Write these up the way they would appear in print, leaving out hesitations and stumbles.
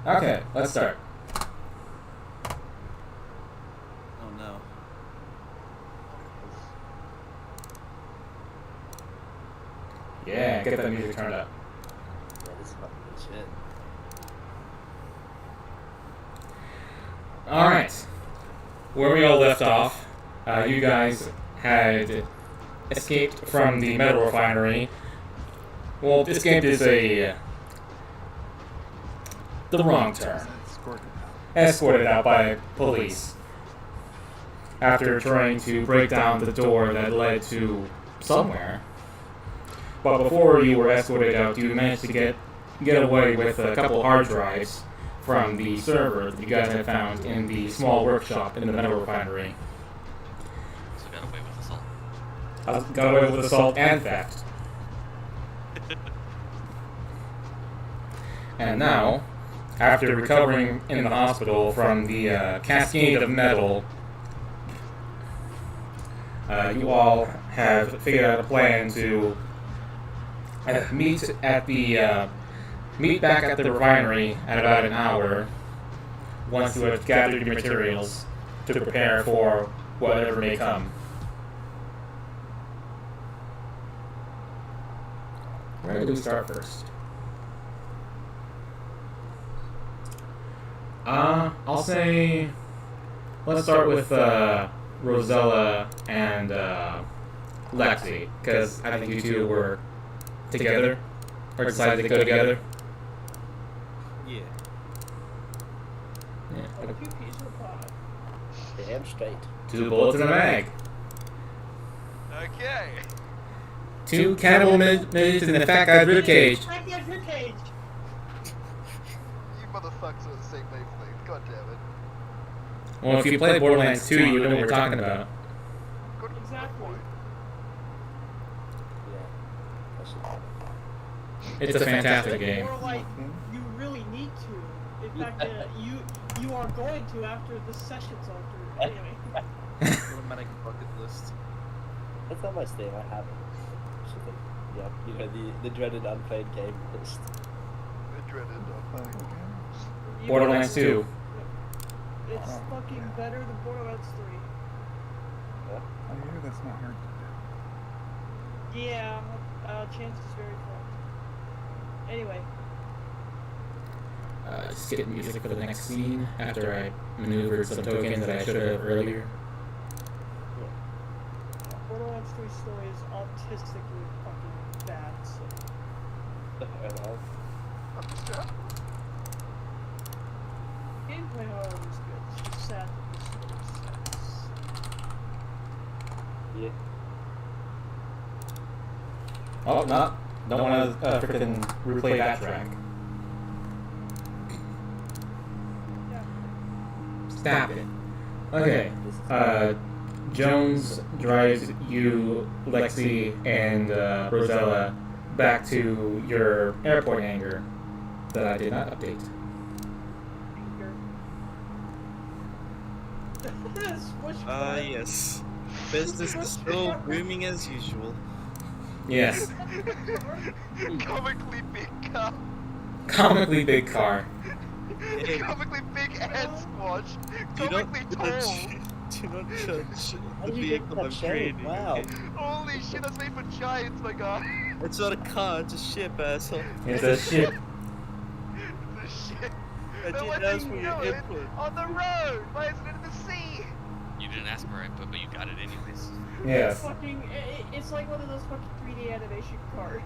Okay, let's start. Oh no. Yeah, get that music turned up. Yeah, this is fucking good shit. Alright. Where we all left off, you guys had escaped from the metal refinery. Well, escaped is the wrong term. Escorted out by police. After trying to break down the door that led to somewhere. But before you were escorted out, you managed to get away with a couple hard drives from the server that you guys had found in the small workshop in the metal refinery. So got away with assault. Got away with assault and theft. And now, after recovering in the hospital from the cascade of metal, you all have figured out a plan to meet back at the refinery at about an hour once you have gathered your materials to prepare for whatever may come. Where do we start first? I'll say let's start with Rosella and Lexi, because I think you two were together, or decided to go together. Yeah. Yeah. Two peas in a pod. Damn straight. 2 bullets in a mag. Okay. 2 cannibal midgets in the fat guy's ribcage. Back in your cage. You motherfuckers are the same wavelength. God damn it. Well, if you played Borderlands 2, you know what we're talking about. Good Exactly. point. Yeah. That should It's a fantastic game. Or like, you really need to. In fact, you are going to after the session's over. Anyway. automatic bucket list. It's on my Steam, I have it. Yeah, you know, the dreaded unplayed game list. The dreaded unplayed game. Borderlands 2. It's fucking better than Borderlands 3. I hear that's not hard to Yeah, chance is very fun. Anyway. Just get music for the next scene after I maneuvered some tokens that I should have earlier. Borderlands 3 story is autistically fucking bad, so. Understand? Gameplay, however, is good. It's just sad that the story sucks. Yeah. Oh, no. Don't want to freaking replay that track. Yeah. Stop it. Okay. Jones drives you, Lexi, and Rosella back to your airport hangar that I did not update. Yes. Business is still booming as usual. Yes. Comically big car. Comically big car. Hey, Comically big and squash. do not Comically tall. do not judge How the did you get vehicle that I'm shape? creating. Wow. okay? Holy shit, that's made for giants, my god. It's not a car, it's a ship, asshole. It's a ship. The shit. I But didn't what's ask he for your doing input. on the road? Why isn't it in the sea? You didn't ask for input, but you got it anyways. Yes. Fucking, it's like one of those fucking 3D animation cards.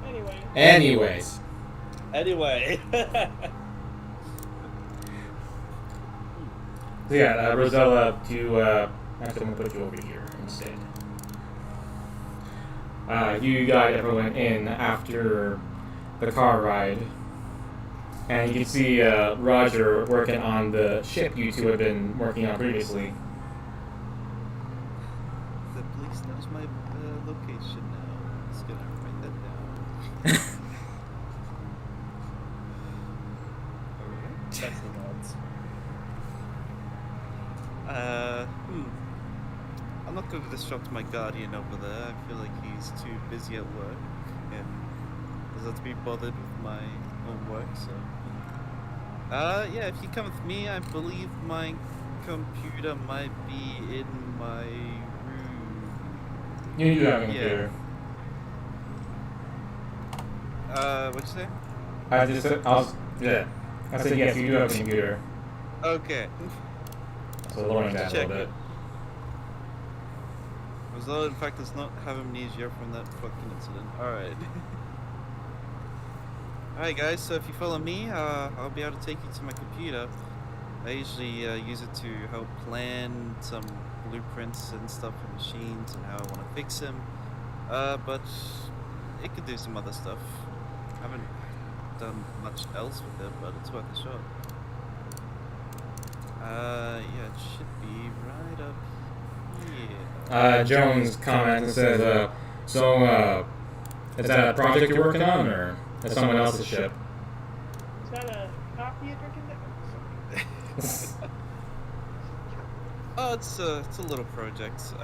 Anyway. Anyways. Anyway. So yeah, Rosella, to actually I'm gonna put you over here instead. You guys everyone in after the car ride, and you can see Roger working on the ship you two have been working on previously. The police knows my location now. Just gonna write that down. That's the odds. I'm not going to disrupt my guardian over there. I feel like he's too busy at work. And doesn't have to be bothered with my homework, so. Yeah, if you come with me, I believe my computer might be in my room. You do have a computer. What'd you say? I said yes, you do have a computer. Okay. So lowering that a Check little bit. As though, in fact, does not have amnesia from that fucking incident. Alright. Alright guys, so if you follow me, I'll be able to take you to my computer. I usually use it to help plan some blueprints and stuff for machines and how I want to fix them. But it could do some other stuff. I haven't done much else with it, but it's worth a shot. Yeah, it should be right up here. Jones comments and says, is that a project you're working on, or is someone else's ship? Is that a coffee you're drinking there? Oh, it's a little project.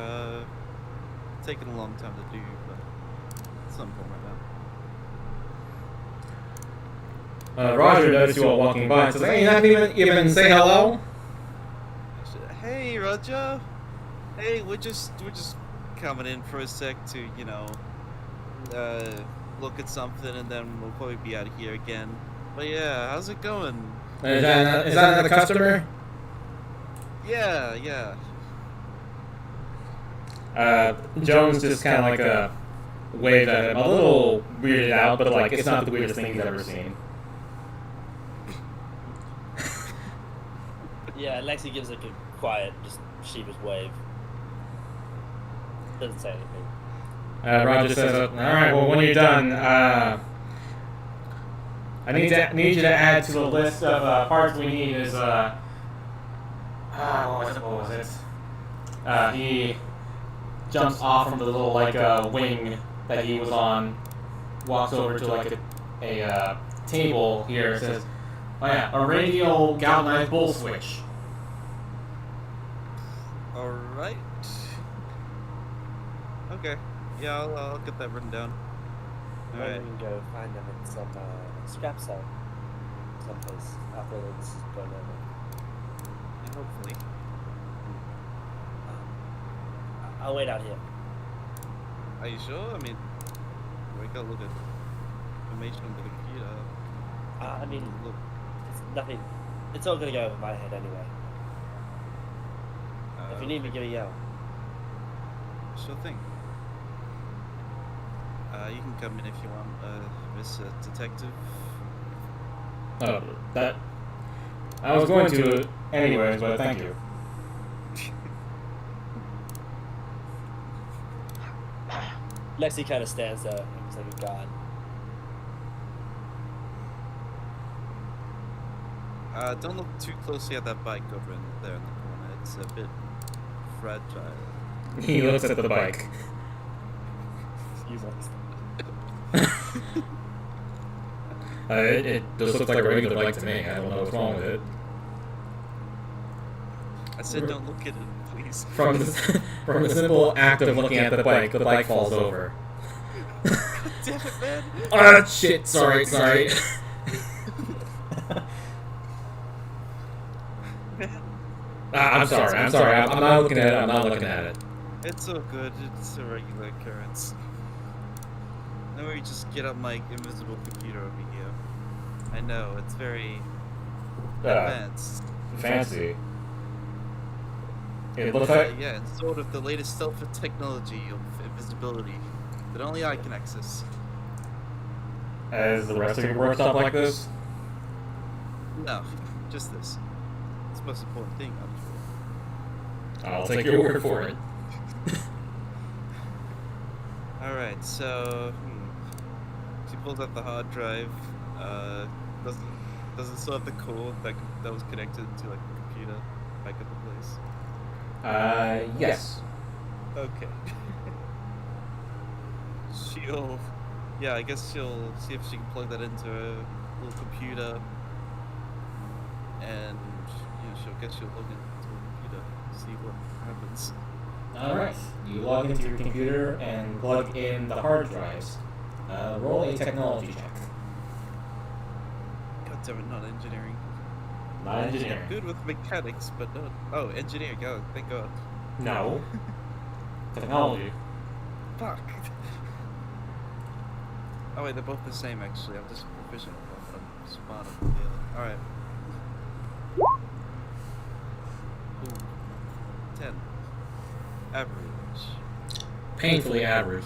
Taking a long time to do, but it's something right now. Roger noticed you all walking by and says, hey, you not even say hello? Hey, Roger. Hey, we're just coming in for a sec to, you know, look at something, and then we'll probably be out of here again. But yeah, how's it going? Is that another customer? Yeah. Jones just kind of like waved at him, a little weirded out, but like it's not the weirdest thing he's ever seen. Yeah, Lexi gives like a quiet, just sheepish wave. Doesn't say anything. Roger says, all right, well, when you're done, I need you to add to the list of parts we need is, what was it? He jumps off from the little, like, wing that he was on, walks over to, like, a table here, and says, oh yeah, a radial galvanized bull switch. Alright. Okay. Yeah, I'll get that written down. Alright. We can go find them in some scrap site. Someplace after this is going over. Yeah, hopefully. I'll wait out here. Are you sure? I mean, we gotta look at information on the computer. I mean, Look. it's nothing. It's all gonna go over my head anyway. If you need me, give me a yell. Sure thing. You can come in if you want, Miss Detective. Oh, that... I was going to anyways, but thank you. Lexi kind of stands there, looks like a god. Don't look too closely at that bike over in there in the corner. It's a bit fragile. He looks at the bike. It just looks like a regular bike to me. I don't know what's wrong with it. I said don't look at it, please. From the simple act of looking at the bike falls over. Damn it, man! Ah, shit! Sorry. I'm sorry. I'm not looking at it. It's all good. It's a regular occurrence. Now we just get up my invisible computer over here. I know, it's very advanced. Fancy. It looks like... Yeah, it's sort of the latest stealth technology of invisibility that only I can access. As the rest of your workshop like this? No, just this. It's the most important thing, I'm sure. I'll take your word for it. Alright, so... She pulls out the hard drive. Doesn't still have the cord that was connected to like a computer back at the place. Yes. Okay. I guess she'll see if she can plug that into a little computer, and she'll log into a computer to see what happens. Alright. You log into your computer and plug in the hard drives. Roll a technology check. God damn it, not engineering. Not engineering. Good with mechanics, but not. Oh, engineering. Oh, thank God. No. Technology. Fuck. Oh wait, they're both the same actually. I'm just proficient at one, but I'm smarter than the other. Alright. Ooh. 10. Average. Painfully average.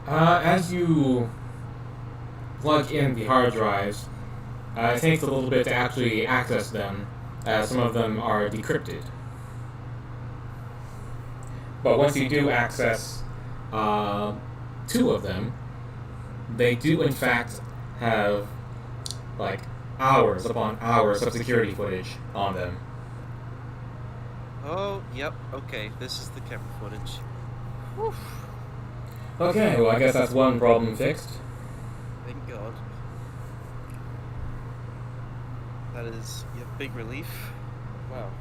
As you plug in the hard drives, it takes a little bit to actually access them, as some of them are decrypted. But once you do access 2 of them, they do in fact have like hours upon hours of security footage on them. Oh, yep. Okay, this is the camera footage. Whew. Okay, well I guess that's one problem fixed. Thank God. That is a big relief. Wow.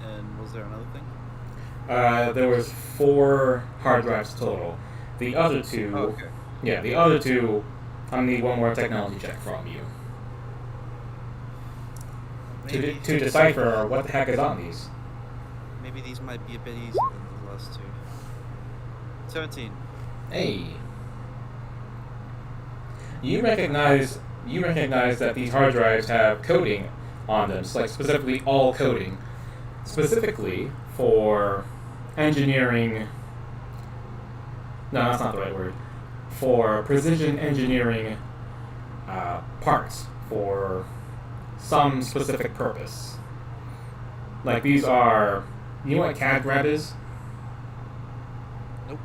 And was there another thing? There was 4 hard drives total. The other 2, Oh, okay. yeah, the other 2, I need one more technology check from you to decipher what the heck is on these. Maybe these might be a bit easier than the last 2. 17. Hey, you recognize that these hard drives have coding on them, so like specifically all coding, specifically for engineering. No, that's not the right word. For precision engineering parts for some specific purpose. Like these are, you know what CAD grab is? Nope.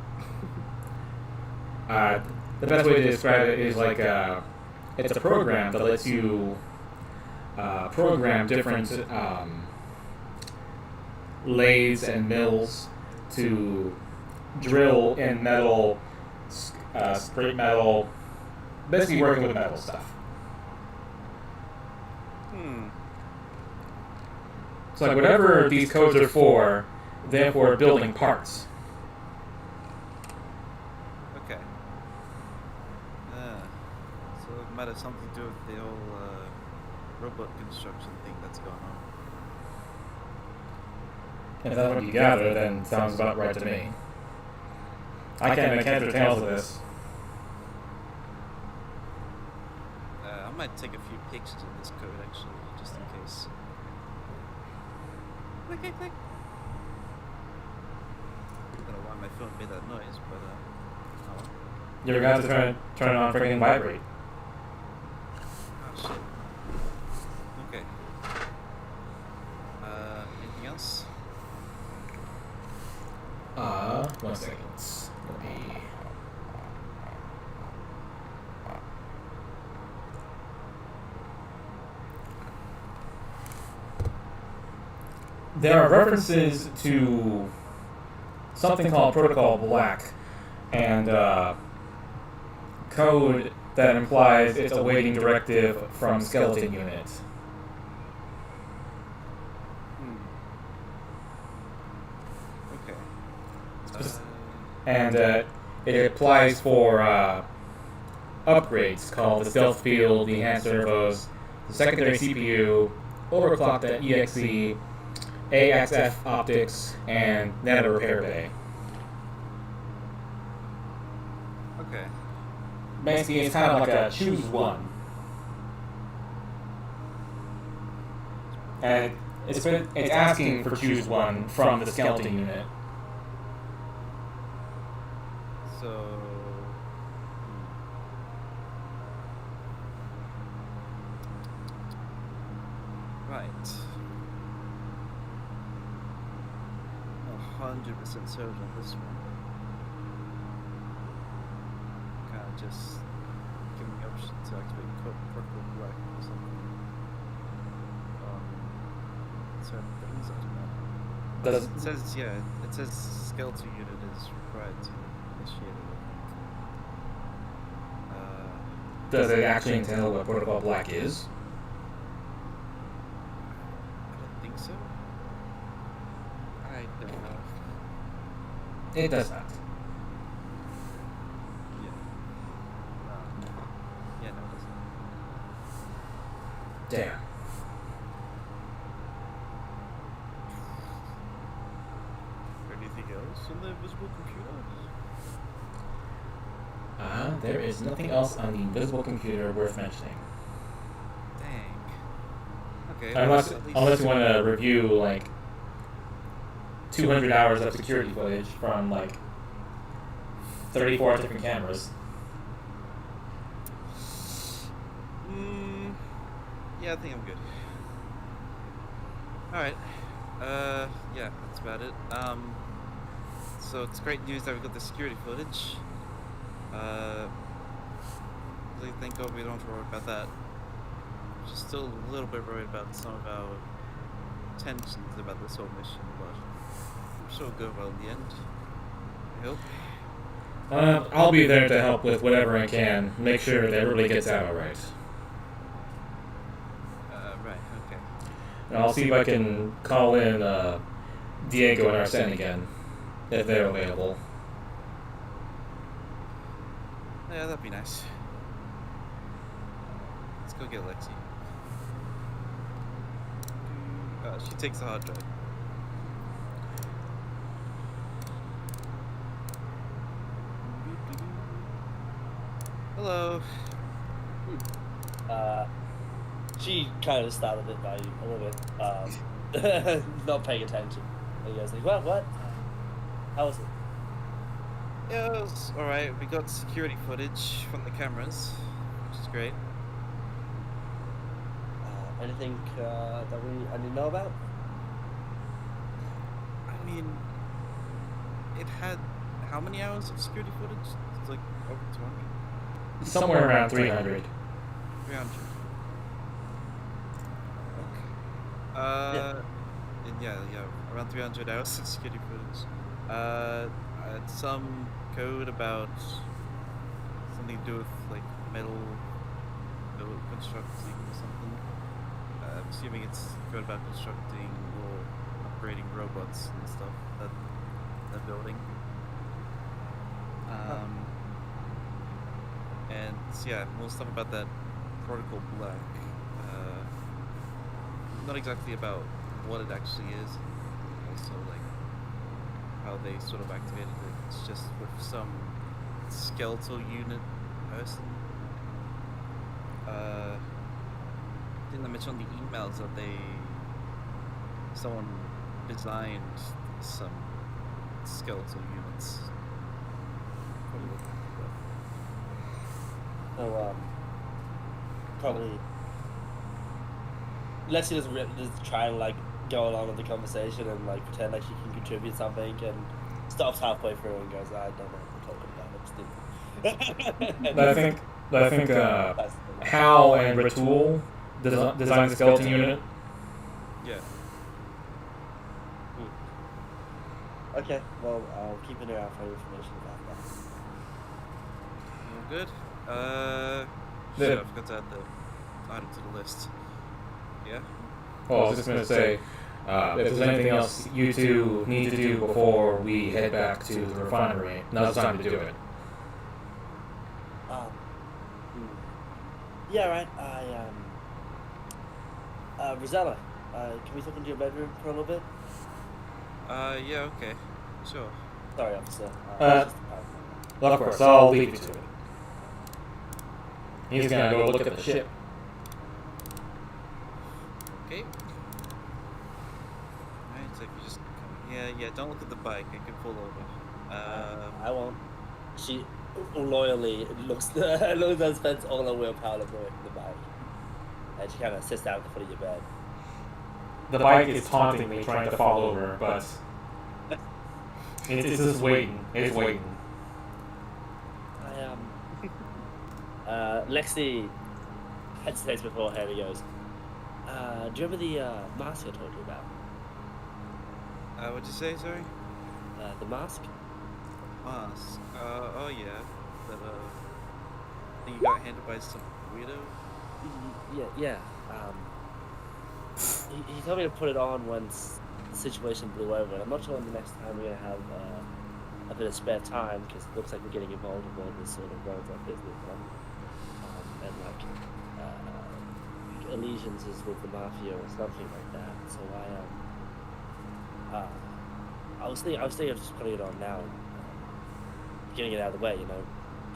The best way to describe it is like it's a program that lets you program different lathes and mills to drill in metal, scrape metal, basically working with metal stuff. So like whatever these codes are for, they're for building parts. Okay. So it might have something to do with the whole robot construction thing that's going on. If that's what you gather, then sounds about right to me. I can't make heads or tails of this. I might take a few pictures of this code actually, just in case. Click, click, click. I don't know why my phone made that noise, but oh. You're gonna have to turn it on freaking vibrate. Oh shit. Okay. Anything else? 1 second. Let me. There are references to something called Protocol Black and code that implies it's awaiting directive from Skeleton Unit. Okay. And it applies for upgrades called the Stealth Field, the Enhanced Servos, the Secondary CPU, Overclock.exe, AXF Optics, and Nano Repair Bay. Okay. Basically, it's kind of like a choose one. And it's asking for choose one from the Skeleton Unit. So. Right. 100% certain on this one. Kind of just give me the option to activate Protocol Black or something. Certain things, I don't know. It says, yeah, it says Skeleton Unit is required to initiate it. Does it actually entail what Protocol Black is? so. I don't know. It does not. Yeah. Yeah, no, it doesn't. Damn. Anything else on the invisible computer? There is nothing else on the invisible computer worth mentioning. Dang. Okay. Unless, at least- unless you want to review, like, 200 hours of security footage from, like, 34 different cameras. Yeah, I think I'm good. Alright. Yeah, that's about it. So it's great news that we got the security footage. Thank God we don't have to worry about that. Just still a little bit worried about some of our tensions about this whole mission, but I'm sure it'll go well in the end. I hope. I'll be there to help with whatever I can. Make sure that everybody gets out alright. Right, okay. And I'll see if I can call in Diego and Arsene again, if they're available. Yeah, that'd be nice. Let's go get Lexi. She takes the hard drive. Hello. She kind of startled it by you a little bit, not paying attention. And he goes like, what? How was it? Yeah, it was alright. We got security footage from the cameras, which is great. Anything that I need to know about? I mean, it had how many hours of security footage? It's like over 200. Somewhere around 300. 300. Yeah, around 300 hours of security footage. Some code about something to do with like metal constructing or something. I'm assuming it's code about constructing or upgrading robots and stuff that they're building. And yeah, more stuff about that Protocol Black. Not exactly about what it actually is, also like how they sort of activated it. It's just with some skeletal unit person. Didn't I mention on the emails that someone designed some skeletal units? Probably look at So, probably. Lexi doesn't just try and like go along with the conversation and like pretend like she can contribute something and stops halfway through and goes, I don't know what we're talking about. I think Hal and Ratul designed the skeleton unit. Yeah. Okay, well, I'll keep an eye out for information about that. All good. Shit, I forgot to add the item to the list. Yeah? Oh, I was just going to say, if there's anything else you two need to do before we head back to the refinery, now's the time to do it. Yeah, right. Rosella, can we look into your bedroom for a little bit? Yeah, okay. Sure. Sorry, officer. Well, of course, I'll leave you to it. He's going to go look at the ship. Okay. Alright, so if you just come... Yeah, don't look at the bike. I can pull over. I won't. She loyally looks and spends all her willpower to avoid the bike. And she kind of sits down at the foot of your bed. The bike is taunting me, trying to fall over, but it's just waiting. It's waiting. Lexi hesitates beforehand and goes, do you remember the mask I told you about? What'd you say, sorry? The mask? Mask. Oh yeah. That, I think you got handed by some weirdo? Yeah. he told me to put it on once the situation blew over. And I'm not sure when the next time we're gonna have a bit of spare time, because it looks like we're getting involved in more of this sort of roadside business, and like allegiances with the mafia or something like that. So I was thinking of just putting it on now, and getting it out of the way. You know,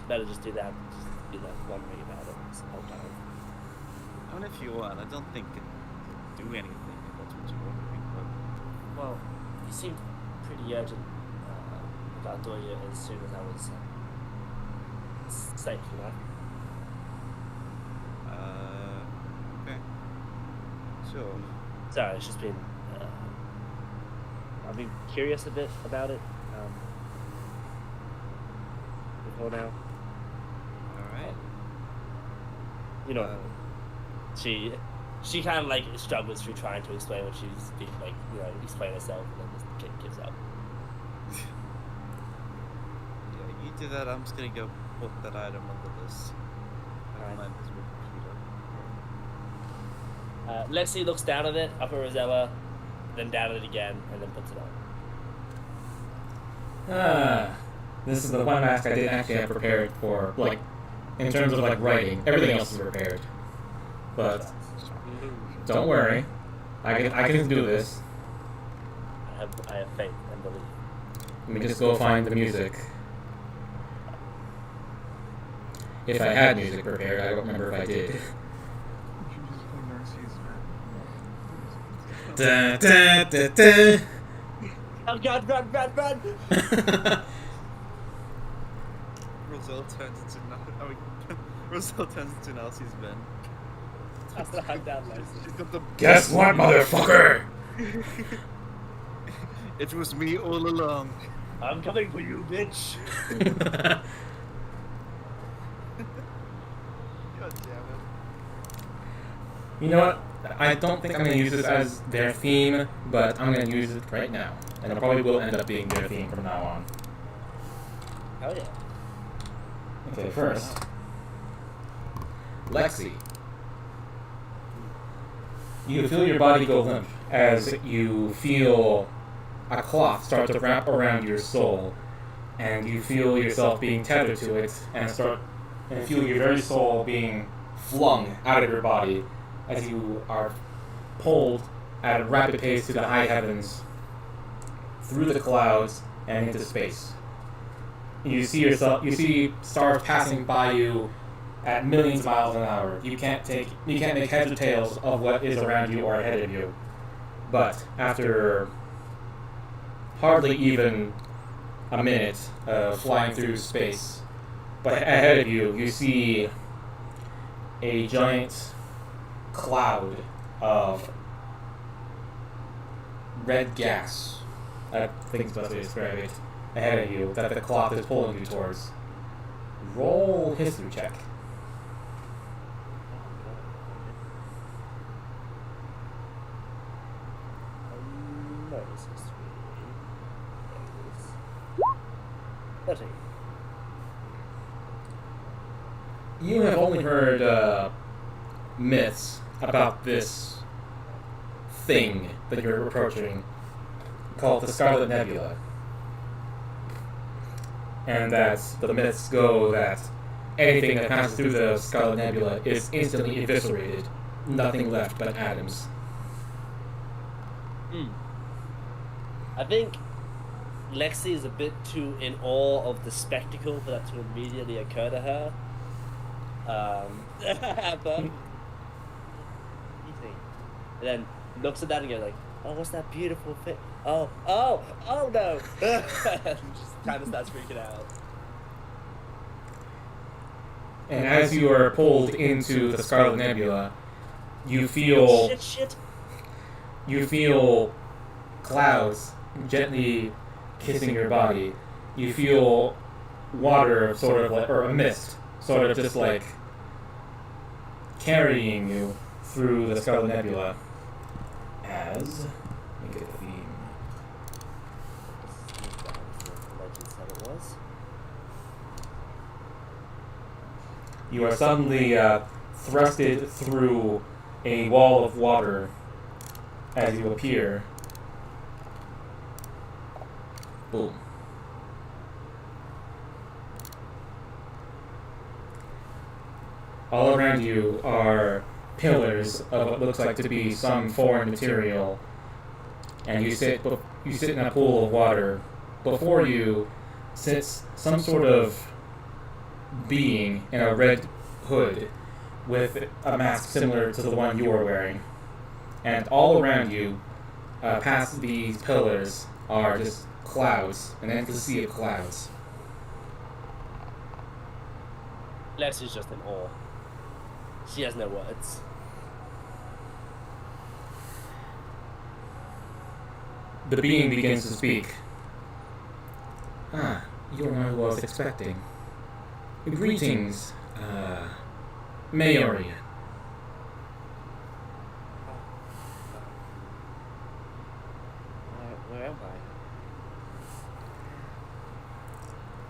better just do that. Just be like wondering about it this whole time. I mean, if you want, I don't think it do anything if that's what you're wondering. But Well, you seemed pretty urgent about doing it as soon as I was safe, you know? okay. Sure. Sorry, it's just been. I've been curious a bit about it before now. Alright. You know, she kind of like struggles through trying to explain what she's been like, you know, explain herself, and then just gives up. Yeah, you do that. I'm just gonna go put that item on the list. Alright. Mine is with computer. Lexi looks down at it, up at Rosella, then down at it again, and then puts it on. This is the one mask I didn't actually have prepared for, like, in terms of, like, writing. Everything else is prepared. But, don't worry. I can do this. I have faith and belief. Let me just go find the music. If I had music prepared, I don't remember if I did. You should just play Narcissus. Da, da, da, da. Oh God, run! Roselle turns into Roselle turns into Nelsie's Ben. I'm down, Lexi. She's got the. Guess what, motherfucker? It was me all along. I'm coming for you, bitch! God damn it. You know what? I don't think I'm going to use this as their theme, but I'm going to use it right now. And it probably will end up being their theme from now on. Hell yeah. Okay, first. Lexi. You feel your body go limp as you feel a cloth start to wrap around your soul, and you feel yourself being tethered to it, and feel your very soul being flung out of your body as you are pulled at a rapid pace to the high heavens, through the clouds, and into space. You see stars passing by you at millions of miles an hour. You can't make heads or tails of what is around you or ahead of you. But after hardly even a minute of flying through space, but ahead of you, you see a giant cloud of red gas. I think it's the best way to describe it. Ahead of you, that the cloth is pulling you towards. Roll history check. You have only heard myths about this thing that you're approaching, called the Scarlet Nebula. And that the myths go that anything that passes through the Scarlet Nebula is instantly eviscerated, nothing left but atoms. I think Lexi is a bit too in awe of the spectacle for that to immediately occur to her. But and then looks at that and goes like, "Oh, what's that beautiful thing? Oh no!" And just kind of starts freaking out. And as you are pulled into the Scarlet Nebula, you feel clouds gently kissing your body. You feel water sort of like, or a mist, sort of just like carrying you through the Scarlet Nebula. As, let me get the theme. Legend said it was. You are suddenly thrusted through a wall of water as you appear. Boom. All around you are pillars of what looks like to be some foreign material, and you sit in a pool of water. Before you sits some sort of being in a red hood with a mask similar to the one you are wearing. And all around you, past these pillars, are just clouds, an endless sea of clouds. Lexi's just in awe. She has no words. The being begins to speak. Ah, you're not who I was expecting. Greetings, Mayoria. Where am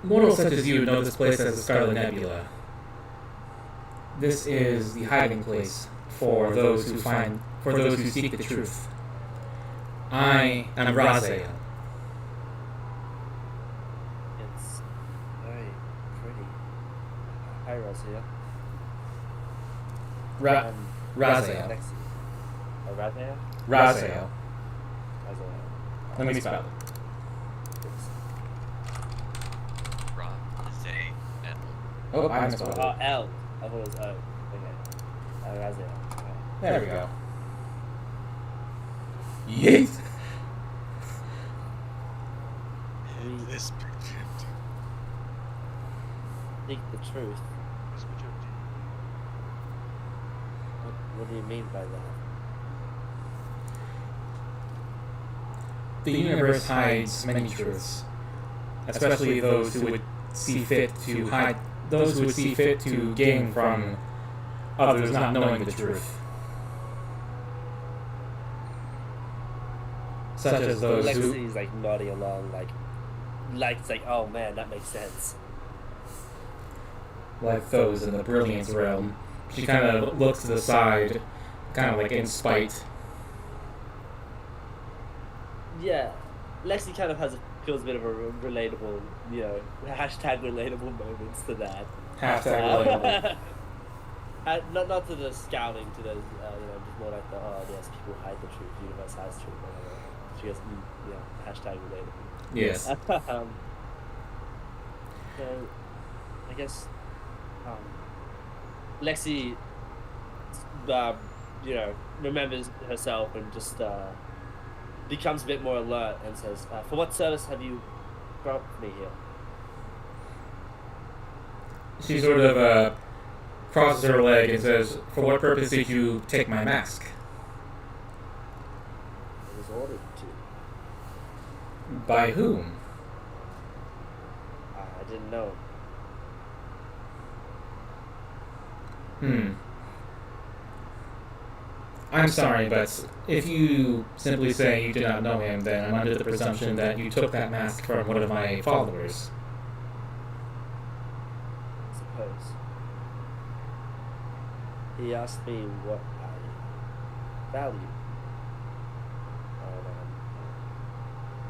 I? Mortals such as you know this place as the Scarlet Nebula. This is the hiding place for those who seek the truth. I am Raziel. It's very pretty. Hi, Raziel. Raziel. Lexi. Oh, Raziel? Raziel. Raziel. Let me spell it. Ra, Zay, L. Oh, I misspelled Oh, it. L. I thought it was O. Okay. Raziel. Okay. There we go. Yeet! We seek the truth. What do you mean by that? The universe hides many truths, especially those who would see fit to gain from others not knowing the truth. Such as those who... Lexi's like nodding along, like it's like, oh man, that makes sense. like those in the brilliance realm. She kind of looks to the side, kind of like in spite. Yeah, Lexi kind of feels a bit of a relatable, hashtag relatable moments to that. Hashtag relatable. Not to the scouting, to those, just more like the, oh yes, people hide the truth, universe has truth, whatever. She goes, hashtag relatable. Yes. So, I guess, Lexi, remembers herself and just becomes a bit more alert and says, "For what service have you brought me here?" She sort of crosses her leg and says, "For what purpose did you take my mask?" I was ordered to. By whom? I didn't know. I'm sorry, but if you simply say you do not know him, then I'm under the presumption that you took that mask from one of my followers. I suppose. He asked me what I value. And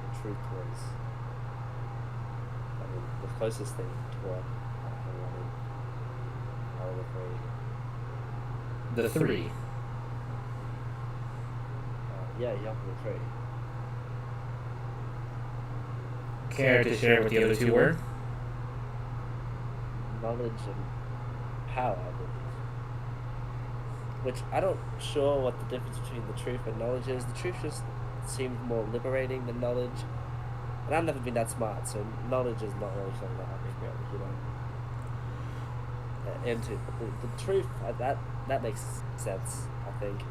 the truth was, the closest thing to what I wanted. I was afraid. The three. Yeah, you have to be afraid. Care to share what the other two were? Knowledge and power, I believe. Which I don't sure what the difference between the truth and knowledge is. The truth just seems more liberating than knowledge. And I've never been that smart, so knowledge is not really something that I'm really, into. But the truth, that makes sense, I think.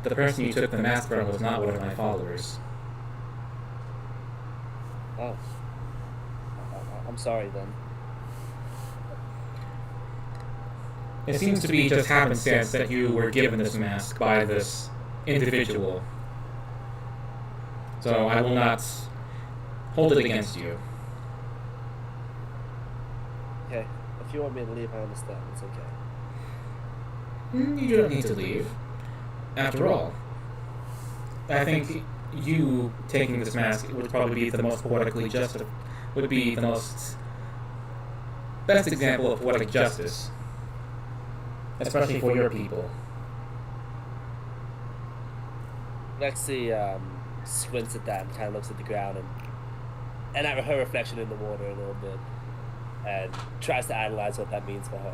The person you took the mask from was not one of my followers. Oh. I'm sorry then. It seems to be just happenstance that you were given this mask by this individual. So I will not hold it against you. Okay, if you want me to leave, I understand. It's okay. You don't need to leave. After all, I think you taking this mask would probably be the most poetically just, would be the most best example of poetic justice, especially for your people. Lexi squints at that and kind of looks at the ground and at her reflection in the water a little bit, and tries to analyze what that means for her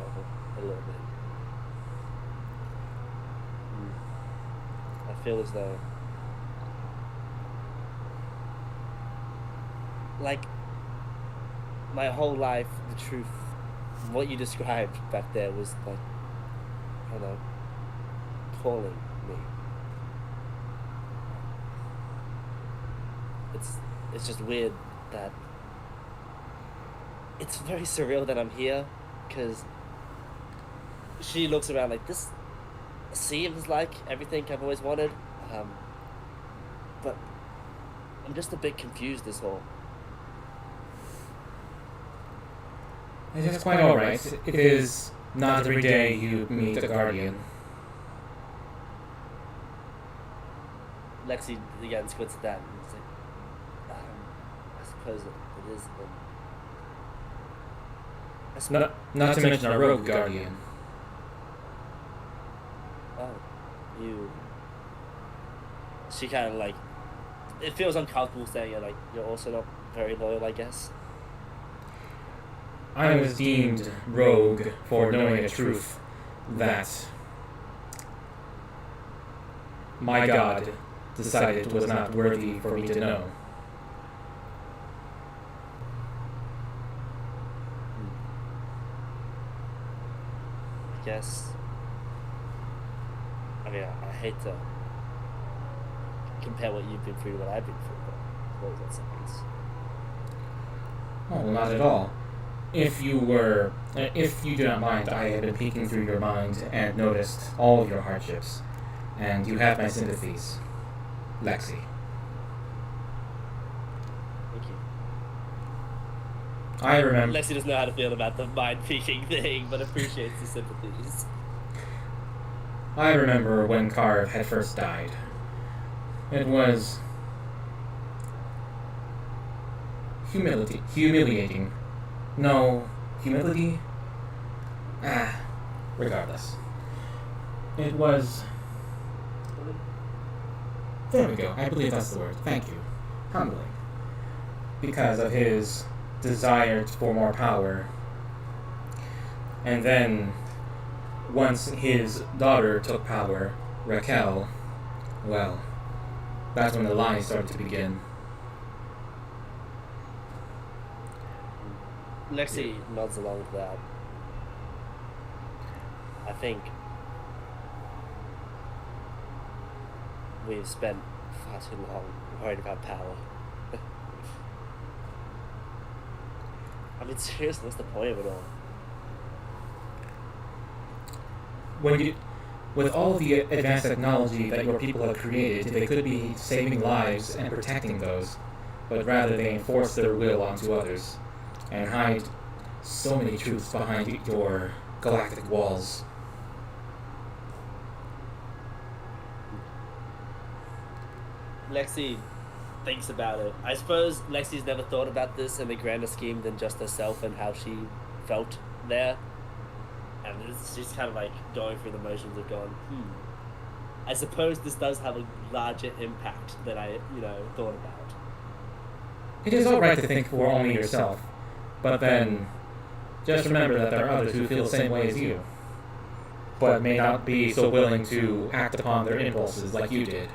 a little bit. I feel as though, like, my whole life, the truth, what you described back there was like, I don't know, calling me. It's just weird that it's very surreal that I'm here, because she looks around like, this seems like everything I've always wanted, but I'm just a bit confused this whole. It is quite alright. It is not every day you meet a guardian. Lexi again squints at that and it's like, I suppose it is. Not to mention a rogue guardian. Oh, you. She kind of like. It feels uncomfortable saying it, like, you're also not very loyal, I guess. I was deemed rogue for knowing a truth that my God decided was not worthy for me to know. I guess. I mean, I hate to compare what you've been through to what I've been through, but what was that sentence? Oh, not at all. If you do not mind, I have been peeking through your mind and noticed all of your hardships, and you have my sympathies, Lexi. Thank you. I remember. Lexi doesn't know how to feel about the mind peeking thing, but appreciates the sympathies. I remember when Carve had first died. It was humiliating. No, humility? Regardless. It was... There we go, I believe that's the word. Thank you. Humbling. Because of his desire for more power. And then, once his daughter took power, Raquel, well, that's when the lies started to begin. Lexi nods along to that. I think we've spent far too long worried about power. I mean, seriously, what's the point of it all? With all the advanced technology that your people have created, they could be saving lives and protecting those, but rather they enforce their will onto others, and hide so many truths behind your galactic walls. Lexi thinks about it. I suppose Lexi's never thought about this in a grander scheme than just herself and how she felt there. And she's kind of like going through the motions of going, I suppose this does have a larger impact than I, thought about. It is alright to think for only yourself, but then just remember that there are others who feel the same way as you, but may not be so willing to act upon their impulses like you did.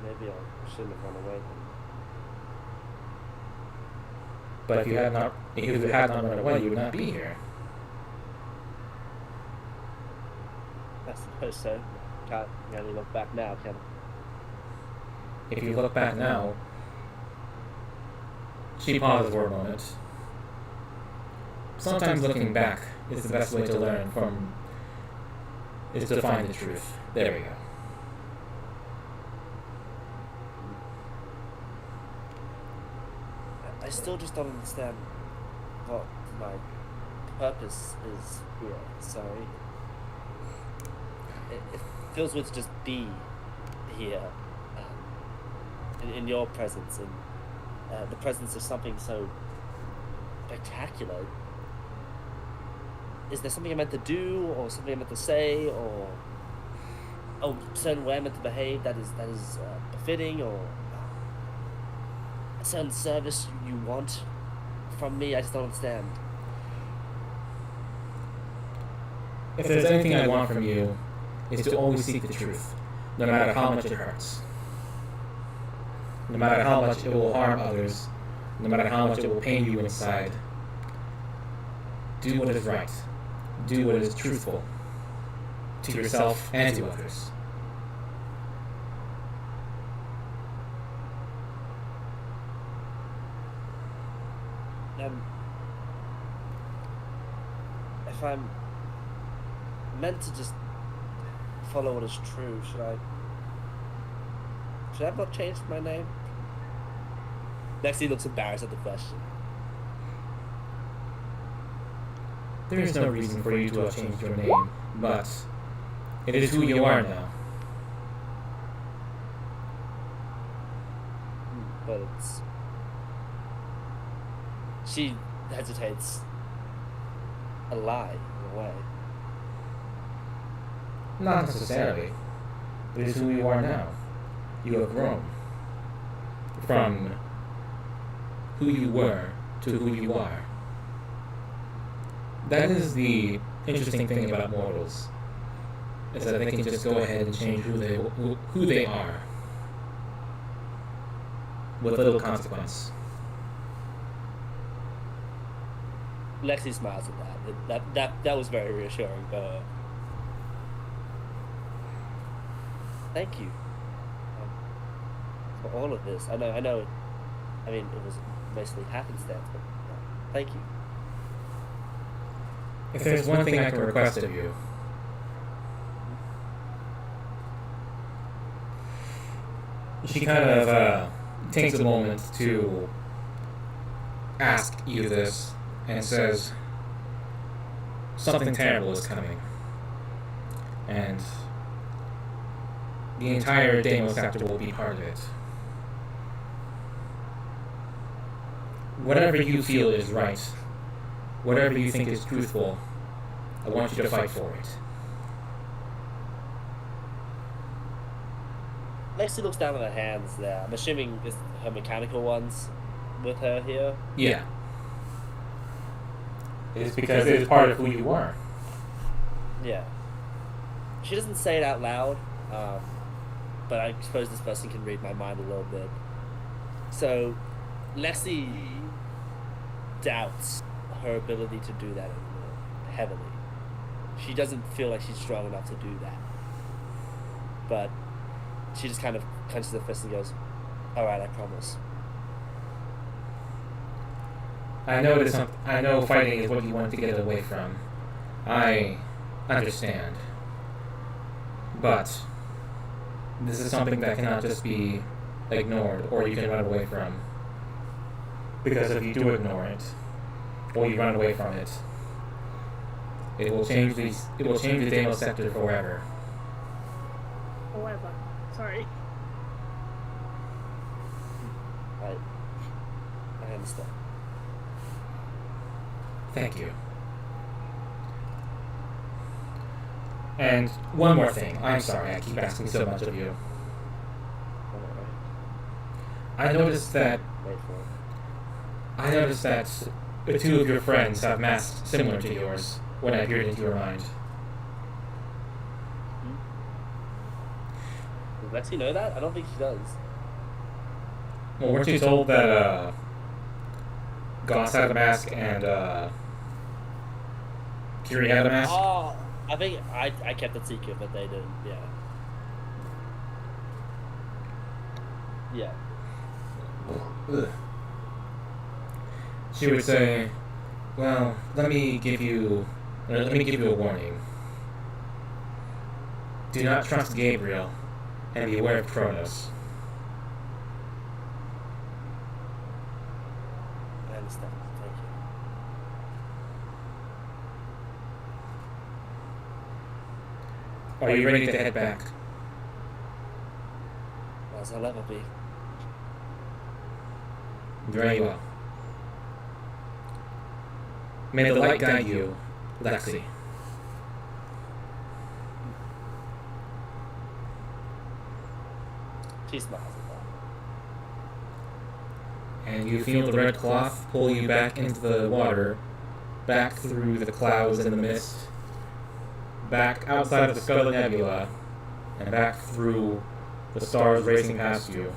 Maybe I shouldn't have run away then. But if you had not run away, you would not be here. I suppose so. Can't really look back now, can I? If you look back now... She paused for a moment. Sometimes looking back is the best way to learn is to find the truth. There we go. I still just don't understand what my purpose is here, so... If feels good to just be here, in your presence, and the presence of something so spectacular. Is there something I'm meant to do, or something I'm meant to say, or a certain way I'm meant to behave that is befitting, or a certain service you want from me? I just don't understand. If there's anything I want from you, is to always seek the truth, no matter how much it hurts. No matter how much it will harm others, no matter how much it will pain you inside. Do what is right. Do what is truthful to yourself and to others. If I'm meant to just follow what is true, should I have not changed my name? Lexi looks embarrassed at the question. There is no reason for you to have changed your name, but it is who you are now. But it's... She hesitates. A lie, in a way. Not necessarily. It is who you are now. You have grown. From who you were to who you are. That is the interesting thing about mortals, is that they can just go ahead and change who they are with little consequence. Lexi smiles at that. That was very reassuring. Thank you for all of this. I know. I mean, it was mostly happenstance, but thank you. If there's one thing I can request of you, she kind of takes a moment to ask you this and says, something terrible is coming. And the entire Deimos sector will be part of it. Whatever you feel is right, whatever you think is truthful, I want you to fight for it. Lexi looks down at her hands there. I'm assuming it's her mechanical ones with her here. Yeah. It's because it is part of who you are. Yeah. She doesn't say it out loud, but I suppose this person can read my mind a little bit. So, Lexi doubts her ability to do that anymore, heavily. She doesn't feel like she's strong enough to do that. But she just kind of clenches her fist and goes, "Alright, I promise." I know fighting is what you want to get away from. I understand. But this is something that cannot just be ignored or you can run away from. Because if you do ignore it, or you run away from it, it will change the Deimos sector forever. However, sorry. I understand. Thank you. And one more thing. I'm sorry I keep asking so much of you. I noticed that the two of your friends have masks similar to yours when I peered into your mind. Does Lexi know that? I don't think she does. Well, weren't you told that Goss had a mask and Kiri had a mask? Oh, I think I kept it secret, but they didn't. Yeah. Yeah. Ugh. She would say, "Well, let me give you a warning. Do not trust Gabriel, and be aware of Kronos." I understand. Thank you. Are you ready to head back? As I'll ever be. Very well. May the light guide you, Lexi. She smiles at that. And you feel the red cloth pull you back into the water, back through the clouds and the mist, back outside of the Scarlet Nebula, and back through the stars racing past you,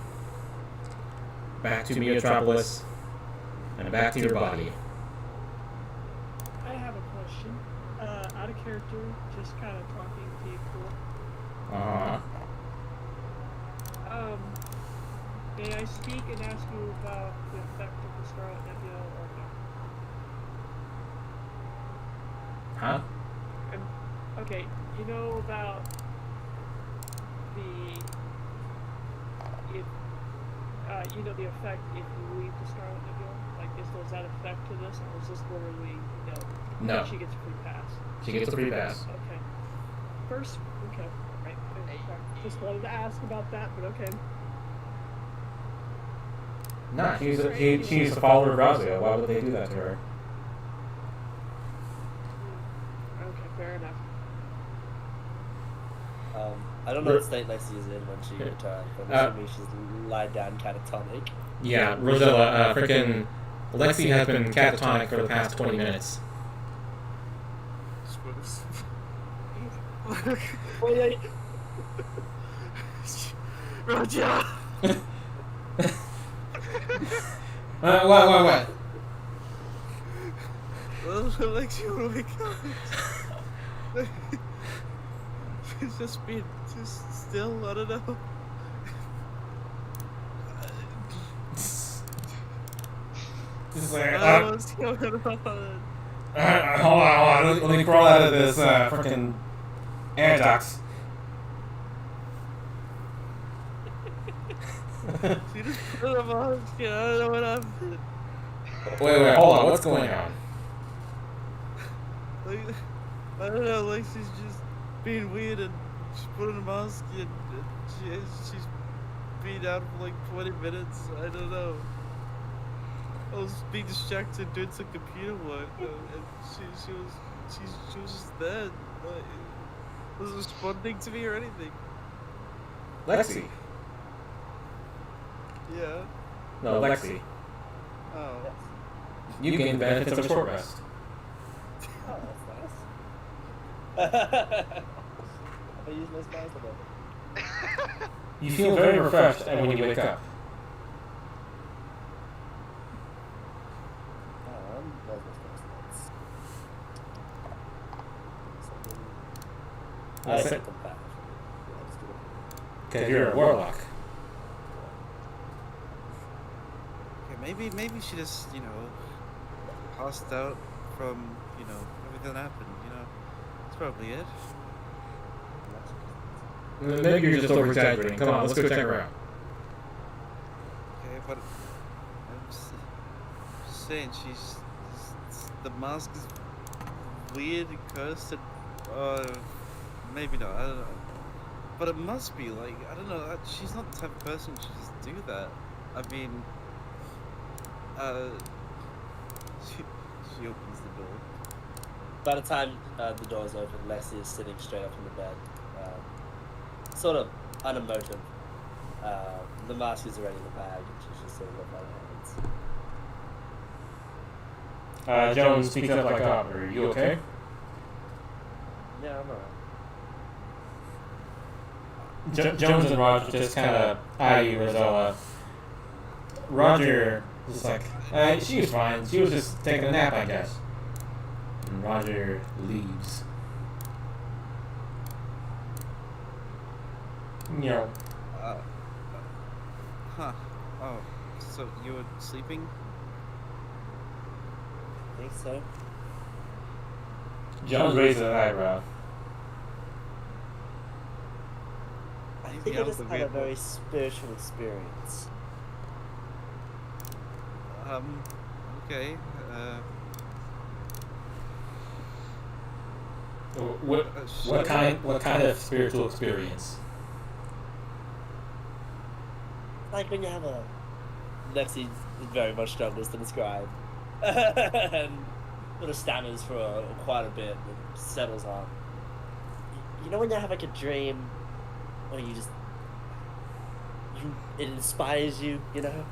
back to Metropolis, and back to your body. I have a question. Out of character, just kind of talking to you cool. Uh-huh. May I speak and ask you about the effect of the Scarlet Nebula or no? Huh? Okay, you know about the the effect if you leave the Scarlet Nebula? Like, does that effect to this, or is this literally No. she gets a free pass? She gets a free pass. Okay. First, okay, right. Just wanted to ask about that, but okay. Nah, she's a follower of Razio. Why would they do that to her? Okay, fair enough. I don't know what state Lexi is in when she returned, but I'm assuming she's lied down catatonic. Yeah, Rosella, frickin' Lexi has been catatonic for the past 20 minutes. Wait. Roger! What? Well, Lexi will wake up. It's just been still, I don't know. Just like, What's going on? hold on. Let me crawl out of this frickin' air ducts. She just put them on. I don't know what happened. Wait, hold on. What's going on? Like, I don't know, like she's just being weird and she's putting a mask and she's been out for like 20 minutes. I don't know. I was being distracted doing some computer work and she was just there. Like, wasn't responding to me or anything. Lexi. Yeah. No, Lexi. Oh. You gain the benefits of a short rest. Oh, that's nice. I use my spells a bit. You feel very refreshed when you wake up. Where's my spell slots? I set them back. Yeah, just do it. Because you're a warlock. Okay, maybe she just, passed out from, everything that happened, That's probably it. Maybe you're just over-exaggerating. Come on, let's go check her out. Okay, but I'm just saying the mask is weird and cursed and, maybe not, I don't know. But it must be, like, I don't know, she's not the type of person to just do that. I mean, she opens the door. By the time the door's open, Lexi is sitting straight up in the bed, sort of unemotive. The mask is already in the bag, and she's just sort of looking at her hands. Jones speaks up like up. Are you okay? Yeah, I'm alright. Jones and Roger just kind of eye you, Rosella. Roger was like, she was fine. She was just taking a nap, I guess. And Roger leaves. Huh. Oh, so you were sleeping? I think so. Jones raises an eyebrow. I Maybe think I I was just the had a weird one. very spiritual experience. Okay. What kind of spiritual experience? Like when you have a Lexi very much struggles to describe, and sort of stammers for quite a bit, and settles on. You know when you have like a dream, or it inspires you, you know.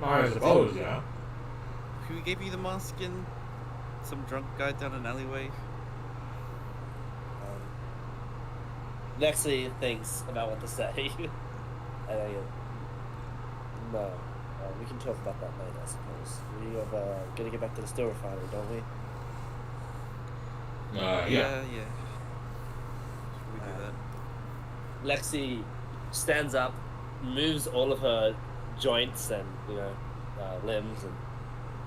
I suppose, yeah. Who gave you the moleskin? Some drunk guy down an alleyway? Lexi thinks about what to say. And I go, no, we can talk about that later, I suppose. We have got to get back to the steel refinery, don't we? Yeah. Yeah. We do that. Lexi stands up, moves all of her joints and limbs, and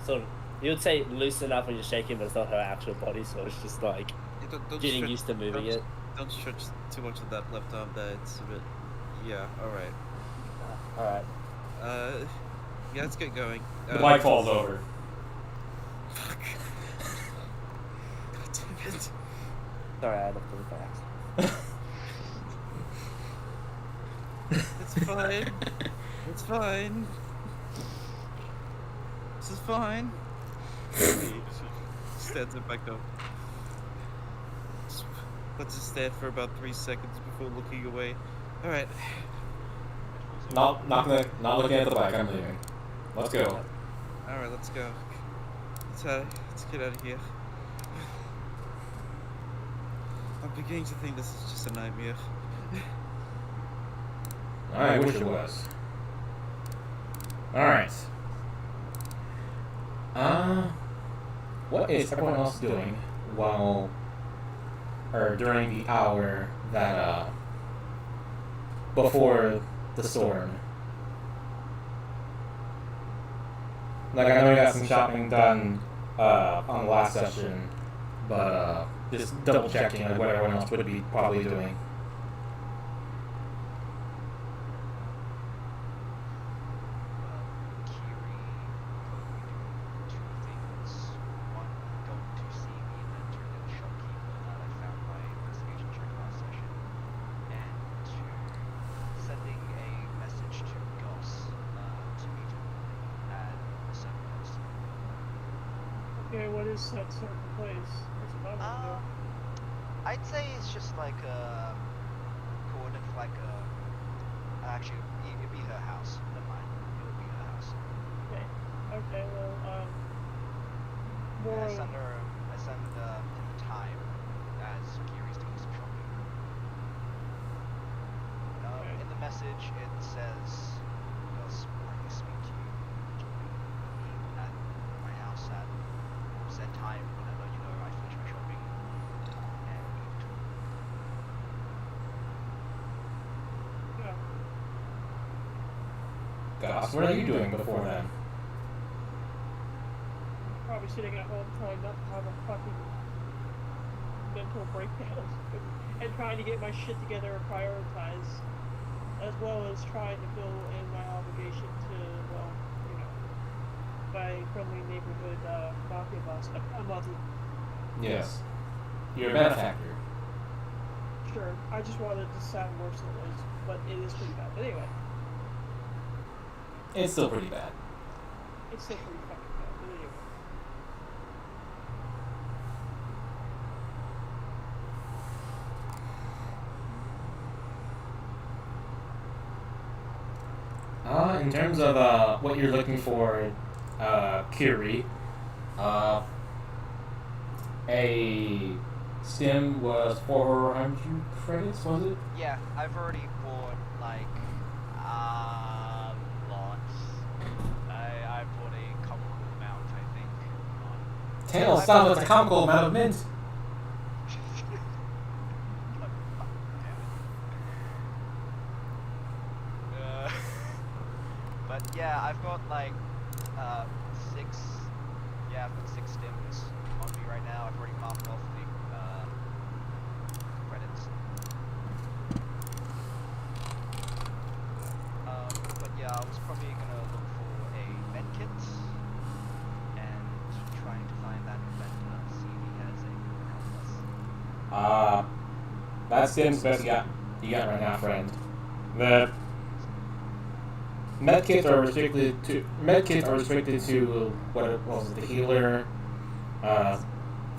sort of, you would say loosen up when you're shaking, but it's not her actual body, so it's just like Yeah, don't getting stretch- used to moving don't- it. Don't stretch too much of that left arm there. It's a bit. Yeah. All right. All right. Yeah. Let's get going. The bike falls over. Fuck. God damn it. Sorry, I looked really fast. It's fine. It's fine. This is fine. She stands it back up. Just lets it stand for about 3 seconds before looking away. Alright. Not looking at the bike. I'm leaving. Let's go. Alright, let's go. Let's get out of here. I'm beginning to think this is just a nightmare. I wish it was. Alright. What is everyone else doing during the hour that, before the storm? Like, I know you got some shopping done, on the last session, but, just double checking like, what everyone else would be probably doing. Okay, what is that certain place? What's it about? I'd say it's just like a coordinate for like a. Actually, it'd be her house. Never mind. It would be her house. Okay, well, And more. I send him time as Kiri's doing some shopping. Okay. In the message, it says, "Gus, would like to speak to you at my house at said time whenever I finish my shopping and leave to." Yeah. Gosh, what are you doing before then? Probably sitting at home trying not to have a fucking mental breakdown and trying to get my shit together and prioritize, as well as trying to fill in my obligation to, my friendly neighborhood mafia boss. I'm Monty. Yes. You're a benefactor. Sure, I just wanted it to sound worse than it is, but it is pretty bad. But anyway, It's still pretty bad. it's still pretty fucking bad. But anyway. In terms of what you're looking for, Kiri, a stim was 400 credits, was it? Yeah, I've already bought lots. I bought a comical amount, I think. Tail sounds like a comical amount of mint. But yeah, I've got I've got 6 stims on me right now. I've already marked off the credits. But yeah, I was probably gonna look for a med kit That's Tim's best you got right now, friend. The medkits are restricted to what was it, the healer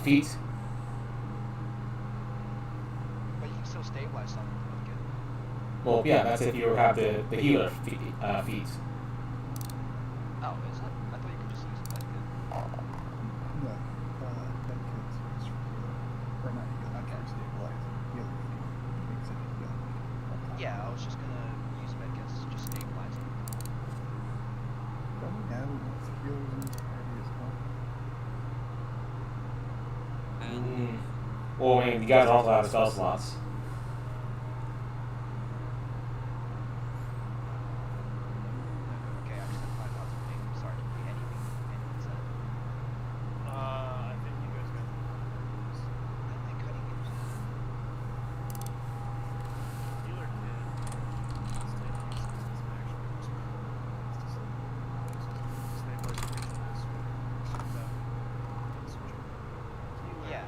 feet. But you can still stabilize something with it. Well, yeah, that's if you have the healer feet. Oh, is it? I thought you could just use a medkit. No, that kid's is for healing. Or not healing, not for stabilizing. Healing makes it heal. Yeah, I was just gonna use medkits to just stabilize it. Don't we have enough healers in this party as well? Well, I mean, you guys also have spell slots. Okay, I just had 5,000 ping. Sorry, did we anything said? I think you guys got I don't think cutting it. healer kid. Yeah.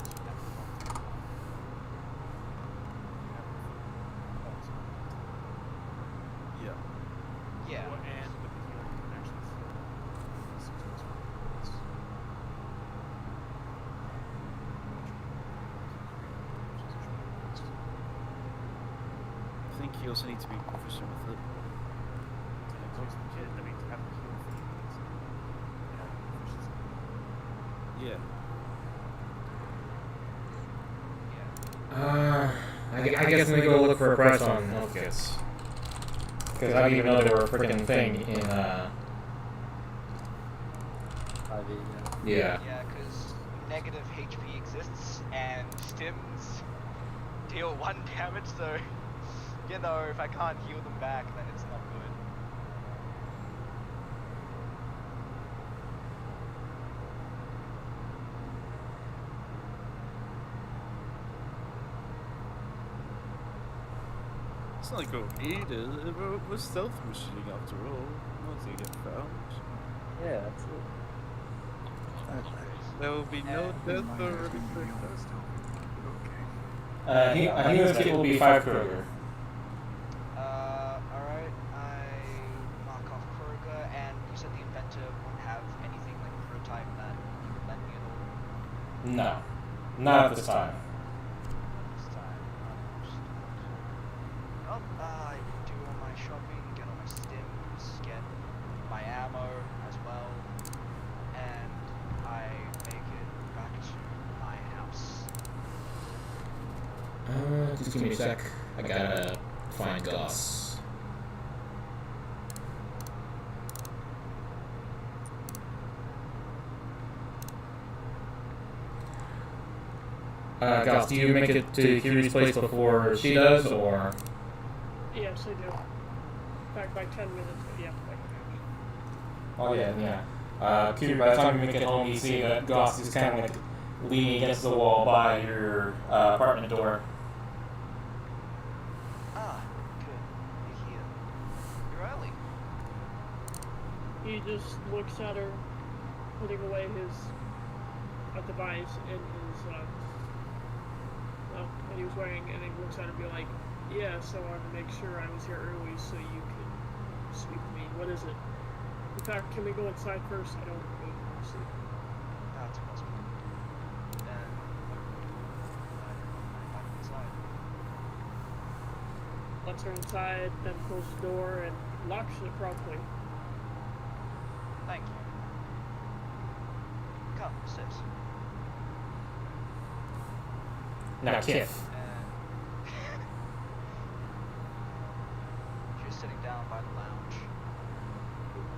Yeah. Yeah. And with the healer, you can actually I think you also need to be proficient with it. Yeah. Yeah. I guess let me go look for a price on health kits. Because I didn't even know they were a freaking thing in, Yeah. Yeah, because negative HP exists and stims deal 1 damage, so you know, if I can't heal them back, then it's not good. It's not like we'll eat it. We're stealth machining after all. Once they get found, Yeah, that's it. there will be no death or anything. A healer's kit will be 5 Kroger. Alright, I mark off Kroger, and you said the inventor won't have anything like a prototype that you could lend me at all? No. Not at this time. This time, well, I do all my shopping, get all my stims, get my ammo as well, and I make it back to my house. Just give me a sec. I gotta find Goss. Goss, do you make it to Kiri's place before she does, or? Yes, I do. In fact, by 10 minutes, but yeah. Oh yeah. Kiri, by the time you make it home, you see that Goss is kind of like leaning against the wall by your apartment door. Ah, good. You're here. You're early. He just looks at her, putting away his device in his, that he was wearing, and he looks at her and be like, yeah, so I wanted to make sure I was here early so you could speak to me. What is it? In fact, can we go inside first? I don't really want to sleep. That's possible. Then, back inside. Lets her inside, then closes the door and locks it promptly. Thank you. Come, sit. Now, Kith. She's sitting down by the lounge.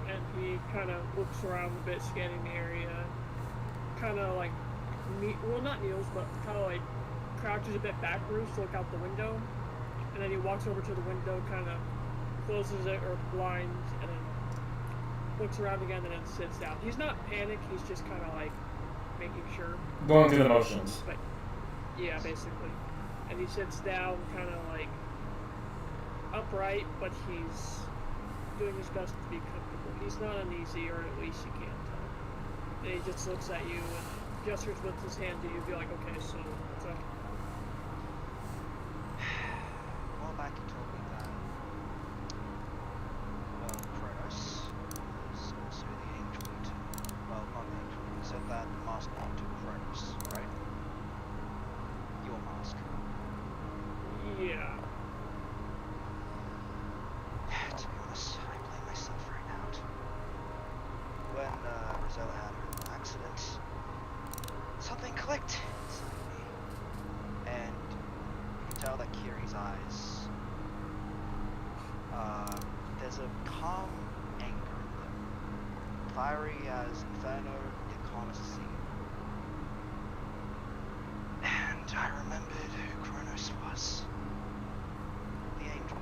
And he kind of looks around a bit, scanning the area. Kind of like, well, not kneels, but kind of like crouches a bit backwards to look out the window. And then he walks over to the window, kind of closes it or blinds, and then looks around again and then sits down. He's not panicked, he's just kind of like making sure. Going through the motions. But, yeah, basically. And he sits down, kind of like upright, but he's doing his best to be comfortable. He's not uneasy, or at least you can't tell. And he just looks at you and gestures with his hand to you, be like, okay, so what's up? fiery as Inferno, the calm as the sea. And I remembered who Kronos was. The angel.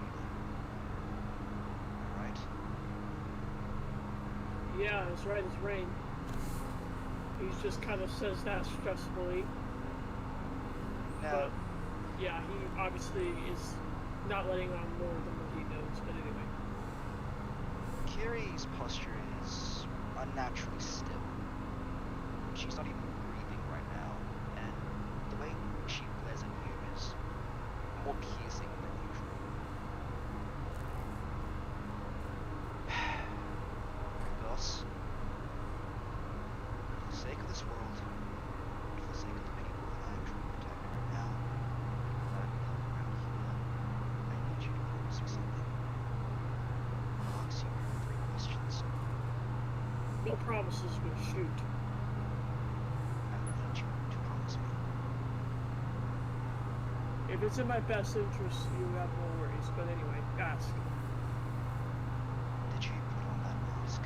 Right? Yeah, that's right, it's Rain. He just kind of says that stressfully. Now, But, yeah, he obviously is not letting on more than what he knows, but anyway. Kiri's posture is unnaturally still. She's not even breathing right now, and the way she glares at you is more piercing than usual. Gus, for the sake of this world, and for the sake of the people that I am trying to protect right now, that I love around here, I need you to promise me something. I'll ask you 3 questions. No promises, but shoot. I need you to promise me. If it's in my best interest, you have no worries. But anyway, ask. Did you put on that mask?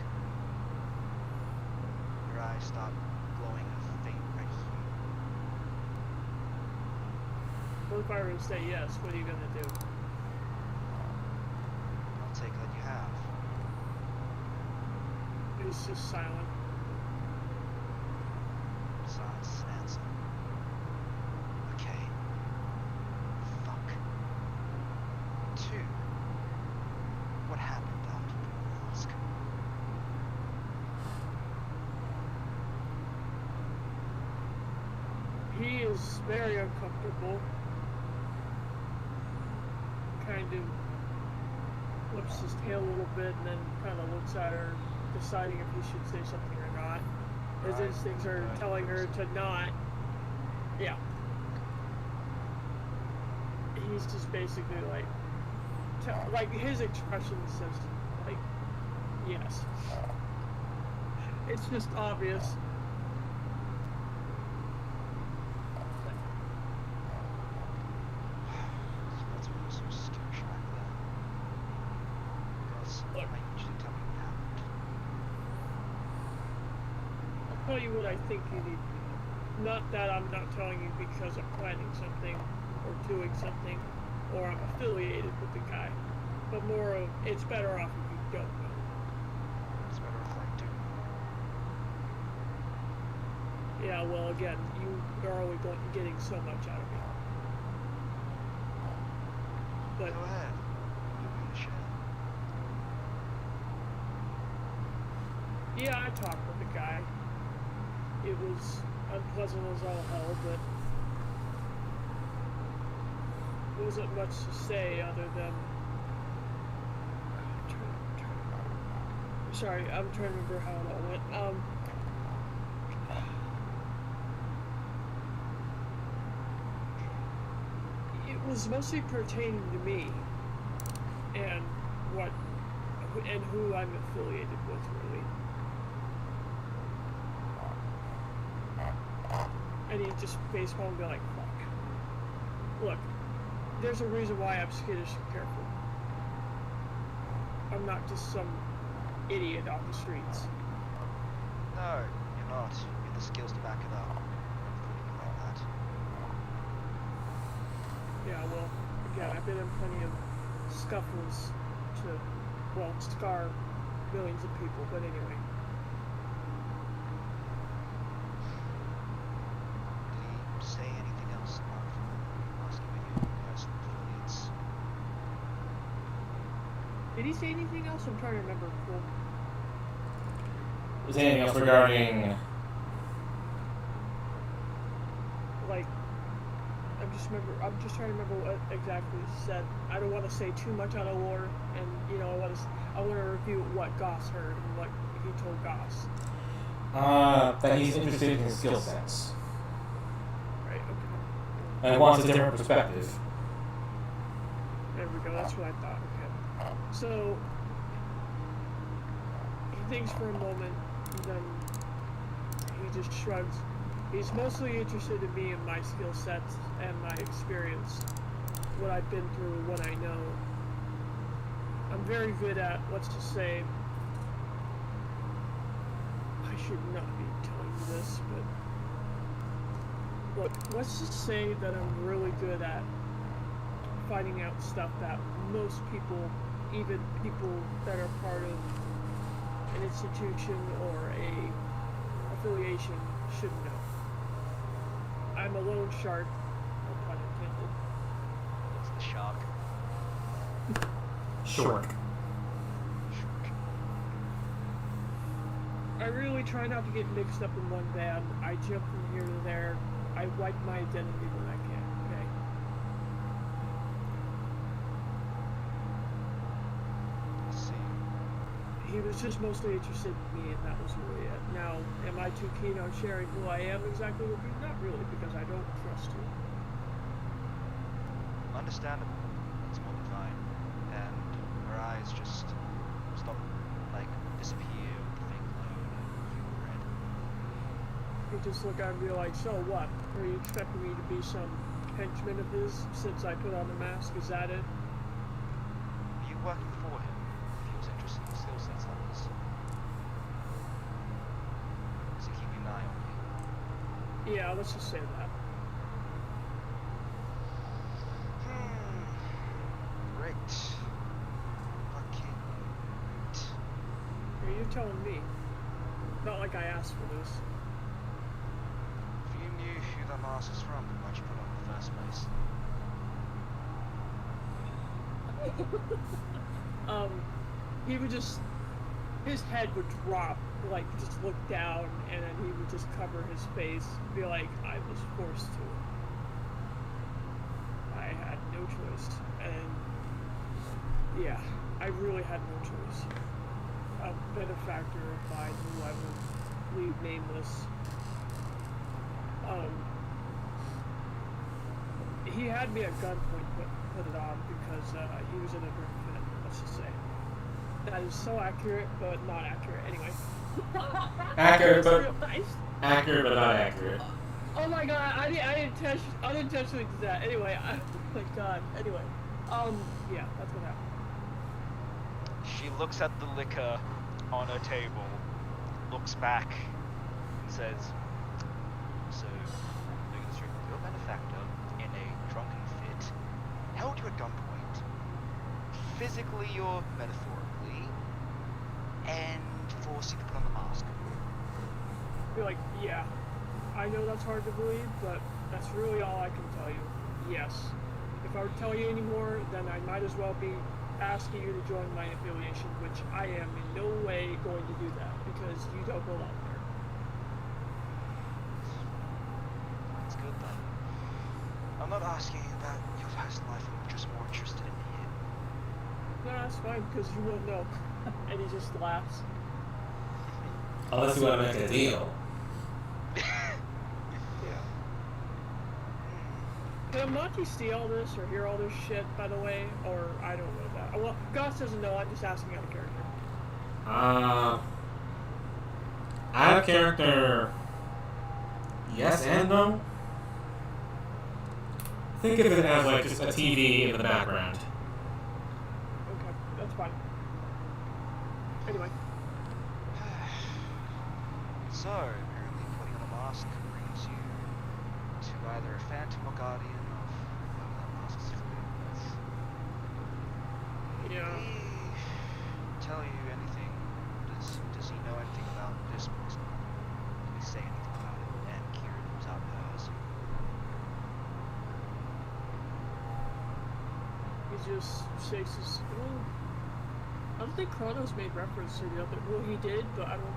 Your eyes start glowing a faint red hue. What if I were to say yes? What are you gonna do? I'll take that you have. He's just silent. Silence is an answer. Okay. Fuck. 2. What happened after you put on the mask? He is very uncomfortable. Kind of flips his tail a little bit and then kind of looks at her, deciding if he should say something or not. His Right. instincts are Right. telling her to not. Yeah. He's just basically like, like his expression says, like, yes. It's just obvious. So that's what was so skittish back then. Gus, I Look. need you to tell me what happened. I'll tell you what I think you need to know. Not that I'm not telling you because I'm planning something or doing something or I'm affiliated with the guy, but more of it's better off if you don't know. It's better if I do. Yeah, well, again, you are only getting so much out of me. But Go ahead. You'll be the shit. yeah, I talked with the guy. It was unpleasant as all hell, but there wasn't much to say other than. Sorry, I'm trying to remember how it all went. It was mostly pertaining to me and what and who I'm affiliated with, really. And he just face palm and be like, fuck. Look, there's a reason why I'm skittish and careful. I'm not just some idiot off the streets. No, you're not. You have the skills to back it up. Putting it like that. Yeah, well, again, I've been in plenty of scuffles to, well, scar millions of people, but anyway. Did he say anything else apart from asking about you as affiliates? Did he say anything else? I'm trying to remember. Cool. Is there anything else regarding? Like, I'm just trying to remember what exactly he said. I don't want to say too much out of lore, and you know, I want to review what Goss heard and what he told Goss. That he's interested in his skill sets Right. Okay. and wants a different perspective. There we go. That's what I thought. Okay. So he thinks for a moment, and then he just shrugs. He's mostly interested in me and my skill sets and my experience, what I've been through, what I know. I'm very good at, let's just say, should not be telling you this, but look, let's just say that I'm really good at finding out stuff that most people, even people that are part of an institution or a affiliation, should know. I'm a lone shark, no pun intended. What's the shark? Short. I really try not to get mixed up in one band. I jump from here to there. I wipe my identity when I can, okay? I see. He was just mostly interested in me, and that was really it. Now, am I too keen on sharing who I am exactly with you? Not really, because I don't trust you. Understandable. That's more than fine. And her eyes just stop, like, disappear with the faint glow and a hue of red. You just look at me like, so what? Are you expecting me to be some henchman of his since I put on the mask? Is that it? Are you working for him? If he was interested in skill sets like this. Is he keeping an eye on you? Yeah, let's just say that. Great. Fucking great. Are you telling me? Not like I asked for this. If you knew who that mask is from, why'd you put it on in the first place? He would just, his head would drop, like just look down, and then he would just cover his face, be like, I was forced to. I had no choice, and yeah, I really had no choice. A benefactor of mine who I will leave nameless. He had me at gunpoint, put it on because he was in a drink fit, let's just say. That is so accurate, but not accurate. Anyway. Accurate, but Realized. accurate, but not accurate. Oh my god, I unintentionally did that. Anyway, oh my god. Anyway, yeah, that's what happened. She looks at the liquor on her table, looks back, and says, so, you're gonna drink with your benefactor in a drunken fit, held you at gunpoint, physically or metaphorically, and force you to put on the mask. Be like, yeah, I know that's hard to believe, but that's really all I can tell you. Yes. If I were to tell you any more, then I might as well be asking you to join my affiliation, which I am in no way going to do that, because you don't belong there. That's good then. I'm not asking you about your past life, I'm just more interested in him. No, that's fine, because you won't know. And he just laughs. Unless you want to make a deal. Yeah. Can Monty see all this or hear all this shit, by the way? Or I don't know that. Well, Goss doesn't know, I'm just asking out of character. Out of character. Yes and no. Think of it as like just a TV in the background. Okay, that's fine. Anyway. So, apparently putting on a mask brings you to either a phantom or guardian of whoever that mask is affiliated with. Yeah. Did he tell you anything? Does he know anything about this mask? Did he say anything about it? And Kieran was out hers. He just shakes his. Well, I don't think Chronos made reference to the other. Well, he did, but I don't.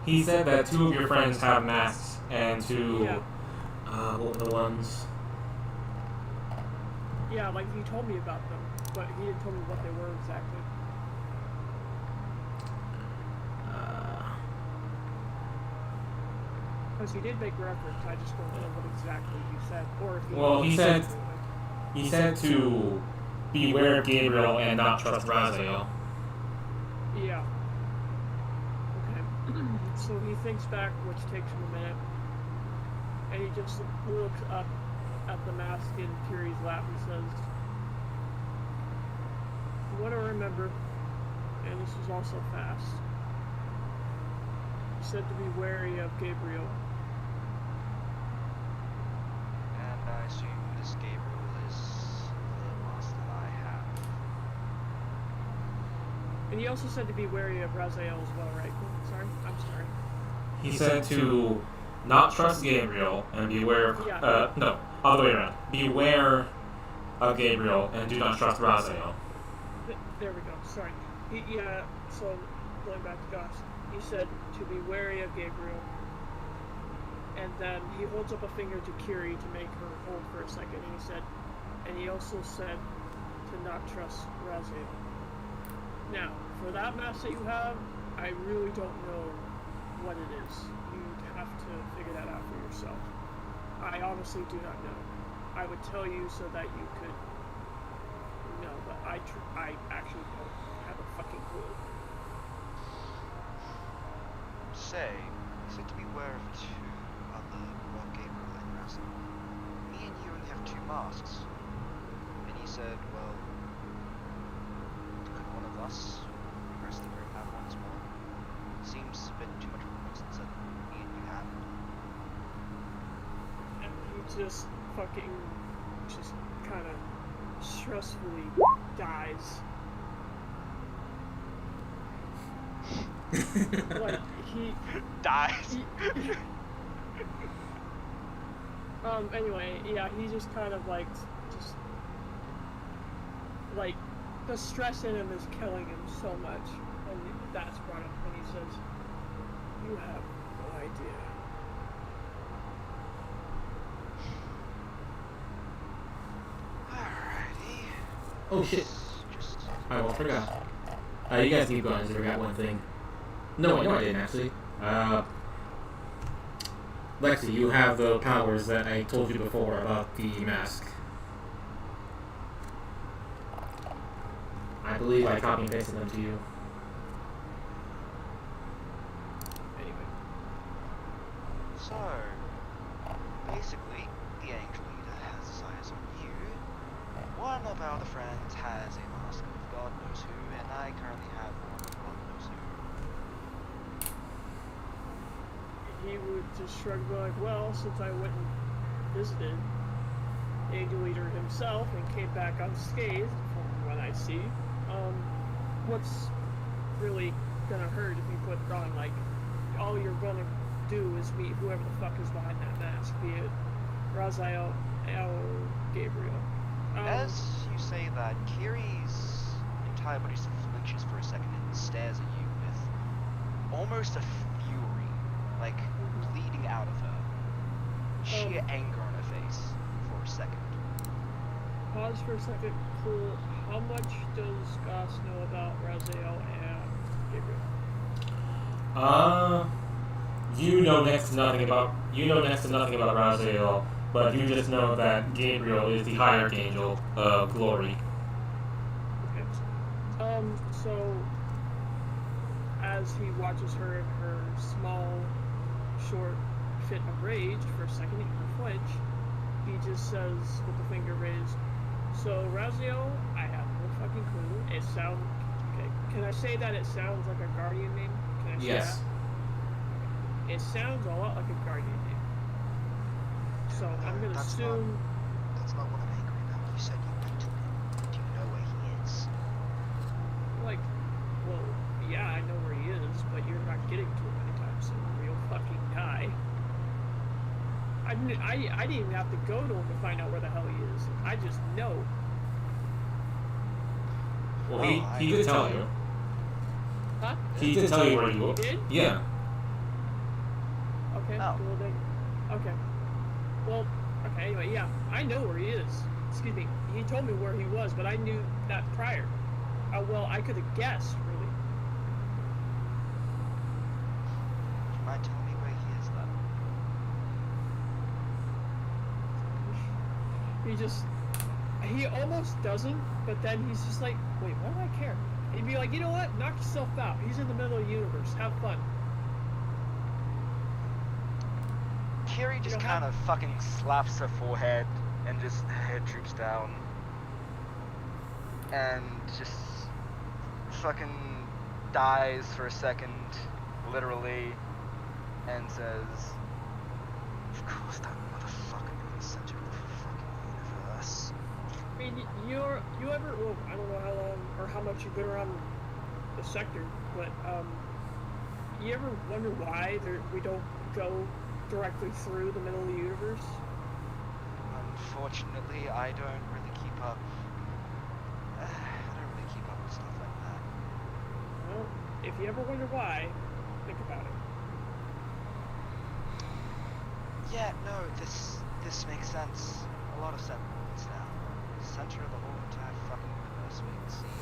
He said that two of your friends have masks, and two, Yeah. What were the ones? Yeah, like he told me about them, but he didn't tell me what they were exactly. Because he did make reference, I just don't know what exactly he said, or if he. Well, he said to beware of Gabriel and not trust Raziel. Yeah. Okay. So he thinks back, which takes him a minute, and he just looks up at the mask in Kiri's lap and says, "What I remember, and this was also fast. said to be wary of Gabriel. And I assume this Gabriel is the master that I have. And he also said to be wary of Raziel as well, right? Sorry, I'm sorry. He said to not trust Gabriel and beware of... Yeah. No, other way around. Beware of Gabriel and do not trust Raziel. There we go. Sorry. So going back to Goss, he said to be wary of Gabriel, and then he holds up a finger to Kiri to make her hold for a second, and he also said to not trust Raziel. Now, for that mask that you have, I really don't know what it is. You'd have to figure that out for yourself. I honestly do not know. I would tell you so that you could know, but I actually don't have a fucking clue. Say, you said to beware of two other, well, Gabriel and Raziel. Me and you only have 2 masks. And he said, well, could one of us regress the very power once more? Seems a bit too much of a coincidence that me and you have. And he just kind of stressfully dies. Like, he dies. Anyway, yeah, he just kind of like the stress in him is killing him so much, and that's brought up when he says, "You have no idea." Alrighty. Oh shit. Just I almost forgot. You guys keep going, I forgot one thing. No, I didn't actually. Lexi, you have the powers that I told you before about the mask. I believe I copy and pasted them to you. Anyway, so basically, the angel leader has his eyes on you. One of our other friends has a mask of God knows who, and I currently have one of God knows who. he would just shrug and be like, "Well, since I went and visited Angel Eater himself and came back unscathed, from what I see, what's really gonna hurt if you put it on? Like, all you're gonna do is meet whoever the fuck is behind that mask, be it Raziel or Gabriel." As you say that, Kiri's entire body just flinches for a second and stares at you with almost a fury, like bleeding out of her. Sheer anger on her face for a second. Pause for a second. Cool. How much does Goss know about Raziel and Gabriel? You know next to nothing about Raziel, but you just know that Gabriel is the high archangel of glory. Okay. So as he watches her in her small, short fit of rage, for a second he can flinch. He just says with the finger raised, "So Raziel, I have no fucking clue. It sounds okay. Can I say that it sounds like a guardian name? Can I say Yes. that? It sounds a lot like a guardian name. So I'm gonna That's assume. That's not what I'm angry about. You said you went to him. Do you know where he is? Like, well, yeah, I know where he is, but you're not getting to him anytime soon, or you'll fucking die. I didn't even have to go to him to find out where the hell he is. I just know. Well, he did tell you. Huh? He did tell you where you were. He did? Yeah. Okay, Oh. well then. Okay. Well, okay, anyway, yeah, I know where he is. Excuse me. He told me where he was, but I knew that prior. Well, I could have guessed, really. Do you mind telling me where he is then? He almost doesn't, but then he's just like, wait, why do I care? He'd be like, you know what? Knock yourself out. He's in the middle of the universe. Have fun. Kiri just You know, kind of fucking slaps her forehead and just her head droops down. And just fucking dies for a second, literally. and says, "Of course, that motherfucker in the center of the fucking universe." I mean, you ever? Well, I don't know how long or how much you've been around the sector, but you ever wonder why we don't go directly through the middle of the universe? Unfortunately, I don't really keep up. I don't really keep up with stuff like that. Well, if you ever wonder why, think about it. Yeah, no, this makes sense. A lot of sense now. Center of the whole entire fucking universe, we can see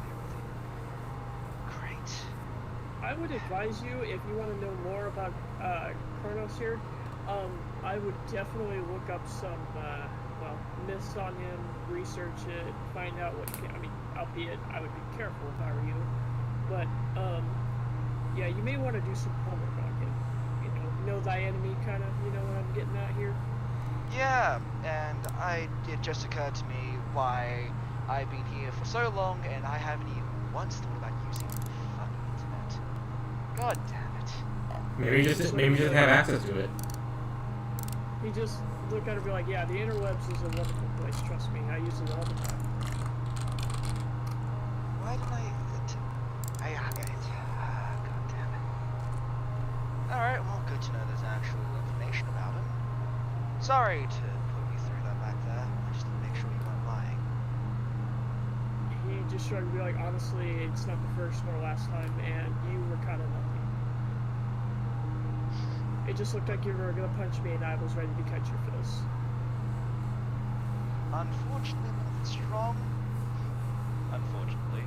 everything. Great. I would advise you, if you want to know more about Kronos here, I would definitely look up some, myths on him, research it, find out what you can. I mean, albeit I would be careful if I were you, but yeah, you may want to do some homework on him. Know thy enemy, kind of. You know what I'm getting at here? Yeah, and it just occurred to me why I've been here for so long and I haven't even once thought about using the fucking internet. God damn it. Maybe you just have access to it. You just look at it and be like, yeah, the interwebs is a wonderful place, trust me, I use it all the time. Why did God damn it. Alright, well, good to know there's actual information about him. Sorry to put you through that back there. I just need to make sure you weren't lying. He just tried to be like, honestly, it's not the first nor last time, and you were kind of lucky. It just looked like you were gonna punch me, and I was ready to catch your fist. Unfortunately, nothing strong. Unfortunately.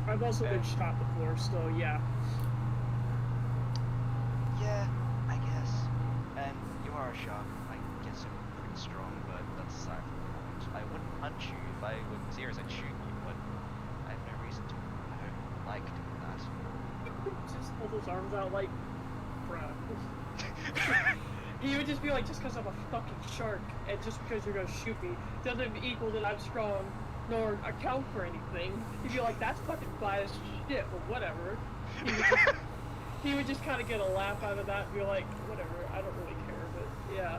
I've also been shot before, so yeah. Yeah, I guess. And you are a shark. I guess you're pretty strong, but that's aside from the point. I wouldn't punch you if I was serious. I'd shoot you, but I have no reason to. I don't like doing that. Just hold those arms out like, bruh. You would just be like, just because I'm a fucking shark, and just because you're gonna shoot me, doesn't equal that I'm strong, nor account for anything. You'd be like, that's fucking biased shit, but whatever. He would just kind of get a laugh out of that and be like, whatever, I don't really care, but yeah,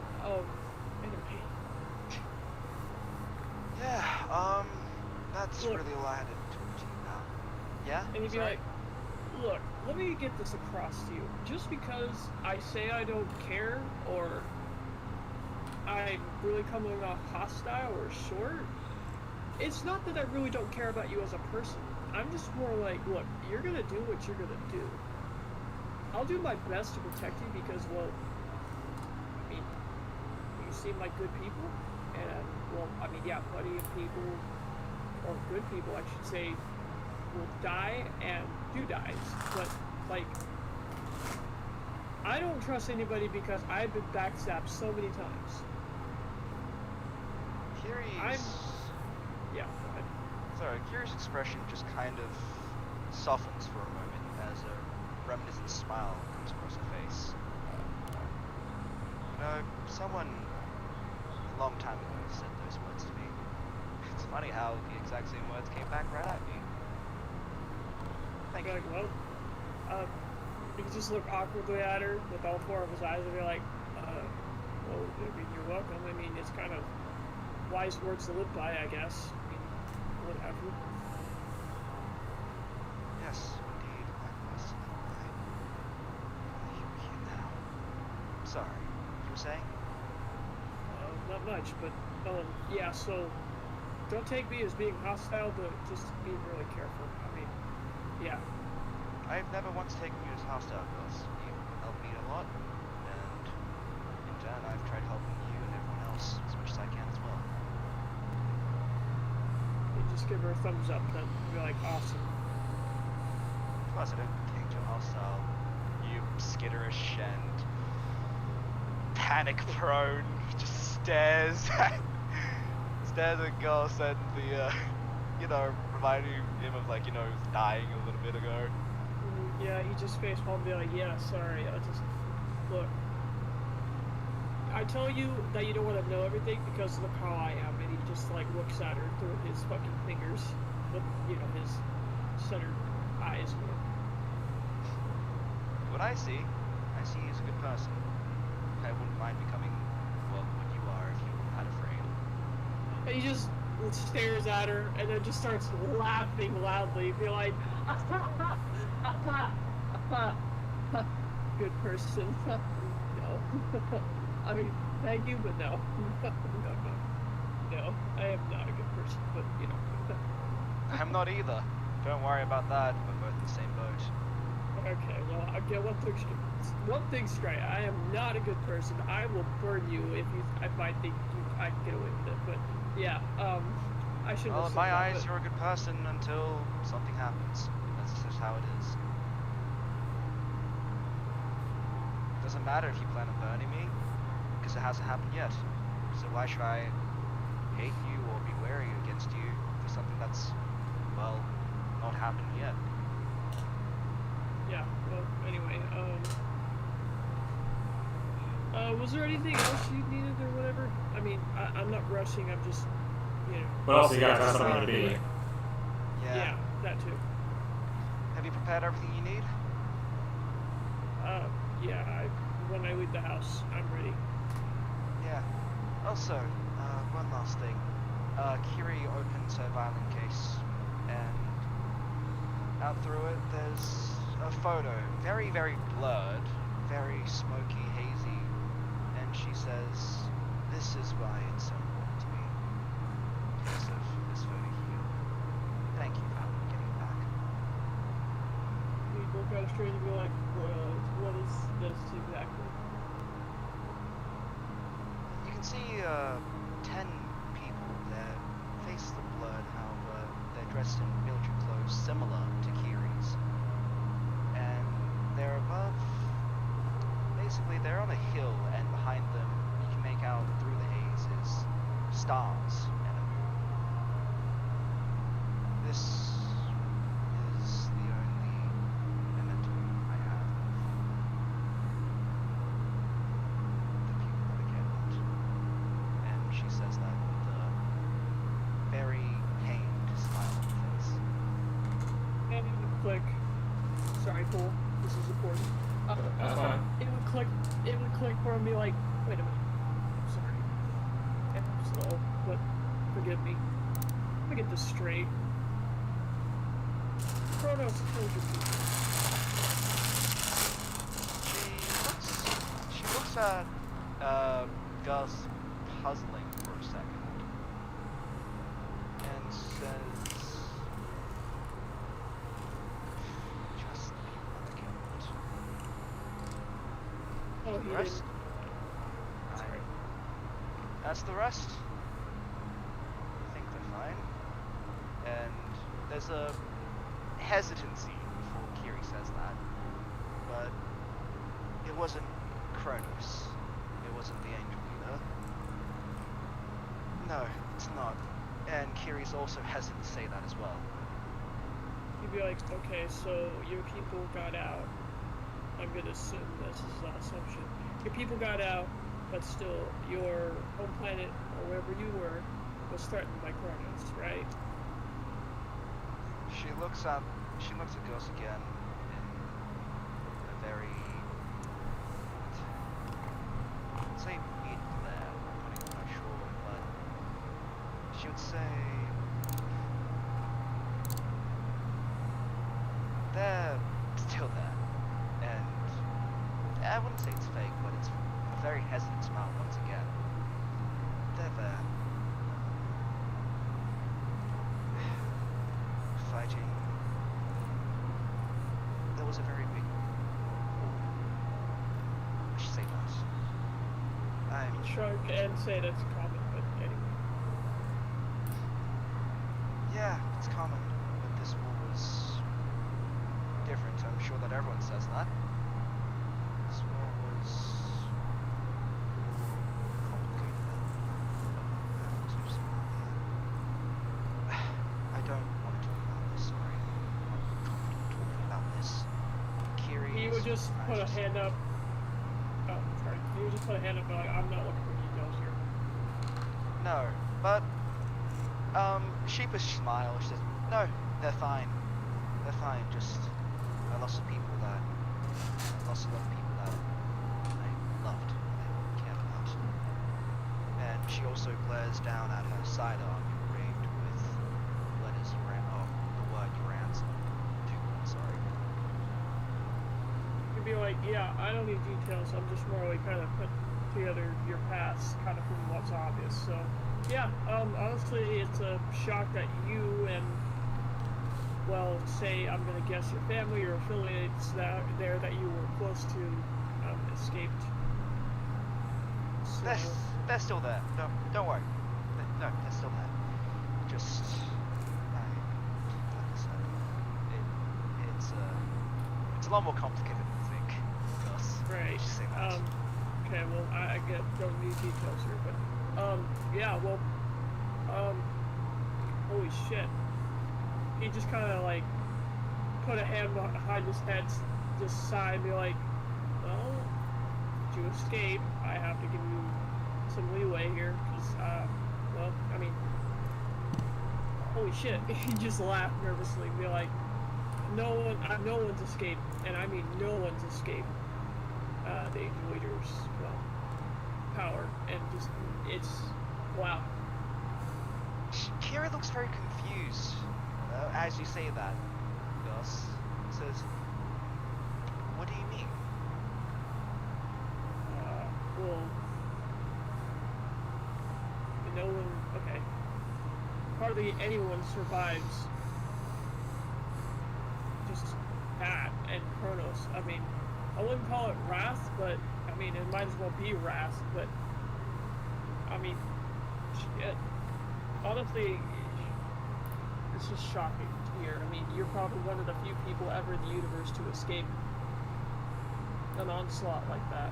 anyway. Yeah, that's really all I had to talk to you about. Yeah? And he'd be Sorry? like, look, let me get this across to you. Just because I say I don't care, or I'm really coming off hostile or short, it's not that I really don't care about you as a person. I'm just more like, look, you're gonna do what you're gonna do. I'll do my best to protect you because, well, I mean, you seem like good people, and, well, I mean, yeah, plenty of people, or good people, I should say, will die and do dies, but, like, I don't trust anybody because I've been backstabbed so many times. Yeah, go ahead. Sorry, Kiri's expression just kind of softens for a moment as a reminiscent smile comes across her face. You know, someone a long time ago said those words to me. It's funny how the exact same words came back right at me. Thank you. Like, well, he could just look awkwardly at her with all four of his eyes and be like, well, I mean, you're welcome. I mean, it's kind of wise words to live by, I guess. I mean, whatever. Yes, indeed, likewise to live by. You're here now. Sorry, you were saying? Not much, but, yeah, so don't take me as being hostile, but just be really careful. I mean, yeah. I've never once taken you as hostile, because you helped me a lot, and in turn I've tried helping you and everyone else as much as I can as well. You just give her a thumbs up, then be like, awesome. Plus, I don't think you're hostile. You skitterish and panic-prone, just stares at Gus and the, reminding him of, like, dying a little bit ago. Yeah, he just face palm and be like, yeah, sorry, look. I tell you that you don't want to know everything because look how I am, and he just, like, looks at her through his fucking fingers with, his centered eyes. what I see. I see he's a good person. I wouldn't mind becoming, well, what you are if you weren't that afraid. And he just stares at her and then just starts laughing loudly, be like, good person. No. I mean, thank you, but no. No, I am not a good person, but you know. I'm not either. Don't worry about that. We're both in the same boat. Okay, well, I'll get one thing straight. I am not a good person. I will burn you if I think I can get away with it. But yeah, I shouldn't. Well, have in said my that, eyes, but- you're a good person until something happens. That's just how it is. Doesn't matter if you plan on burning me, because it hasn't happened yet. So why should I hate you or be wary against you for something that's, well, not happened yet? Yeah. Well, anyway, was there anything else you needed or whatever? I mean, I'm not rushing. I'm just, you know. But also, you guys have something to be. Yeah, that too. Have you prepared everything you need? Yeah. When I leave the house, I'm ready. Yeah. Also, one last thing. Kiri opens her violin case, and out through it there's a photo, very, very blurred, very smoky, hazy, and she says, "This is why it's so important to me. Because of this photo here. Thank you for getting it back." We look at it straight and be like, what is this exactly? You can see 10 people. Their faces are blurred, however, they're dressed in military clothes similar to Kiri's. And they're above, basically they're on a hill, and behind them you can make out through the haze is stars and a moon. This is the only memento I have of the people that I care about. And she says that with a very pained smile on her face. And it would click. Sorry, Paul. This is important. That's fine. It would click. It would click for me like, wait a minute. I'm sorry. I'm slow, but forgive me. Let me get this straight. Chronos told you people. She looks at Gus puzzling for a second and says, "Just the people that I care about. Oh, The he rest? didn't. Sorry. That's the rest. I think they're fine." And there's a hesitancy before Kiri says that, but it wasn't Kronos. It wasn't the angel either. No, it's not. And Kiri's also hesitant to say that as well. He'd be like, okay, so your people got out. I'm gonna assume this is an assumption. Your people got out, but still your home planet or wherever you were was threatened by Kronos, right? She looks at Gus again in a very, I'd say weird glare. I'm not even quite sure, but she would say, "They're still there," and I wouldn't say it's fake, but it's a very hesitant smile once again. They're there. Fighting. There was a very big war. I should say that. I'm Shrug and say that's common, but anyway. Yeah, it's common, but this war was different. I'm sure that everyone says that. This war was complicated. I don't want to talk about this. Sorry, I'm not comfortable talking about this. Kiri. He would just put a hand up. Oh, sorry. He would just put a hand up and like, I'm not looking for details here. No, but sheepish smile. She says, "No, they're fine. They're fine. Just I lost some people that lost a lot of people that I loved and cared about. And she also glares down at her sidearm engraved with letters the word Uran's on it. Sorry. You could be like, yeah, I don't need details. I'm just more like kind of put together your past, kind of from what's obvious. So, yeah, honestly, it's a shock that you and, well, say, I'm gonna guess your family or affiliates that you were close to escaped. So, They're still there. No, don't worry. No, they're still there. Just, like I said, it's a lot more complicated than you think. Gus. right. Just say that. Okay, well, I don't need details here, but, yeah, well, holy shit. He just kind of, like, put a hand behind his head, just sigh and be like, well, to escape, I have to give you some leeway here, because, well, I mean, holy shit. He just laughed nervously and be like, no one's escaped, and I mean no one's escaped the Angel Eater's, well, power, and just, it's, wow. Kira looks very confused as you say that, Gus. Says, what do you mean? Well, no one, okay. Hardly anyone survives just that and Kronos. I mean, I wouldn't call it wrath, but, I mean, it might as well be wrath, but, I mean, shit. Honestly, it's just shocking to hear. I mean, you're probably one of the few people ever in the universe to escape an onslaught like that.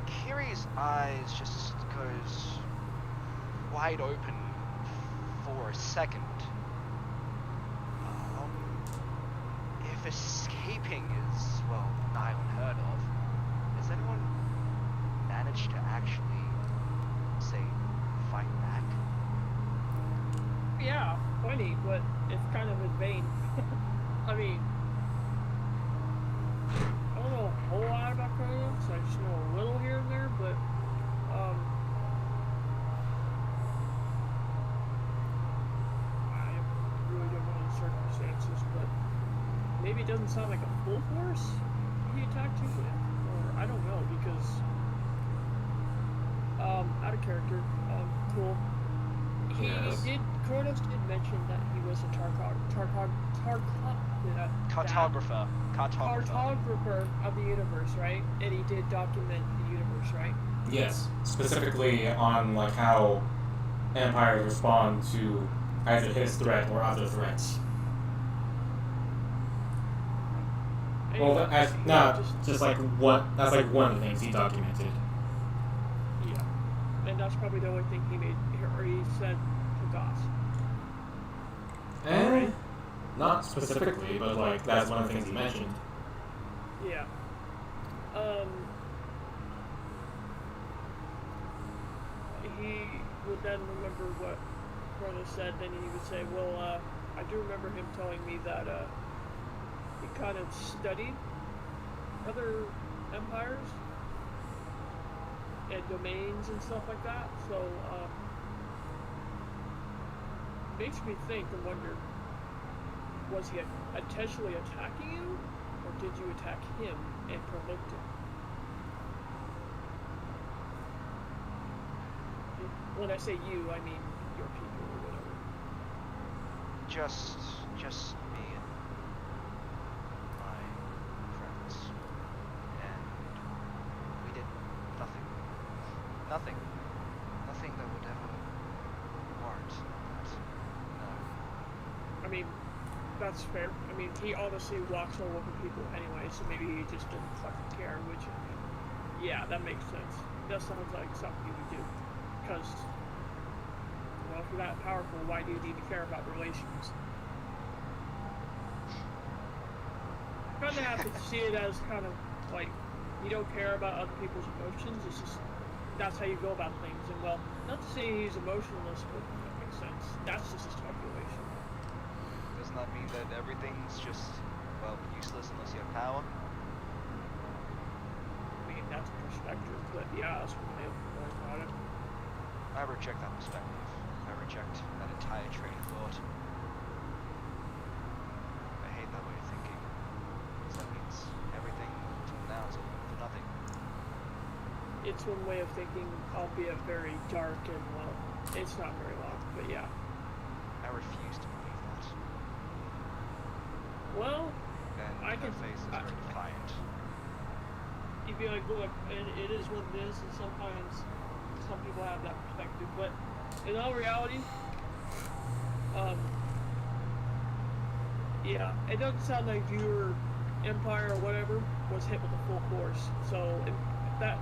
Kiri's eyes just goes wide open for a second. If escaping is, well, nigh unheard of, has anyone managed to actually, say, fight back? Yeah, plenty, but it's kind of in vain. I mean, I don't know a whole lot about Kronos, I just know a little here and there, but, I really don't know the circumstances, but maybe it doesn't sound like a full force he attacked you with, or I don't know, because, out of character, cool. Kronos did mention that he was a cartographer of the universe, right? And he did document the universe, right? Yes, specifically on like how empires respond to either his threat or other threats. Well, just like what? That's like one of the things he documented. Yeah, and that's probably the only thing he made, or he said to Goss. And not specifically, but like that's one of the things he mentioned. Yeah. He would then remember what Kronos said, then he would say, well, I do remember him telling me that, he kind of studied other empires and domains and stuff like that, so, makes me think and wonder, was he intentionally attacking you, or did you attack him and provoked him? When I say you, I mean your people or whatever. Just me and my friends. And we did nothing that would ever warrant that. No. I mean, that's fair. I mean, he honestly walks all over people anyway, so maybe he just didn't fucking care, which, yeah, that makes sense. That sounds like something you would do. Because, well, if you're that powerful, why do you need to care about relations? Kind of have to see it as kind of like, you don't care about other people's emotions, it's just, that's how you go about things. And well, not to say he's emotionless, but that makes sense. That's just his calculation. Does doesn't that mean that everything's just, well, useless unless you have power? I mean, that's perspective, but yeah, that's one way of going about it. I reject that perspective. I reject that entire train of thought. I hate that way of thinking. Because that means everything from now is all for nothing. It's one way of thinking, albeit very dark and, well, it's not very long, but yeah. I refuse to believe that. Well, And I her can- face is very defiant. you'd be like, look, it is what it is, and sometimes some people have that perspective, but in all reality, yeah, it doesn't sound like your empire or whatever was hit with a full force, so if that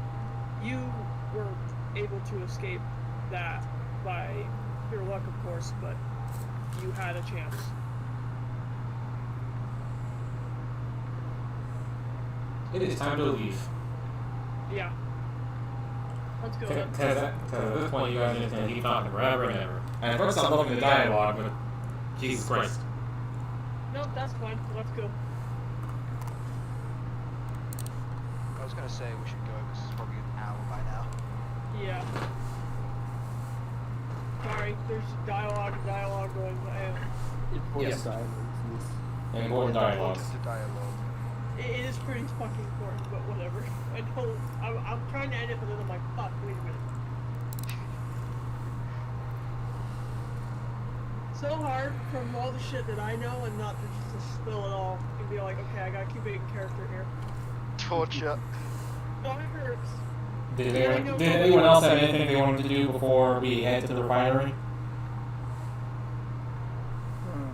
you were able to escape that by your luck, of course, but you had a chance. It is time to leave. Yeah. Let's go then. Because at this point, you guys are just going to keep talking forever and ever. And at first, I'm loving the dialogue, but Jesus Christ. No, that's fine. Let's go. I was gonna say we should go because it's probably an hour by now. Yeah. Sorry, there's dialogue going on. Important Yes. dialogues. Yes. Important dialogues. Important to dialogue. It is pretty fucking important, but whatever. I know. I'm trying to end it, but then I'm like, fuck, wait a minute. So hard from all the shit that I know and not just to spill it all and be like, okay, I gotta keep it in character here. Torture. No, it hurts. Did anyone else have anything they wanted to do before we head to the refinery?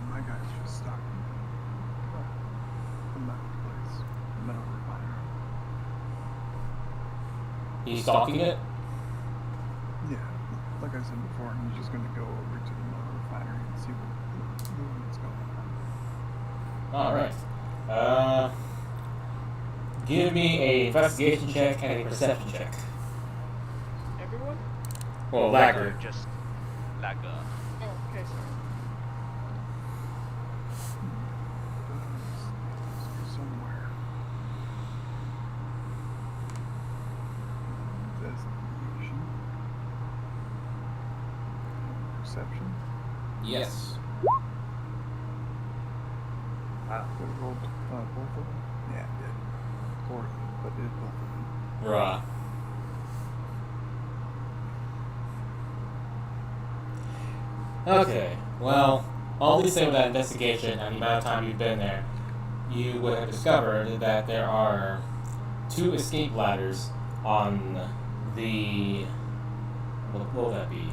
My guy's just stocking the metal place, metal refinery. He's stalking it? Yeah, like I said before, he's just gonna go over to the metal refinery and see what movement's going on. Alright. Give me a investigation check and a perception check. Everyone? Well, Lagger. Just Like Oh, okay, sorry. Somewhere. Investigation. Perception. Yes. Did I roll both of them? Yeah, I did. Poorly, but did both of them. Right. Okay, well, all these things with that investigation and the amount of time you've been there, you would have discovered that there are 2 escape ladders on the... what will that be?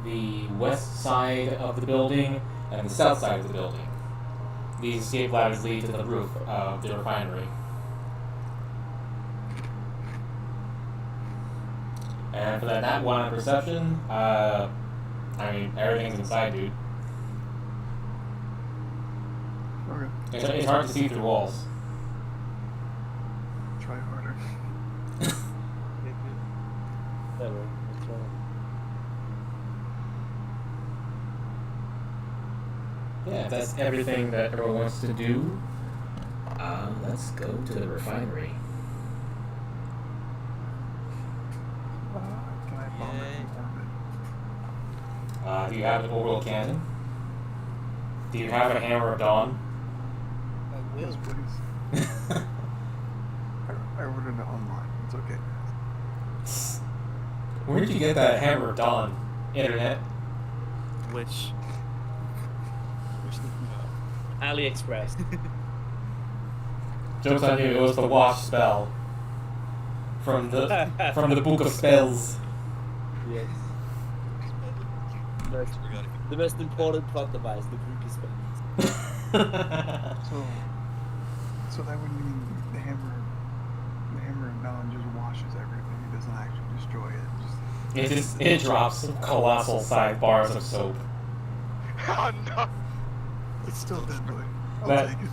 The west side of the building and the south side of the building. These escape ladders lead to the roof of the refinery. And for that one on perception, I mean, everything's inside, dude. Okay, It's hard to see through walls. try harder. Whatever. That's right. Yeah, if that's everything that everyone wants to do, let's go to the refinery. Can I bomb it from orbit? Do you have an orbital cannon? Do you have a hammer of dawn? I Yes, please. I ordered it online. It's okay. Where did you get that hammer of dawn? Internet? Which AliExpress. Joke's on you, it was the wash spell. From the book of spells. Yes. The most important plot device, the Greek spell. So that would mean the hammer of dawn just washes everything. It doesn't actually destroy it. It drops colossal size bars of soap. Oh no! It's still deadly. I'll That- take it.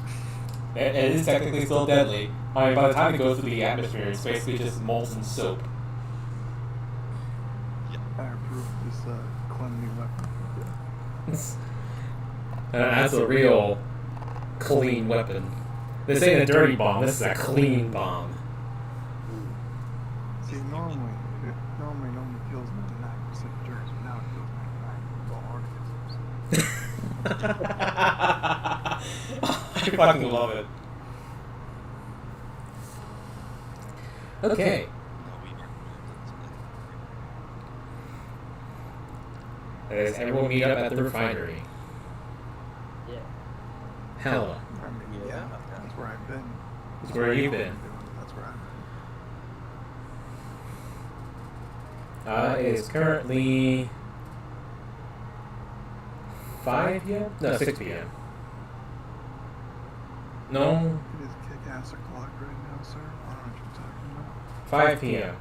It is technically still deadly. I mean, by the time it goes through the atmosphere, it's basically just molten soap. I approve this cleanly weapon. And that's a real clean weapon. This ain't a dirty bomb, this is a clean bomb. See, normally it only kills 99% of germs, but now it kills 99% of organisms. I fucking love it. Okay. Does everyone meet up at the refinery? Yeah. Hella. I mean, yeah, that's where I've been. That's where you've been. That's where I've been. It is currently 5 p.m.? No, 6 p.m. No, It is kick-ass o'clock right now, sir. I don't know what you're talking about. 5 p.m.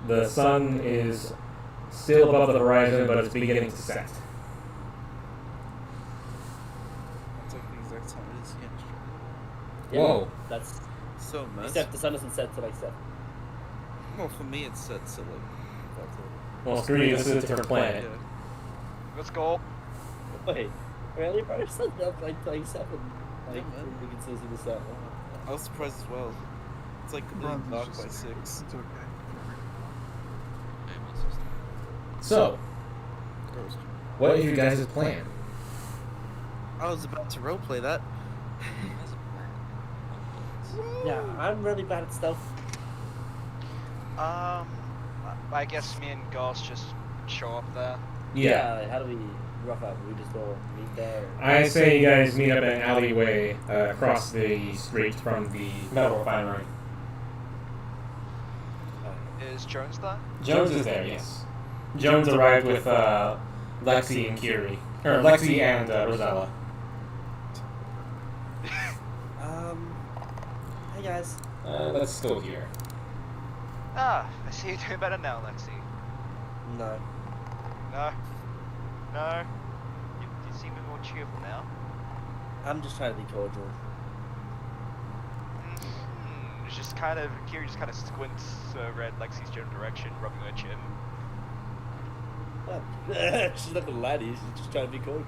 The sun is still above the horizon, but it's beginning to set. That's like the exact time it is here in Australia. Whoa. That's So nice. except the sun doesn't set till like 7. Well, for me, it's set to like. Well, screw you, this is a different planet. Yeah. Let's go. Wait, really, bro? Sun's up like 7. Like, Yeah, man. we can still see the sun. I was surprised as well. It's like Bronze is dark just- by 6. It's okay. So, what is your guys' plan? I was about to roleplay that. Yeah, I'm really bad at stuff. I guess me and Goss just show up there. Yeah. How do we rough up? We just all meet there. I say you guys meet up in an alleyway across the street from the metal refinery. Is Jones there? Jones is there, yes. Jones arrived with Lexi and Kiri. Or Lexi and Rosella. Hey guys. Let's go here. Ah, I see you doing better now, Lexi. No. No? No? You seem a bit more cheerful now. I'm just trying to be cordial. It's just kind of, Kiri just kind of squints over at Lexi's general direction, rubbing her chin. She's not gonna lie to you, she's just trying to be cordial.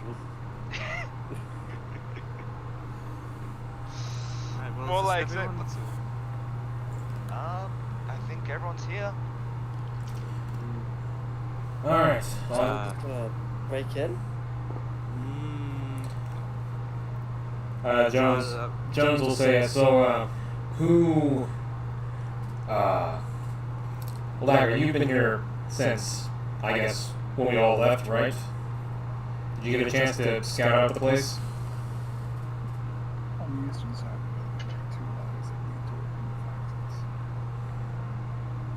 Alright, well, More is like this it. everyone? I think everyone's here. Alright. Break in? Jones will say, so, who, Larry, you've been here since, I guess, when we all left, right? Did you get a chance to scout out the place? On the eastern side of the building, there are 2 alleys that lead to it from the factories.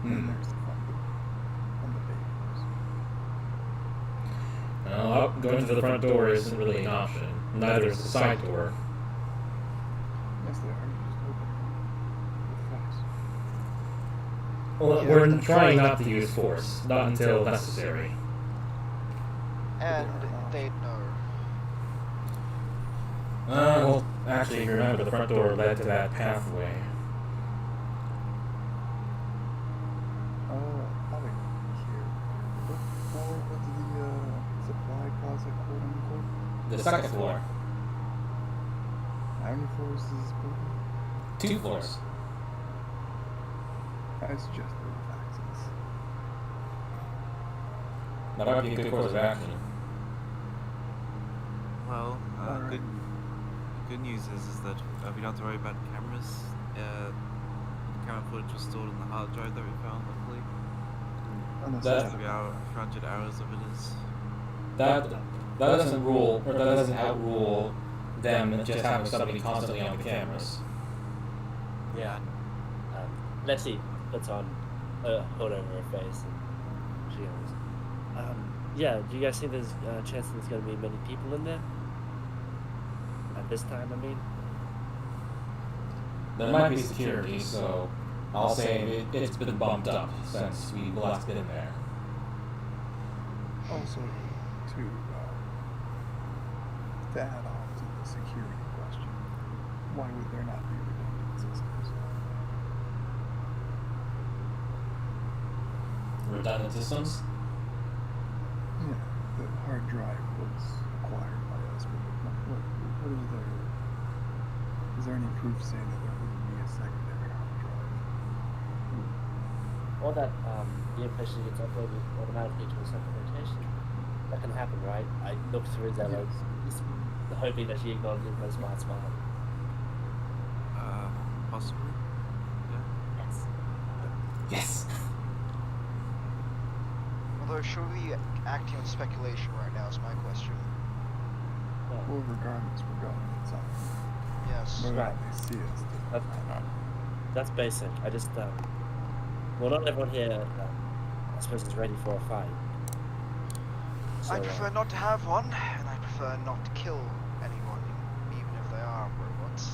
And Hmm. there's the front door and the bay doors. Well, going to the front door isn't really an option. Neither is the side door. Yes, they are. You just open them with force. Well, we're trying not to use force, not until necessary. And they know. Well, actually, if you remember, the front door led to that pathway. Out here. What floor was the supply closet, quote unquote? The second floor. How many floors is this building? 2 floors. I suggest there with access. That might be a good course of action. Well, Alright. good news is that we don't have to worry about cameras. Camera footage was stored in the hard drive that we found, luckily. Unnecessary. 300 hours of it is. That doesn't rule, or that doesn't outrule them just having somebody constantly on the cameras. Yeah. Lexi puts on a hood over her face and she goes, yeah, do you guys think there's a chance that there's going to be many people in there? At this time, I mean? There might be security, so I'll say it's been bumped up since we last been there. Also, to add on to the security question, why would there not be redundant systems? Redundant systems? Yeah, the hard drive was acquired by us, but Is there any proof saying that there wouldn't be a secondary hard drive? Or that the information gets uploaded automatically to a separate location. That can happen, right? I looked through that, like, just hoping that she acknowledged it as smart. Possibly. Yeah. Yes. Yes. Although, should we be acting on speculation right now is my question. Well, regardless, we're going inside. Yes. Whether Right. they see us. That's basic. I just, well, not everyone here, I suppose, is ready for a fight. So, I prefer not to have one, and I prefer not to kill anyone, even if they are robots.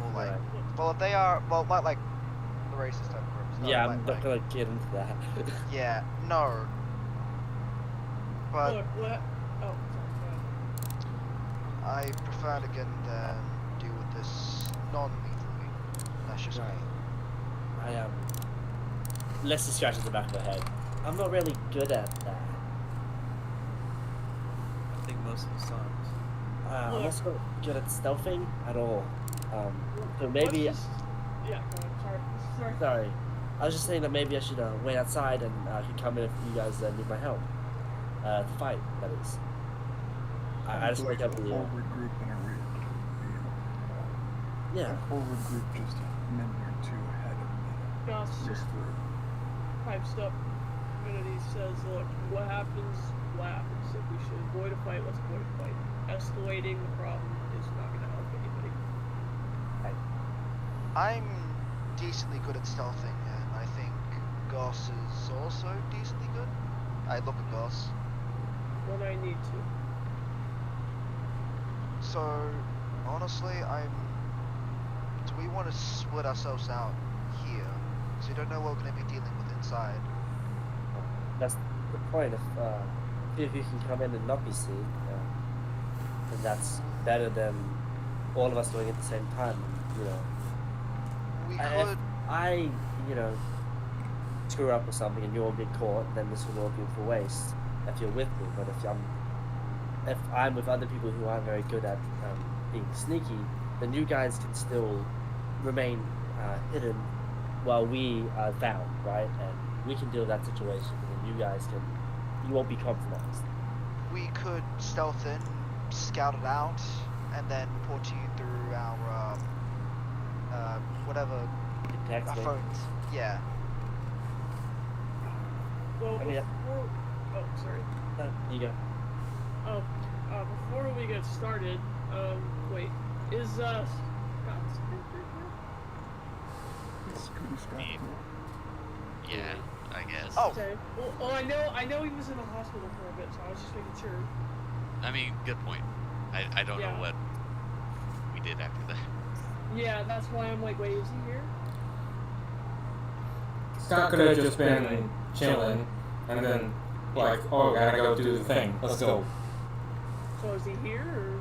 Or like, Right. well, if they are, well, like the racist type of robots. yeah, like, I'm not gonna get into that. Yeah, no. But Look, what? Oh, sorry. Go ahead. I prefer to get in there and deal with this non-lethally. That's just Right. me. I less distractions in the back of my head. I'm not really good at that. I think most of us aren't. I'm Look. also not good at stealthing at all. So Let's maybe, just- Yeah, go ahead. Sorry. sorry, I was just saying that maybe I should wait outside and could come in if you guys need my help. To fight, that is. I just like wake up a the forward group and a rear group. yeah. A forward group just a minute or two ahead of Gus the just group. pipes up and he says, look, what happens, if we should avoid a fight, let's avoid a fight. Escalating the problem is not going to help anybody. I'm decently good at stealthing, and I think Goss is also decently good. I look at Goss. When I need to. So, honestly, do we want to split ourselves out here? Because we don't know what we're going to be dealing with inside. That's the point. If you can come in and not be seen, then that's better than all of us doing it at the same time. You know, We if could. I screw up or something and you all get caught, then this would all be for waste if you're with me. But if I'm with other people who aren't very good at being sneaky, then you guys can still remain hidden while we are found, right? And we can deal with that situation, and you won't be compromised. We could stealth in, scout it out, and then report to you through our whatever You can text our me. phones. Yeah. Well, I mean, before... Oh, sorry. You go. Before we get started, wait, is, Scott Spencer Scooty Scott. Yeah, I guess. Oh. here? Okay. Well, I know he was in the hospital for a bit, so I was just making sure. I mean, good point. I don't Yeah. know what we did after that. Yeah, that's why I'm like, wait, is he here? Scott could have just been chilling, and then like, oh, gotta go do the thing. Let's go. So is he here, or?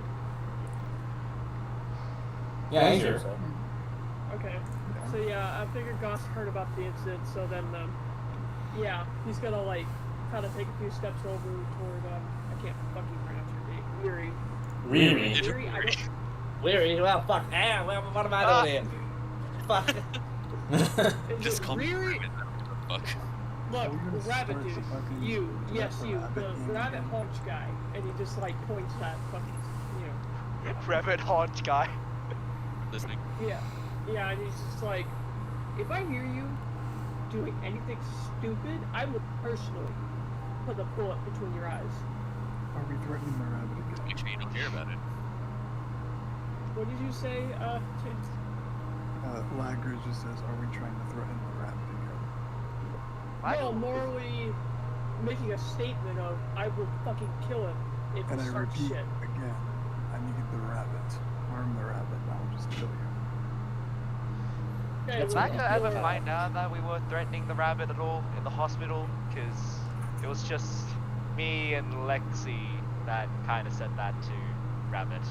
Yeah, he's here. So, Okay. So yeah, I figured Goss heard about the incident, so then, yeah, he's gonna like, kind of take a few steps over toward, I can't fucking pronounce your name, Weary. Riri. Weary? I don't... weary. Well, fuck. What am I doing here? Fuck. Is Just it call me Riri? Raven. Fuck. Look, Are we gonna the rabbit start dude. the fucking You. Yes, rabbit you. The game rabbit again? haunch guy. And he just like points that fucking, you know. Rabbit haunch guy. Listening. Yeah. Yeah, and he's just like, if I hear you doing anything stupid, I will personally put a bullet between your eyes. Are we threatening the rabbit again? Make sure you don't hear about it. What did you say, Chance? Lagger just says, are we trying to threaten the rabbit again? No, morally making a statement of, I will fucking kill him if And he I starts repeat shit. again, I need the rabbit. Harm the rabbit, and I'll just kill you. Okay, That's well, fine. Did I ever yeah. find out that we were threatening the rabbit at all in the hospital? Because it was just me and Lexi that kind of said that to Rabbit.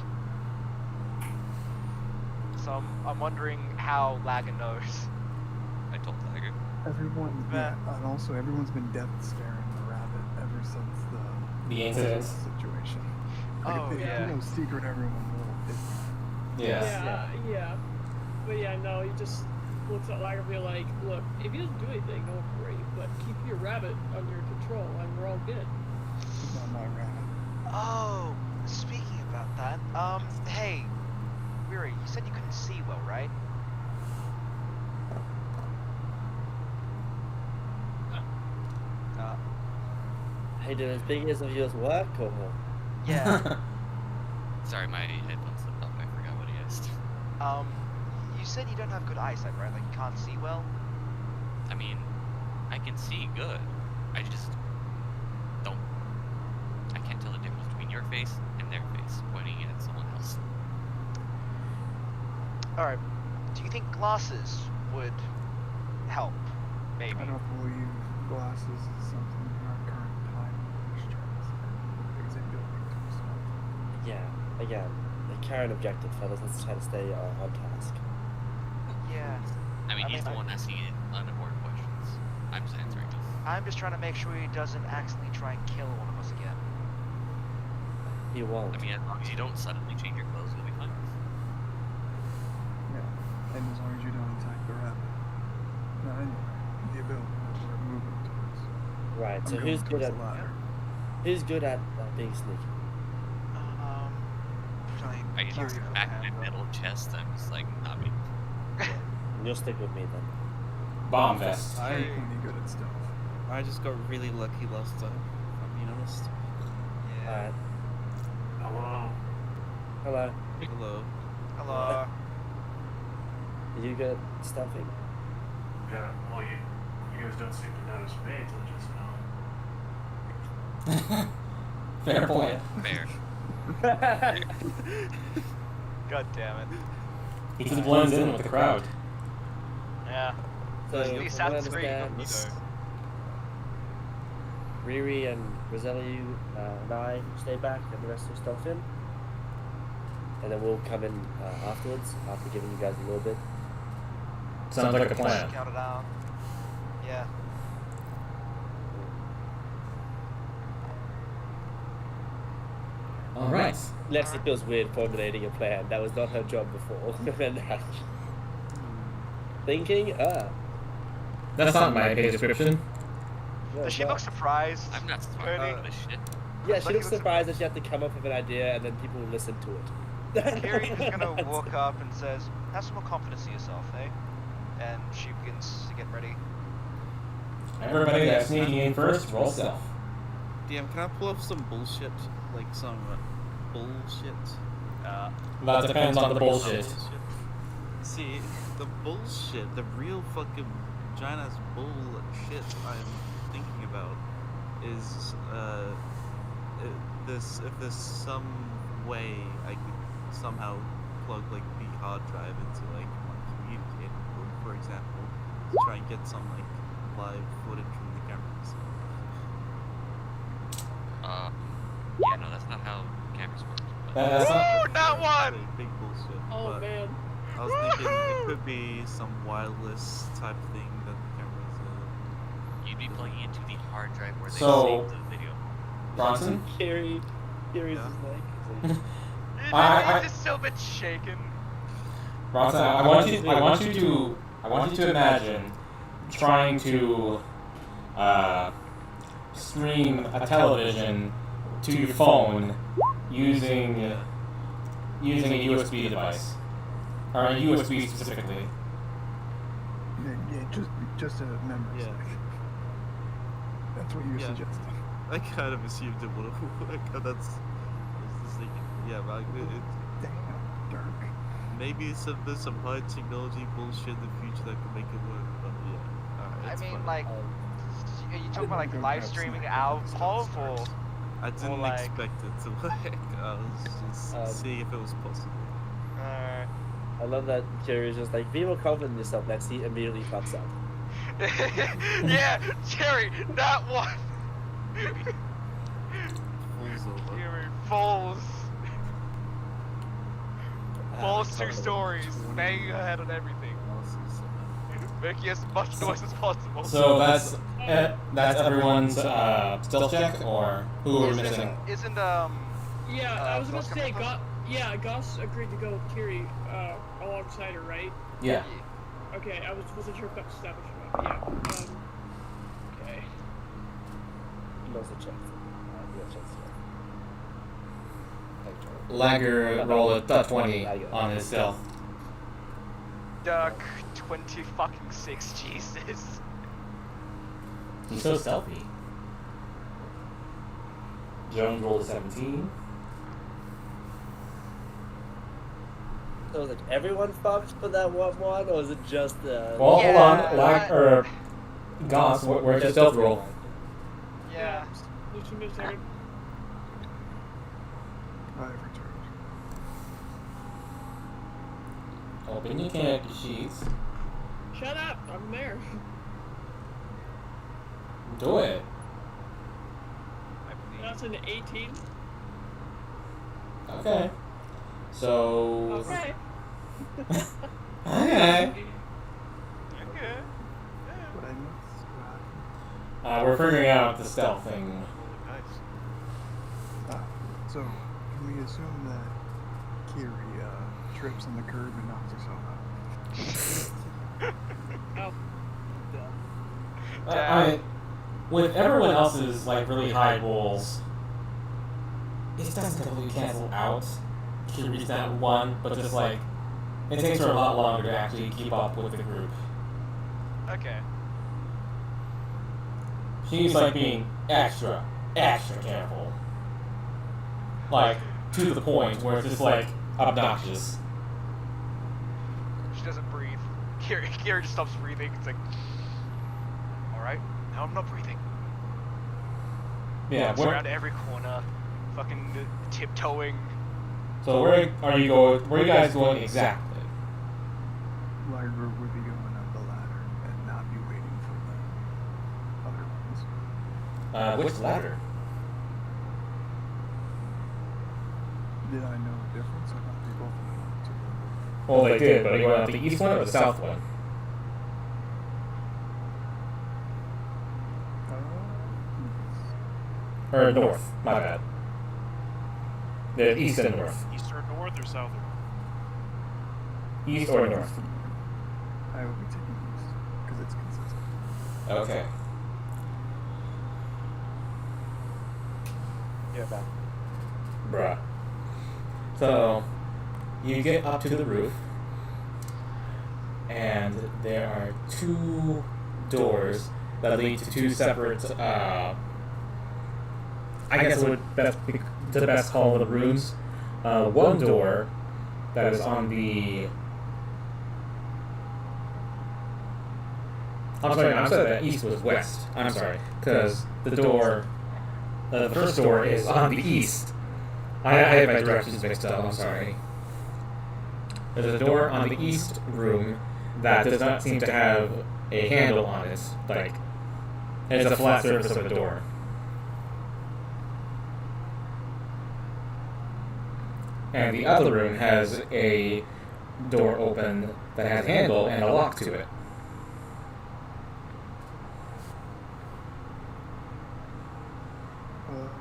So I'm wondering how Laga knows. I told Tiger. Everyone, Yeah. and also everyone's been death staring the rabbit ever since The incident. situation. Oh, if they yeah. know secret, everyone will. If Yeah. Yeah. But yeah, no, he just looks at Lagerby like, look, if he doesn't do anything, don't worry, but keep your rabbit under control and we're all good. He's not my rabbit. Oh, speaking about that, hey, Weary, you said you couldn't see well, right? Hey, did his big ears of yours work or? Yeah. Sorry, my headphones slipped off. I forgot what he asked. You said you don't have good eyesight, right? Like you can't see well? I mean, I can see good. I just don't. I can't tell the difference between your face and their face pointing at someone else. Alright, do you think glasses would help? Maybe. I don't believe glasses is something in our current time restraints. There's a building to solve. Yeah, again, the current objective, fellas. Let's try to stay on task. Yeah. I mean, he's the one asking unimportant questions. I'm just answering them. I'm just trying to make sure he doesn't accidentally try and kill one of us again. He won't. I mean, as long as you don't suddenly change your clothes, you'll be fine. Yeah. And as long as you don't attack the rabbit. No, anyway, the ability that we're moving towards. Right. I'm So going who's good towards at the ladder. being sneaky? I get your back my metal chest. I'm just like, not me. You'll stick with me then. Bomb vest. I'm plenty good at stealth. I just got really lucky last time, if I'm being honest. Alright. Hello. Hello. Hello. Hello. Are you good at stealthing? Yeah, well, you guys don't seem to notice me until just now. Fair point. Fair. God damn it. He just blends in with the crowd. Yeah. So, At least from what I that's great. understand, Riri and Rosalie and I stay back and the rest of stealth in. And then we'll come in afterwards, after giving you guys a little bit. Sounds like a plan. Scout it out. Yeah. All right. Lexi feels weird formulating a plan. That was not her job before. And now- Thinking? That's not my pay description. No, Does she no. look surprised? I'm not smart Turning- about this shit. Yeah, she Lucky looks looks surprised that she had to come up with an idea and then people will listen to it. Kiri is gonna walk up and says, have some more confidence in yourself, eh? And she begins to get ready. Everybody that's sneaking in first, roll stealth. DM, can I pull up some bullshit? Like some bullshit? That depends on the bullshit. See, the bullshit, the real fucking giant ass bullshit I'm thinking about is if there's some way I could somehow plug like the hard drive into like my communicator board, for example, to try and get some like live footage from the cameras. Yeah, no, that's not how cameras work. But That's not, Ooh, not one! Like, big bullshit. Oh but man. I was thinking it could be some wireless type thing that the cameras you'd be plugging into the hard drive where they So- save the video. Bronson? Kiri's Yeah. just like... I- It's still a bit shaken. Bronson, I want you to imagine trying to stream a television to your phone using a USB device, or a USB specifically. Yeah, just a memory Yeah. stick. That's what you're Yeah. suggesting. I kind of assumed it would have worked. I was just thinking, yeah, but Damn, Dirk. maybe there's some high technology bullshit in the future that could make it work. But yeah, I it's mean, fine. like, are you talking about like Go live grab streaming snack our and POV start. or? I didn't like- expect it to work. I was just seeing if it was possible. I love that Kiri's just like, be more confident in yourself, Lexi, immediately fucks up. Yeah, Jerry, that one! Falls over. Jerry falls. Falls 2 stories, banging her head on everything. Making as much noise as possible. So that's everyone's stealth check, or who are we missing? Isn't Yeah, I was about to say, Oscar Yeah, Gus agreed to go with Kiri alongside her, right? Yeah. Okay, I wasn't sure if that was established or not. But yeah. Okay. He knows the checks. Yeah, checks. Lager rolled a 20 on his stealth. Duck 20 fucking 6, Jesus. He's so stealthy. Jones rolled a 17. So is it everyone fucked for that one, or is it just Well, Yeah, hold on. Goss, where's your stealth roll? Yeah. Just give me a second. I've returned. Open your character sheets. Shut up! I'm there. Do it. I believe. That's an 18. Okay. So. Okay. Okay. Okay. What I missed, what happened? We're figuring out the stealth thing. So, can we assume that Kiri trips on the curb and knocks herself out? Oh. With everyone else's like really high rolls, it doesn't completely cancel out Kiri's that one, but just like it takes her a lot longer to actually keep up with the group. Okay. She's like being extra careful. Like, to the point where it's just like obnoxious. She doesn't breathe. Kira just stops breathing. It's like, alright, now I'm not breathing. Yeah, Walks where, around every corner, fucking tiptoeing. so where are you going? Where are you guys going exactly? Lager would be going up the ladder and not be waiting for the other ones. Which ladder? Did I know the difference? I thought they both went up to the... Well, they did, but are you going out the east one or the south one? Or north, my bad. The east and north. East or north or south or north? East or north. I will be taking east, because it's consistent. Okay. Yeah, back. Bruh. So, you get up to the roof, and there are two doors that lead to two separate, I guess it would best be the best call of the rooms. One door that is on the... I'm sorry, that east was west. I'm sorry, because the door... the first door is on the east. I have my directions mixed up, I'm sorry. There's a door on the east room that does not seem to have a handle on it. Like, it's a flat surface of a door. And the other room has a door open that has a handle and a lock to it.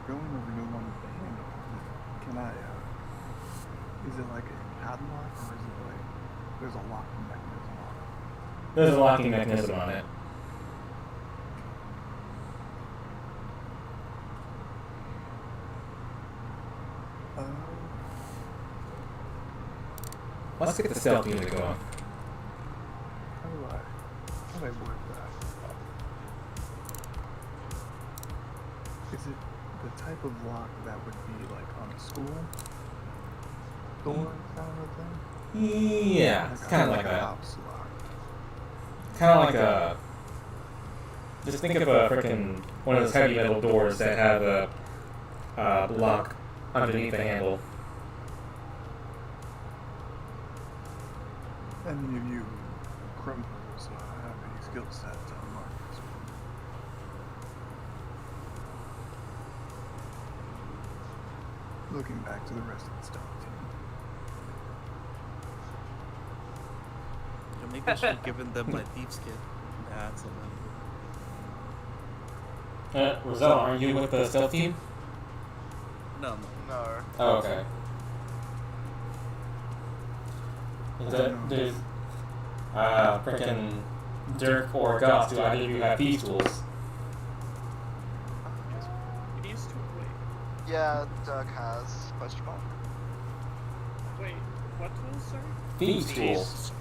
Going over to the one with the handle, can I, is it like a padlock, or is it like, there's a locking mechanism on it? There's a locking mechanism on it. Let's get the stealth unit going. How do I work that? Is it the type of lock that would be like on a school door kind of a thing? Yeah, it's kind of like that. house lock. Kind of like a... Just think of a frickin' one of those heavy metal doors that have a lock underneath the handle. Any of you criminals have a skill set to unlock this one? Looking back to the rest of the stealth team. Yeah, maybe I should have given them my thieves kit. Nah, it's a Rosella, aren't you with the stealth team? no. No. Oh, okay. Does freaking Dirk or Gus, do either of you have these tools? These two. Wait. Yeah, Doug has question mark. Wait. What tools, sorry? These tools.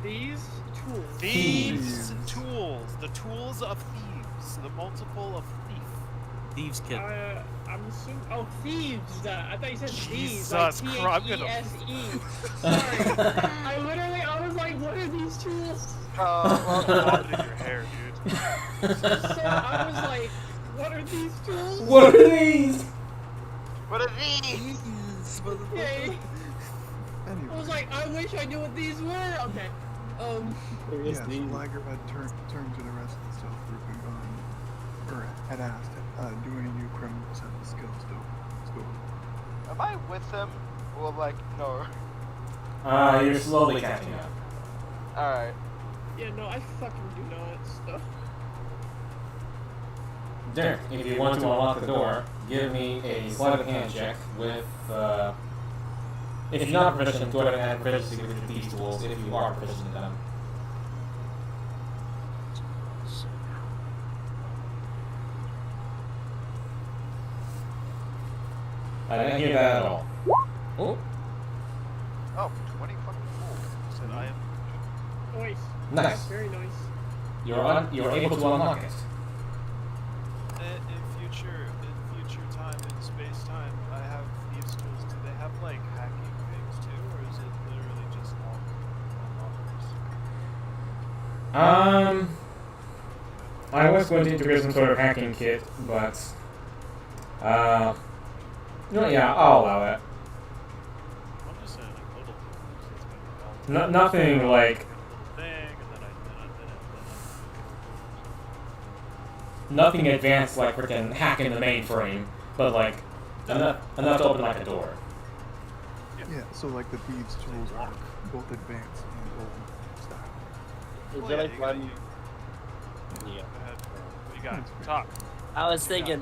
These tools. Thieves tools. The tools of thieves. The multiple of thief. Thieves kit. I'm assuming. Oh, thieves! I thought you said thieves. Jesus Like Christ, I'm gonna- T-H-E-S-E. Sorry. I was like, what are these tools? Well, Vomiting your hair, dude. So I was like, what are these tools? What are these? what are these? Okay. I Anyway, was like, I wish I knew what these were. Okay. yeah, so Lager had turned to the rest of the stealth group and gone, or had asked, do any new criminals have the skills to go? Am I with him? Or like, no? You're slowly catching up. Alright. Yeah, no, I fucking do not. Stuff. Dirk, if you want to unlock the door, give me a sleight of hand check with, if you're not proficient, go ahead and add proficiency with these tools if you are proficient in them. I didn't hear that at all. Oh, Oh, 20 fucking four. Said I am. Nice. nice. Very nice. You're able to unlock it. In future time, in space time, I have thieves tools. Do they have like hacking things too, or is it literally just unlockers? I was going to integrate some sort of hacking kit, but, yeah, I'll allow it. I'm just saying like little things. It's gonna be all Nothing like, thing, and then nothing advanced like freaking hacking the mainframe, but like, enough to open like a door. Yeah, so like the thieves tools are both advanced and old style. Is there like one? Yeah. Go ahead. What you got? Talk. I was thinking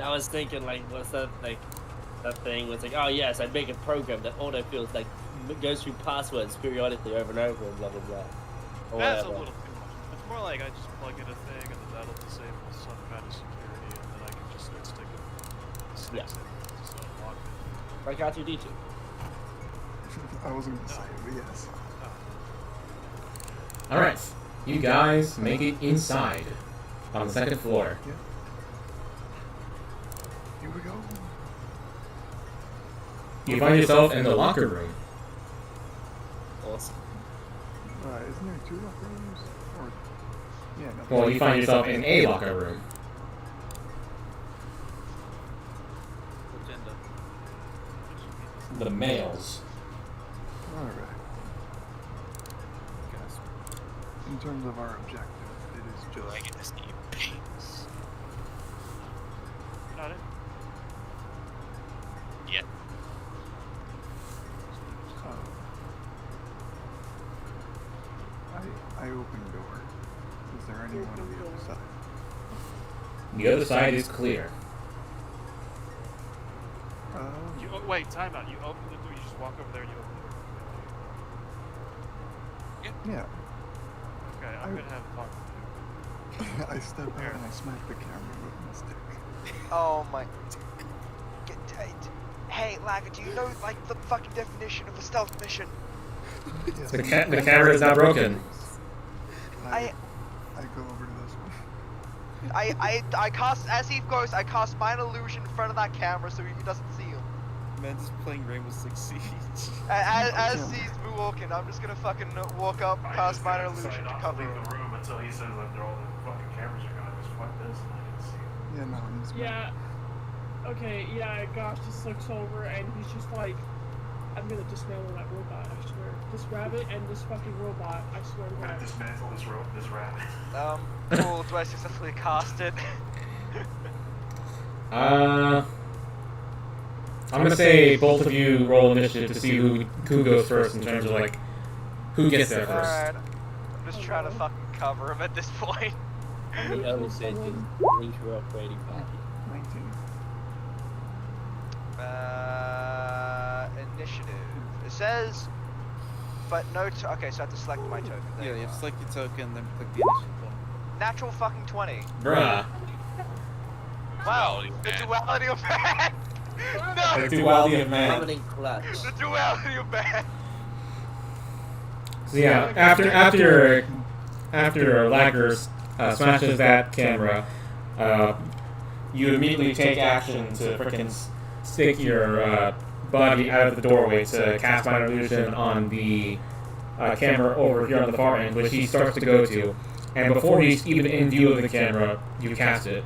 like, what's that like? That thing was like, oh yes, I make a program that autofills like goes through passwords periodically over and over and blah blah blah. Or That's whatever. a little too much. It's more like I just plug in a thing and then that'll disable some kind of security and then I can just start sticking sticks in it just unlock it. Like R2D2. I wasn't gonna say it, but yes. Alright, you guys make it inside, on the second floor. Yeah. Here we go. You find yourself in the locker room. Awesome. Isn't there 2 locker rooms? Or yeah, no. Well, you find yourself in a locker room. Agenda. The males. Alright. In terms of our objective, it is just. I get this game pains. Not it? Yet. I open door. Is there anyone on the other side? The other side is clear. You wait, time out. You open the door, you just walk over there and you open the door. Yeah. Okay, I'm gonna have a talk with you. I step out and I smack the camera with my stick. Oh my. Get tight. Hey, Lager, do you know like the fucking definition of a stealth mission? Yes, The camera is now broken. I go over to this one. I cast, as he goes, I cast Mind Illusion in front of that camera so he doesn't see him. Man, just playing Rainbow Six Siege. As he's walking, I'm just gonna fucking walk up, cast Mind Illusion to cover leave him. the room until he says that all the fucking cameras are gone. Just fuck this, and I can see. Yeah, no, he's Yeah. Okay, yeah, Gosh just looks over and he's just like, I'm gonna dismantle that robot, I swear. This rabbit and this fucking robot, I swear to I'm gonna God. dismantle this rabbit. Cool, do I successfully cast it? I'm gonna say both of you roll initiative to see who goes first in terms of like who gets there first. Alright. I'm just trying to fucking cover him at this point. The only sentient interoperating party. 19. Initiative. It says But no. Okay, so I have to select my token. There Yeah, you you have to are. select your token, then click the initiative button. Natural fucking 20. Bruh. Wow, Duality of the man. duality of man. No, The duality of man. Coming in clutch. the duality of man. So yeah, after Laggers smashes that camera, you immediately take action to frickin' stick your body out of the doorway to cast minor illusion on the camera over here on the far end, which he starts to go to. And before he's even in view of the camera, you cast it.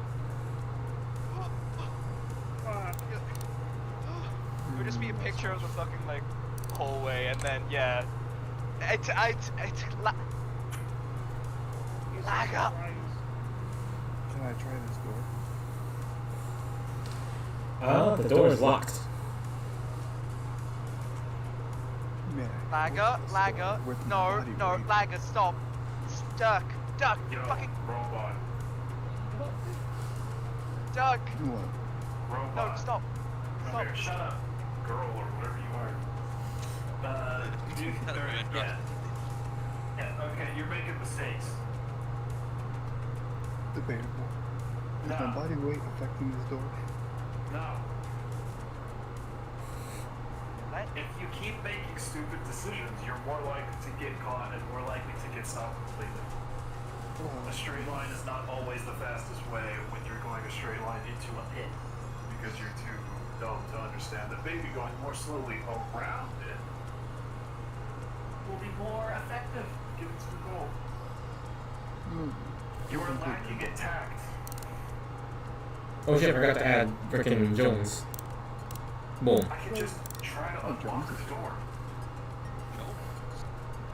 It would just be a picture of the fucking like hallway, and then yeah, lag up. Can I try this door? The door is locked. May I Lagger, force this lagger, door with my no, body no, weight? lagger, stop, duck, Yo, fucking robot. duck, What? Robot. no, stop, Come here, shut up. Girl or whatever you are. Yeah. Yeah, okay, you're making mistakes. Debatable. Is No. my body weight affecting this door? No. What? If you keep making stupid decisions, you're more likely to get caught and more likely to get stopped completely. A straight line is not always the fastest way when you're going a straight line into a pit, because you're too dumb to understand that maybe going more slowly around it will be more effective getting to the goal. You are lacking in tact. Oh shit, I forgot to add frickin' Jones. Boom. I can just try to unlock the door.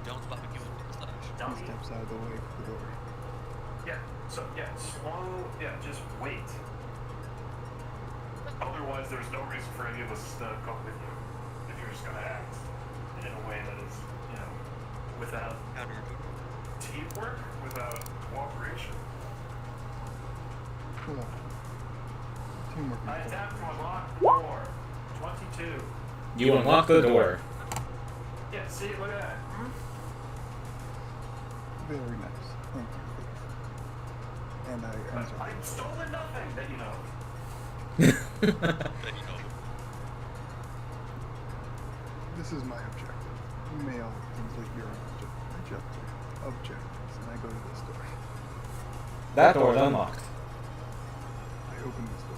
Jones barbecue slash. He Dummy. steps out of the way for the door. Yeah, so yeah, slow, yeah, just wait. Otherwise, there's no reason for any of us to come with you if you're just gonna act in a way that is, you know, without teamwork, without cooperation. Hold on. Teamwork. I is attempt to important. unlock the door. 22. You unlock the door. Yeah, see, look at that. Very nice. Thank you. Faith. And I answer. I've stolen nothing that you know. This is my objective. You may all complete your objectives, and I go to this door. That door is unlocked. I open this door.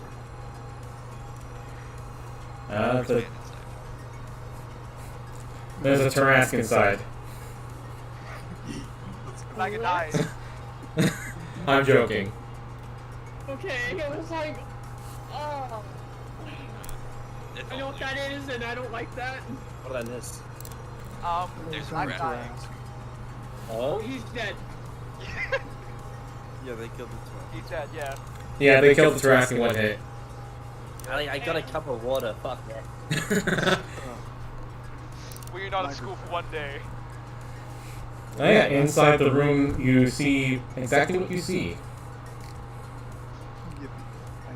There's a Tarask inside. Let's go. lagger dies. I'm joking. Okay, it was like, oh, I know what that is, and I don't like that. What did I miss? There's Time a to rat. ask. Oh? He's dead. Yeah, they killed the 12. He's dead, yeah. Yeah, they killed the Tarask in one hit. I got a cup of water, fuck that. Were you not at school for one day? Oh yeah, inside the room you see exactly what you see. Yippee. I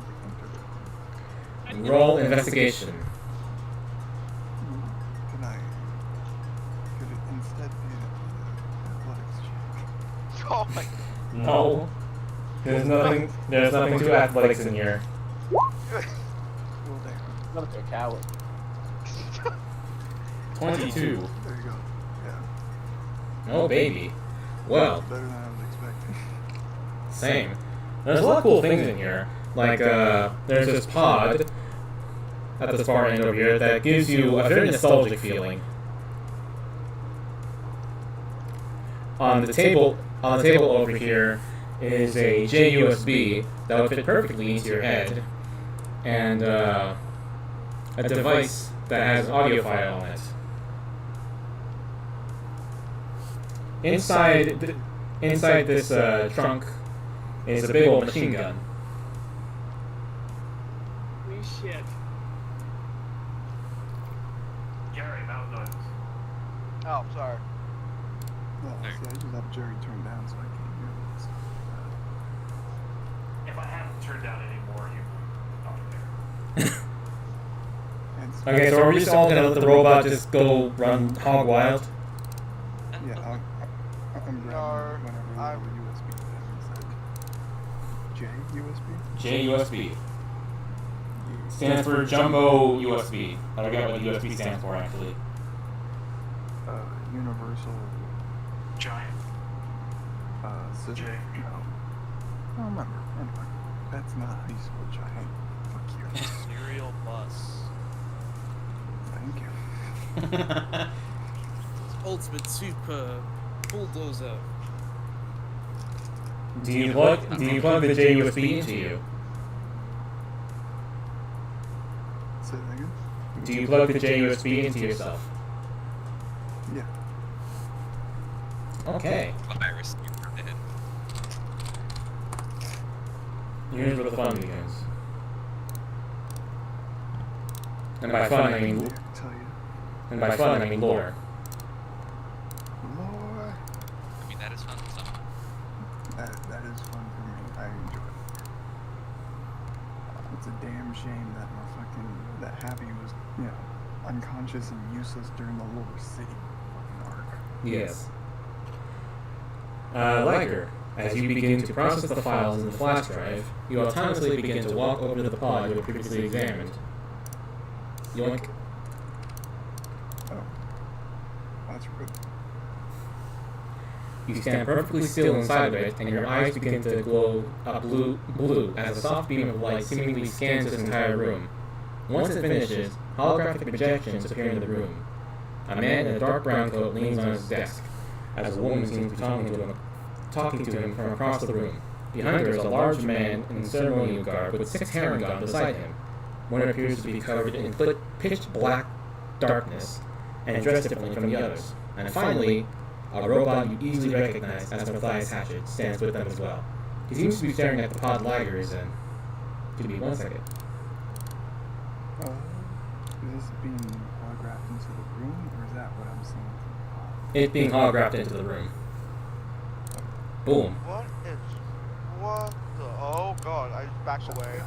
get into it. Roll investigation. Can I? Could it instead be an athletics check? Oh my. No. There's nothing to athletics in here. Well, there. Not a coward. 22. There you go. Yeah. Oh baby. Well, Better than I was expecting. same. There's a lot of cool things in here. Like, there's this pod at the far end over here that gives you a very nostalgic feeling. On the table over here is a JUSB that would fit perfectly into your head, and a device that has an audio file on it. Inside this trunk is a big old machine gun. Holy shit. Gary, mount noise. Oh, sorry. Well, see, I just have Jerry turned down so I can't hear this. If I hadn't turned down any more, you would not there. And Okay, so are we just all gonna let the robot just go run hog wild? JUSB? JUSB. Stands for Jumbo USB. I forget what the USB stands for, actually. Universal Giant. System. J. No. I don't remember. Anyway, that's not how you spell giant. Fuck you. Serial bus. Thank you. Ultimate super bulldozer. Do you plug the JUSB into you? Say that again? Do you plug the JUSB into yourself? Yeah. Okay. Virus in your head. Here's where the fun begins. And by fun, I mean I tell you. lore. Lord. I mean, that is fun for some. That is fun for me. I enjoy it. It's a damn shame that Happy was, unconscious and useless during the Lower City fucking arc. Yes. Liger, as you begin to process the files in the flash drive, you autonomously begin to walk over to the pod you had previously examined. Yoink. Oh. That's rude. You stand perfectly still inside of it, and your eyes begin to glow a blue as a soft beam of light seemingly scans this entire room. Once it finishes, holographic projections appear in the room. A man in a dark brown coat leans on his desk, as a woman seems to be talking to him from across the room. Behind her is a large man in ceremonial garb with 6 herring guns beside him. One appears to be covered in pitch black darkness and dressed differently from the others. And finally, a robot you easily recognize as Matthias Hatchet stands with them as well. He seems to be staring at the pod Liger is in. Give me 1 second. Is this being holographed into the room, or is that what I'm seeing from the pod? It being holographed into the room. Boom. What the? Oh god, I just backed away.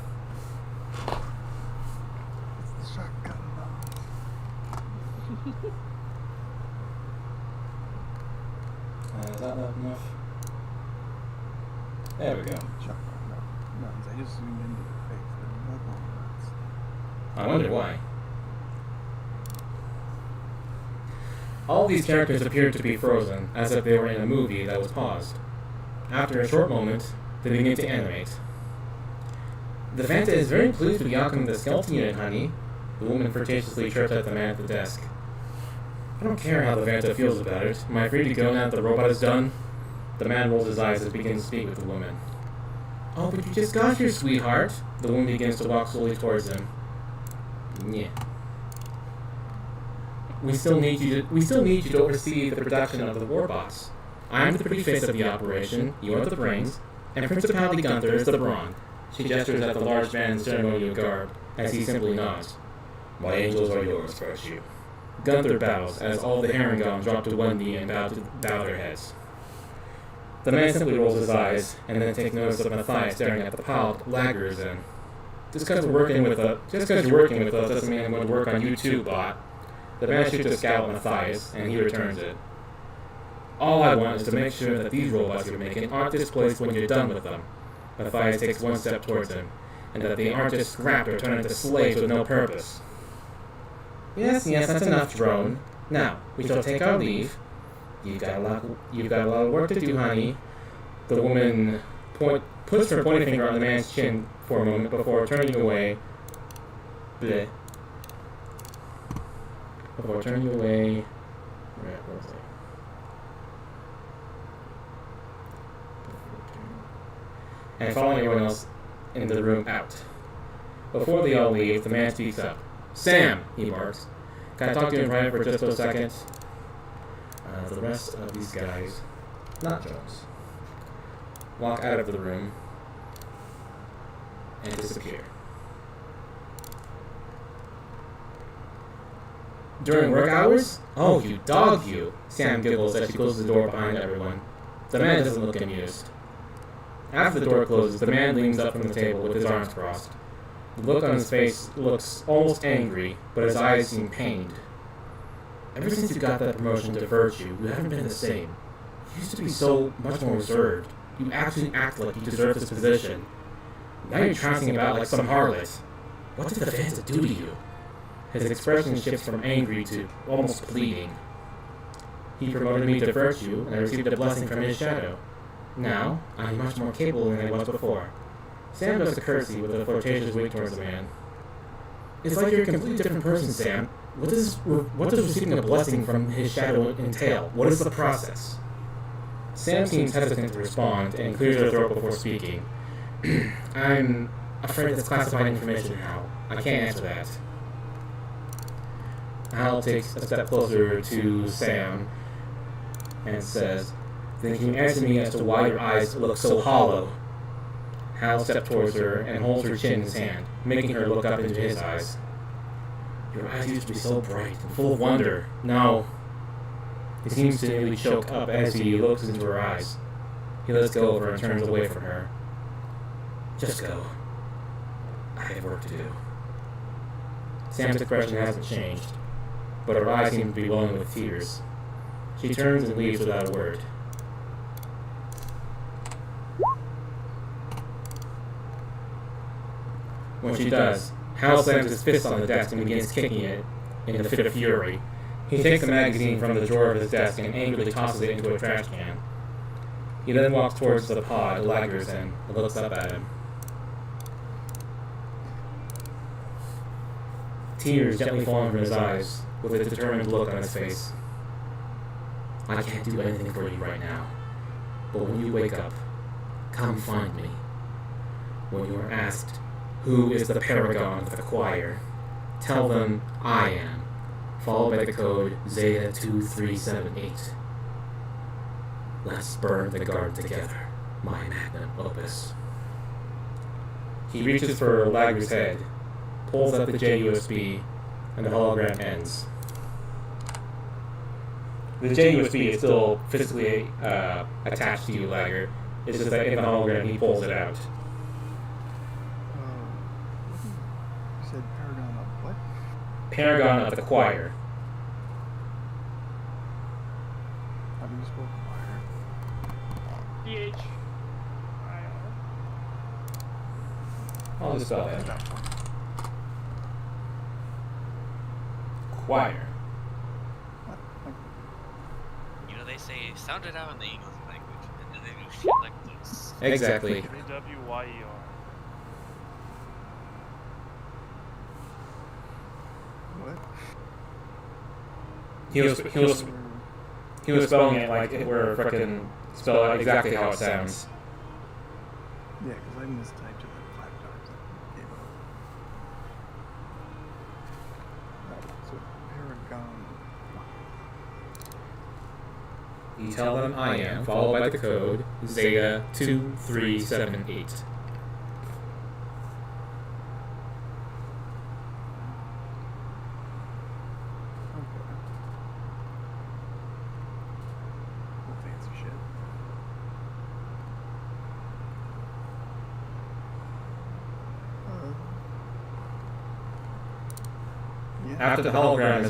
It's the shotgun. Is that not enough? There we go. Shotgun. No, I just zoomed into the face. There's nothing on that. I wonder why. All these characters appeared to be frozen, as if they were in a movie that was paused. After a short moment, they begin to animate. The Fanta is very pleased with the outcome of the skeleton unit, honey. The woman flirtatiously chirps at the man at the desk. I don't care how the Fanta feels about it. Am I free to go now that the robot is done? The man rolls his eyes and begins to speak with the woman. Oh, but you just got here, sweetheart. The woman begins to walk slowly towards him. Yeah. We still need you to oversee the production of the warbots. I am the pretty face of the operation, you are the brains, and Principality Gunther is the brawn. She gestures at the large man in ceremonial garb, as he simply nods. My angels are yours, Virtue. Gunther bows, as all the Herringon drop to one knee and bow their heads. The man simply rolls his eyes, and then takes notice of Matthias staring at the pile Liger is in. Just because you're working with us doesn't mean I'm going to work on you too, bot. The man shoots a scowl at Matthias, and he returns it. All I want is to make sure that these robots you're making aren't displaced when you're done with them. Matthias takes 1 step towards him, and that they aren't just scrapped or turned into slaves with no purpose. Yes, that's enough, drone. Now, we shall take our leave. You've got a lot of work to do, honey. The woman puts her pointing finger on the man's chin for a moment before turning away. Bleh. Before turning away. Where was I? And following everyone else in the room out. Before they all leave, the man speaks up. Sam, he barks. Can I talk to you in private for just a second? The rest of these guys, not Jones, walk out of the room and disappear. During work hours? Oh, you dog, you! Sam giggles as she closes the door behind everyone. The man doesn't look amused. After the door closes, the man leans up from the table with his arms crossed. The look on his face looks almost angry, but his eyes seem pained. Ever since you got that promotion to Virtue, you haven't been the same. You used to be so much more reserved. You actually act like you deserve this position. Now you're trouncing about like some harlot. What did the Phantom do to you? His expression shifts from angry to almost pleading. He promoted me to virtue, and I received a blessing from his shadow. Now, I am much more capable than I was before. Sam does a curtsy with a flirtatious wink towards the man. It's like you're a completely different person, Sam. What does receiving a blessing from his shadow entail? What is the process? Sam seems hesitant to respond and clears her throat before speaking. I'm afraid that's classified information, Hal. I can't answer that. Hal takes a step closer to Sam and says, "Then can you answer me as to why your eyes look so hollow?" Hal steps towards her and holds her chin in his hand, making her look up into his eyes. "Your eyes used to be so bright and full of wonder. Now..." He seems to nearly choke up as he looks into her eyes. He lets go of her and turns away from her. "Just go. I have work to do." Sam's expression hasn't changed, but her eyes seem to be welling with tears. She turns and leaves without a word. When she does, Hal slams his fist on the desk and begins kicking it in a fit of fury. He takes a magazine from the drawer of his desk and angrily tosses it into a trash can. He then walks towards the pod Lager's in and looks up at him. Tears gently falling from his eyes, with a determined look on his face. "I can't do anything for you right now, but when you wake up, come find me. When you are asked, who is the paragon of the choir, tell them I am, followed by the code Zeta 2378. Let's burn the garden together, my magnum opus." He reaches for Lager's head, pulls out the JUSB, and the hologram ends. The JUSB is still physically attached to you, Lager. It's just that in the hologram he pulls it out. You said Paragon of what? Paragon of the choir. How do you spell choir? DH. I'll just spell that. Choir. What? Like, You know, they say, sound it out in the English language, and then they do shit like this. Exactly. A-W-Y-E-R. what? He was spelling it like it were frickin' spell out exactly how it sounds. Yeah, because I mistyped it like 5 times. I gave up. Right, so Paragon. You tell them I am, followed by the code Zeta 2378. Okay. No fancy shit. Yeah. After the hologram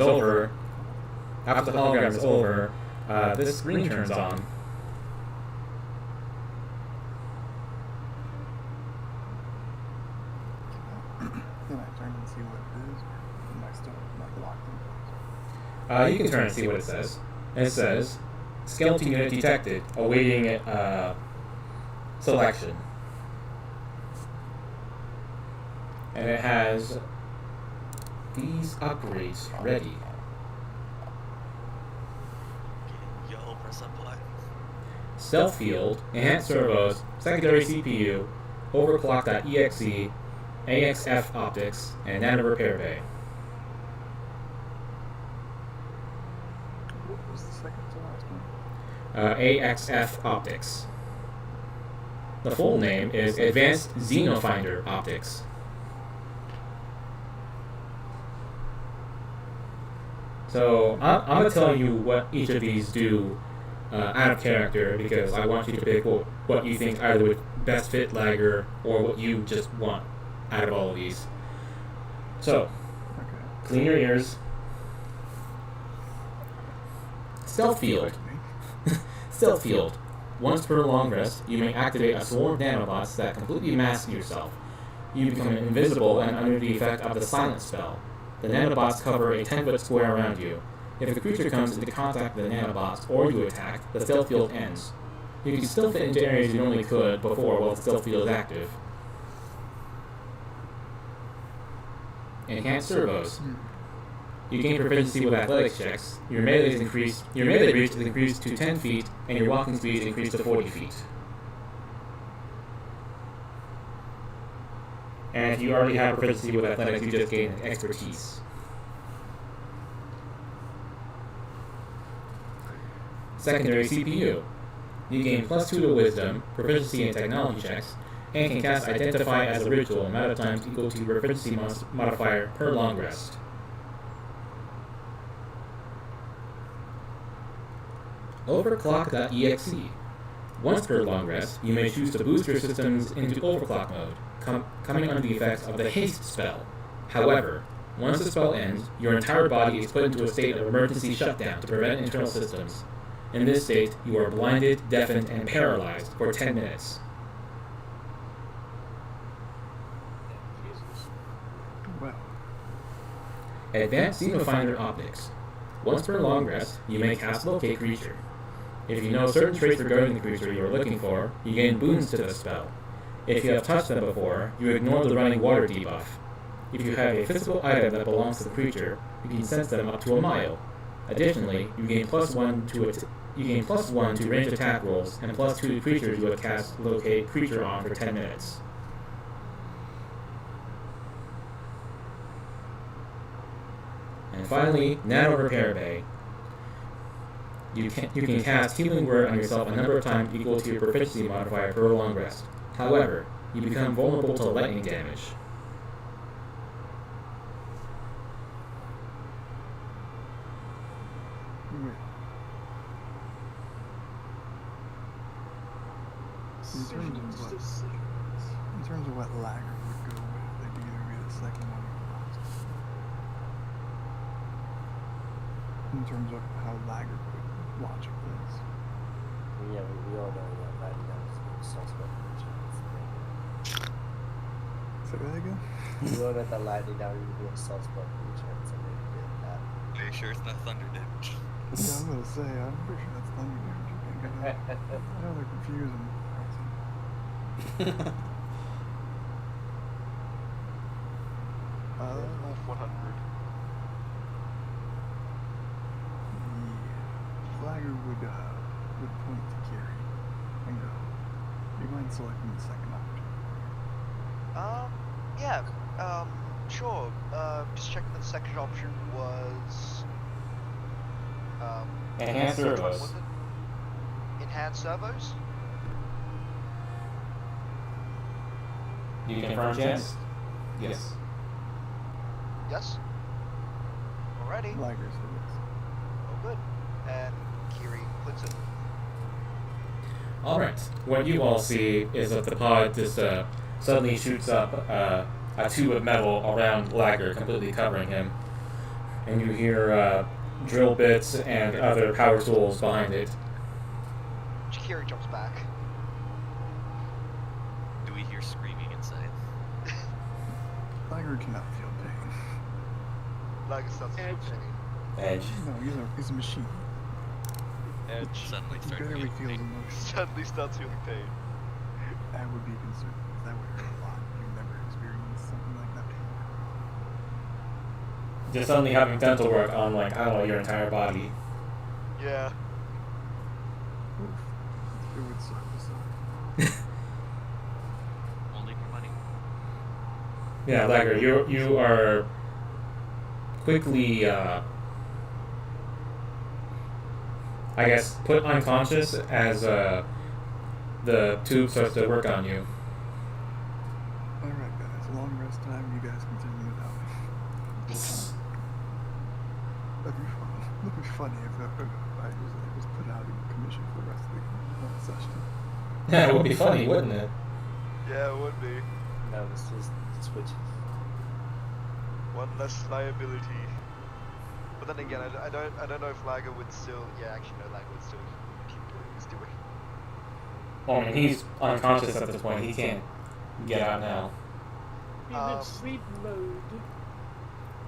is over, this screen turns on. Can I turn and see what it is, or am I still like locked in place? You can turn and see what it says. And it says, skeleton unit detected, awaiting selection. And it has these upgrades ready. Yo, press up button. Stealth field, enhanced servos, secondary CPU, overclock.exe, AXF optics, and nano repair bay. What was the second to last one? AXF optics. The full name is Advanced Xenofinder Optics. So I'm going to tell you what each of these do out of character, because I want you to pick what you think either would best fit Lager or what you just want out of all of these. So, Okay. clean your ears. Stealth field. Stealth field. Once per long rest, you may activate a swarm of nanobots that completely mask yourself. You become invisible and under the effect of the silence spell. The nanobots cover a 10-foot square around you. If the creature comes into contact with the nanobots or you attack, the stealth field ends. You can still fit into areas you normally could before while the stealth field is active. Enhanced servos. You gain proficiency with athletics checks. Your melee reach is increased to 10 feet, and your walking speed is increased to 40 feet. And if you already have proficiency with athletics, you just gain expertise. Secondary CPU. You gain +2 to wisdom, proficiency in technology checks, and can cast Identify as a ritual amount of times equal to your proficiency modifier per long rest. Overclock.exe. Once per long rest, you may choose to boost your systems into overclock mode, coming under the effects of the haste spell. However, once the spell ends, your entire body is put into a state of emergency shutdown to prevent internal systems. In this state, you are blinded, deafened, and paralyzed for 10 minutes. Well, Advanced Xenofinder Optics. Once per long rest, you may cast Locate Creature. If you know certain traits regarding the creature you are looking for, you gain boons to the spell. If you have touched them before, you ignore the running water debuff. If you have a physical item that belongs to the creature, you can sense them up to a mile. Additionally, you gain +1 to ranged attack rolls and +2 to creatures you have cast Locate Creature on for 10 minutes. And finally, Nano Repair Bay. You can cast Healing Word on yourself a number of times equal to your proficiency modifier per long rest. However, you become vulnerable to lightning damage. In terms of what Lager would go with, they'd either be the second one or the last. In terms of how Lager would logic this. Yeah, we all know that lightning damage is a suspect creature. Say that again? We all know that lightning damage is a suspect creature, so maybe did that. Are you sure it's not thunder damage? Yeah, I'm gonna say, I'm pretty sure that's thunder damage. I know they're confusing. Wolf 100. Yeah. Flagger would point to Carrie and go, do you mind selecting the second option? Yeah, sure. Just checking that the second option was, Enhanced which one servos. was it? Enhanced servos? You confirm, Chance? Yes. Yes. Alrighty. Lager said yes. Oh, good. And Kiri clicks it. Alright, what you all see is that the pod just suddenly shoots up a tube of metal around Lager, completely covering him. And you hear drill bits and other power tools behind it. Kiri jumps back. Do we hear screaming inside? Lager cannot feel pain. Like starts to Edge. feel pain. Edge. No, he's a machine. Edge Suddenly He start barely feeling feels pain. emotion. suddenly starts feeling pain. I would be concerned because that would hurt a lot. You've never experienced something like that before. Just suddenly having dental work on, like, I don't know, your entire body. Yeah. Oof. It would suck to suck. Only for money. Yeah, Lager, you are quickly, I guess, put unconscious as the tube starts to work on you. Alright guys, long rest time, you guys continue without me. That'd be fun. It'd be funny if I was put out in commission for the rest of the session. Yeah, it would be funny, wouldn't it? Yeah, it would be. No, it's just switches. One less liability. But then again, I don't know if Lager would still. Yeah, actually, no, Lager would still keep doing what he's doing. Well, I mean, he's unconscious at this point. He can't get out now. He's in sleep mode.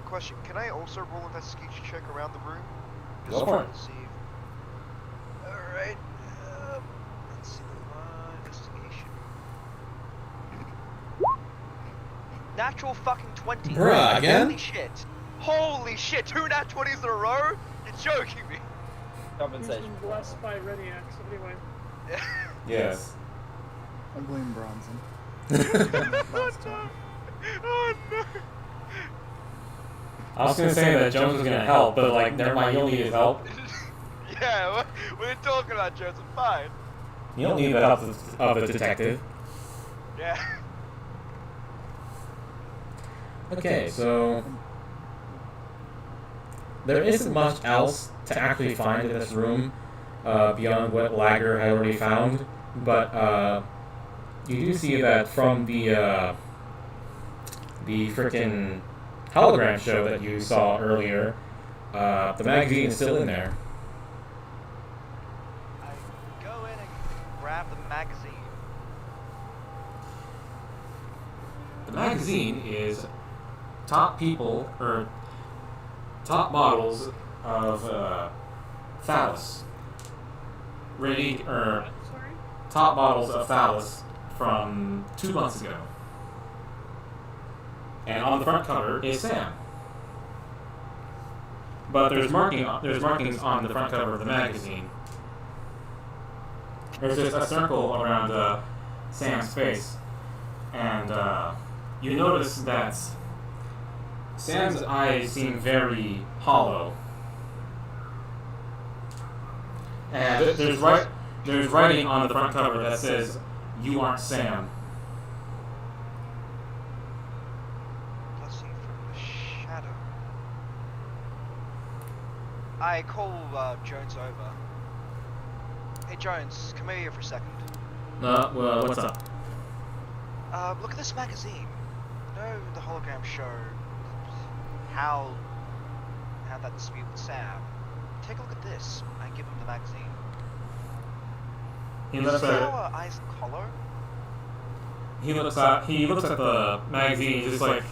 Question: can I also roll investigation check around the room? Go for it. To see. Alright. Let's see. Investigation. Natural fucking 20. Bruh, again? Holy shit. Holy shit. 2 nat 20s in a row? You're joking me. He's Compensation. been blessed by Reniacs. Anyway. Yes. I blame Bronson. Last time. Oh no. I was gonna say that Jones was gonna help, but like, never mind. You don't need his help. Yeah, we're talking about Jones. I'm fine. You don't need the help of a detective. Yeah. Okay, so there isn't much else to actually find in this room beyond what Lager had already found, but you do see that from the frickin' hologram show that you saw earlier, the magazine is still in there. I go in and grab the magazine. The magazine is top people, or top models of phallus. Ready, or Sorry? top models of phallus from 2 months ago. And on the front cover is Sam. But there's markings on the front cover of the magazine. There's just a circle around Sam's face. And you notice that Sam's eyes seem very hollow. And there's writing on the front cover that says, "You aren't Sam." Blessing from the shadow. I call Jones over. Hey Jones, come over here for a second. Well, what's up? Look at this magazine. You know the hologram show how had that dispute with Sam. Take a look at this. I give him the magazine. He Is looks this at our eyes color? he looks at the magazine. He's just like,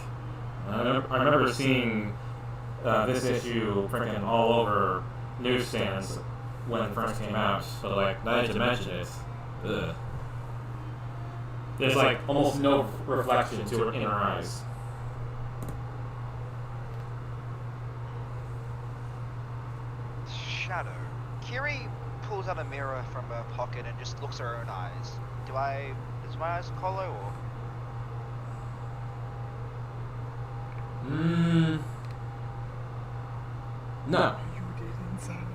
I remember seeing this issue freaking all over newsstands when it first came out, but like, now that you mention it, ugh. There's like almost no reflection to it in her eyes. Shadow. Kiri pulls out a mirror from her pocket and just looks at her own eyes. Is my eyes color or? No. You did inside.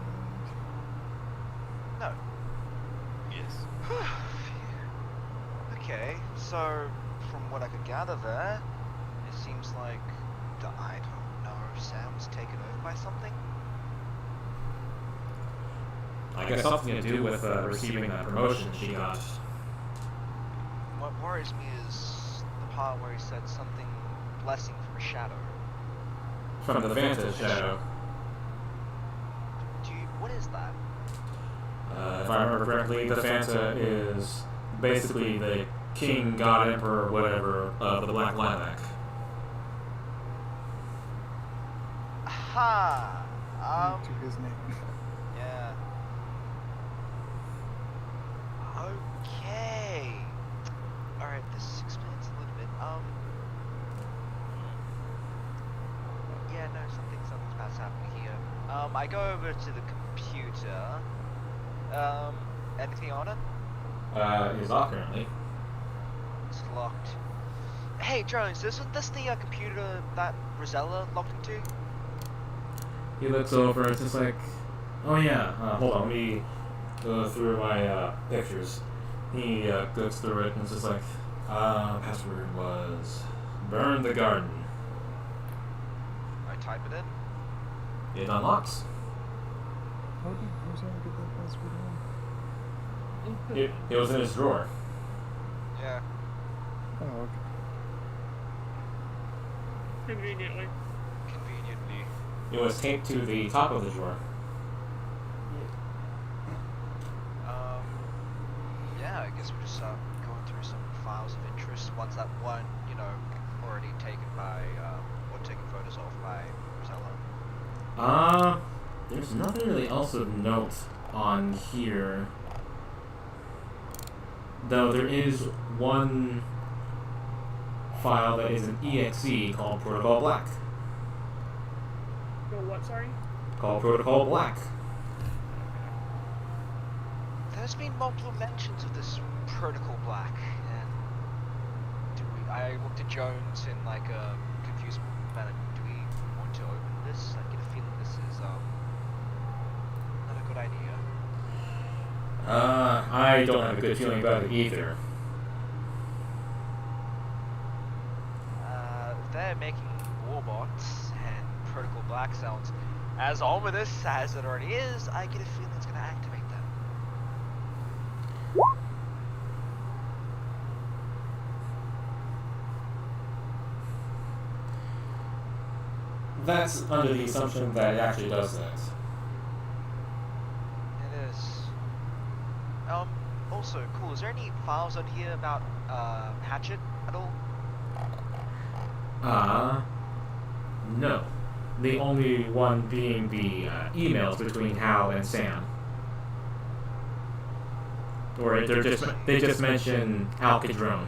No. Yes. Okay, so from what I could gather there, it seems like I don't know if Sam was taken over by something. I guess something to do with receiving that promotion she got. What worries me is the part where he said something blessing from Shadow. From the Vantage Shadow. What is that? If I remember correctly, the Fanta is basically the king, god, emperor, whatever of the Black Lilac. Aha! To his name. Yeah. Okay. Alright, this explains a little bit. Yeah, no, something's about to happen here. I go over to the computer. Anything on it? He's off currently. It's locked. Hey, Jones, isn't this the computer that Rosella logged into? He looks over, it's just like, oh yeah, hold on, let me go through my pictures. He goes through it and it's just like, password was burn the garden. I type it in. It unlocks. How did Rosanna get that password on? It was in his drawer. Yeah. Oh, okay. Conveniently. Conveniently. It was taped to the top of the drawer. Yeah, I guess we're just going through some files of interest, ones that weren't, you know, already taken by, or taken photos of by Rosello. There's nothing really else of note on here. Though there is one file that is an exe called Protocol Black. Go what, sorry? Called Protocol Black. There's been multiple mentions of this Protocol Black, and I looked at Jones in like a confused manner. Do we want to open this? I get a feeling this is not a good idea. I don't have a good feeling about it either. If they're making warbots and Protocol Black sounds as ominous as it already is, I get a feeling it's going to activate them. That's under the assumption that it actually does that. It is. Also, cool, is there any files on here about, Hatchet at all? No. The only one being the emails between Hal and Sam. Or they just mention Al Cadrone.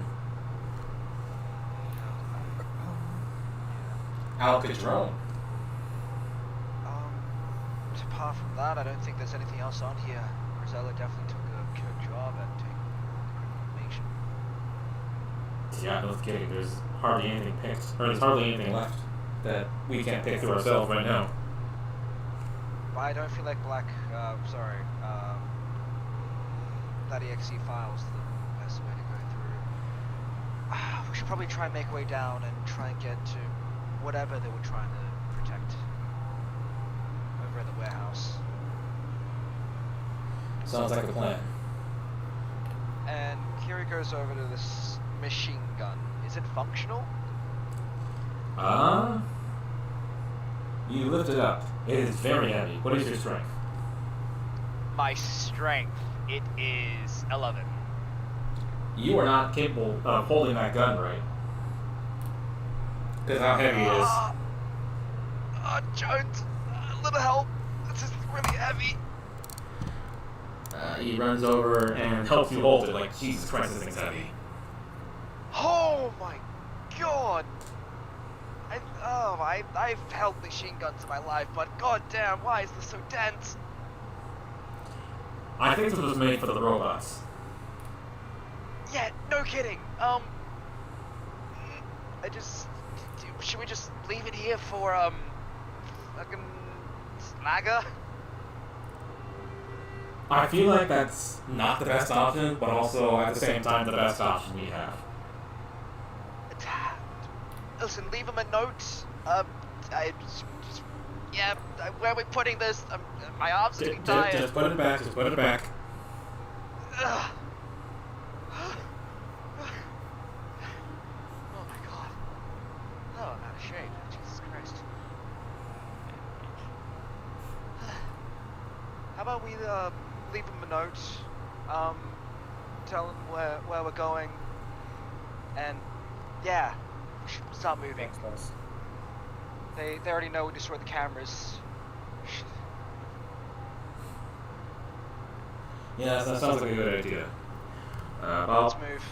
Al Cadrone? Apart from that, I don't think there's anything else on here. Rosello definitely took a good job at taking information. Yeah, no kidding. There's hardly anything picked. Or there's hardly anything left that we can't pick through ourselves right now. But I don't feel like that exe file's the best way to go through. We should probably try and make our way down and try and get to whatever they were trying to protect over at the warehouse. Sounds like a plan. And Kiri goes over to this machine gun. Is it functional? You lift it up. It is very heavy. What is your strength? My strength, it is 11. You are not capable of holding that gun, right? Because how heavy it is. Jones, a little help. This is really heavy. He runs over and helps you hold it. Like, Jesus Christ, this thing's heavy. Oh my god! I've held machine guns in my life, but goddamn, why is this so dense? I think this was made for the robots. Yeah, no kidding. Should we just leave it here for, fucking Snagger? I feel like that's not the best option, but also at the same time the best option we have. Listen, leave him a note. Where are we putting this? My arms are getting tired. Just put it back, just put it back. Ugh. Oh my god. Oh, I'm out of shape. Jesus Christ. How about we leave him a note, tell him where we're going, and yeah, we should start moving. That's nice. They already know we destroyed the cameras. Yeah, that sounds like a good idea. Let's move.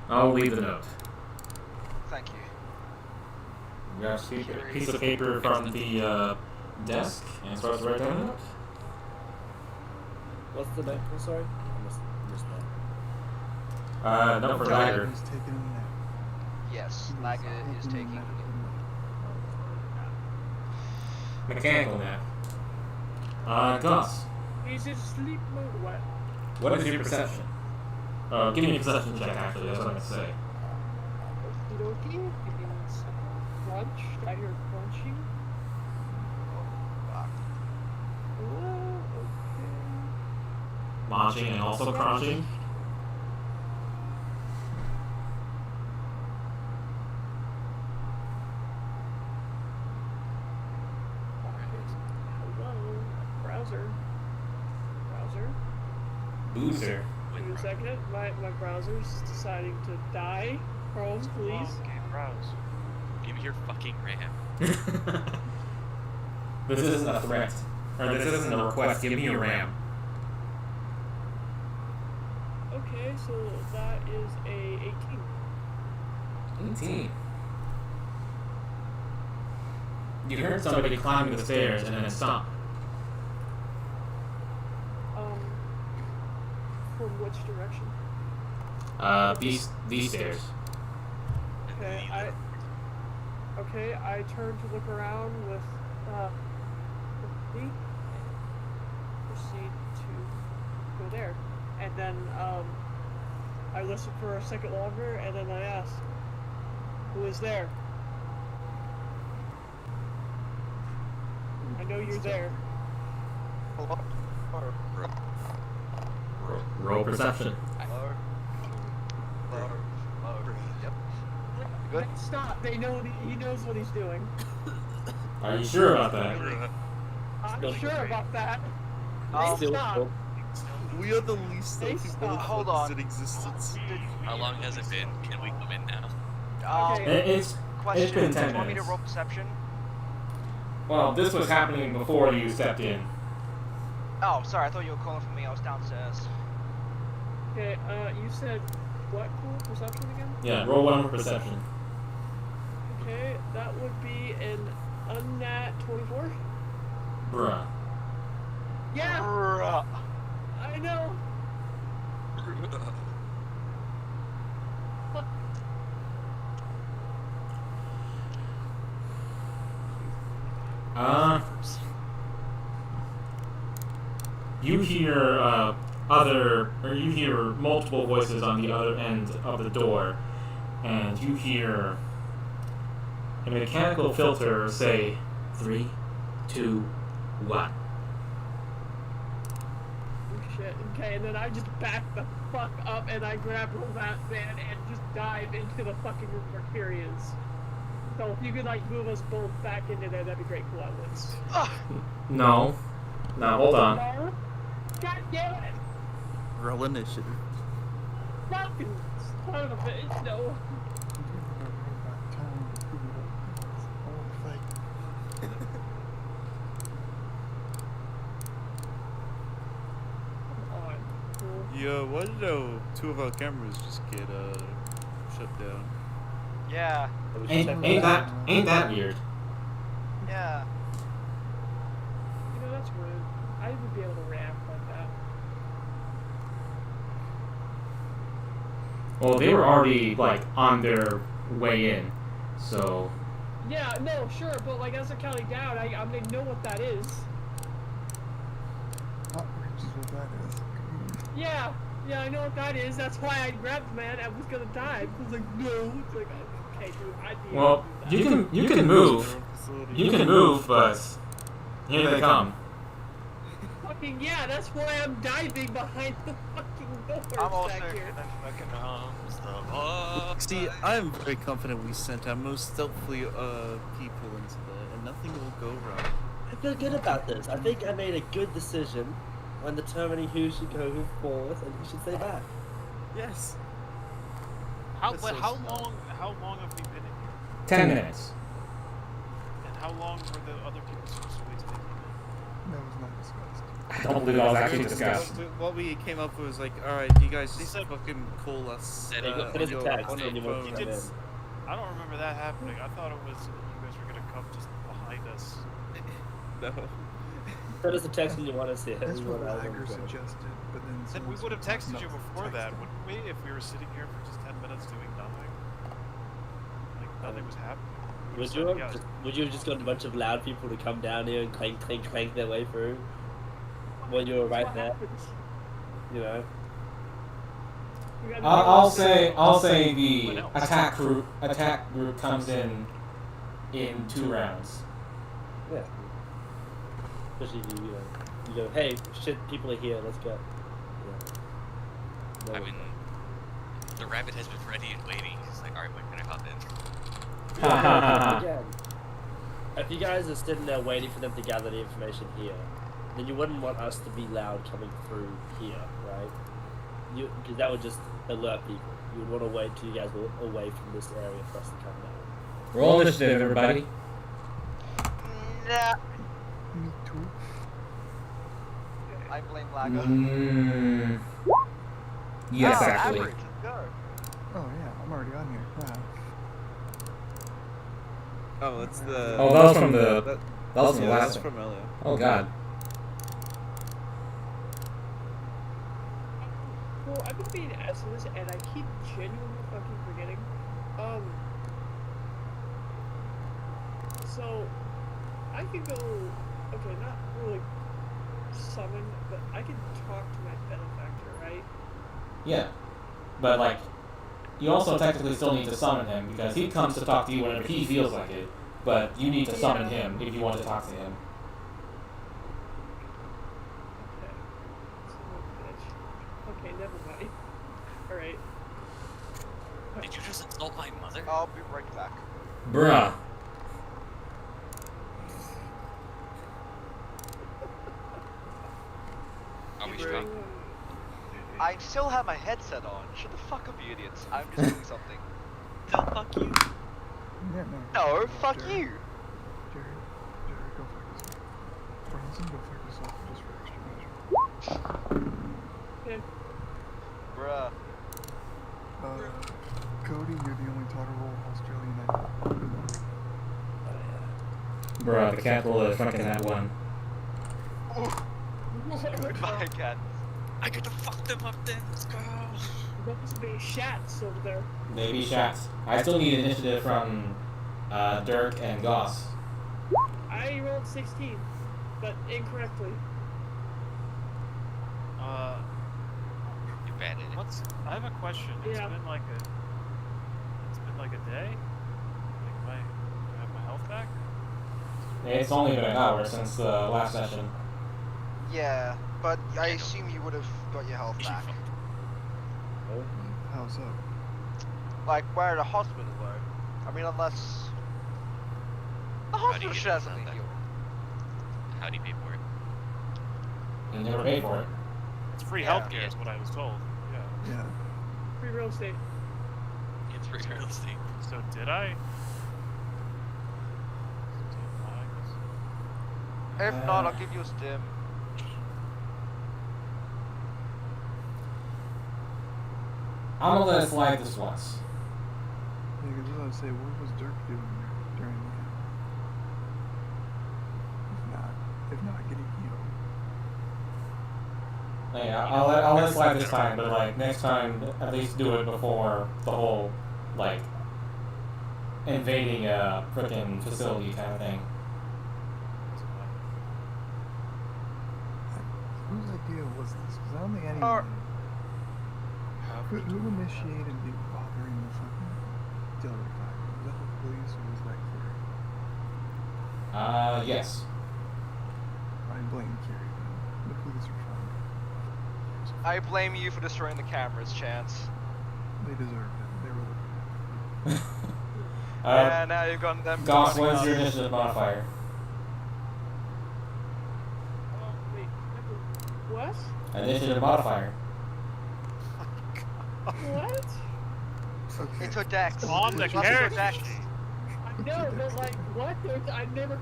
I'll leave the note. Thank you. Grab a piece of paper from the desk and start to write down a note. What's the name? I'm sorry? I missed that. Note for Dagger. He's taking a nap. Yes, Laga is taking. Mechanical nap. Gus, He's in sleep mode. What? what is your perception? Give me a perception check, actually, that's what I'm going to say. Okie dokie. Give me 1 second. Crunch. I hear crunching. Okay. Launching and also crunching. Hello. Browser. Boozer. With a second. My browser's deciding to die. Chrome, please. Okay, browse. Give me your fucking RAM. This isn't a threat. Or this isn't a request. Give me your RAM. Okay, so that is a 18. 18. You heard somebody climbing the stairs and then stop. From which direction? These stairs. Okay, I turn to look around with and proceed to go there. And then I listen for a second longer, and then I ask, who is there? I know you're there. Roll perception. Yep. Good. Stop. They know he knows what he's doing. Are you sure about that? I'm sure about that. Oh, They stop. We are the least They stealthy stop. Hold motherfuckers on. in existence. How long has it been? Can we come in now? It's Question. been Do 10 you want me to minutes. roll perception? Well, this was happening before you stepped in. Oh, sorry. I thought you were calling for me. I was downstairs. Okay, you said what cool perception again? Yeah, roll one for perception. Okay, that would be an unnat 24. Bruh. Yeah, Bruh. I know. You hear you hear multiple voices on the other end of the door, and you hear a mechanical filter say, 3, 2, 1. Oh shit. Okay, and then I just back the fuck up and I grab that man and just dive into the fucking room where Kiri is. So if you could like move us both back into there, that'd be great. Cool, at once. No. Now, hold on. No. God damn it! Roll initiative. Fucking son of a bitch, no. Come on. Cool. Yeah, why did two of our cameras just get shut down? Yeah. Ain't that weird? Yeah. You know, that's rude. I would be able to react like that. Well, they were already, like, on their way in, so... Yeah, no, sure, but like as they're counting down, I mean, know what that is. Outrage is what that is. Yeah, I know what that is. That's why I grabbed the man. I was gonna die. I was like, no. It's like, okay, dude, I'd be able Well, to do that. you can move. You can move, but here they come. Fucking yeah, that's why I'm diving behind the fucking doors I'm also back here. gonna fucking See, I am very confident we sent our most stealthy people into there, and nothing will go wrong. I feel good about this. I think I made a good decision when determining who should go forward and who should stay back. Yes. How That's so long have we been in here? 10 minutes. And how long were the other people supposed to wait to make it? That was not discussed. I don't believe that was actually discussed. What we came up with was like, alright, you guys just fucking call us Said it on was your, a text on your when you phone. went in. I don't remember that happening. I thought it was you guys were gonna come just behind us. No. Send us a text when you want us here. That's We what want to Liger go. suggested, but then Then we someone would have said texted you not to before text that, them. wouldn't we? If we were sitting here for just 10 minutes doing nothing. Like nothing was happening. We Would were you sending have? out- Would you have just got a bunch of loud people to come down here and clank their way through when you were right What there? happens? You know. We gotta I'll go- say the What else? attack group comes in 2 rounds. Yeah. Especially you go, hey, shit, people are here, let's go. Yeah. I mean, the rabbit has been ready and waiting. He's like, alright, when can I hop in? Again, if you guys are sitting there waiting for them to gather the information here, then you wouldn't want us to be loud coming through here, right? because that would just alert people. You would want to wait till you guys were away from this area for us to come down. Roll initiative, everybody. Nah. Me too. I blame Lago. Yes, Oh, actually. average, let's go. Oh yeah, I'm already on here. Wow. Oh, it's the. Oh, that was from the. That, That was from the yeah, last that's one. from earlier. Oh god. Well, I've been being asked this, and I keep genuinely fucking forgetting. So, I can go, okay, not really summon, but I can talk to my benefactor, right? Yeah. But, like, you also technically still need to summon him, because he comes to talk to you whenever he feels like it. But you need to summon him if you want to talk to him. Okay. Son of a bitch. Okay, never mind. Alright. Did you just insult my mother? I'll be right back. Bruh. Are we strong? I still have my headset on. Shut the fuck up, you idiots. I'm just doing something. The fuck you. Yeah, No, fuck Jerry. you. Jerry, go fuck yourself. Bronson, go fuck yourself just for extra measure. Okay. Bruh. Cody, you're the only tolerable Australian I know. Bruh, the cat rolled a fucking that one. Goodbye, cat. I get to fuck them up then. Let's go. Must be shats over there. Maybe shots. I still need initiative from Dirk and Goss. I rolled 16, but incorrectly. You're bad at it. I have a question. It's Yeah. been like a day. Like, do I have my health back? It's only been an hour since the last session. Yeah, but I assume you would have got your health back. How so? Like, we're at a hospital, though. I mean, unless... The How do you hospital get should have this something out to heal. How do you pay for it? You never paid for it. It's free Yeah. healthcare, is what I was told. Yeah. Yeah. Free real estate. It's free real estate. So did I? If not, I'll give you a stim. I'm gonna let it slide this once. Yeah, because I was gonna say, what was Dirk doing during the if not getting healed? Yeah, I'll let it slide this time, but like next time, at least do it before the whole like invading a frickin' facility kind of thing. Whose idea was this? Because I don't think anyone. Who initiated the bothering the fucking distillery fire? Was that the police or was that Kiri? Yes. I blame Kiri. The police are fine. I blame you for destroying the cameras, Chance. They deserved it. They were the And now you've got them. Goss, running what is your up. initiative modifier? Wait, what? Initiative modifier. What? Okay. It's her dex. On the It's her character dex. sheet. I know, but like, what? I've never.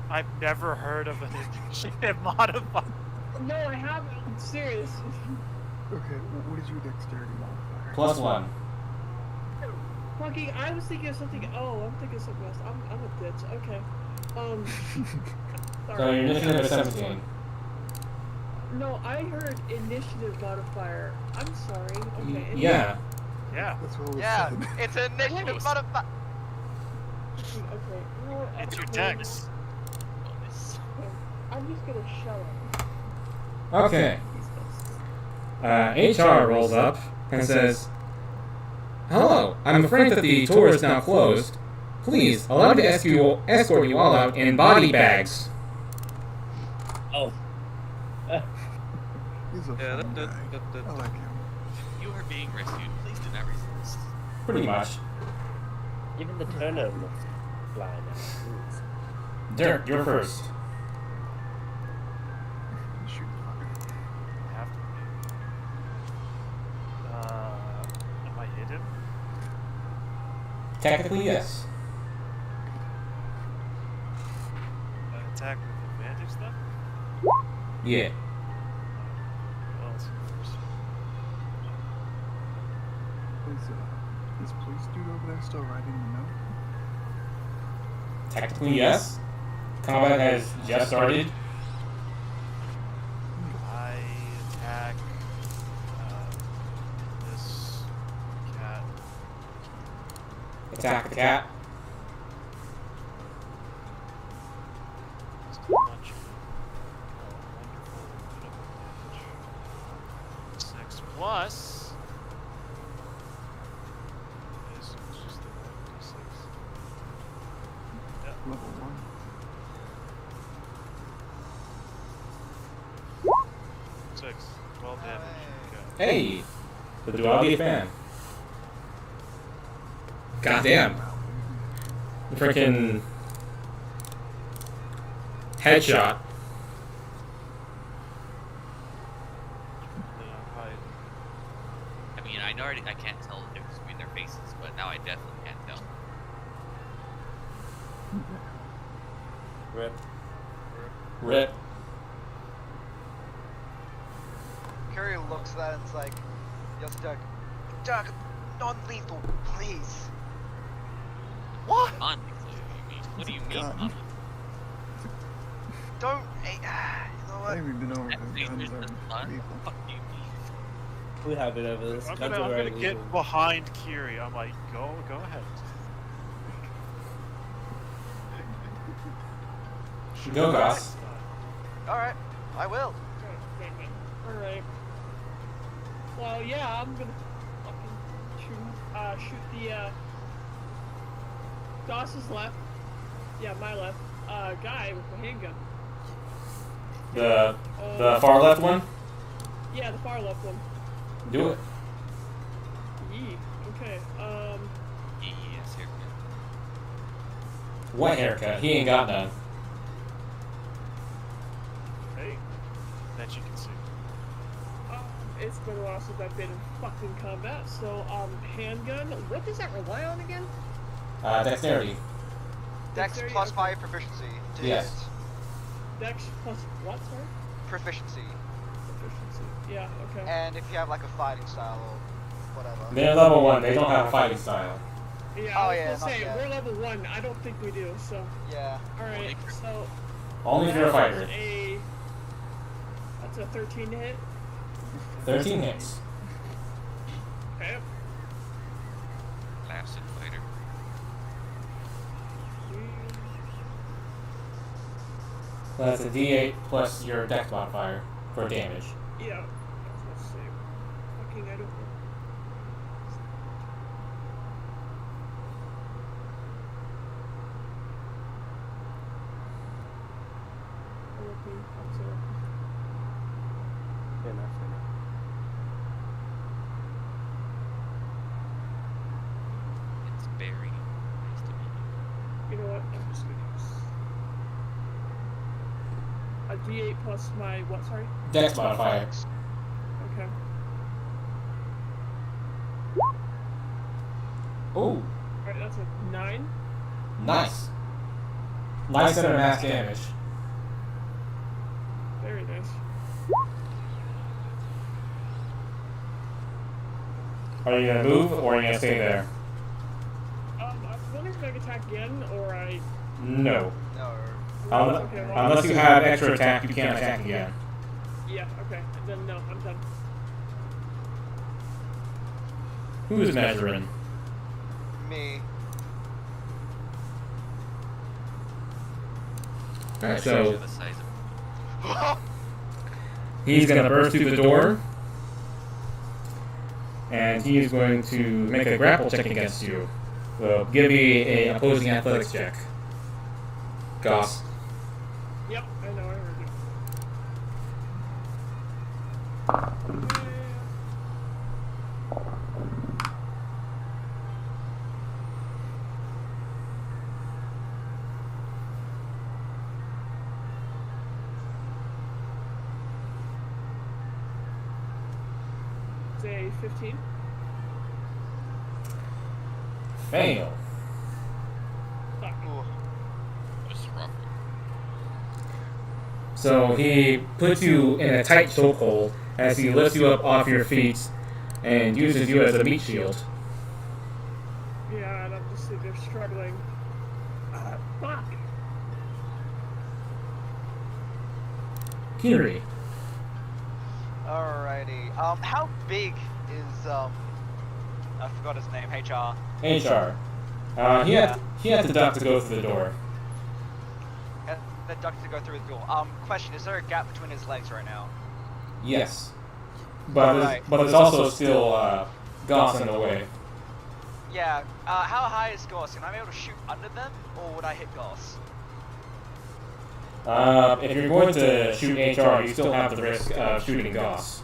I've never heard of an initiative modifier. No, I haven't. I'm serious. Okay, what is your dexterity modifier? +1. Fucking, I was thinking of something. Oh, I'm thinking of something else. I'm a bitch. Okay. So Sorry. your initiative is 17. No, I heard initiative modifier. I'm sorry. Okay. Yeah. Yeah. That's what was Yeah, said. it's an initiative modifier. Okay. Well, It's your okay. dex. I'm just gonna shut up. Okay. HR rolls up and says, "Hello, I'm afraid that the tour is now closed. Please, allow me to escort you all out in body bags." Oh. He's a Yeah, fun guy. I like him. You are being rescued. Please do not resist. Pretty much. Even the turner looks blind now. Dirk, you're first. Shoot the fucker. Have to Technically, yes. Attack with advantage then? Yeah. Well, let's see first. Is police dude over there still writing the note? Technically, yes. Combat has just started. I attack this cat. Attack the cat. Just a bunch of wonderful critical damage. 6 plus. It's just the 1d6. Yeah. Level 1. 6. 12 damage. Okay. Hey! So do I be a fan? Goddamn. Freaking headshot. Then I'll hide. I mean, I know already I can't tell the difference between their faces, but now I definitely can't tell. Rip. Rip. Curry looks at that and it's like, yells to Doug, Doug, non-lethal, please. What? Non-lethal, you mean? What do you mean? Gun. Non-lethal? Don't, hey, you know I what? haven't even been over That the guns dangerous are as fun? lethal. What the fuck do you mean? We have it over this. I'm Guns gonna are very get legal. behind Kiri. I'm like, go ahead. Go, Goss. Alright, I will. Alright. Well, yeah, I'm gonna fucking shoot the, Goss's left. Yeah, my left. Guy with the handgun. The far left one? Yeah, the far left one. Do it. Yee. Okay, Yes, here. What haircut? He ain't got none. Hey, that you can see. it's been a while since I've been in fucking combat, so, handgun. What does that rely on again? Dexterity. Dex Dexterity, plus okay. 5 proficiency. To Yes. hit. Dex plus what, sorry? Proficiency. Proficiency. Yeah, okay. And if you have like a fighting style or whatever. They're level 1. They don't have a fighting style. Yeah, Oh, I was yeah, gonna not say, yet. we're level 1. I don't think we do, so. Yeah. Alright, so. Only if you're a fighter. That's a 13 to hit. 13 hits. Okay. Blasted fighter. So that's a D8 plus your dex modifier for damage. Yeah. Let's see. Fucking, I don't know. Fair enough, fair enough. It's very nice to meet you. You know what? I'm just gonna use a D8 plus my what? Sorry. Dex modifier. Okay. Ooh, All right, that's a 9. nice. Nice under mass damage. Very nice. Are you gonna move or are you gonna stay there? I was wondering if I could attack again, or I. No. No. Okay, well, Unless you have extra attack, you can't attack again. Yeah. Okay. Then no, I'm done. Who's measuring? Me. Alright, You're so the size of he's gonna burst through the door. And he is going to make a grapple check against you. So give me an opposing athletics check. Goss. Yep. I know. I heard you. Say 15. Fail. So he puts you in a tight chokehold as he lifts you up off your feet and uses you as a meat shield. Yeah, and I'm just sitting there struggling. Fuck! Kiri. Alrighty. How big is I forgot his name. HR. HR. He had to duck to go through the door. The duck to go through the door. Question: is there a gap between his legs right now? Yes. But Alright. but there's also still Goss in the way. Yeah. How high is Goss? Can I be able to shoot under them, or would I hit Goss? If you're going to shoot HR, you still have the risk of shooting Goss.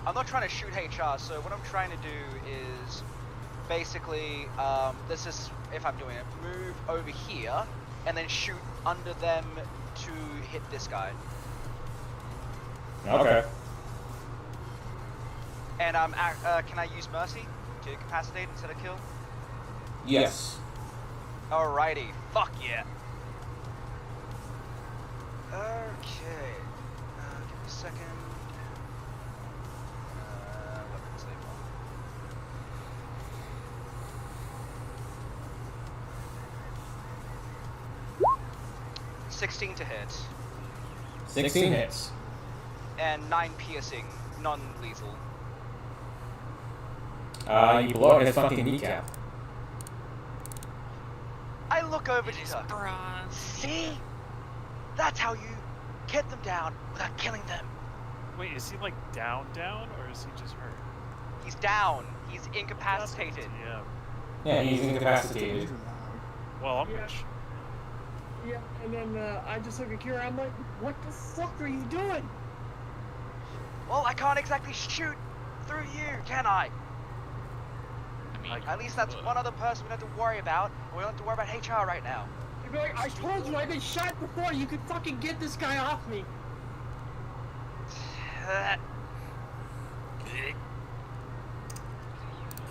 I'm not trying to shoot HR. So what I'm trying to do is basically, this is if I'm doing it, move over here and then shoot under them to hit this guy. Okay. And can I use mercy to incapacitate instead of kill? Yes. Alrighty, fuck yeah. Okay, give me a second. Weapons label. $16 to hit, 16 hits. and 9 piercing, non-lethal. You blow out his fucking kneecap. I look over to her. Bronze. See? That's how you get them down without killing them. Wait, is he like down, or is he just hurt? He's down. He's incapacitated. Yeah. Yeah, he's incapacitated. Well, I'm Yeah. gonna. Yeah, and then I just look at Kira, I'm like, what the fuck are you doing? Well, I can't exactly shoot through you, can I? I mean, At least that's one other person we don't have to worry about. We don't have to worry about HR right now. You'd be like, I told you I've been shot before, you could fucking get this guy off me.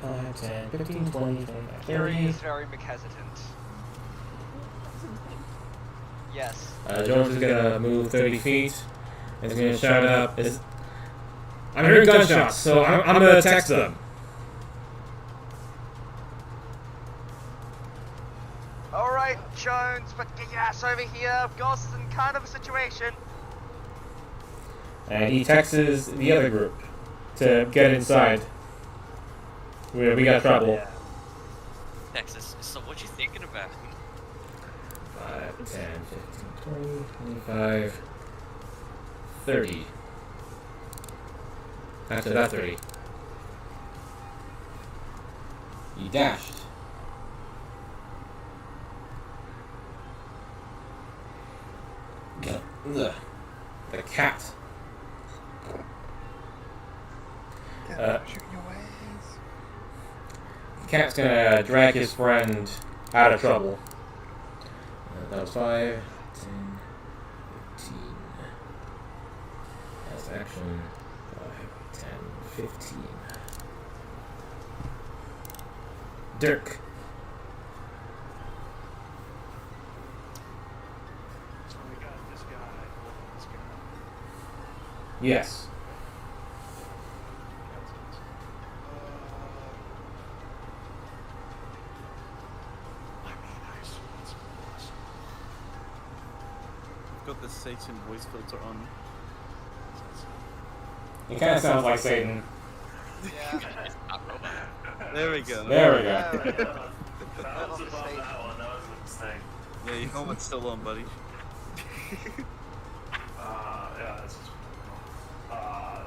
5, 10, 15, 20, 25, Kiri 30. is very hesitant. Yes. Jones is gonna move 30 feet. And he's gonna shout up. I'm hearing gunshots, so I'm gonna text them. Alright, Jones, but get your ass over here. Goss is in kind of a situation. And he texts the other group to get inside. We got trouble. Texas. So what you thinking about? 5, 10, 15, 20, 25, 30. After that 30. He dashed. The cat. Shoot your ass. Cat's gonna drag his friend out of trouble. That was 5, 10, 15. That's action. 5, 10, 15. Dirk. So we got this guy, this guy. Yes. Got the Satan voice filter on. It kind of sounds like Satan. Yeah. It's not robot. There we go. There we go. That was above that one. That was a mistake. Yeah, your helmet's still on, buddy. Yeah, this is. La, la,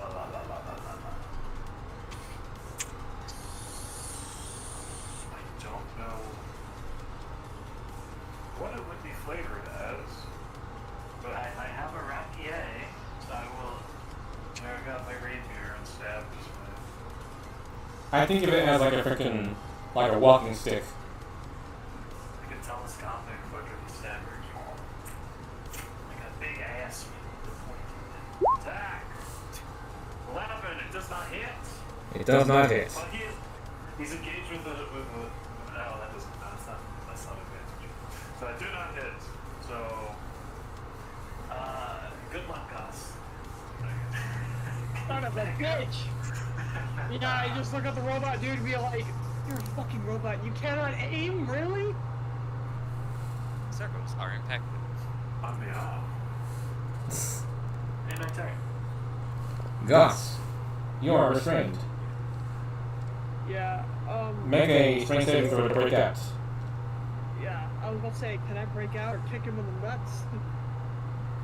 la, la, la, la. I don't know what it would be flavored as, but I have a rapier, so I will drag out my rapier and stab this way. I think of it as like a freaking, like a walking stick. Like a telescopic fucking stabber. Like a big ass with pointy attack. 11, it does not hit. It does not hit. Well, he's engaged with the oh, that doesn't, that's not advantage. So I do not hit. So that bitch! Yeah, I just look at the robot dude and be like, you're a fucking robot, you cannot aim, really? Servos are impacted. On behalf. And I tell you. Gus, you are restrained. Yeah, Make a strength saving throw to break out. yeah, I was about to say, can I break out or kick him in the nuts?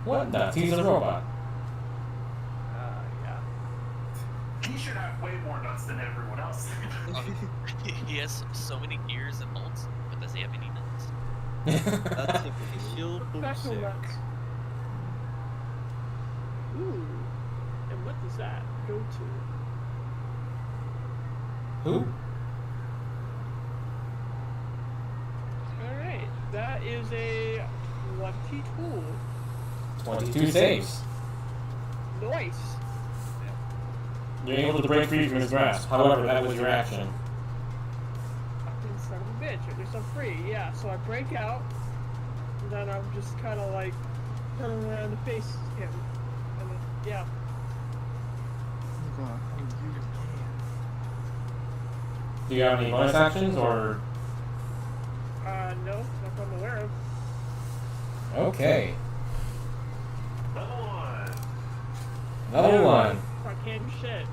What nuts? He's a robot. Yeah. He should have way more nuts than everyone else. He has so many ears and bolts, but does he have any nuts? That's a pure Special bullshit. nuts. Ooh, and what does that go to? Who? Alright, that is a 22. 22 saves. Nice. You're able to break free from his grasp. However, that was your action. Fucking son of a bitch, at least I'm free. Yeah, so I break out, and then I'm just kind of like, turning around to face him. And then, yeah. Hold on. Oh, you can. Do you have any bonus actions, or...? No, not that I'm aware of. Okay. Level 1. Level 1. I can't do shit.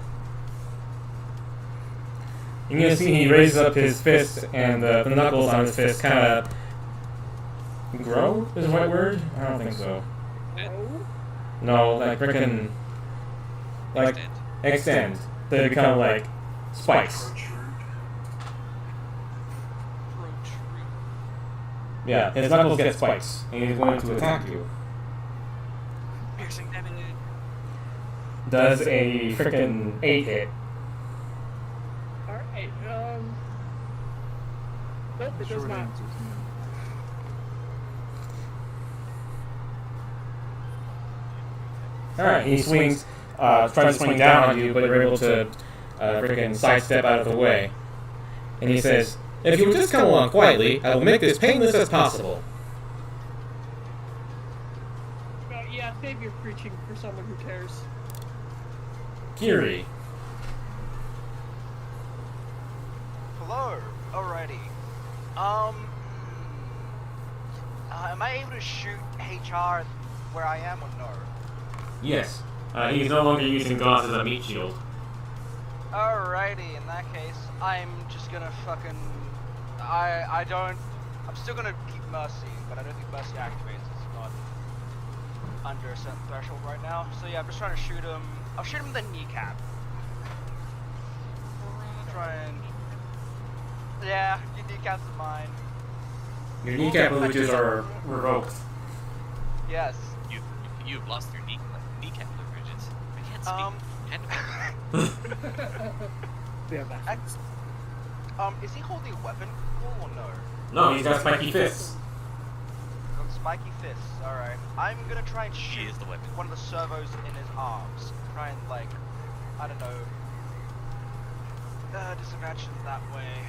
You're gonna see he raises up his fist, and the knuckles on his fist kind of grow. Is the right word? I don't think so. Oh? No, like freaking like extend. They become like spikes. Yeah, his knuckles get spikes, and he's going to attack you. Piercing damage. Does a freaking 8 hit? Alright, nope, it does Short not. answers, Alright, he swings, tries to swing down on you, but you're able to freaking sidestep out of the way. And he says, "If you will just come along quietly, I will make this painless as possible." Yeah, save your preaching for someone who cares. Kiri. Hello. Alrighty. Am I able to shoot HR where I am or no? Yes. He's no longer using Gauss as a meat shield. Alrighty, in that case, I'm just gonna fucking... I'm still gonna keep Mercy, but I don't think Mercy activates. It's not under a certain threshold right now. So yeah, I'm just trying to shoot him. I'll shoot him in the kneecap. Try and... Yeah, your kneecaps are mine. Your kneecap privileges are revoked. Yes. You've lost your kneecap privileges. I can't speak. Yeah, that's... Is he holding a weapon or no? No, he's got spiky fists. Got spiky fists, alright. I'm gonna try and She shoot is the weapon. one of the servos in his arms. Try and, like, I don't know, disadvantage him that way.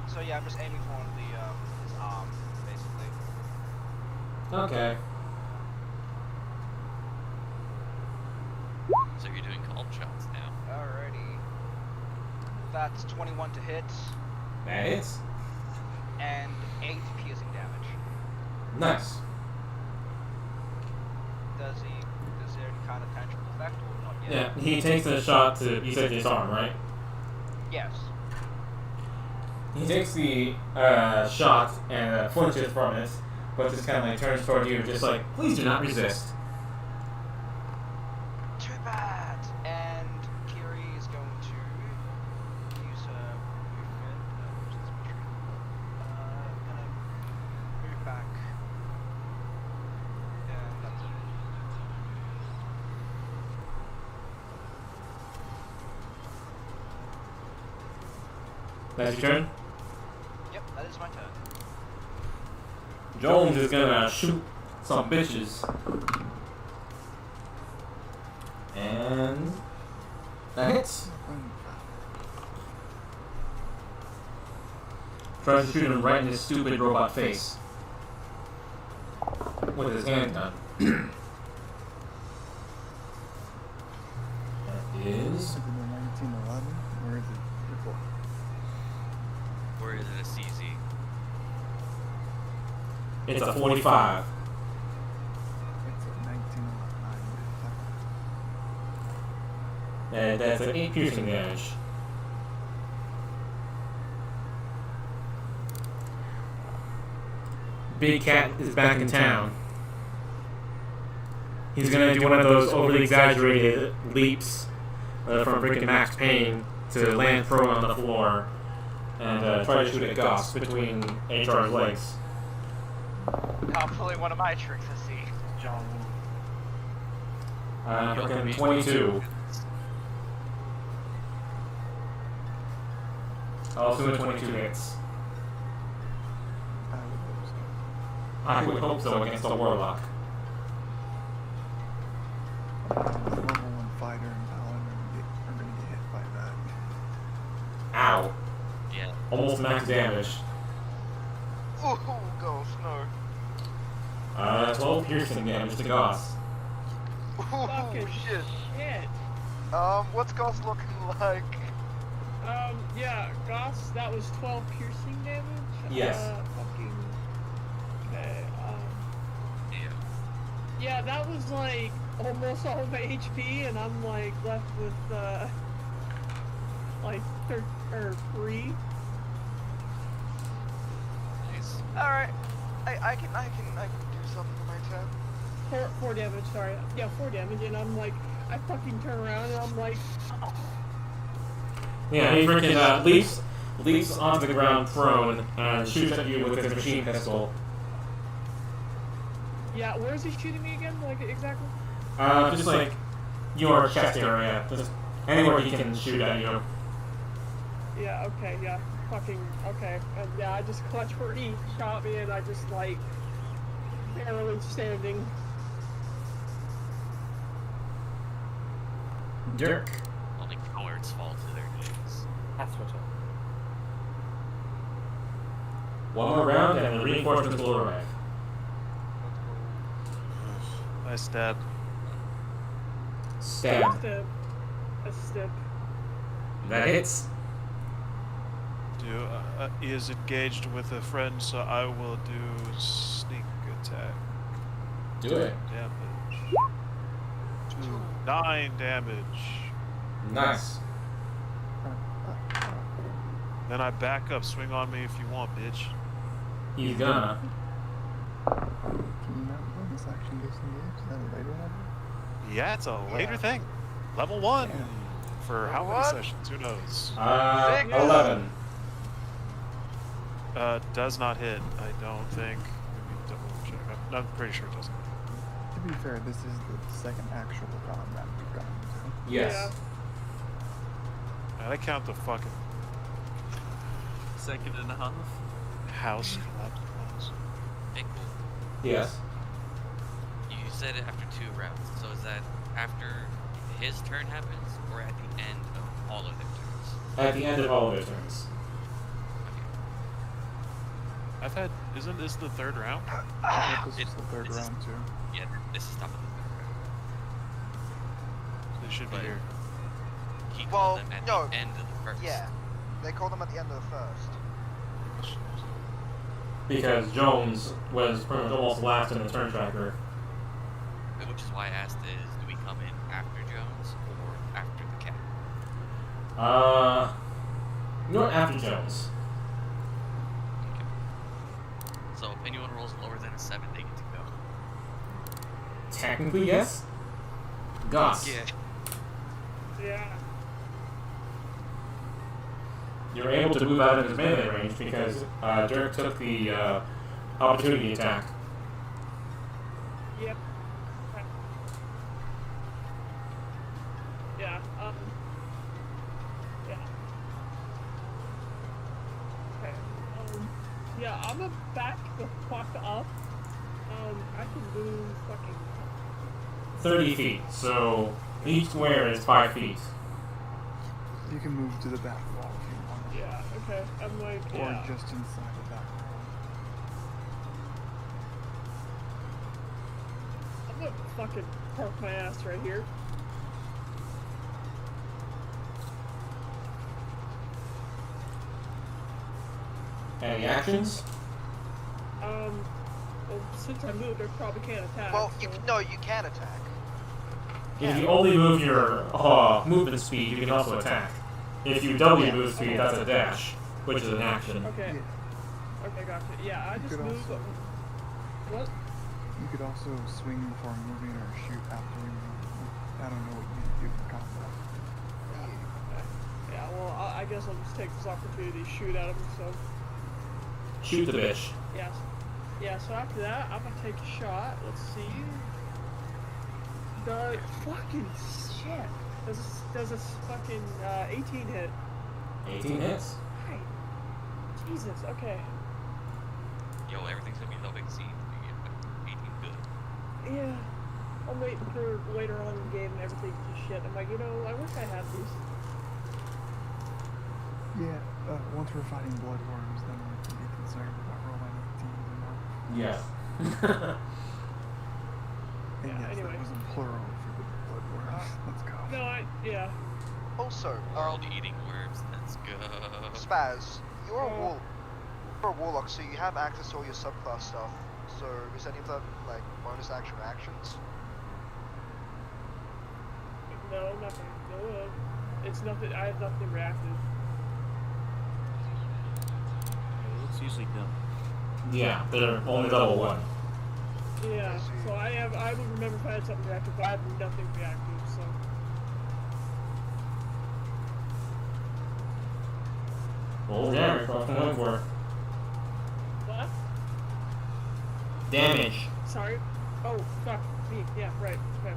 So yeah, I'm just aiming for one of his arms, basically. Okay. So you're doing cold shots now. Alrighty. That's 21 to hit, That hits. and 8 piercing damage. Nice. Is there any kind of tangible effect or not yet? Yeah, he takes a shot to, you said his arm, right? Yes. He takes the shot and flinches from it, but just kind of like turns toward you, just like, please do not resist. Too bad. And Kiri is going to use her movement. Which is retreat. Gonna move back. And that's it. That's your turn. Yep, that is my turn. Jones is gonna shoot some bitches. And that hits. Tries to shoot him right in his stupid robot face with his handgun. That is Is it a 1911 or is it before? Or is it a CZ? it's a 45. It's a 1911. And that's an 8 piercing damage. Big Cat is back in town. He's gonna do one of those overly exaggerated leaps from freaking Max Payne to land prone on the floor and try to shoot at Gus between HR's legs. Hopefully one of my tricks I see. John Woo. Fucking 22. Also a 22 hits. I would hope so against a warlock. Level 1 fighter and paladin are gonna get hit by that. Ow. Yeah. Almost max damage. Ooh, gosh, no. 12 piercing damage to Goss. Ooh, Fucking shit. shit. What's Goss looking like? Yeah, Goss, that was 12 piercing damage? Yes. Fucking... Okay, Yeah. yeah, that was like almost all my HP, and I'm like left with, like 3. Nice. Alright. I can do something for my turn. 4 damage, sorry. Yeah, 4 damage, and I'm like, I fucking turn around and I'm like, oh. Yeah, he freaking leaps onto the ground prone and shoots at you with his machine pistol. Yeah, where is he shooting me again? Like, exactly? Just like your chest area. Just anywhere he can shoot at you. Yeah, okay, yeah. Fucking, okay. And yeah, I just clutch where he shot me, and I just, like, barely standing. Dirk. Only cowards fall to their knees. That's what One more round and the reinforcements will arrive. Nice stab. Stab. Step. A step. That hits. He is engaged with a friend, so I will do sneak attack. Do it. Damage. 9 damage. Nice. Then I back up. Swing on me if you want, bitch. He's gonna. Can you not bonus action disengage? Is that a later level? Yeah, it's a later thing. Level 1. Yeah. For how many What? sessions? Who knows? 11. Does not hit, I don't think. Let me double check. I'm pretty sure it doesn't. To be fair, this is the second actual combat we've gotten to. Yes. I count the fucking Second and a half. house collapse ones. Hey, cool. Yes. You said it after 2 rounds, so is that after his turn happens, or at the end of all of their turns? At the end of all of their turns. I've had. Isn't this the 3rd round? I thought this was the third this is- round too. Yeah, this is top of the 3rd round. They should be But- here. He Well, called them at no. the end of the 1st. Yeah. They called them at the end of the first. Because Jones was pretty much almost last in the turn tracker. Which is why I asked is, do we come in after Jones or after the cat? Not after Jones. Okay. So if anyone rolls lower than a 7, they get to go. Technically, yes. Gus. Yeah. Yeah. You're able to move out of his melee range because Dirk took the opportunity attack. Yep. Yeah, yeah. Okay, yeah, I'm gonna back the fuck up. I can move fucking... 30 feet, so each square is 5 feet. You can move to the back wall if you want. Yeah, okay, I'm like, Or yeah. just inside the back wall. I'm gonna fucking park my ass right here. Any actions? Well, since I moved, I probably can't attack. Well, so. you can attack. If you only move your movement speed, you can also attack. If you double your movement speed, that's a dash, which is an action. Okay. Yeah. Okay, gotcha. Yeah, I You just could moved. also- What? You could also swing before moving or shoot after you move. I don't know what you do in combat. Yeah, well, I guess I'll just take this opportunity to shoot at him, so. Shoot the bitch. Yes. Yeah, so after that, I'm gonna take a shot. Let's see. The fucking shit. Does this fucking 18 hit? 18 hits. Right. Jesus, okay. Yo, everything's gonna be no big C. You get 18 good. Yeah. I'm waiting for later on in the game and everything to shit. I'm like, I wish I had these. Yeah, once we're fighting bloodworms, then we can be concerned about rolling 18s and more. Yes. And Yeah, yes, anyway. that was in plural for the bloodworms. Let's go. No, yeah. Also, World eating worms. Let's go. Spaz, you're a warlock, so you have access to all your subclass stuff. So is any of that like bonus action or actions? No, nothing. No, it's nothing. I have nothing reactive. It's usually done. Yeah, they're only level 1. Yeah, I see. so I would remember if I had something reactive, but I have nothing reactive, so. Roll damage, that's what I'm going for. What? Damage. Sorry? Oh, fuck. Me. Yeah, right. Okay.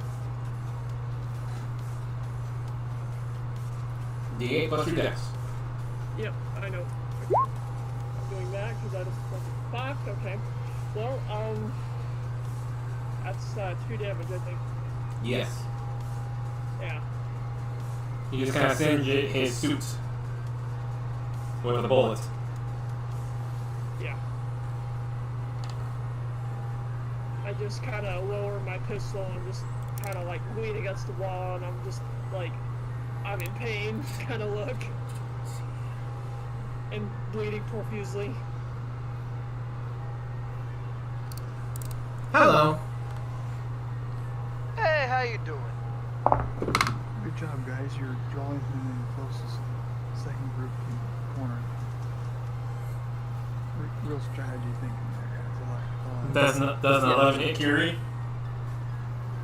D8 plus your dex. Yep, I know. Okay. I'm doing that because I just fucking fucked. Okay. Well, that's 2 damage, I think. Yes. Yeah. You just kind of singe his suit with a bullet. Yeah. I just kind of lower my pistol and just kind of like lean against the wall, and I'm just like, I'm in pain kind of look. And bleeding profusely. Hello. Hey, how you doing? Good job, guys. You're drawing them in closest to the second group in the corner. Real strategy thinking there, guys. I like. Doesn't 11 hit Curie?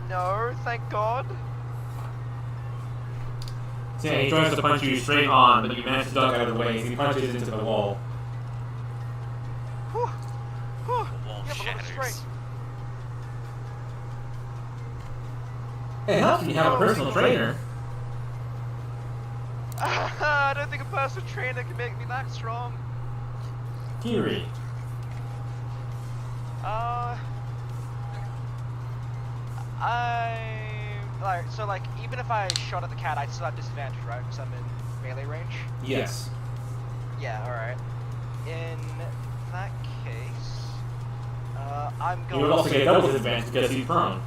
No, thank God. So yeah, he tries to punch you straight on, but you manage to duck out of the way as he punches into the wall. Whew. Whew. Wall Yeah, but look shatters. straight. It helps when you have a personal trainer. I don't think a personal trainer can make me that strong. Curie. Like, even if I shot at the cat, I'd still have disadvantage, right? Because I'm in melee range? Yes. Yeah, alright. In that case, I'm going You would also get double disadvantage because he's prone.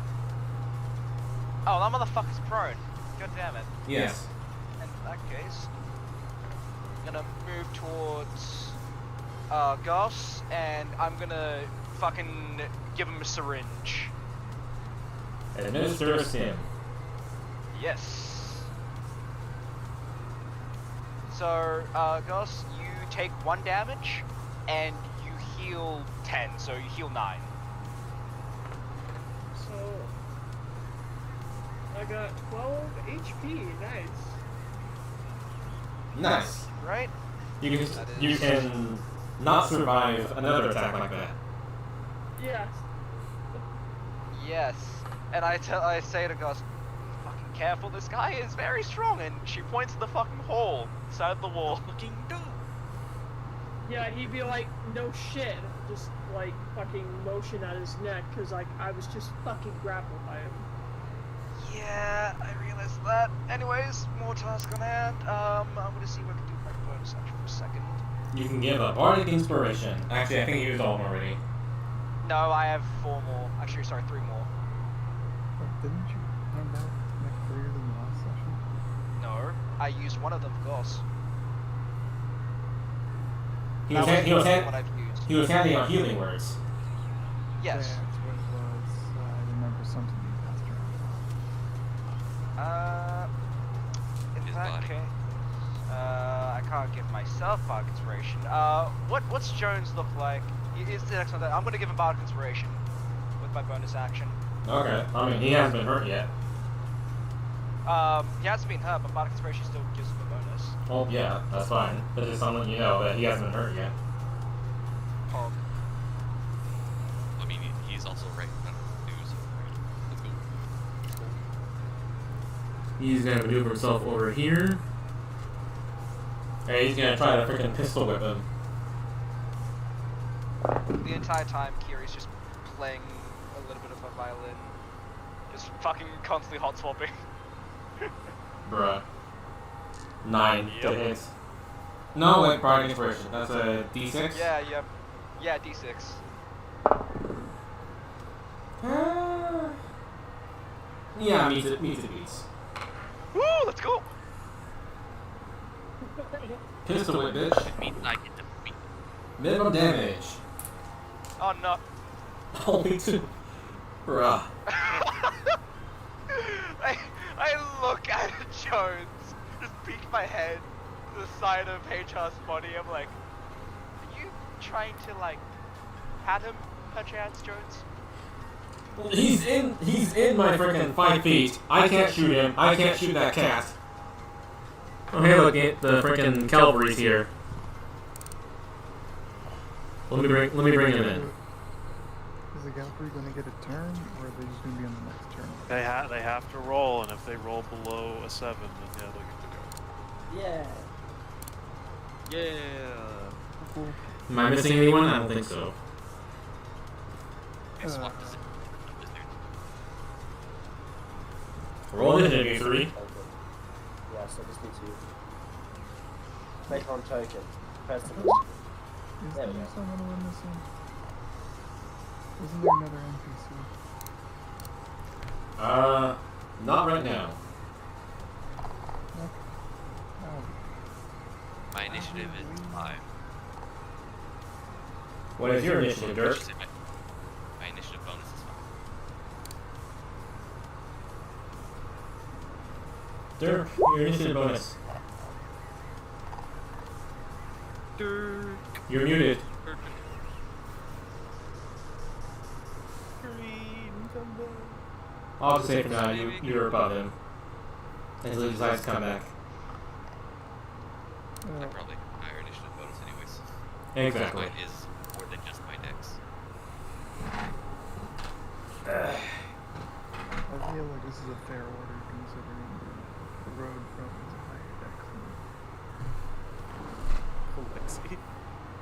Oh, that motherfucker's prone. God damn it. Yes. In that case, I'm gonna move towards Gus, and I'm gonna fucking give him a syringe. Administer a sim. Yes. So, Gus, you take 1 damage, and you heal 10, so you heal 9. So I got 12 HP. Nice. Nice. Right? You can not survive another attack like that. Yes. Yes. And I say to Gus, fucking careful, this guy is very strong, and she points to the fucking hole inside of the wall. Fucking do. Yeah, he'd be like, no shit. Just like fucking motion at his neck because like I was just fucking grappled by him. Yeah, I realized that. Anyways, more task on hand. I'm gonna see if I can do my bonus action for a second. You can give a bardic inspiration. Actually, I think you used all of them already. No, I have 4 more. Actually, sorry, 3 more. Didn't you have that like earlier than the last session? No, I used one of them for Gus. He That was, was he was, what I've used. he was handing out healing words. Yes. That's what it was. I remember something you passed around. In His that body. case, I can't give myself bardic inspiration. What's Jones look like? Is the next one that I'm gonna give him bardic inspiration with my bonus action. Okay. I mean, he hasn't been hurt yet. He hasn't been hurt, but bardic inspiration still gives him a bonus. Oh, yeah, that's fine. But just someone you know that he hasn't been hurt yet. Pog. I mean, he's also right in front of the news. Let's go. He's gonna maneuver himself over here. And he's gonna try to freaking pistol whip him. The entire time, Kiri's just playing a little bit of a violin, just fucking constantly hot swapping. Bruh. 9 to hit. No, wait, Bardic Inspiration. That's a D6? Yeah, D6. Yeah, meets it beats. Woo, let's go! Pistol whip, bitch. It means I get to beat. Minimum damage. Oh no. Only 2. Bruh. I look at Jones, just peek my head to the side of HR's body. I'm like, are you trying to like pat him, perchance, Jones? He's in my freaking 5 feet. I can't shoot him. I can't shoot that cat. Okay, look at the freaking cavalry's here. Let me bring him in. Is the Gallery going to get a turn, or are they just going to be on the next turn? They have to roll, and if they roll below a 7, then yeah, they'll get to go. Yeah. Yeah. Am I missing anyone? I don't think so. I swapped his wizard. Roll initiative, you 3. Okay. Yeah, so I just need to make on token. Press the button. Is There there we go. someone we're missing? Isn't there another NPC? Not right now. No? Oh, My initiative is 5. What is your initiative, Dirk? Actually, my initiative bonus is 5. Dirk, your initiative bonus. Dirk. You're muted. Green, come back. I'll just say for now, you're above him. Until he decides to come back. I probably have a higher initiative bonus anyways. Exactly. Mine is more than just my dex. I feel like this is a fair order considering the road probably has a higher dex than Alexi.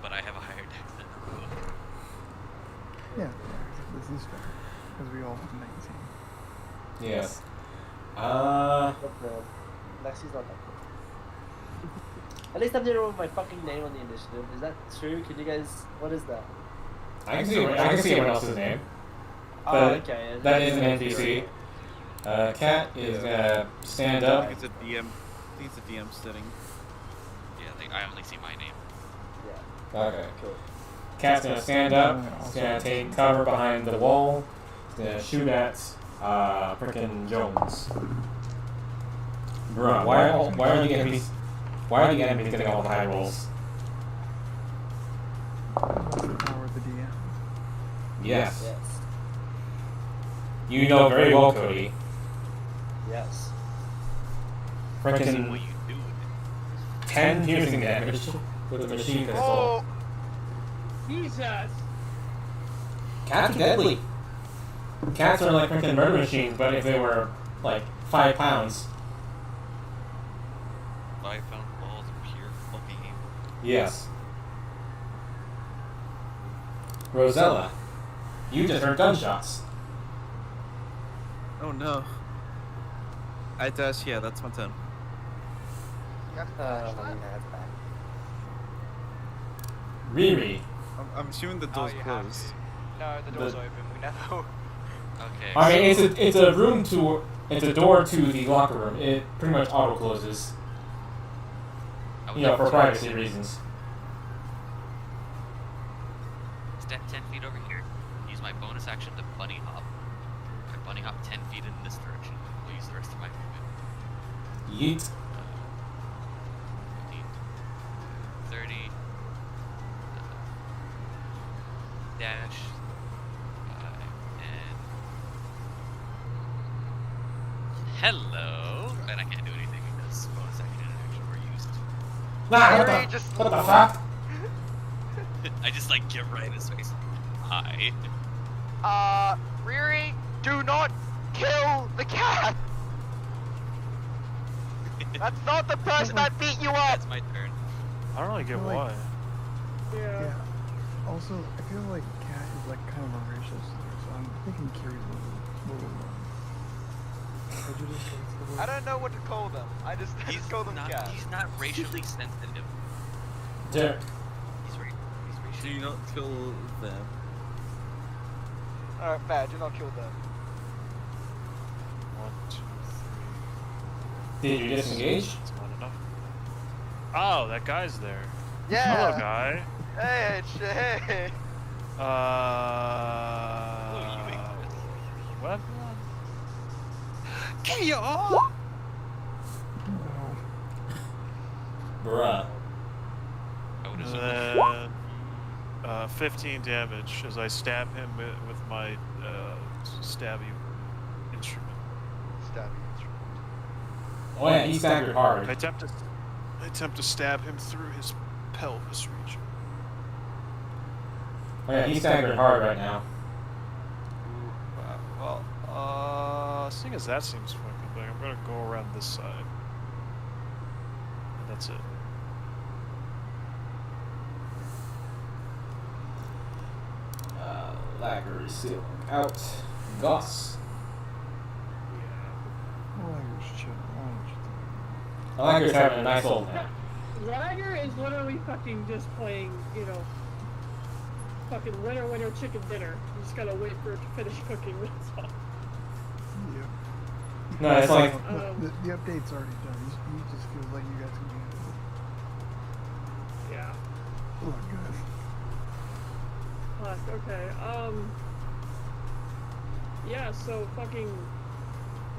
But I have a higher dex than Rua. Yeah, this is fair. Because we all have 19. Yes. But Lexi's not that good. At least I'm the one with my fucking name on the initiative. Is that true? Can you guys... What is that? I can see everyone else's name. Oh, But okay. that is an NPC. Cat is gonna stand I up. think it's a DM. I think it's a DM setting. Yeah, I only see my name. Yeah, Okay. cool. Cat's gonna stand up. He's gonna take cover behind the wall. He's gonna shoot at frickin' Jones. Bruh, why are the enemies getting all the high rolls? That's the power of the DM. Yes. Yes. You know very well, Cody. Yes. See Frickin' what you do with it. 10 piercing damage with a machine pistol. Oh, Jesus! Cats are deadly. Cats are like freaking murder machines, but if they were like 5 pounds. 5-pound balls of pure fucking evil. Yes. Rosella, you just heard gunshots. Oh no. I dash. Yeah, that's my turn. you got a Yeah, flashlight? that's bad. Riri, I'm assuming the Oh, door's you have closed. to. No, the door's open. We never. Okay. I mean it's a door to the locker room. It pretty much auto closes. I would You know, like for to- privacy reasons. right here. Use my bonus action to bunny hop. I bunny hop 10 feet in this direction. I'll use the rest of my movement. Yeet. 15, 30. Dash. 5, and... Hello! And I can't do anything because bonus action and action were used. Nah, what the fuck? I just like get right in his face. Hi. Riri, do not kill the cat! That's not the person that beat you up! That's my turn. I don't really get Like- why. Yeah. Also, I feel like cat is like kind of a racial slur, so I'm thinking Kiri's a little prejudiced. What's the word? I don't know what to call them. I just call them cat. He's not racially sensitive. Derek. He's Do racially. not kill them. Alright, bad, do not kill them. 1, 2, 3. Did you disengage? That's not enough. Oh, that guy's there. Yeah! Hello, guy. Hey, hey! What? Bruh. I would assume. Then, 15 damage as I stab him with my stabby instrument. Stabby instrument. Oh yeah, he staggered hard. I attempt to stab him through his pelvis region. Oh yeah, he staggered hard right now. Well, seeing as that seems fucking big, I'm gonna go around this side. And that's it. Lagger is still out. Goss. Lagger's chilling. I don't know what you're doing. Lagger's having a nice old nap. Lager is literally fucking just playing, you know, fucking winner chicken dinner. You just gotta wait for it to finish cooking, that's all. Yeah. No, it's like The update's already done. He just feels like you guys can handle it. Yeah. Oh my god. Fuck, okay, yeah, so fucking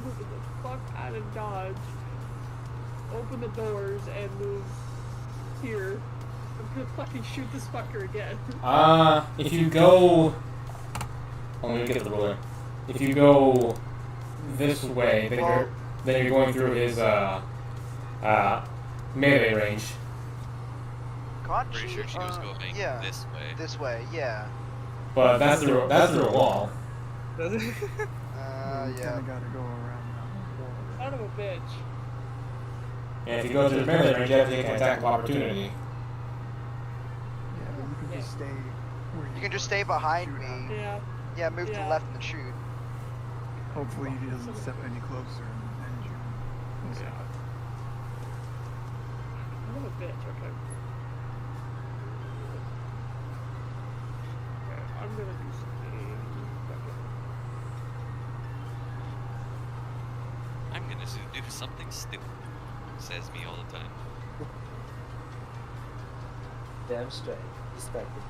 move the fuck out of Dodge, open the doors, and move here. I'm gonna fucking shoot this fucker again. if you go... Let me get the ruler. If you go this way, then you're going through his, melee range. Can't Pretty you, sure she was going yeah, this way. This way, yeah. But that's through a wall. Yeah. Kinda gotta go around now. Son of a bitch. And if you go to the melee range, you have to take an attack of opportunity. Yeah, but you can just stay where You can just stay behind shoot me. at. Yeah. Yeah, move to the Yeah. left and shoot. Hopefully he doesn't step any closer and you. We'll see. Son of a bitch, okay. Okay, I'm gonna do something. I'm gonna do something stupid. Says me all the time. Damn straight. Respected.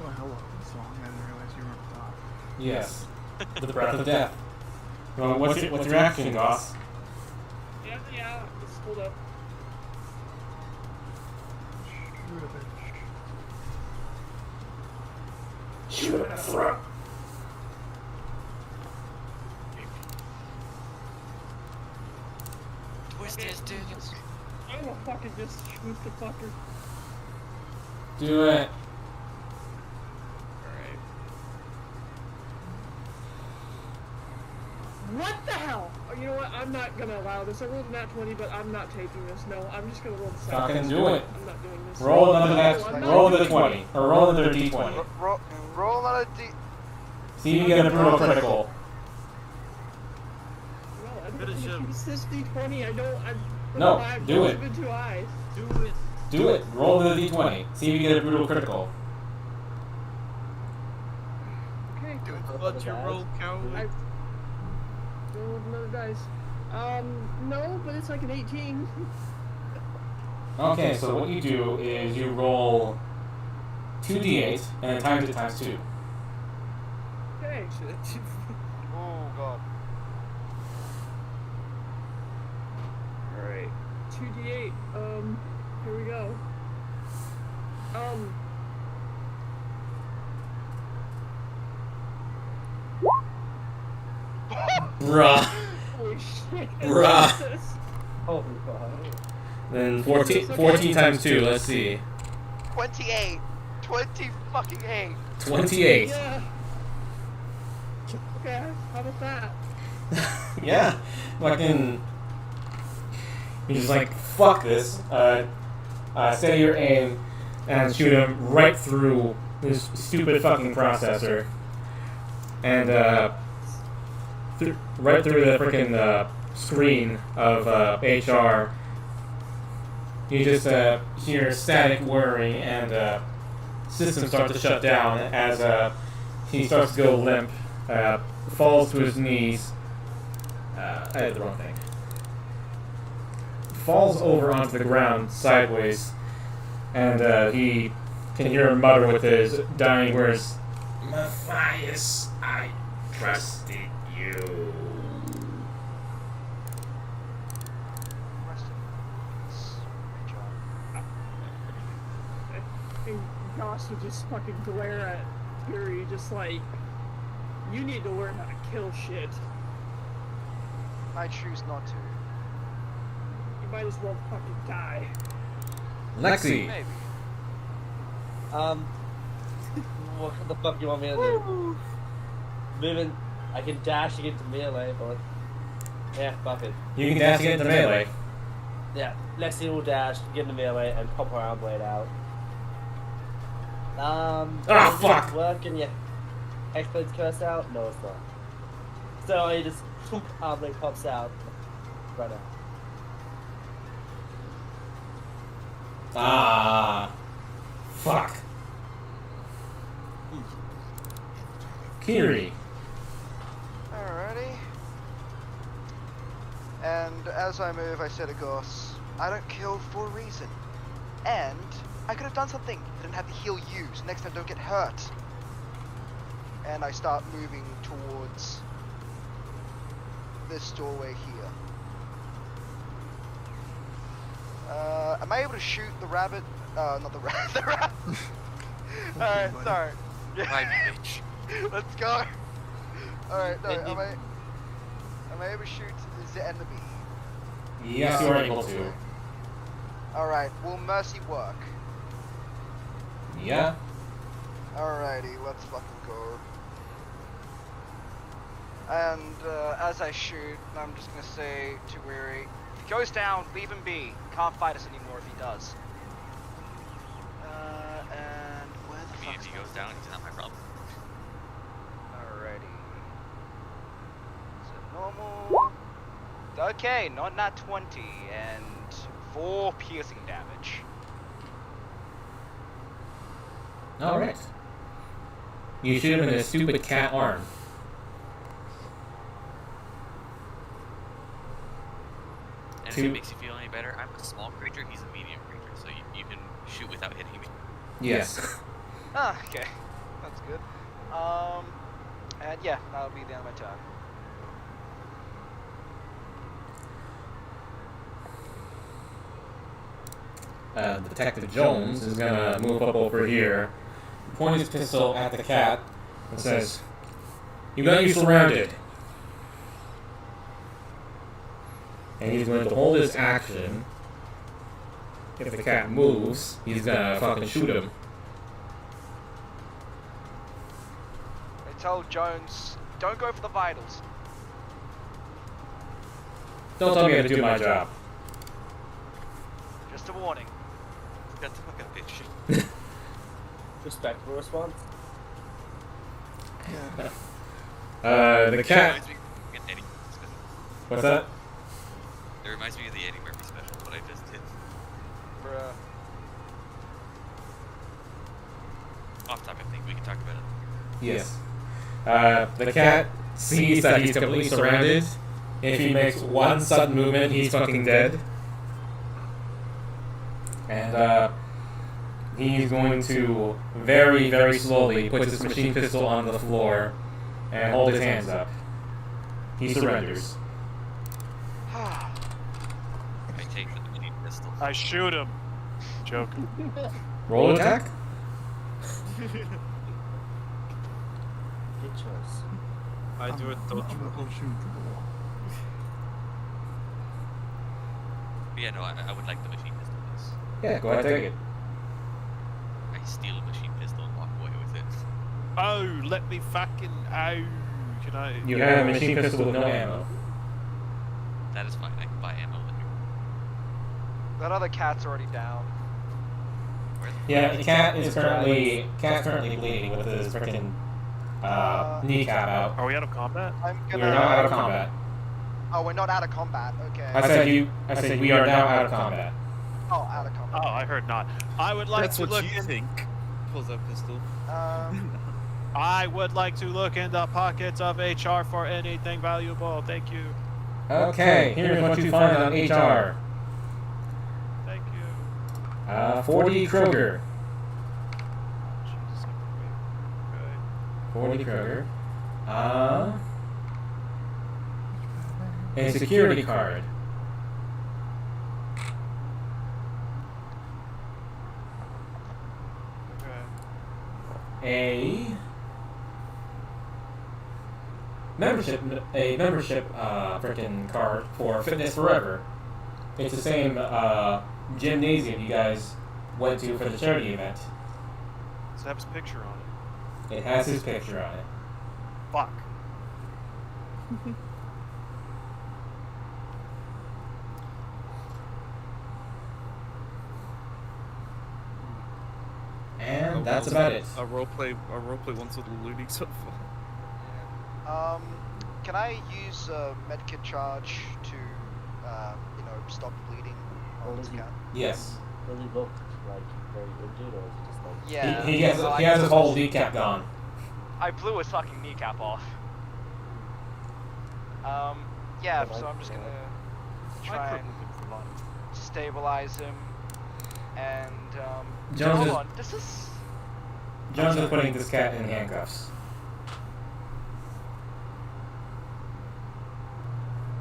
Well, hello, song. I didn't realize you were on top. Yes. The breath of death. Well, what's your action, Goss? Yeah, just hold up. Shoot a bitch. Shoot him in the throat. Twist his dickens. I will fucking just shoot the fucker. Do it. Alright. What the hell? Oh, you know what? I'm not gonna allow this. I rolled a nat 20, but I'm not taking this. No, I'm just gonna roll the second. Fucking do it. I'm not doing this. Roll another I'm not roll doing the 20. Or roll another d20. Roll another D. See if you get a brutal critical. No, I don't Finish think him. use this d20. I don't. No, I've do it. been too high. Do it. Do it. Roll the d20. See if you get a brutal critical. Okay. Do it. What's your roll, coward? I rolled another dice. No, but it's like an 18. Okay, so what you do is you roll 2d8 and then times it times 2. Okay. Oh god. Alright. 2d8. Here we go. Bruh. Holy shit. Bruh. Jesus. Oh god. Then 14 times 2, let's see. 28. 20 fucking 8. 28. Yeah. Okay, how about that? Yeah. Fucking. He's just like, fuck this. Steady your aim and shoot him right through this stupid fucking processor. And, right through the freaking screen of HR. You just hear static whirring and systems start to shut down as he starts to go limp, falls to his knees. I did the wrong thing. Falls over onto the ground sideways, and he can hear him mutter with his dying words, "Matthias, I trusted you." Rest in peace, John. And Goss would just fucking glare at Fury, just like, you need to learn how to kill shit. I choose not to. You might as well fucking die. Lexi. Maybe. What the fuck you want me to do? Moving, I can dash to get to melee, but yeah, fuck it. You can dash to get into melee. Yeah, Lexi will dash, get into melee, and pop her arm blade out. Does fuck! it work and yeah, X-Blade's curse out? No, it's not. So he just arm blade pops out right now. Fuck. Kiri. Alrighty. And as I move, I say to Goss, I don't kill for a reason. And I could have done something. I didn't have to heal you, so next time don't get hurt. And I start moving towards this doorway here. Am I able to shoot the rabbit? Not the rabbit. The rabbit. Alright, sorry. Bye, bitch. Let's go. Alright, no, am I able to shoot the enemy? Yes, you are able to. Alright, will mercy work? Yeah. Alrighty, let's fucking go. And as I shoot, I'm just gonna say to Weary, if he goes down, leave him be. Can't fight us anymore if he does. And where the I mean, if he goes down, he's not my problem. Alrighty. So normal. Okay, not nat 20 and 4 piercing damage. Alright. You shoot him in his stupid cat arm. And if it makes you feel any better, I'm a small creature, he's a medium creature, so you can shoot without hitting me. Yes. Ah, okay. That's good. And yeah, that'll be the end of my turn. Detective Jones is gonna move up over here, point his pistol at the cat, and says, "You got you surrounded." And he's going to hold his action. If the cat moves, he's gonna fucking shoot him. I tell Jones, don't go for the vitals. Don't tell me how to do my job. Just a warning. Got the fuck out, bitch. Respectable response. The cat. Reminds me of Eddie Murphy special. What's that? It reminds me of the Eddie Murphy special, what I just did. Bruh. Off topic thing, we can talk about it. Yes. The cat sees that he's completely surrounded. If he makes one sudden movement, he's fucking dead. And he's going to very, very slowly put his machine pistol on the floor and hold his hands up. He surrenders. I take the machine pistol. I shoot him. Joking. Roll attack? Good choice. I do a dodge I'm roll. gonna shoot him through the wall. Yeah, no, I would like the machine pistol, please. Yeah, go ahead, take it. I steal a machine pistol and walk away with it. Oh, let me fucking. Oh, can I? You have a machine pistol with no ammo. That is fine. I can buy ammo later. That other cat's already down. Yeah, the cat's currently bleeding with his freaking kneecap out. Are we out of combat? I'm You're gonna. now out of combat. Oh, we're not out of combat. Okay. I said we are now out of combat. Oh, out of combat. Oh, I heard not. I would like That's to what look you in. think. Pulls out pistol. I would like to look in the pockets of HR for anything valuable. Thank you. Okay, here's what you find on HR. Thank you. 40 Kroger. Jesus, okay. 40 Kroger. A security card. Okay. A membership freaking card for Fitness Forever. It's the same gymnasium you guys went to for the charity event. Does it have his picture on it? It has his picture on it. Fuck. And that's about it. A roleplay once with the looting so far. Can I use a medkit charge to, stop bleeding on this cat? Yes. Does he look like very injured, or is he just like? Yeah. He has his whole kneecap gone. I blew his fucking kneecap off. Yeah, so I'm just gonna try and stabilize him, and Jones hold is- on, this is... Jones is putting this cat in handcuffs.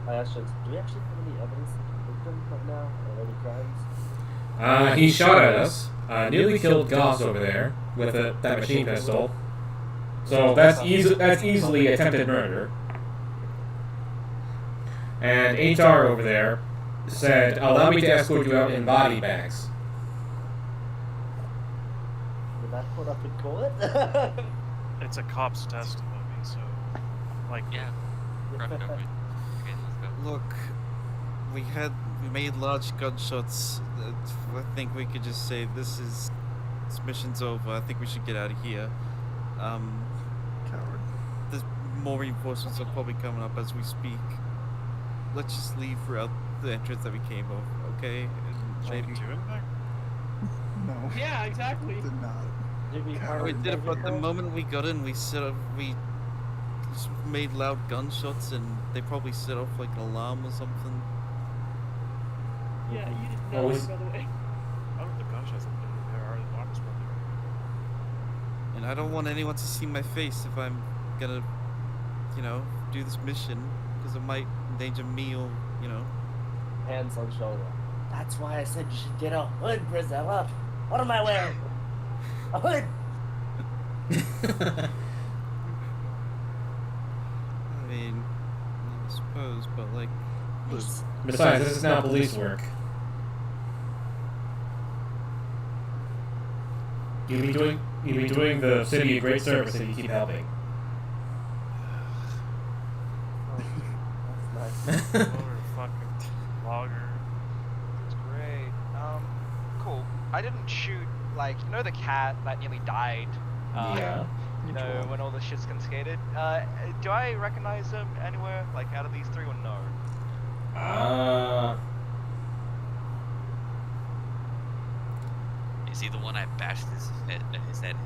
I actually, do we actually have any evidence to convict him right now of any crimes? He shot at us, nearly killed Goss over there with that machine pistol. So that's easily attempted murder. And HR over there said, "Allow me to escort you out in body bags." Did that put up in court? It's a cop's testimony, so like Yeah. Rough go, right? Okay, let's go. Look, we made large gunshots. I think we could just say this mission's over. I think we should get out of here. Coward. There's more reinforcements are probably coming up as we speak. Let's just leave throughout the entrance that we came of, okay? And maybe doing there? No. Yeah, exactly. Did not. Did we Coward. we harm did it, but the everyone? moment we got in, we just made loud gunshots, and they probably set off like an alarm or something. Yeah, you did Well, nothing, we- by the way. I don't think the gunshots have been there. Our alarms were there. And I don't want anyone to see my face if I'm gonna, do this mission, because it might endanger me or, Hands on shoulder. That's why I said you should get a hood, Brizella. What am I wearing? A hood. I mean, I suppose, but like, Please. Besides, this is now police work. You'll be doing the city a great service if you keep helping. That's nice. Logger, fucking logger. That's great. Cool. I didn't shoot, the cat that nearly died. Yeah. You know, when all the shit's confiscated. Do I recognize him anywhere, out of these three, or no? Is he the one I bashed his head?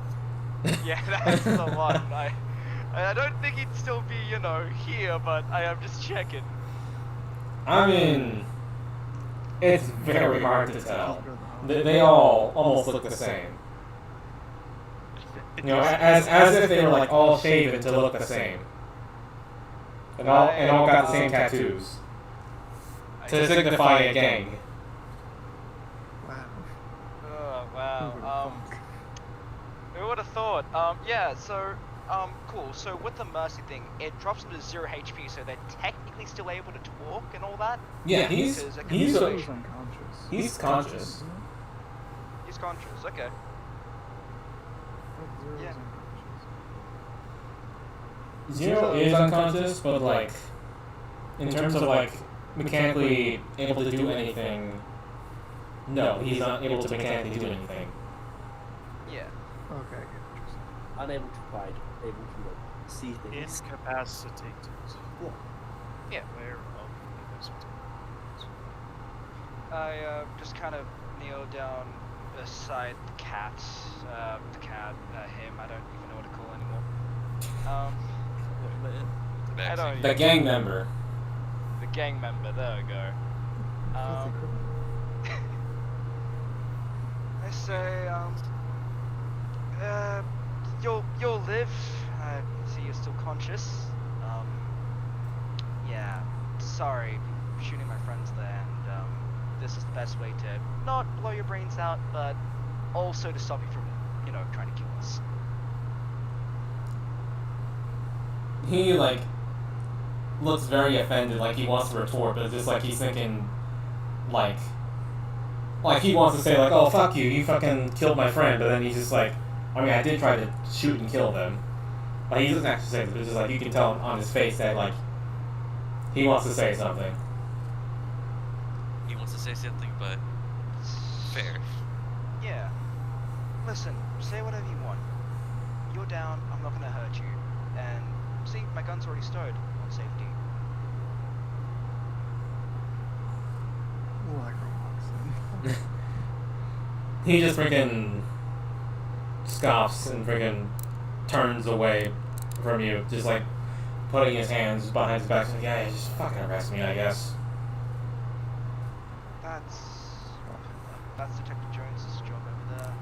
Yeah, that's the one. I I don't think he'd still be, you know, here, but I am just checking. I mean, it's very hard to tell. They all almost look the same. You know, as if they were like all shaven to look the same, and all got the same tattoos to signify a gang. Wow. Oh, Who wow. would've thunk? Who would have thought? Yeah, so, cool. So with the mercy thing, it drops them to 0 HP, so they're technically still able to talk and all that? Yeah, he's Because it can he's be- a, He's unconscious. he's conscious. Isn't it? He's conscious, okay. Like, Zero's Yeah. unconscious. Zero is unconscious, but like, in terms of like mechanically able to do anything, no, he's not able to mechanically do anything. Yeah. Okay, I get what you're saying. Unable to fight, able to like, see things. Incapacitated. Yeah. Aware of incapacitated. I just kind of kneel down beside the cat, him, I don't even know what to call anymore. I don't The gang member. The gang member, there we go. Filthy criminal. I say, you'll live. I see you're still conscious. Yeah, sorry, shooting my friends there, and this is the best way to not blow your brains out, but also to stop you from, you know, trying to kill us. He like looks very offended, like he wants to retort, but it's just like he's thinking, like he wants to say like, oh fuck you, you fucking killed my friend, but then he's just like, I mean I did try to shoot and kill them. Like he doesn't actually say it, but it's just like you can tell on his face that like he wants to say something. He wants to say something, but fair. Yeah. Listen, say whatever you want. You're down, I'm not gonna hurt you. And see, my gun's already stowed on safety. Like Roblox. He just freaking scoffs and freaking turns away from you, just like putting his hands behind his back, like, yeah, just fucking arrest me, I guess. That's Detective Jones's job over there.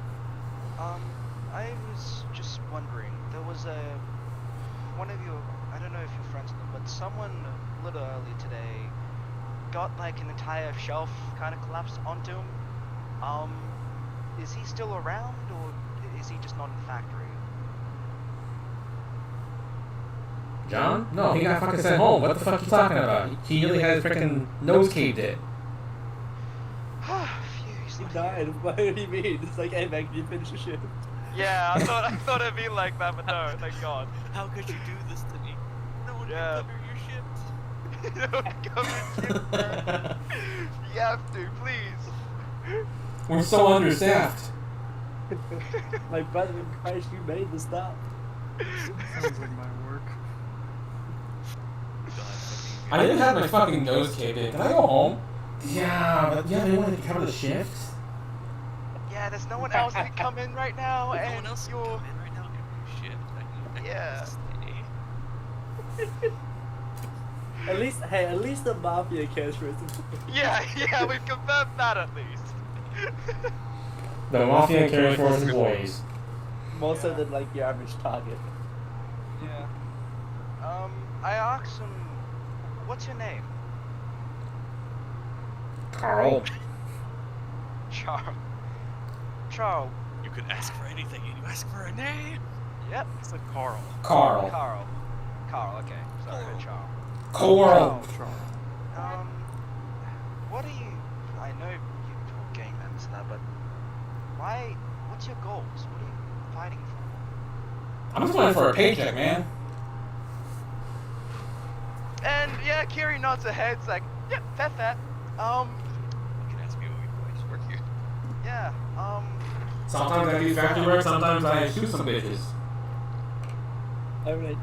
I was just wondering, there was one of your, I don't know if you're friends with them, but someone a little earlier today got like an entire shelf kind of collapsed onto him. Is he still around, or is he just not in the factory? John? No, he got fucking sent home. What the fuck you talking about? He nearly had his freaking nose caved in. Phew, he's He not died. here. What do you mean? It's like, hey man, can you finish your shift? Yeah, I thought it'd be like that, but no, thank God. How could you do this to me? No one Yeah. can cover your shift. Don't come and shit, bro. You have to, please. We're so understaffed. My brother in Christ, you made the stop. Sounds like my work. I didn't have my fucking nose caved in. Can I go home? Yeah, but yeah, they wanted to cover the shift. Yeah, there's no one else that can come in right now, No and one else can you're... come in right now. Every shift. I can Yeah. stay. At least the mafia cares for it. Yeah, we've confirmed that at least. The Mafia carries for its employees. More so than like your average target. Yeah. I asked him, what's your name? Carl. Charles. You could ask for anything, and you ask for a name. Yep. It's like Carl. Carl. Carl, okay. Sorry, Carl. Charles. Coral. What are you... I know you talk gang members and that, but... What's your goals? What are you fighting for? I'm just waiting for a paycheck, man. And, yeah, Kiri nods her head, it's like, yep, fair. You can ask me what we just work here. Yeah, Sometimes I do factory work, sometimes I shoot some bitches. I mean,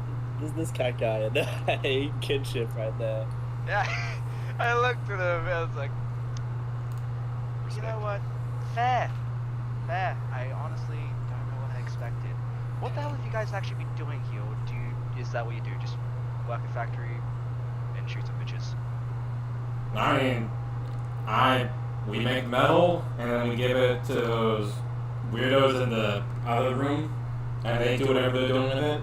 this cat guy and a kinship right there. yeah. I looked at him and I was like, you know what? Fair. I honestly don't know what I expected. What the hell have you guys actually been doing here, or do you is that what you do? Just work a factory and shoot some bitches? I mean, we make metal and then we give it to those weirdos in the other room, and they do whatever they're doing with it.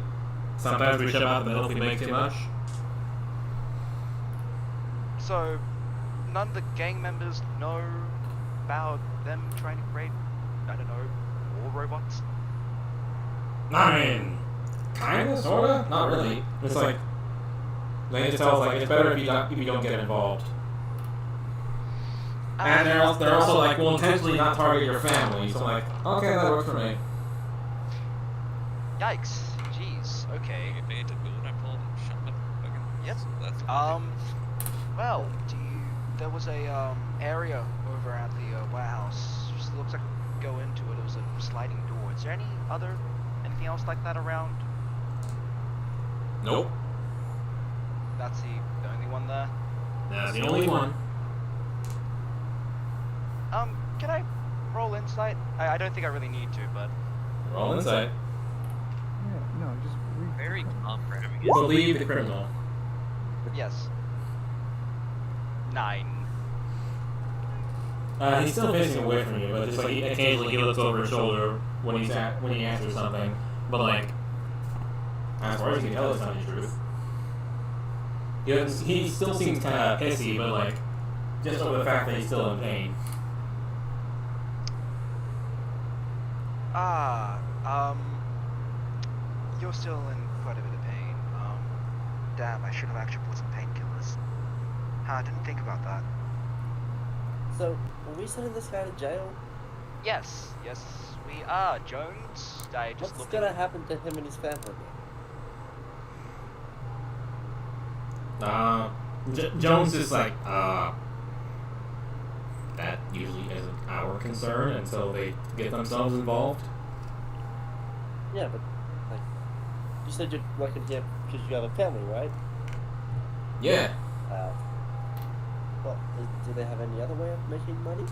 Sometimes we ship out the metal if we make too much. So, none of the gang members know about them trying to create, I don't know, war robots? I mean, kinda, sorta, not really. It's like they just tell us like it's better if you don't get involved. And they're also like, will intentionally not target your family. So I'm like, okay, that works for me. Yikes. Jeez. Okay. If they hit the moon, I pulled shut up. Okay. Yep. So that's Well, there was a area over at the warehouse. Just looks like we could go into it. It was a sliding door. Is there anything else like that around? Nope. That's the only one there. That's the only one. Can I roll insight? I don't think I really need to, but Roll insight. Yeah, no, just read. very comprehensive. Believe the criminal. yes. 9. He's still facing away from you, but just like occasionally he looks over his shoulder when he answers something. But like, as far as you can tell, it's not the truth. He still seems kind of pissy, but like, just over the fact that he's still in pain. You're still in quite a bit of pain. Damn, I should have actually bought some painkillers. I didn't think about that. So, are we sending this guy to jail? Yes, we are. Jones, I just What's gonna happen to him and his family? Jones is like, that usually isn't our concern until they get themselves involved. Yeah, but, like, you said you're working here because you have a family, right? Yeah. Well, do they have any other way of making money?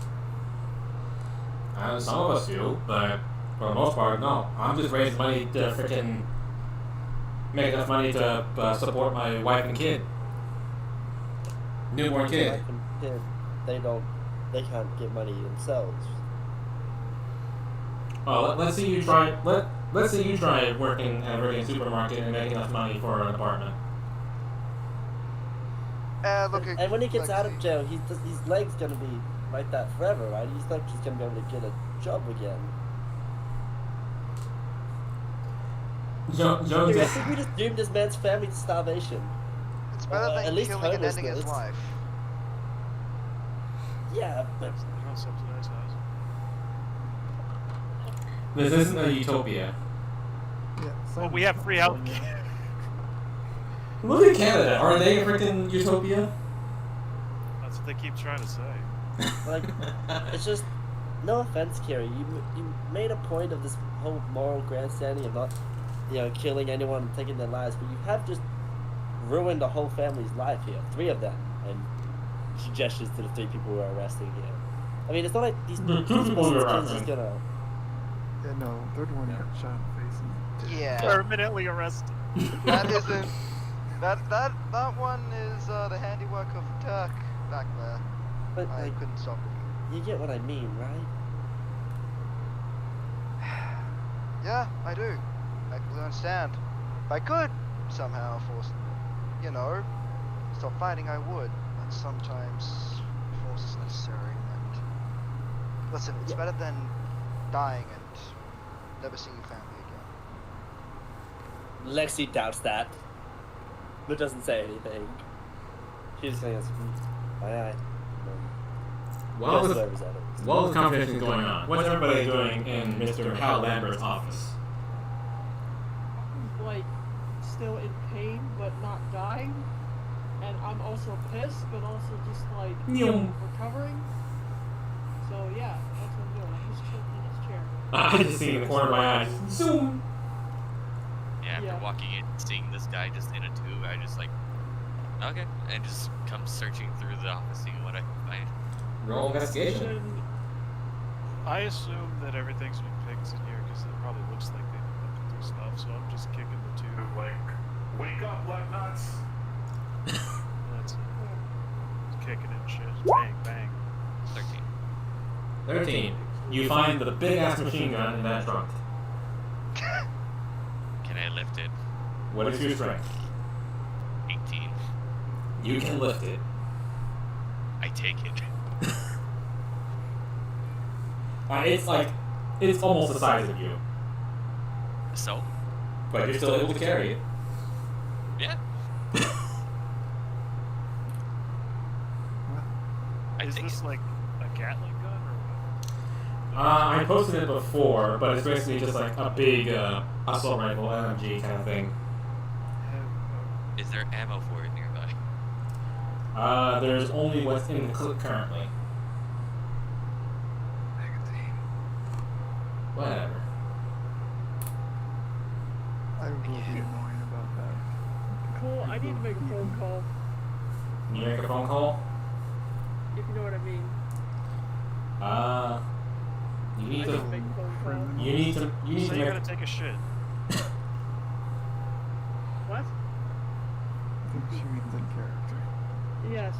Some of us do, but for the most part, no. I'm just raising money to freaking make enough money to support my wife and kid. Newborn kid. Wife and kid, they can't get money themselves. Well, let's see you try. Let's say you try working at a regular supermarket and make enough money for an apartment. And when he gets out of jail, his leg's gonna be like that forever, right? He's not just gonna be able to get a job again. Jones I think we just doomed this man's family to starvation. It's better than at least killing and ending his homelessness. life. Yeah, but They don't subsidize housing. This isn't a utopia. Yeah, Well, we have free healthcare. Look at Canada. Are they a freaking utopia? That's what they keep trying to say. like, it's just no offense, Kerry. You made a point of this whole moral grandstanding of not, killing anyone and taking their lives, but you have just ruined a whole family's life here. 3 of them, and she gestures to the 3 people who are arrested here. I mean, it's not like these The 2 kids people you're just arresting. gonna. Yeah, no, third one got shot in the face. And Yeah. Permanently arrested. That isn't. That one is the handiwork of Turk back there. But I like, couldn't stop it. you get what I mean, right? Yeah, I do. I completely understand. If I could somehow force them to, stop fighting, I would. But sometimes force is necessary. And listen, it's better than dying and never seeing your family again. Lexi doubts that, but doesn't say anything. She just goes, aye. While Yes, this whoever's at it. conversation is going on, what's everybody doing in Mr. Hal Lambert's office? Like, still in pain, but not dying. And I'm also pissed, but also just like recovering. So yeah, that's what I'm doing. I'm just chilling in his chair. I just see in the corner of my eyes. Zoom! Yeah, after Yeah. walking in, seeing this guy just in a tube, I just like, okay, and just come searching through the office, seeing what I can find. Roll investigation. And I assume that everything's been fixed in here because it probably looks like they've been looking through stuff, so I'm just kicking the 2. Like, Wake up, black nuts. That's it. It's kicking and shit. Bang, bang. 13. 13. You find the big ass machine gun in that trunk. Can I lift it? What is your strength? 18. You can lift it. I take it. It's almost the size of you, So? but you're still able to carry it. Yeah. I Is take this it. like a Gatling gun or what? I posted it before, but it's basically just like a big assault rifle MMG kind of thing. Is there ammo for it nearby? There's only what's in the clip currently. Whatever. I will be annoying about that. Cool, I need to make a phone call, You make a phone call? if you know what I mean. You I need need to to. make a phone call. You need to. You need So to you make. gotta take a shit. What? I think she means in character. Yes.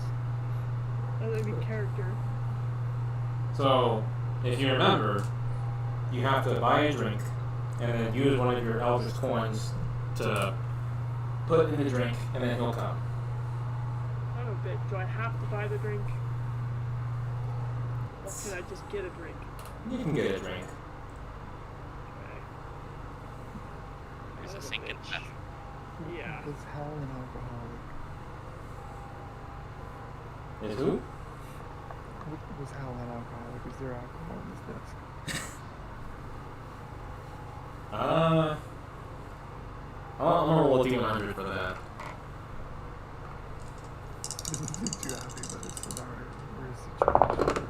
That would be character. So, if you remember, you have to buy a drink, and then use one of your Eldritch coins to put in the drink, and then he'll come. I'm a bit. Do I have to buy the drink? Or can I just get a drink? You can get a drink. Okay. There's I'm a sink in the bitch. bathroom. Yeah. Is Hal an alcoholic? Is who? Was Hal an alcoholic? Is there alcohol on his desk? I'm gonna roll a D100 for that. Doesn't seem too happy about his scenario or his situation.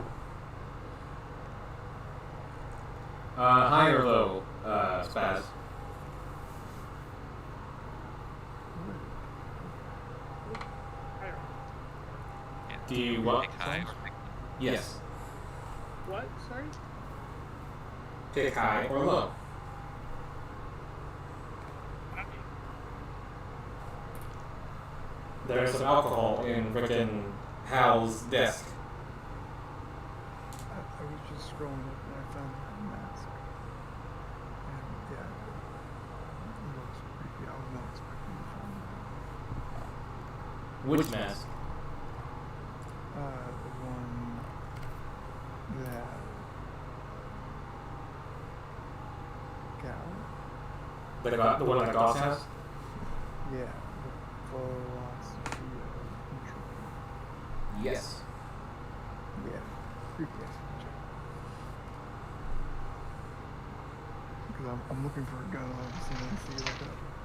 High or low, Spaz? Yeah. Do you what? Pick high or pick Yes. What? Sorry? Pick high or low. I mean, There's some alcohol in frickin' Hal's desk. I was just scrolling up and I found that mask. And yeah, it looks creepy. I was not expecting to find that. Which mask? The one that Gal. The one that Goss has? Yeah, the philosophy of entropy. Yes. Yeah, creepy as shit. Because I'm looking for a gun and all of a sudden I see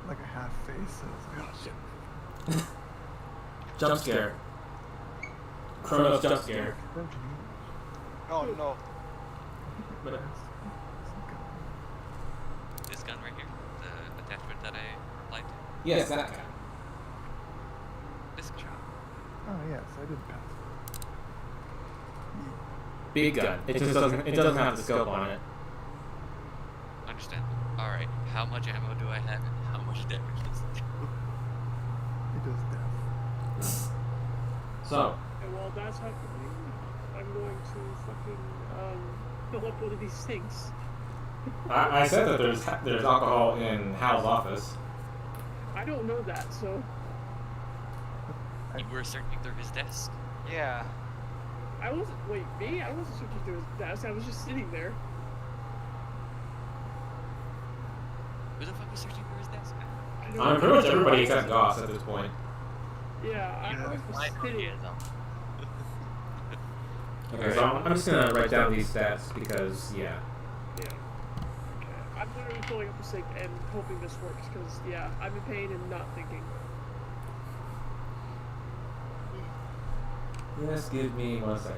like a half face and I was like, oh shit. Jump scare. Chronos jump scare. Oh no. But this gun right here, the attachment that I applied to. yes, that guy. This gun. Oh yes, I did pass. Big gun. It just doesn't. It doesn't have the scope on it. Understand. Alright, how much ammo do I have and how much damage does it do? It does death. So, and while that's happening, I'm going to fucking fill up one of these things. I said that there's alcohol in Hal's office. I don't know that, so You were searching through his desk. Yeah. I wasn't. Wait, me? I wasn't searching through his desk. I was just sitting there. Who the fuck was searching through his desk? I don't I'm pretty much everybody except Goss at this point. Yeah, I was I just know he sitting. is, Okay, so I'm just gonna write down these stats because yeah. Okay. I'm literally filling up the sink and hoping this works because, yeah, I'm in pain and not thinking. Just give me 1 second.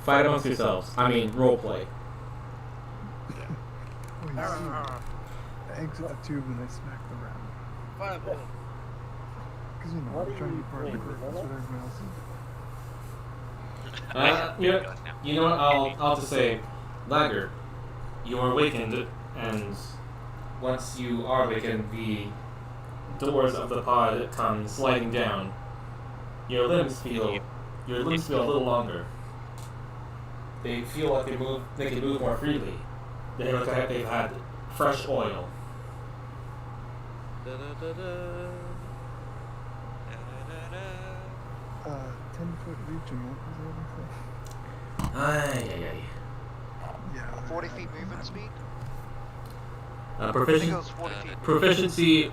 Fight amongst yourselves. I mean, roleplay. Oh, you see, I exit the tube and I smack the rat. Because you know, I'm trying to be part of the group. That's what everyone else is. You know what? I'll just say, Lagger, you are awakened, and once you are awakened, the doors of the pod come sliding down. Your limbs feel a little longer. They feel like they can move more freely. They look like they've had fresh oil. Da, da, da, da. 10-foot reach and what was the other thing? Ay. Yeah. 40 feet movement speed? I think it Proficiency, was 40 feet. proficiency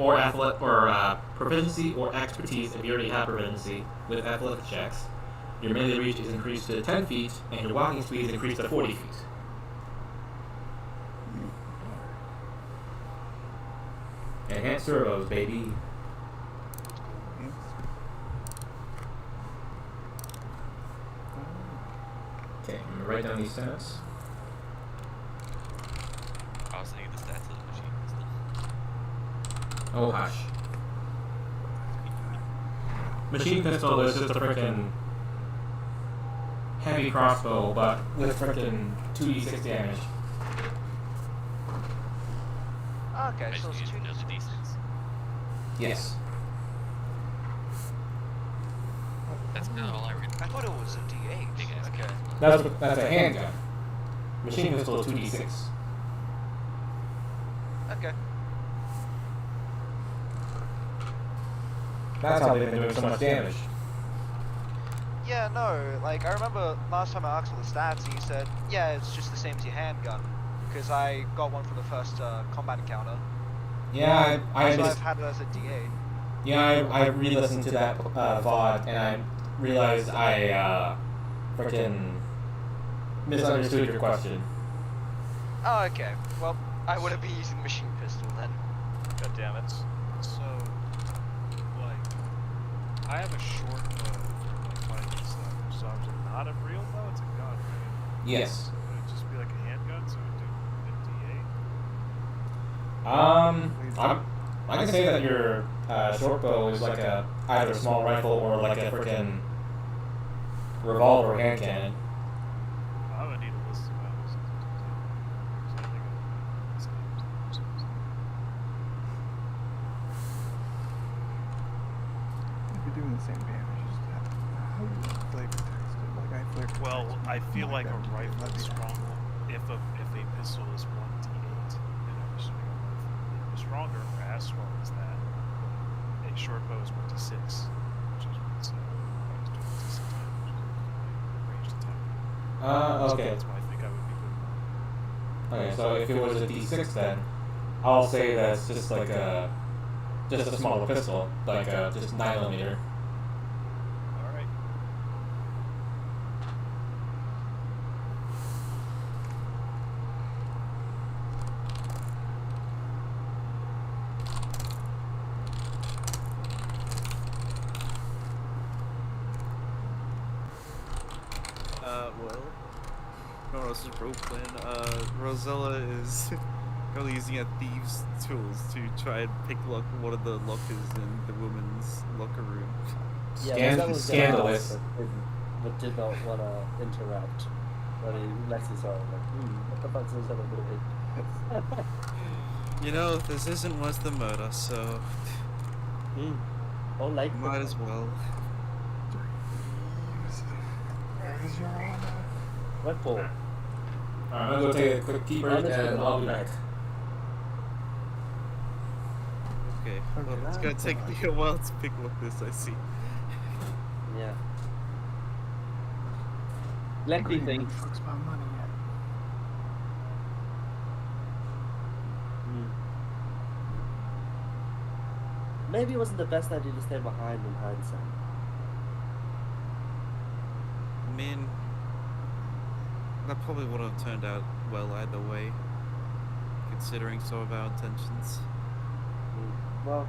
or expertise if you already have proficiency with athletic checks. Your melee reach is increased to 10 feet, and your walking speed is increased to 40 feet. Enhanced turbos, baby. Okay, I'm gonna write down these stats. I was thinking the stats of the machine pistol. Oh, hush. Machine pistol is just a frickin' heavy crossbow, but with frickin' 2d6 damage. Okay, I so just it's used 2 another D6. Yes. That's kind of all I read. I thought it was a D8. Big ass Okay. That's a handgun. Machine pistol is 2d6. Okay. That's how they've been doing so much damage. Yeah, no, like, I remember last time I asked for the stats and you said, yeah, it's just the same as your handgun. Because I got one for the first combat encounter. Yeah, So I've had it as a D8. Yeah, I re-listened to that VOD and I realized I frickin' misunderstood your question. Oh, okay. Well, I wouldn't be using the machine pistol then. God damn it. So, like, I have a short bow for like fighting stuff. So I'm just not a real bow, it's a gun, right? Yes. Would it just be like a handgun, so it would do 58? I can say that your short bow is like either a small rifle or like a frickin' revolver or hand cannon. I would need a list of weapons. So I think If you're doing the same damage, you just have how do you flavor text it? Like I flavor text well, it I feel like a that to you, rifle that'd is be stronger. If a pistol is 1d8, then I'm assuming a rifle is stronger or as strong as that. A short bow is 1d6, which is what's minus 2d6 damage, ranged attack. So Okay. that's why I think I would be good. Okay, so if it was a D6 then, I'll say that's just like just a smaller pistol, like just 9mm. Alright. Well, no one else's role plan. Rosella is currently using her thieves' tools to try and pick lock one of the lockers in the women's locker room. Scandalous. But did not want to interrupt. But he lets his own, like, what the fuck's this other movie? You know, this isn't worse than murder, so Oh, like might as well. Where is your honor? What for? Alright, I'm gonna go take a quick pee break and I'll be back. Okay, well, Okay. it's gonna take me a while to pick lock this, I see. Yeah. Lefty Ain't thinks. fucks about money yet. Maybe it wasn't the best idea to stay behind in hindsight. I mean, that probably wouldn't have turned out well either way, considering some of our intentions. Well,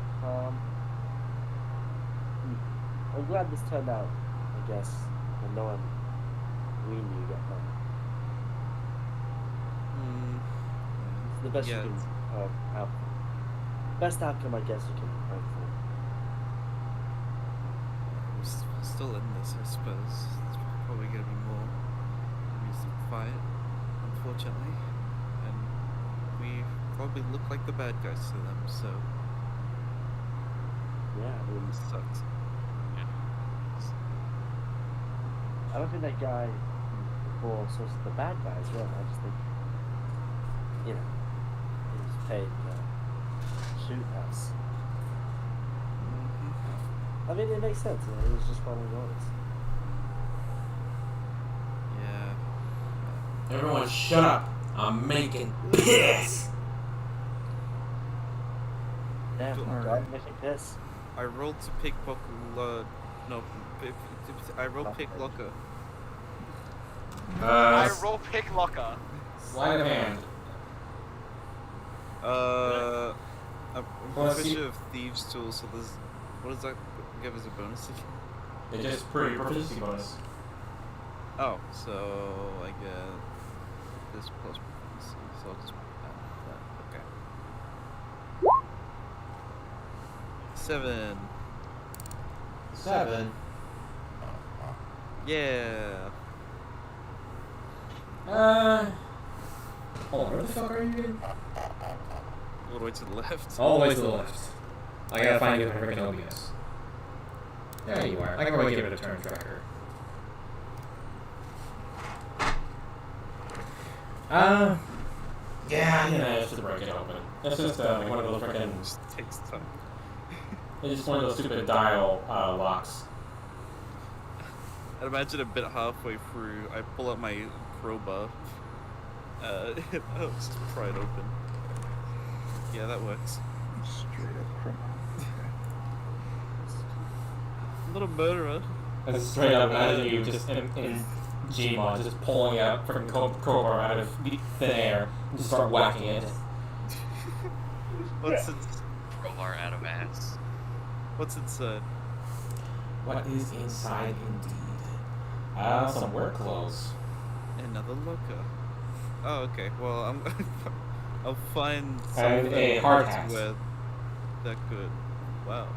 I'm glad this turned out, I guess, and no one we knew got hurt. It's the best Yeah. you can have. Best outcome, I guess, you can hope for. We're still in this, I suppose. It's probably gonna be more reason to fight, unfortunately. And we probably look like the bad guys to them, so Yeah, I mean, it sucks. I don't think that guy before source of the bad guys, really. I just think, you know, he was paid to shoot us. I mean, it makes sense. You know, he was just following orders. Yeah. Everyone shut up. I'm making piss. Damn, Alright. God, making piss. I rolled to pickpocket. No, I rolled pick locker. I roll pick locker. Sleight of hand. I'm Well, proficient of thieves' tools, so there's. What does that give as a bonus again? It's just pretty proficiency bonus. Oh, so I get this plus proficiency, so I'll just add that. Okay. 7. 7. Yeah. Hold on, where the fuck are you again? All the way to the left. All the way to the left. I gotta find you in freaking OBS. There you are. I can probably give it a turn tracker. Yeah, you know, just to break it open. It's just like one of those freaking. Just takes time. It's just one of those stupid dial locks. I'd imagine a bit halfway through, I pull out my crowbar. I'll just pry it open. Yeah, that works. Straight up criminal. I'm not a murderer. And straight up imagine you just in Gmod just pulling out freaking crowbar out of thin air and just start whacking it. What's its Crowbar out of ass. What's inside? What is inside indeed? Some work clothes. Another locker. Oh, okay. Well, I'll find And something a hard to hat. wear that good. Wow.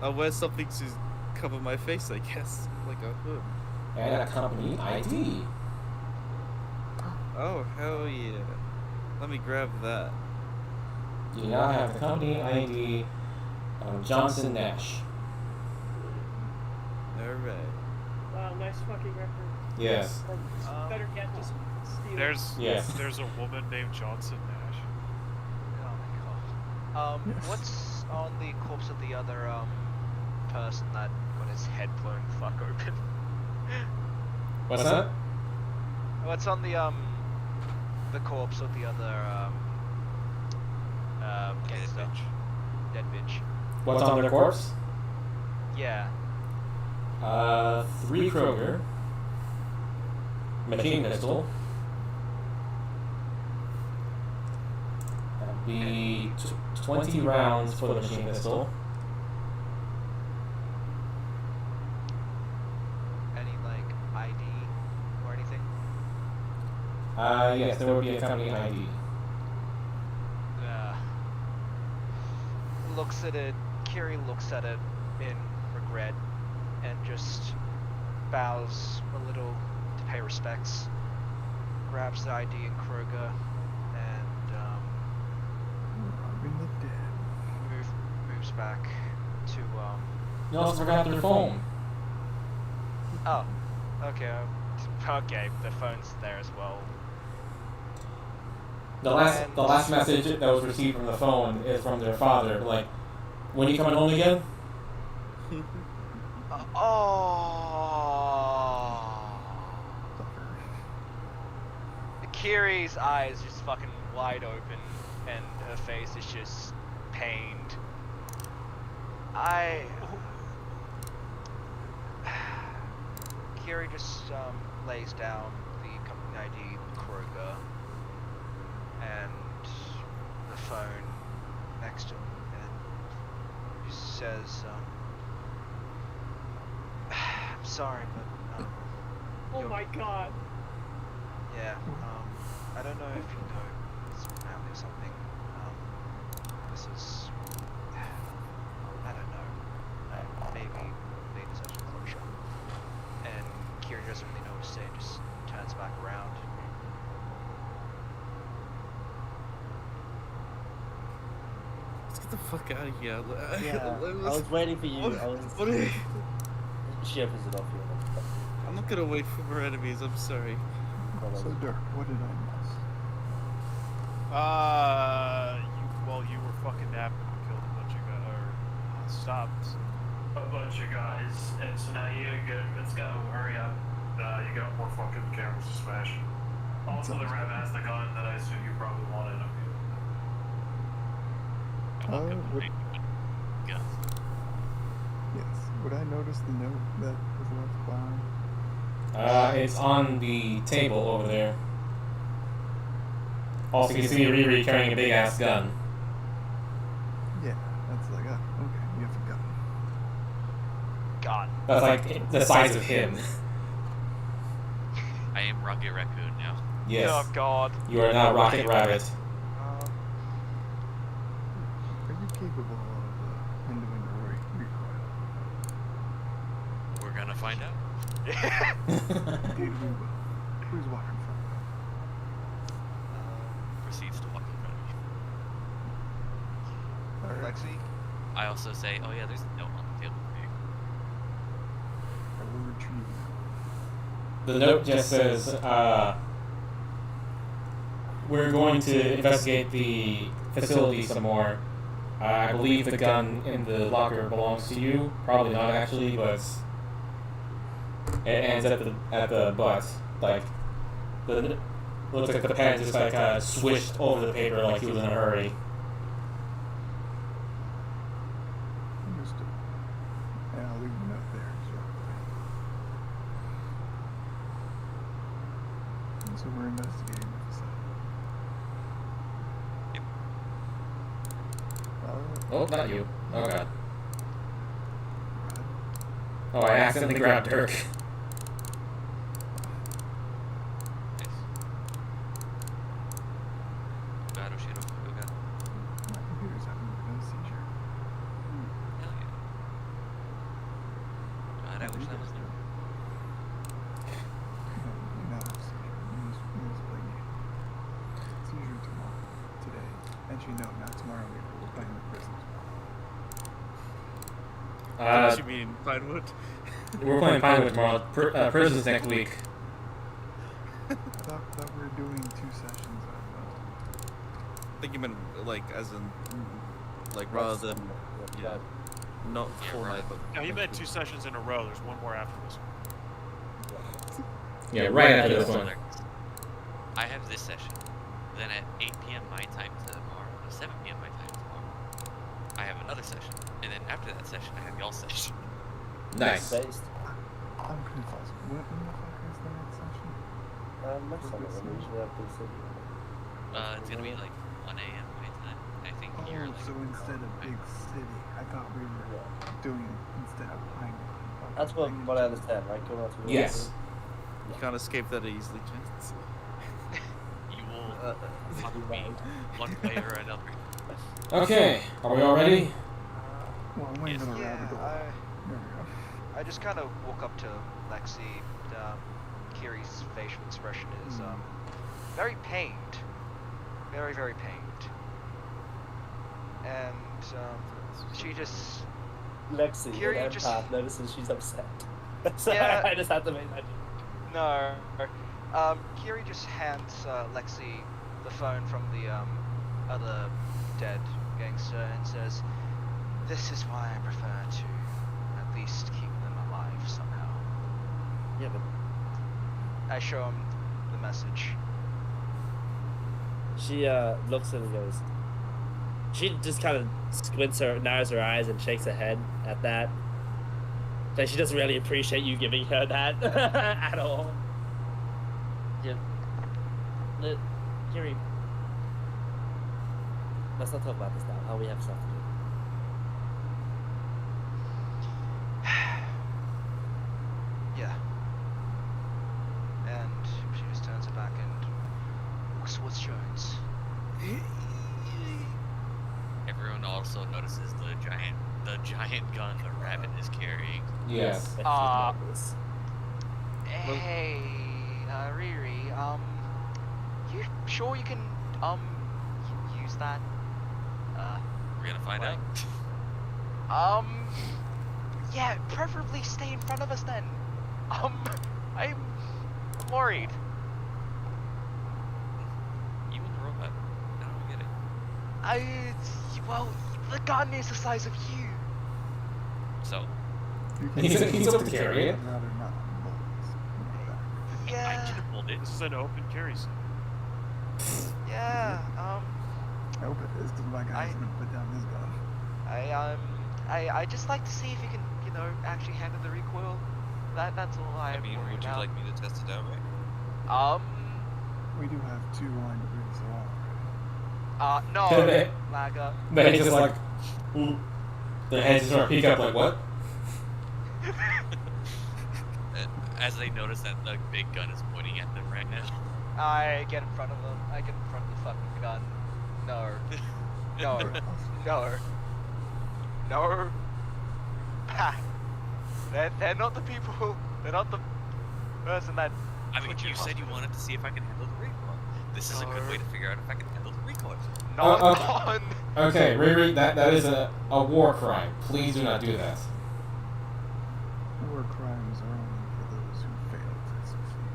I'll wear something to cover my face, I guess, like a hood. And a company ID. Oh, hell yeah. Let me grab that. You now have the company ID of Johnson Nash. Alright. Wow, nice fucking record. Yes. Or better yet, just steal. Yes. There's a woman named Johnson Nash. Oh my god. What's on the corpse of the other person that got his head blown the fuck open? What's that? What's on the corpse of the other gangster? Dead bitch. What's on their corpse? Yeah. 3 Kroger. Machine pistol. That'd be 20 rounds for the machine pistol. Any like ID or anything? Yes, there would be a company ID. Looks at it. Kiri looks at it in regret and just bows a little to pay respects. Grabs the ID in Kroger and Robbing the dead. moves back to You also forgot their phone. Oh, okay. Okay, the phone's there as well. The last message that was received from the phone is from their father, like, when you coming home again? Kiri's eyes just fucking wide open, and her face is just pained. Kiri just lays down the company ID, Kroger, and the phone next to him, and she says, I'm sorry, but Oh my god. yeah, I don't know if you know his family or something. This is, I don't know, maybe need such closure. And Kieran doesn't really know what to say, just turns back around. the fuck out of here. Yeah, I was waiting for you. What are you- She opens it off you. I'm not gonna wait for more enemies, I'm sorry. So, Dirk, what did I miss? You were fucking napping and killed a bunch of guys, or stopped A bunch of guys, and so now it's gotta hurry up. You got more fucking cameras to smash. Also, the Rev has the gun that I assume you probably wanted. Guns. Yes. Would I notice the note that was left behind? It's on the table over there. Also, you can see Riri carrying a big ass gun. Yeah, that's like, okay, you have a gun. God. That's like the size of him. I am Rocket Raccoon now. Yes. Oh God. You are now Rocket Rabbit. Are you capable of handling a recoil? We're gonna find out. Indeed we will. Who's walking from me? Proceeds to walk in front of you. Alright, Lexi? I also say, oh yeah, there's a note on the table for you. I will retrieve it. The note just says, we're going to investigate the facility some more. I believe the gun in the locker belongs to you. Probably not actually, but it ends at the butt. Like, looks like the pen just like swished over the paper like he was in a hurry. Understood. And I'll leave the note there, so. So we're investigating the facility. Yep. Oh, not you. Oh god. Right. Oh, I accidentally grabbed Dirk. Nice. God, oh shit, oh god. My computer's having a seizure. Hell yeah. God, I wish that was there. No, you're not have a seizure. You must play game. Seizure tomorrow. Today. Actually, no, not tomorrow. We're playing the prisons. What you mean, Pinewood? We're playing Pinewood tomorrow. Prisons next week. I thought we were doing 2 sessions of. I think you meant, like, as in, like, rather than, yeah, not Yeah, full right. night, but... No, he meant 2 sessions in a row. There's one more after this one. Yeah, right after this one. I have this session. Then at 8 p.m. my time tomorrow, 7 p.m. my time tomorrow, I have another session. And then after that session, I have y'all's session. Nice. Based. I'm confused. When the fuck is the next session? Next time when we usually have the city. It's gonna be like 1 a.m. my time. I think you're Oh, like. so instead of Big City, I thought we were doing instead of Pinewood. That's what I understand, right? Go out to Yes. You can't escape that easily, Chance. You will fuck me one way or another. Okay, are we all ready? Well, I'm waiting for the Yeah, rabbit door. There we go. I just kind of walk up to Lexi. Kiri's facial expression is very pained, very, very pained, and she just Lexi, Kiri an just- empath, notices she's upset. So Yeah. I just have to make that. no. Kiri just hands Lexi the phone from the other dead gangster and says, "This is why I prefer to at least keep them alive somehow." Yeah, but I show him the message. she looks at it and goes. She just kind of narrows her eyes and shakes her head at that. Like she doesn't really appreciate you giving her that at all. Yeah. Kiri, let's not talk about this now. How we have stuff to do. Yeah. And she just turns her back and walks towards Jones. Everyone also notices the giant gun the rabbit is carrying. Yes. Hey, Riri, you sure you can use that? We're gonna find Like- out. Yeah, preferably stay in front of us then. I'm worried. You and the robot. I don't get it. Well, the gun is the size of you. So, You can He's up to carry it. I'd rather not bullets in my back. I Yeah, can hold it. This is an open carry zone. yeah. I hope it is, because my guy's gonna put down his gun. I just like to see if you can, actually handle the recoil. That's all I I'm mean, worried would you about. like me to test it out, right? We do have 2 line to bring us along. No, They- Lagger. They just like their heads just sort of peek up like what? As they notice that the big gun is pointing at them right now. I get in front of them. I get in front of the fucking gun. No. No. No. No. Ha. They're not the people. They're not the person that. I mean, put you said you hospital. wanted to see if I can handle the recoil. This is a good way to figure out if I can handle the recoil. Not okay. on. Okay, Riri, that is a war crime. Please do not do that. War crimes are only for those who fail to succeed.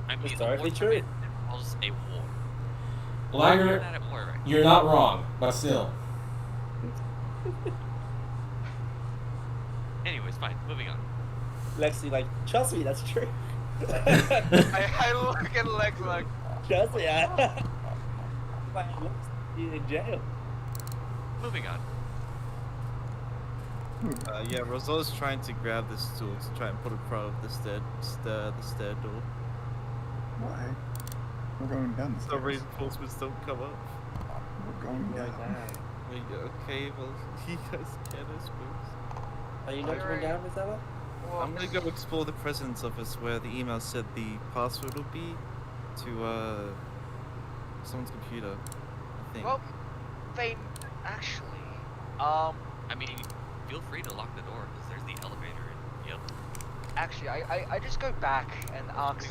I mean, Historically a war true. crime involves a war. You're Lager, not at war, right? you're not wrong, but still. Anyways, fine. Moving on. Lexi, like, trust me, that's true. I look at Lex like. Trust me, like, he's in jail. Moving on. Yeah, Rosella's trying to grab the stool to try and put it in front of the stair door. Why? We're going down the So stairs. reinforcements don't come up. We're going down. Okay, well, you guys can, I suppose. Are you not coming down, Miss Ella? Well, I'm gonna go explore the president's office where the email said the password will be to someone's computer, I think. Well, Vane, actually, I mean, feel free to lock the door because there's the elevator. And, yep. actually, I just go back and ask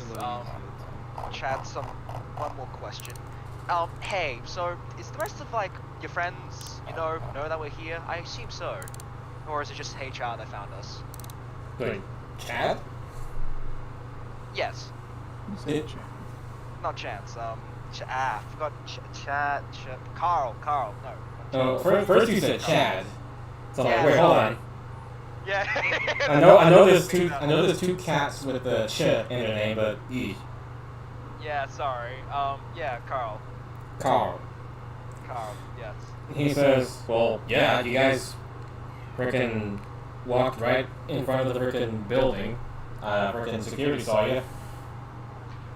Chad one more question. Hey, so is the rest of like your friends, know that we're here? I assume so, or is it just HR that found us? Wait, Chad? Yes, You said It- Chad. not Chance. I forgot Chad. Carl. No. Oh, first you said Chad. So I'm like, Yeah, wait, hold sorry. on. Yeah. I know there's two cats with the ch in their name, but Yeah, sorry. Yeah, Carl. Carl. Yes. He says, well, yeah, you guys frickin' walked right in front of the frickin' building. Frickin' security saw you.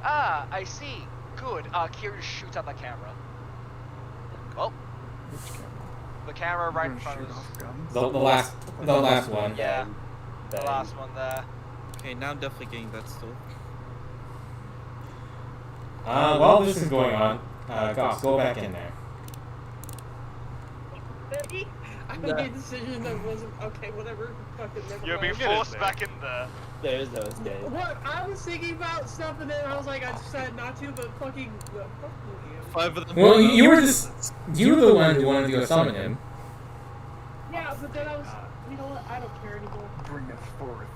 Ah, I see. Good. Kira shoots at the camera. Oh, Which camera? the camera right in We're front gonna of shoot us. off guns? The last one. Yeah, the Bang. last one there. Okay, now I'm definitely getting that store. While this is going on, Goss, go back in there. I made a decision that wasn't okay. Whatever. Fucking never You're being mind. forced back in there. There is no escape. What? I was thinking about stuff and then I was like, I decided not to, but fucking. Fuck you. 5 of them. Well, you were the one who wanted to go summon him. Yeah, but then I was. You know what? I don't care anymore. Bring it forth.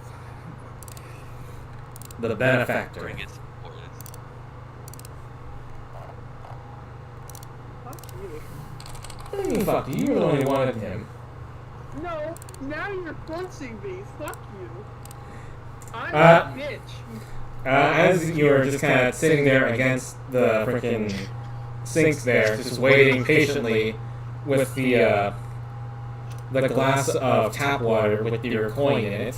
The benefactor. Bring it forward. Fuck you. What do you mean, fuck you? You were the one who wanted him. No, now you're forcing me. Fuck you. I'm Uh, a bitch. As you were just kind of sitting there against the freaking sinks there, just waiting patiently with the glass of tap water with your coin in it,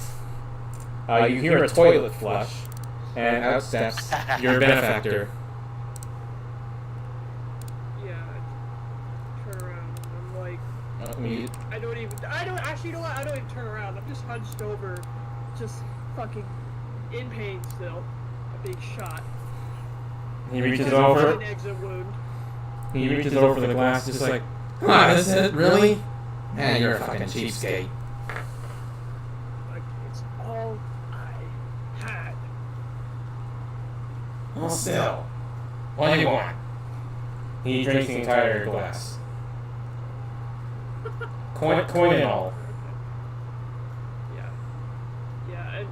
you hear a toilet flush, and out steps your benefactor. Yeah. I turn around and I'm like, I don't actually, you know what? I don't even turn around. I'm just hunched over, just fucking in pain still. A big shot. He reaches Because of over. an exit wound. He reaches over for the glass, just like, ah, this is it, really? Man, you're a fucking cheapskate. Like, it's all I had. Well, still, what do you want? He drinks the entire glass. Coin and all. Yeah. Yeah, and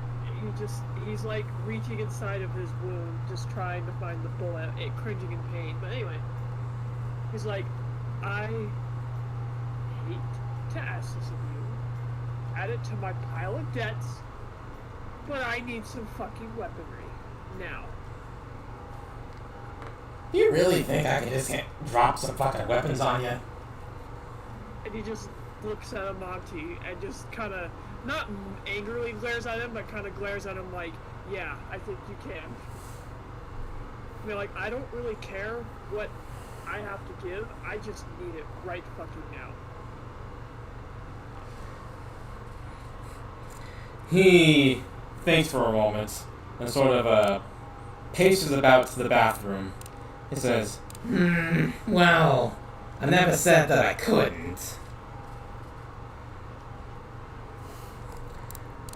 he's like reaching inside of his wound, just trying to find the bullet, cringing in pain. But anyway, he's like, I hate to ask this of you. Add it to my pile of debts, but I need some fucking weaponry. Now. Do you really think I can just drop some fucking weapons on you? And he just looks at Monty and just kind of, not angrily glares at him, but kind of glares at him like, yeah, I think you can. I mean, like, I don't really care what I have to give, I just need it right fucking now. He thinks for a moment and sort of paces about to the bathroom. He says, well, I never said that I couldn't.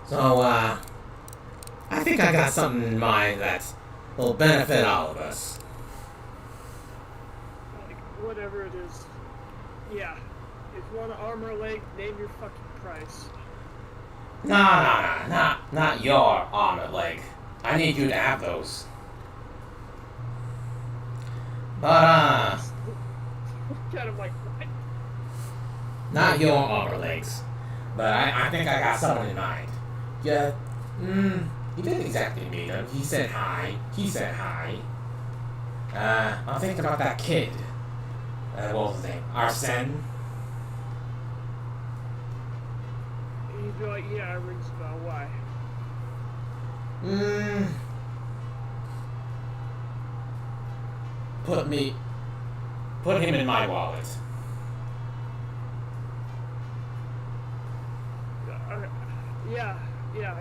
So, I think I got something in mind that will benefit all of us. Like, whatever it is. Yeah. If you want to armor a leg, name your fucking price. Not your armored leg. I need you to have those. But, Kind of like, what? not your armor legs. But I think I got someone in mind. Yeah, he didn't exactly meet him. He said hi. I'm thinking about that kid. What was his name? Arsene? He'd be like, yeah, it rings a bell. Why? Put him in my wallet.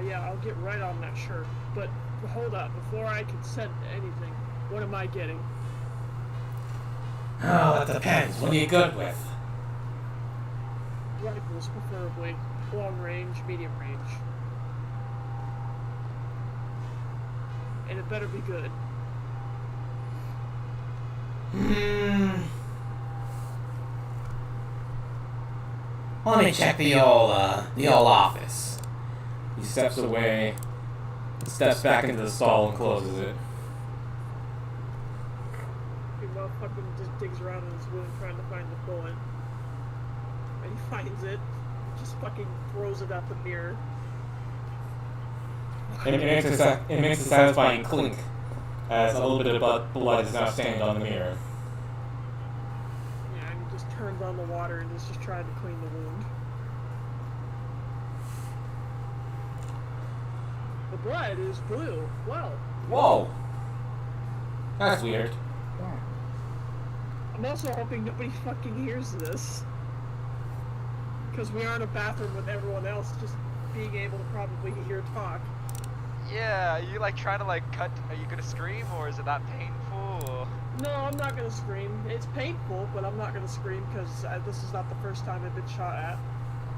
Yeah, I'll get right on that, sure. But hold up, before I consent to anything, what am I getting? Oh, that depends. What are you good with? Rifles, preferably. Long range, medium range. And it better be good. Let me check the old office. He steps away, steps back into the stall and closes it. The motherfucker just digs around in his wound trying to find the bullet. And he finds it, just fucking throws it at the mirror. It makes a satisfying clink as a little bit of blood is now stained on the mirror. Yeah, and he just turns on the water and is just trying to clean the wound. The blood is blue. Well. Whoa! That's weird. I'm also hoping nobody fucking hears this. Because we are in a bathroom with everyone else just being able to probably hear talk. Yeah, are you like trying to like cut? Are you gonna scream or is it that painful? Or? No, I'm not gonna scream. It's painful, but I'm not gonna scream because this is not the first time I've been shot at.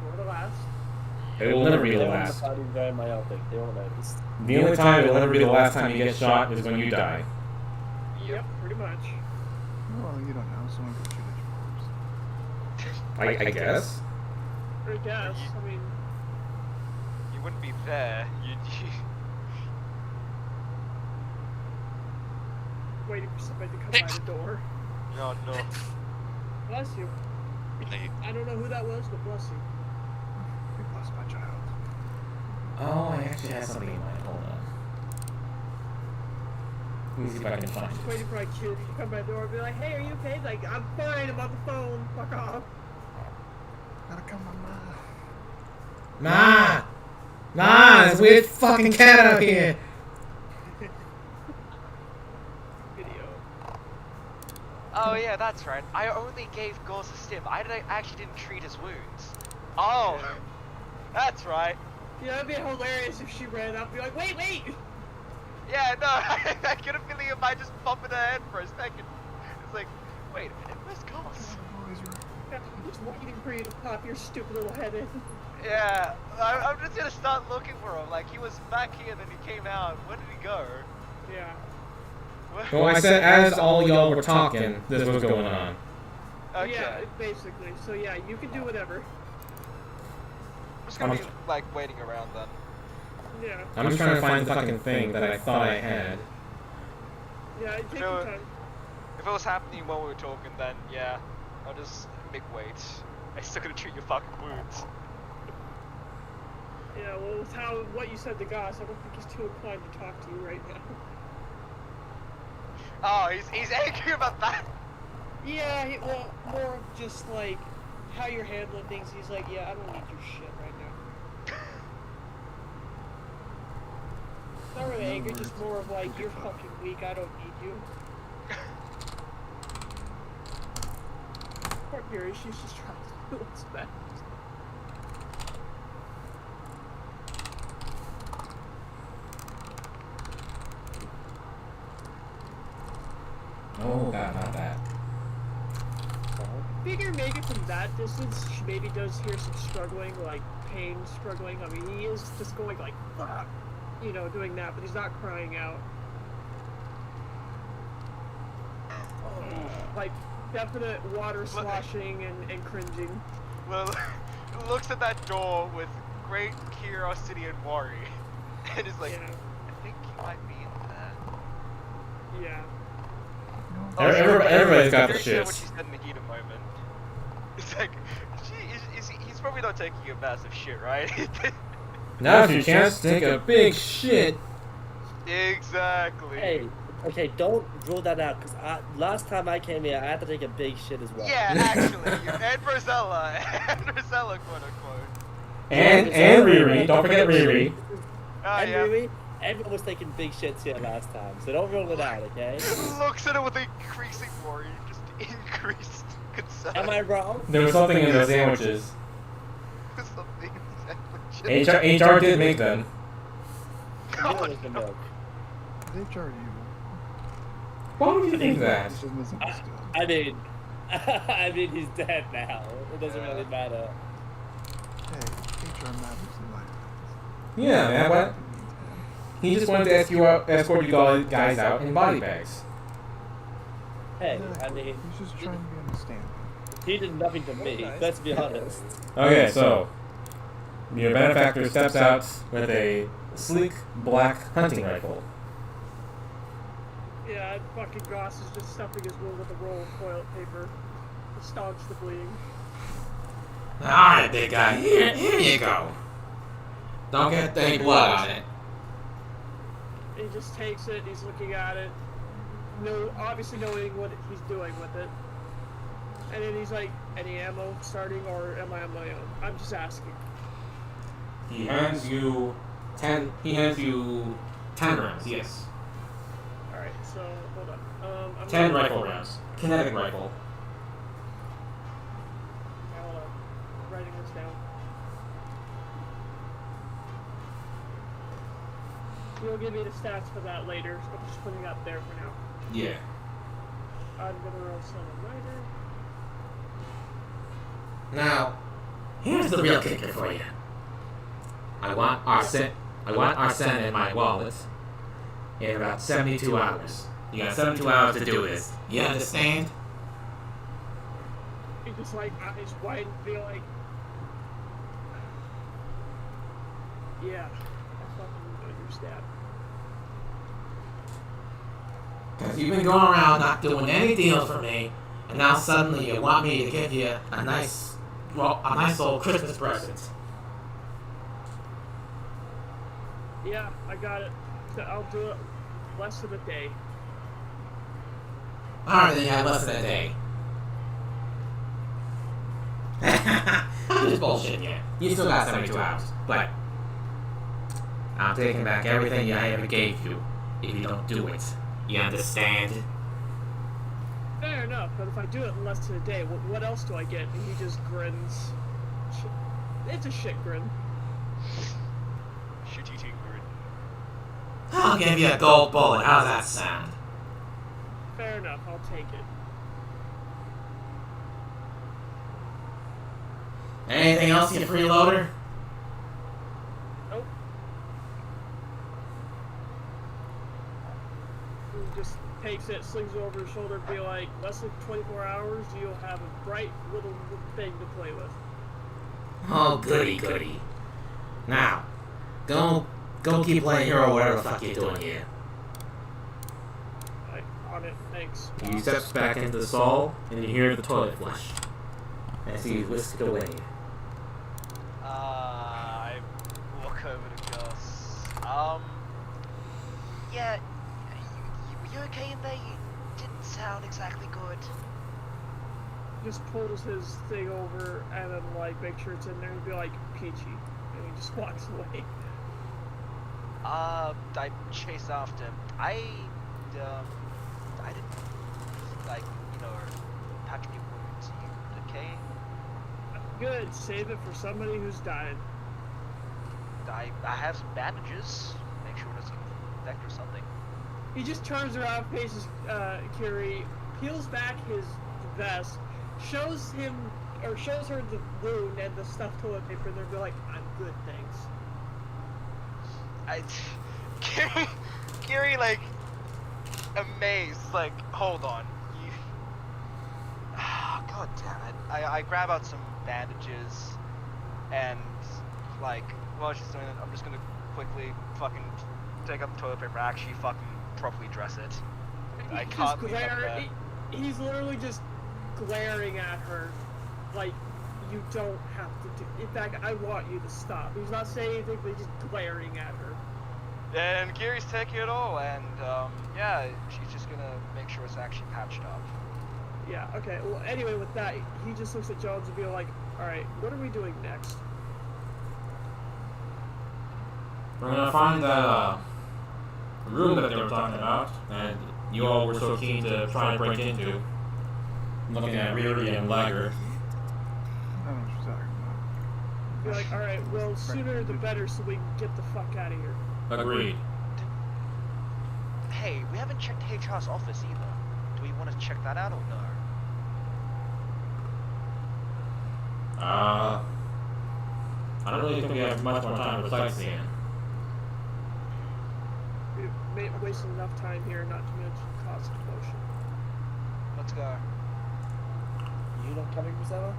Or the last. It will never be the last. Very myopic. They won't notice. The only time it will ever be the last time you get shot is when you die. Yep, pretty much. Well, you don't know. Someone could shoot at your corpse. I guess. I guess. I mean, You wouldn't be there. You'd. waiting for somebody to come by the door. No, no. Bless you. I don't know who that was, but bless you. Be blessed, my child. Oh, I actually had something in mind. Hold on. Let me see if I can find Just it. waiting for my kid to come by the door and be like, hey, are you okay? Like, I'm fine, I'm on the phone. Fuck off. Gotta come on, Ma, there's a weird fucking cat out here. Video. Oh yeah, that's right. I only gave Gauze a stim. I actually didn't treat his wounds. Oh, that's right. Yeah, that'd be hilarious if she ran up and be like, wait! Yeah, no, I get a feeling it might just bump in her head for a second. It's like, wait a minute, where's Gauze? I'm just waiting for you to pop your stupid little head in. Yeah, I'm just gonna start looking for him. Like, he was back here, then he came out. Where did he go? Yeah. Where? Well, I said as all y'all were talking, this was going on. Okay. Yeah, basically. So yeah, you can do whatever. I'm just gonna I'm- be like waiting around then. Yeah. I'm just trying to find the fucking thing that I thought I had. Yeah, take No. your time. If it was happening while we were talking, then yeah, I'll just make wait. I'm still gonna treat your fucking wounds. Yeah, well, with what you said to Goss, I don't think he's too inclined to talk to you right now. Oh, he's angry about that. Yeah, well, more of just like how you're handling things. He's like, yeah, I don't need your shit right now. Not really angry, just more of like, you're fucking weak, I don't need you. Poor Gary, she's just trying to do what's best. Oh god, not that. Figure maybe from that distance, she maybe does hear some struggling, like pain struggling. I mean, he is just going like, fuck, you know, doing that, but he's not crying out. Like, definite water sloshing and cringing. Well, looks at that door with great curiosity and worry, and is like, Yeah. I think he might be in there. Yeah. Everybody's got the Very sure what shits. she said in the heat of moment. It's like, he's probably not taking a massive shit, right? Now's your chance to take a big shit. Exactly. Hey, okay, don't rule that out, because last time I came here, I had to take a big shit as well. Yeah, actually, and Rosella, quote unquote. And Riri, don't forget Riri. Oh And yeah. Riri, everyone was taking big shits here last time, so don't rule it out, okay? Looks at it with increasing worry, just increased concern. Am I wrong? There was something in the sandwiches. Something exactly. HR did make them. You know there's the milk. HR evil. Why would you think that? This is misunderstood. I mean, he's dead now. It doesn't really matter. Hey, HR matters in life. Yeah, man, what? He just wanted to escort you guys out in body bags. Hey, I Exactly. mean, He's just trying to be understanding. he did nothing to me. nice. Let's be honest. Okay, so your benefactor steps out with a sleek black hunting rifle. Yeah, fucking Goss is just stuffing his wound with a roll of toilet paper to staunch the bleeding. Alright, big guy, here you go. Don't get any blood on it. He just takes it, he's looking at it, obviously knowing what he's doing with it. And then he's like, any ammo starting, or am I on my own? I'm just asking. He hands you 10 rounds, yes. Alright, so, hold on. I'm 10 gonna- rifle rounds. Kinetic rifle. Okay, hold on. I'm writing this down. You'll give me the stats for that later, so I'm just putting it up there for now. Yeah. I'm gonna roll some writer. Now, here's the real kicker for you. I want Arsene in my wallet in about 72 hours. You got 72 hours to do this. You understand? He just like eyes wide and feel like, yeah, I fucking understand. Because you've been going around not doing any deals for me, and now suddenly you want me to give you a nice old Christmas present. Yeah, I got it. So I'll do it less than a day. Alright, then you have less than a day. I'm just bullshitting you. You still got 72 hours, but I'm taking back everything I ever gave you if you don't do it. You understand? Fair enough, but if I do it in less than a day, what else do I get? And he just grins. It's a shit grin. Shit eating grin. I'll give you a gold bullet. How's that sound? Fair enough, I'll take it. Anything else, you freeloader? Nope. He just takes it, slings it over his shoulder, be like, less than 24 hours, you'll have a bright little thing to play with. Oh, goody, goody. Now, go keep playing hero or whatever the fuck you're doing here. On it, thanks. He steps back into the stall, and you hear the toilet flush as he whisks away. I walk over to Gus. Yeah, were you okay in there? You didn't sound exactly good. Just pulls his thing over and then like make sure it's in there and be like peachy, and he just walks away. I chase after him. I didn't like, patch any wounds. You okay? Good. Save it for somebody who's dying. I have some bandages. Make sure it doesn't infect or something. He just turns around, faces Curie, peels back his vest, shows her the wound and the stuffed toilet paper, and they'll be like, "I'm good, thanks." Gary, like, amazed, like, hold on. God damn it. I grab out some bandages, and, like, while she's doing it, I'm just gonna quickly fucking take up the toilet paper, actually fucking properly dress it. I can't leave it there. He's literally just glaring at her, like, you don't have to do. In fact, I want you to stop. He's not saying anything, but he's just glaring at her. And Gary's taking it all, and yeah, she's just gonna make sure it's actually patched up. Yeah, okay. Well, anyway, with that, he just looks at Jones and be like, alright, what are we doing next? We're gonna find that room that they were talking about, and you all were so keen to try and break into. Looking at Riri and Lager. I don't know what you're talking about. Be like, alright, well, sooner the better so we can get the fuck out of here. Agreed. Hey, we haven't checked HR's office either. Do we want to check that out or no? I don't really think we have much more time for sightseeing. We've wasted enough time here, not to mention cause commotion. Let's go. You not coming, Priscilla?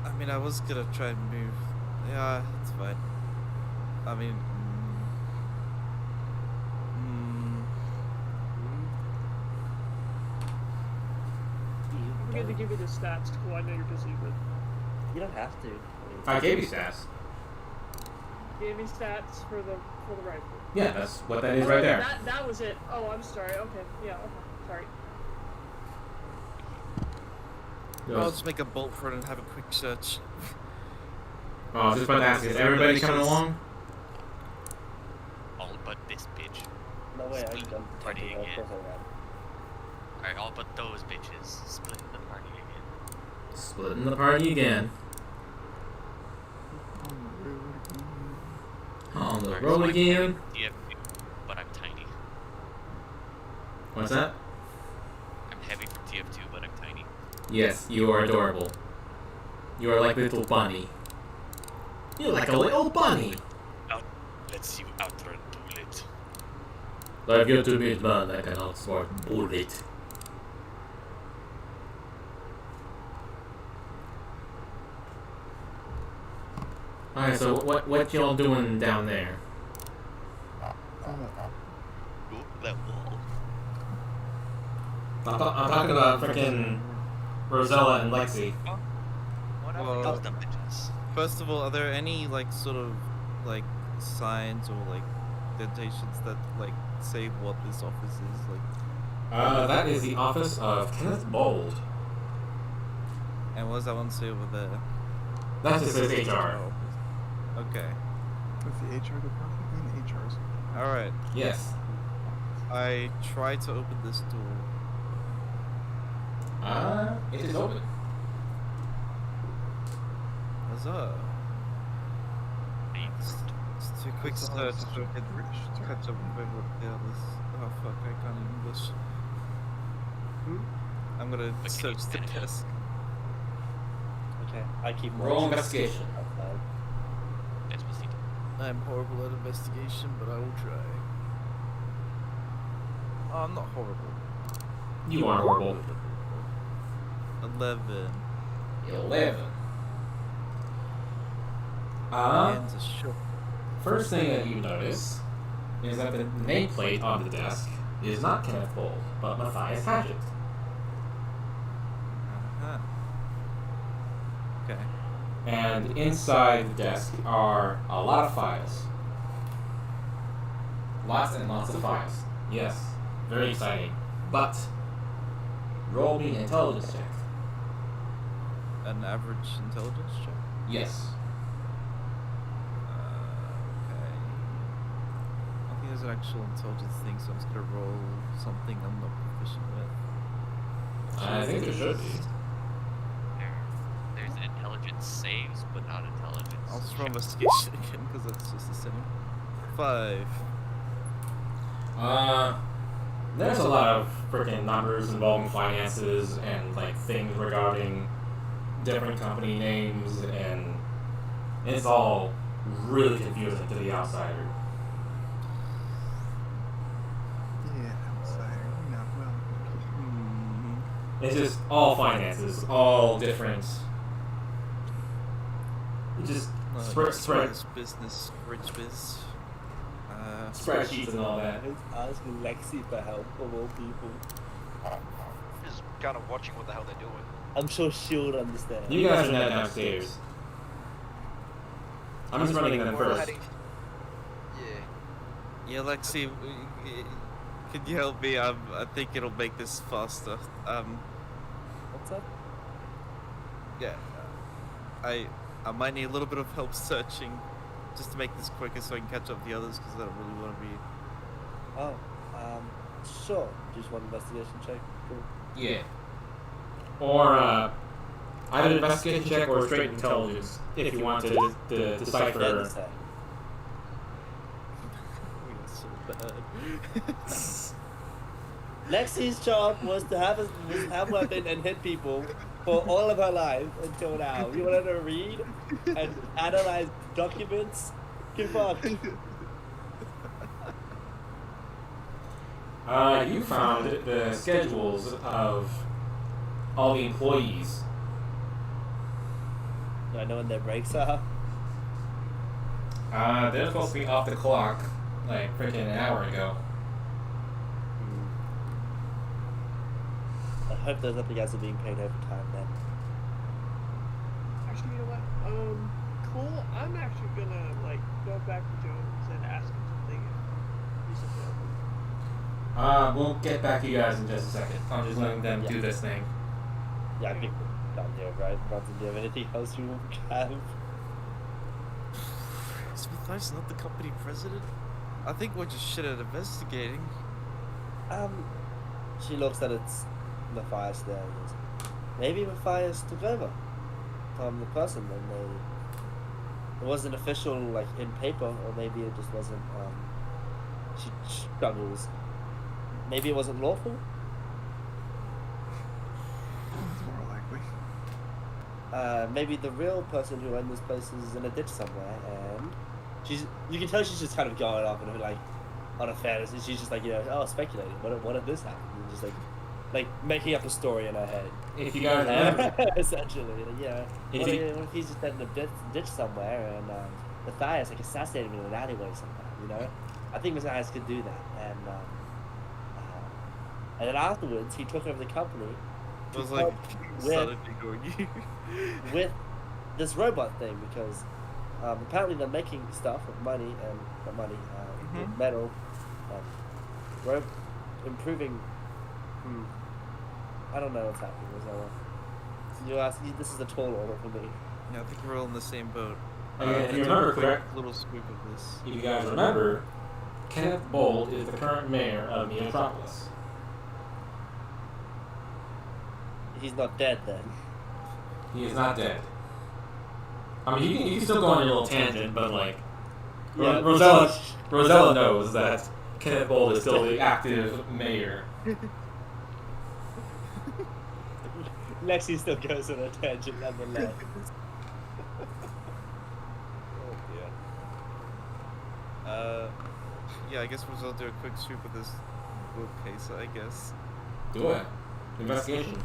I mean, I was gonna try and move. Yeah, it's fine. I mean, I'm going to give you the stats. Cool, I know you're busy, but You don't have to. I gave you stats. gave me stats for the rifle. Yeah, that's what that is right there. That was it. Oh, I'm sorry. Okay, yeah. Okay, sorry. I'll just make a bolt for it and have a quick search. Oh, I was just about to ask, is everybody coming along? All but this bitch. No way, I'm done. Partying Of again. course I am. Alright, all but those bitches. Splitting the party again. Splitting the party again. On the Alright, road so again. DF2, but I'm tiny. What's that? I'm heavy for TF2, but I'm tiny. Yes, you are adorable. You are like a little bunny. You're like a little bunny. Let's see you outrun Bullet. Like you to meet man like an outsmart bullet. Alright, so what y'all doing down there? Go that wall. I'm talking about freaking Rosella and Lexi. What Well, Those dumb bitches. First of all, are there any like sort of like signs or like dentations that like say what this office is like? That is the office of Kenneth Bold. And what does that one say over there? That just says HR. Okay. With the HR department and HR's. All right. Yes. I try to open this door. It is open. Huzzah! Thanks. It's too quick It's all search such to a British term. catch up with what the others. Oh fuck! I can't English. I'm gonna But can search you the finish it? desk. Okay, I keep Roll watching. investigation. Outside. Despacito. I'm horrible at investigation, but I will try. I'm not horrible. You are horrible. 11. 11. Hands are shook. First thing that you notice is that the nameplate on the desk is not Kenneth Bold, but Matthias Hatchett. Uh-huh. Okay. And inside the desk are a lot of files. Lots and lots of files. Yes, very exciting. But roll me an intelligence check. An average intelligence check? Yes. Okay. I think there's an actual intelligence thing, so I'm just gonna roll something I'm not proficient with. I think there should be. There's intelligence saves, but not intelligence. I'll just roll checks. investigation again, because that's just the same. 5. There's a lot of freaking numbers involving finances and like things regarding different company names, and it's all really confusing to the outsider. Yeah, outsider. You're not welcome. It's just all finances, all different. Just spread business, rich biz. spreadsheets and all that. It's asking Lexi for help of all people. Just kind of watching what the hell they're doing. I'm sure she'll understand. You guys are not downstairs. I'm just running them We're first. heading- Yeah. Yeah, Lexi, can you help me? I think it'll make this faster. What's up? Yeah, I might need a little bit of help searching, just to make this quicker, so I can catch up with the others, because I don't really want to be. Oh, sure. Just one investigation check. Cool. Yeah. Or either an investigation check or straight intelligence if you want to decipher. Yeah, that's that. We are so bad. Lexi's job was to have a weapon and hit people for all of her life until now. You want her to read and analyze documents? Get fucked. You found the schedules of all the employees. Do I know when their breaks are? They're supposed to be off the clock like freaking an hour ago. I hope those other guys are being paid overtime then. Actually, you know what? Cool. I'm actually gonna like go back to Jones and ask him something if he's available. We'll get back to you guys in just a second. I'm just letting them do this thing. Yeah, I think we're done here, right? Bronson, do you have anything else you have? Matthias not the company president? I think we're just shit at investigating. She looks at it's Matthias there and goes, maybe Matthias took over from the person and it wasn't official like in paper, or maybe it just wasn't she struggles. Maybe it wasn't lawful? It's more likely. Maybe the real person who owned this place is in a ditch somewhere, and you can tell she's just kind of going off and like on a fantasy. She's just like, speculating. What if this happened? And just like making up a story in her head. If you guys remember, essentially, yeah. What if he's just in a ditch somewhere and Matthias like assassinated him in an alleyway somehow? I think Matthias could do that, and then afterwards he took over the company. I was like, with this robot thing, because apparently they're making stuff with money and with metal, improving. I don't know what's happening. You ask. This is a tall order for me. Yeah, I think we're all in the same boat. if you remember correct, Little scoop of this. if you guys remember, Kenneth Bold is the current mayor of Metropolis. He's not dead then. He is not dead. I mean, you can still go on your little tangent, but like, Yeah, Rosella knows that Kenneth Bold is still the active mayor. Lexi still goes on a tangent nonetheless. Oh dear. Yeah, I guess we'll do a quick sweep of this Okay, so I guess. Do it. Investigation.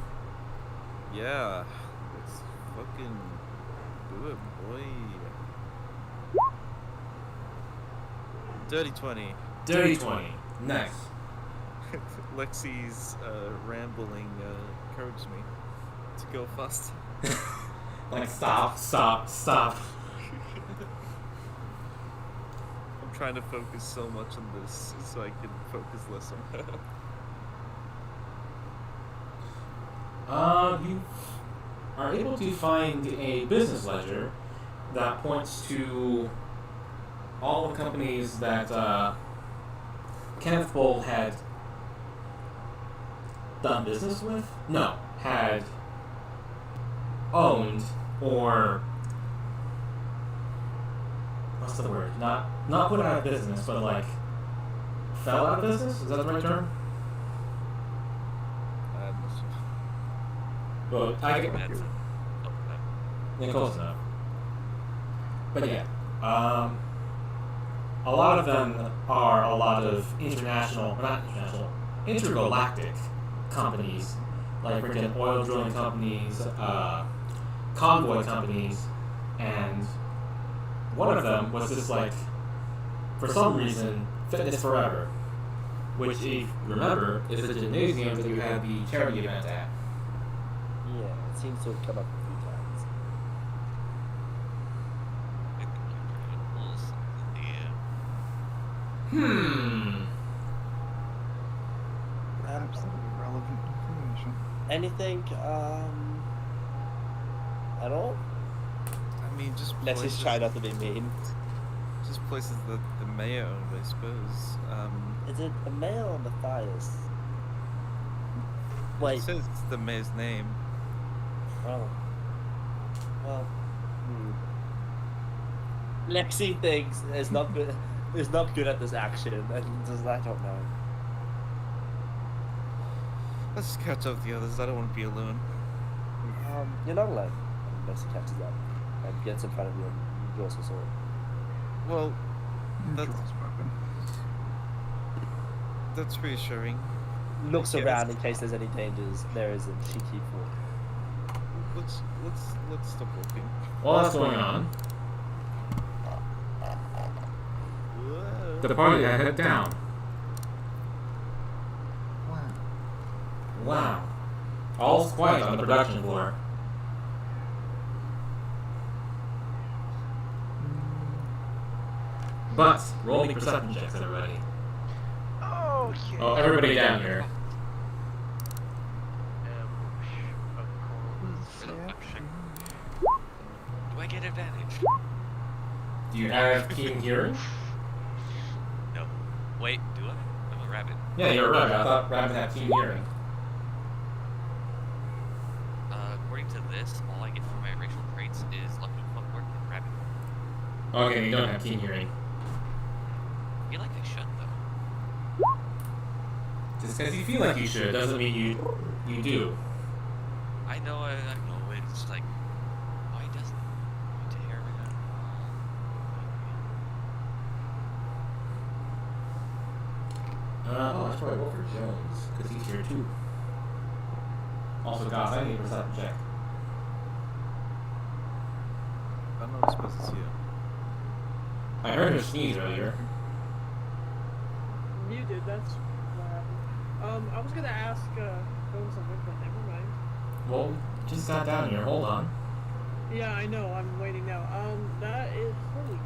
Yeah. Let's fucking do it, boy. Dirty 20. Dirty 20. Nice. Lexi's rambling encouraged me to go fast. Like, stop. I'm trying to focus so much on this so I can focus less on her. You are able to find a business ledger that points to all the companies that Kenneth Bull had done business with? No, had owned or what's the word? Not put out of business, but like fell out of business? Is that the right term? Well, I get That's yeah, close enough. But yeah, a lot of them are a lot of intergalactic companies, like freaking oil drilling companies, convoy companies, and one of them was just like, for some reason, Fitness Forever, which, if you remember, is the gymnasium that you had the charity event at. Yeah, it seems to have come up a few times. I think you're trying to pull something. Absolutely relevant information. Anything, at all? I mean, just Let's places, just try not to be mean. just places that the mayor owned, I suppose. Is it the mayor or Matthias? It Wait, says it's the mayor's name. oh. Well, Lexi thinks is not good at this action, and does I don't know. Let's just catch up with the others. I don't want to be alone. You're not alone. Unless he catches up and gets in front of you and draws a sword. Well, Draws that's, weapon. that's reassuring. Looks Yes. around in case there's any dangers. There isn't. She keeps walking. Let's stop walking. While that's going on, Whoa. the party had head down. Wow. Wow. All's quiet on the production floor. But, roll me perception checks, everybody. Oh, yeah. Oh, everybody down here. Do I get advantage? Do you have keen hearing? No. Wait, do I? I'm a rabbit. Yeah, you're right. I thought rabbits had keen hearing. According to this, all I get from my racial traits is lucky, footwork, and rabbit. Okay, you don't have keen hearing. I feel like I should, though. Just because you feel like you should doesn't mean you do. I know, it's just like, why doesn't it? To hear every I should probably roll for Jones, because he's here too. Also, guys, I need a perception check. I'm not supposed to see it. I heard her sneeze earlier. You did, that's what happened. I was gonna ask, Bones something, but never mind. Well, just got down here. Hold on. Yeah, I know, I'm waiting now. That is, holy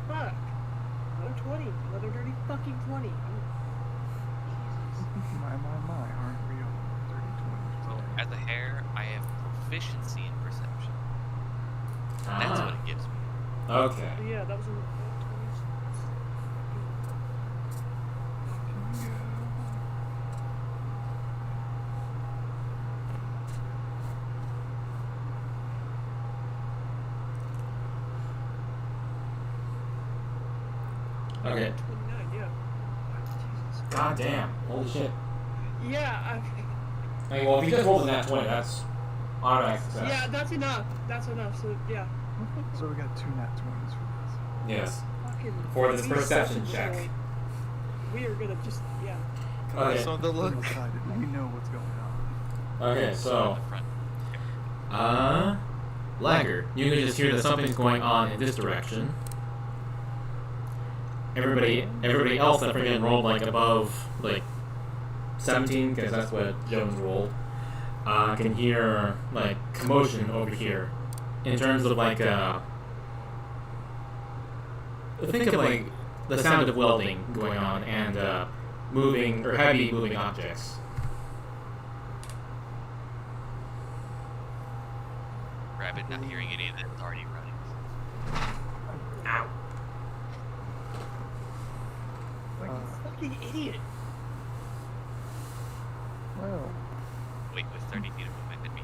fuck. Another 20. Another dirty fucking 20. My, aren't we all 30, 20? So, as a hare, I have proficiency in perception. That's what it gives me. Okay. Yeah, that was in the 20s. Okay. 29, yeah. Jesus. God damn. Holy shit. Yeah, I mean, well, if you just rolled a nat 20, that's automatic success. yeah, that's enough. That's enough, so yeah. So we got 2 nat 20s for Yes. Fucking For this we perception suck, check. so we are gonna just, yeah. Okay. So the look. Decided we know what's going on. Okay, so the front. Lagger, you can just hear that something's going on in this direction. Everybody else that freaking rolled like above like 17, because that's what Jones rolled, can hear like commotion over here. In terms of like think of like the sound of welding going on and moving or heavy moving objects. Rabbit not hearing any of that is already running. Ow. Like a fucking idiot. Well, Wait, with 30 feet of movement, it'd be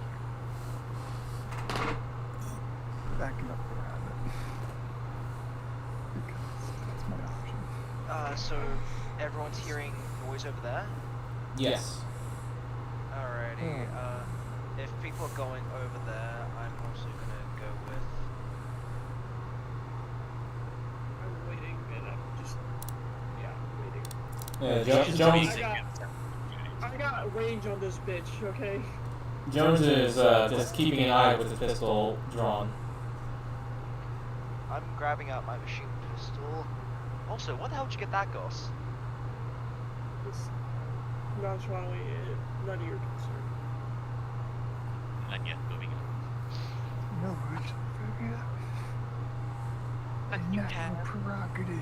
here. backing up the rabbit. Because that's my option. So everyone's hearing noise over there? Yes. Alrighty, if people are going over there, I'm also gonna go with... I'm waiting, and I'm just, waiting. Jones, I got range on this bitch, okay? Jones is just keeping an eye with his pistol drawn. I'm grabbing out my machine pistol. Also, what the hell did you get that, Goss? It's nonchalantly none of your concern. Not yet, moving on. No, it's You a can. prerogative.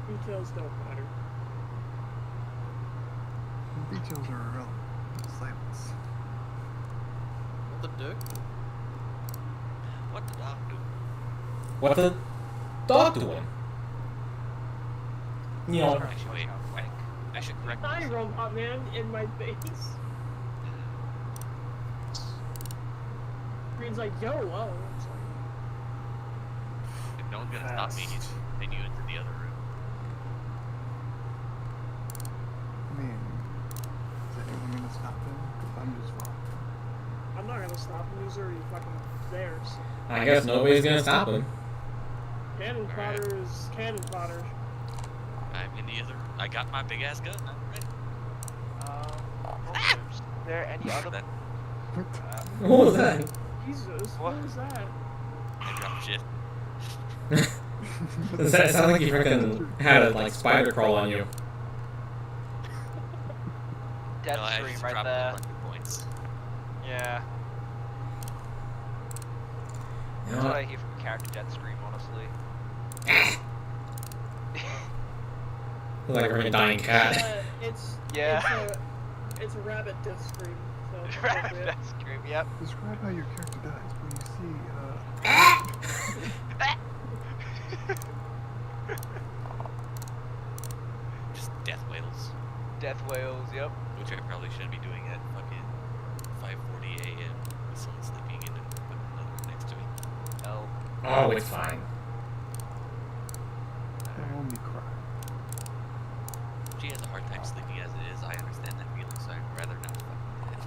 Details don't matter. Details are irrelevant. Silence. What the dick? What the dog do? What the dog doing? You know, Actually, wait, I should correct Hi, myself. robot man, in my face. Green's like, yo, whoa. It's like, If no one's gonna stop me, he's continue into the other room. I mean, is anyone gonna stop him? Because I'm just following. I'm not gonna stop him. He's already fucking there. So. I guess nobody's gonna stop him. Cannon Alright. fodder is cannon fodder. I'm in the other. I got my big ass gun. I'm ready. Also, is there any other... That What was that? Jesus, what was that? I dropped shit. Does that sound like you freaking had a like spider crawl on you? Death No, I scream just right dropped there. a bunch of points. Yeah. You That's know what what? I hear from character death scream, honestly. Like a freaking dying cat. Yeah. It's a rabbit death scream. So it's Rabbit appropriate. death scream, yep. Describe how your character dies when you see, Just death wails, Death whales, yep. which I probably shouldn't be doing at fucking 5:40 a.m. with someone sleeping in another next to me. Hell. Oh, it's fine. they'll only cry. She has a hard time sleeping as it is. I understand that feeling, so I'd rather not fucking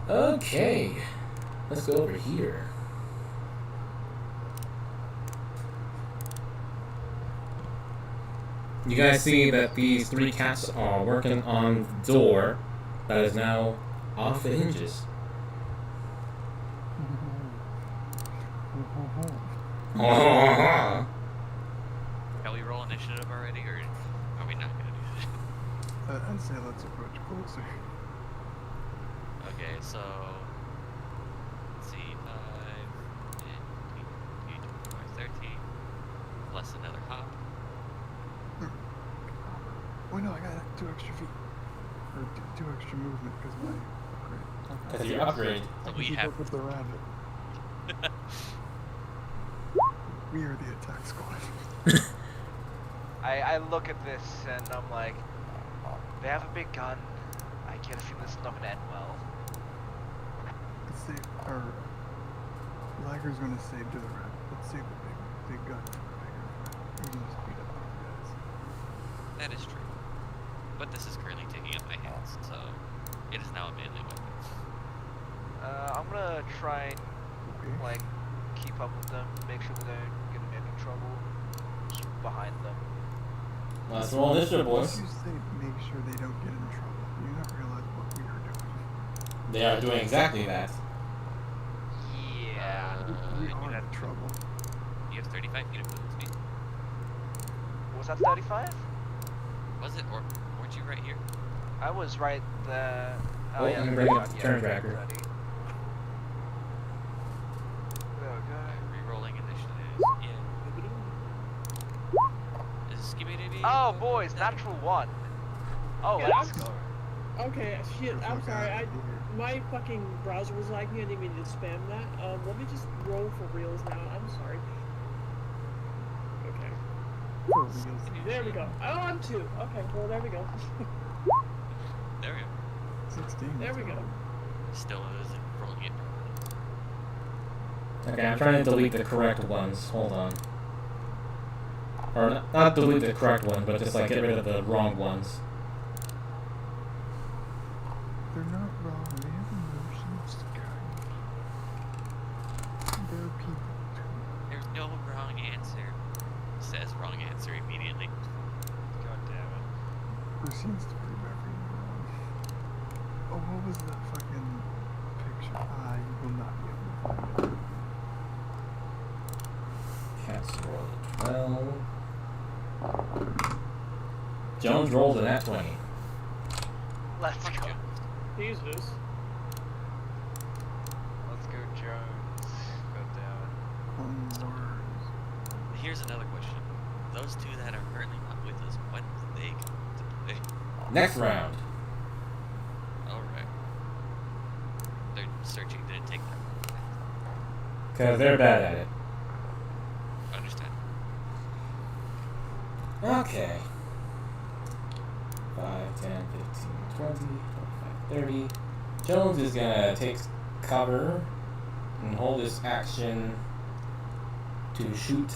do it. Okay, let's go over here. You guys see that these three cats are working on the door that is now off the hinges. Oh, Can we roll initiative already, or are we not gonna do that? I'd say let's approach closer. Okay, so let's see, 5, 10, 15, 13, plus another hop. Oh no, I got 2 extra feet. Or 2 extra movement because my upgrade. Okay. because you upgrade. I So can we keep have up with the rabbit. We are the attack squad. I look at this and I'm like, they have a big gun. I get a feeling this is not gonna end well. Let's save our Lager's gonna save to the rabbit. Let's save the big gun for the bigger threat. We can just beat up these guys. that is true, but this is currently taking up my hands, so it is now a melee weapon. I'm gonna try and Okay. like keep up with them, make sure we don't get in any trouble. was behind them. Let's roll initiative, boys. You say make sure they don't get in trouble. You not realize what we are doing. They are doing exactly that. Yeah. We you are had in trouble. You have 35 feet of movement speed. Was that 35? Was it? Or weren't you right here? I was right there. Oh Well, yeah. I'm there bringing we up go. the Yeah, turn tracker. 30. There we go. Rerolling initiative. Yeah. Is it Skibby Dibby? Oh boys, natural 1. Oh, Yeah, let's I'm- go. Okay, shit, The I'm fuck sorry. outta here. My fucking browser was lagging. I didn't mean to spam that. Let me just roll for reals now. I'm sorry. Okay. For reals. There we go. Oh, I'm 2. Okay, well, there we go. There we go. 16. There we go. Still isn't rolling it. Okay, I'm trying to delete the correct ones. Hold on. Or not delete the correct ones, but just like get rid of the wrong ones. They're not wrong. They have emotions, guys. They're people too. There's no wrong answer. Says wrong answer immediately. God damn it. Proceeds to prove everyone wrong. Oh, what was that fucking picture? Ah, you will not be able to find it. Cats rolled a 12. Jones rolled a nat 20. Let's go. Jesus. Let's go, Jones. God damn Words. Here's another question. Those two that are currently not with us, when do they come to play? Next round. Alright. They're searching, did it take them? Because they're bad at it. Understand. Okay. 5, 10, 15, 20, 25, 30. Jones is gonna take cover and hold his action to shoot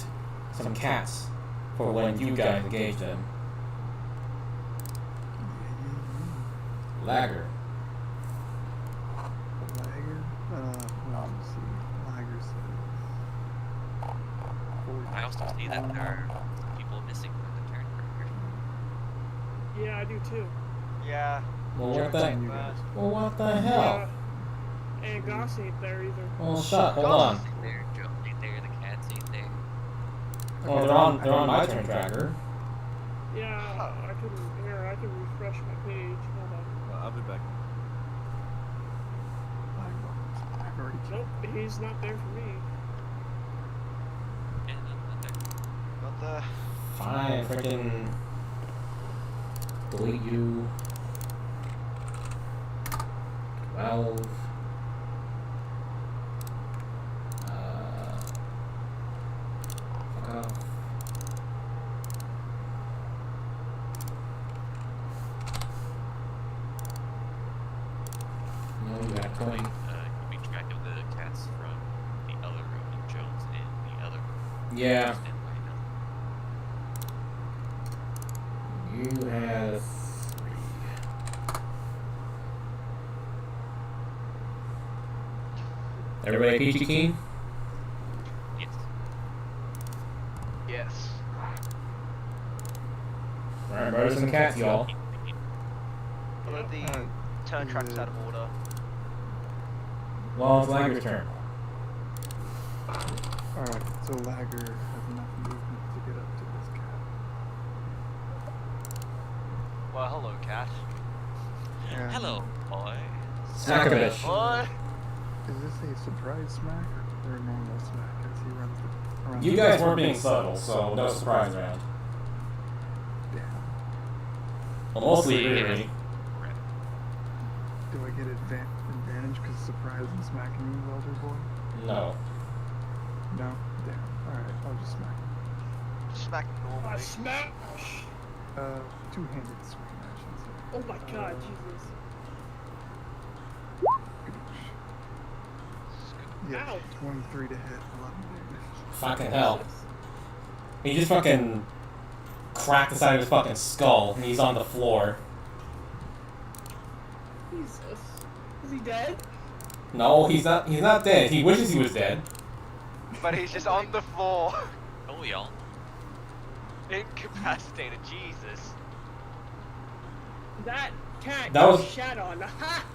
some cats for when you guys engage them. Lagger. Lager? Let me see. Lager says. I also see that there are people missing from the turn breaker. Yeah, I do too. it. Yeah. Well, what Jones the? took that. Well, what the hell? And Goss ain't there either. Well, shut. Hold on. Ain't there, Joe ain't there, the cats ain't there. Well, they're on my turn tracker. Yeah, I can refresh my page. Hold on. I'll be back. I've already Nope, he's not there for me. Yeah, not there. What the? Fine, freaking delete you. 12. Fuck off. No, you got 20. Keeping track of the cats from the other room and Jones in the other room. Yeah. Stand by now. You have 3. Everybody peachy keen? Yes. Yes. Alright, murder some cats, y'all. Although the turn track's out of order. Well, it's Lager's turn. Alright, so Lager has enough movement to get up to this cat. Well, hello, cat. And Hello, boy. Snackovich. What? Is this a surprise smack or a normal smack as he runs around? You guys weren't being subtle, so no surprise round. Damn. Well, mostly Yeah. Riri. Do I get advantage because surprise and smacking you, Elder Boy? No. No? Damn. Alright, I'll just smack him. Smack normally. Smash! Two-handed swing, I should say. Oh my god, Jesus. Yeah, Ow. 23 to hit, 11 damage. Fucking hell. He just fucking cracked the side of his fucking skull, and he's on the floor. Jesus. Is he dead? No, he's not dead. He wishes he was dead. But he's just on the floor. Oh, y'all. Incapacitated, Jesus. That cat That got was- shat on. Ha!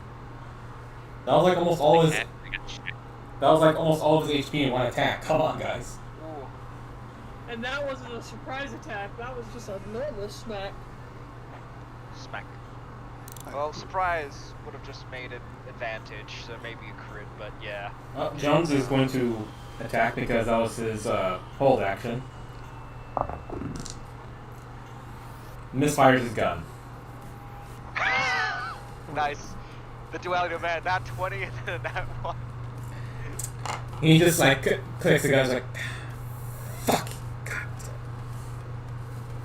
That was like almost all his. Cat, I got shit. That was like almost all of his HP in one attack. Come on, guys. Ooh. And that wasn't a surprise attack. That was just a normal smack. Smack. Well, surprise would have just made it advantage, so maybe a crit, but yeah. Jones is going to attack because that was his hold action. Misfires his gun. Nice. The duality of man, that 20 and then that one. He just like clicks the gun. He's like, fuck. God.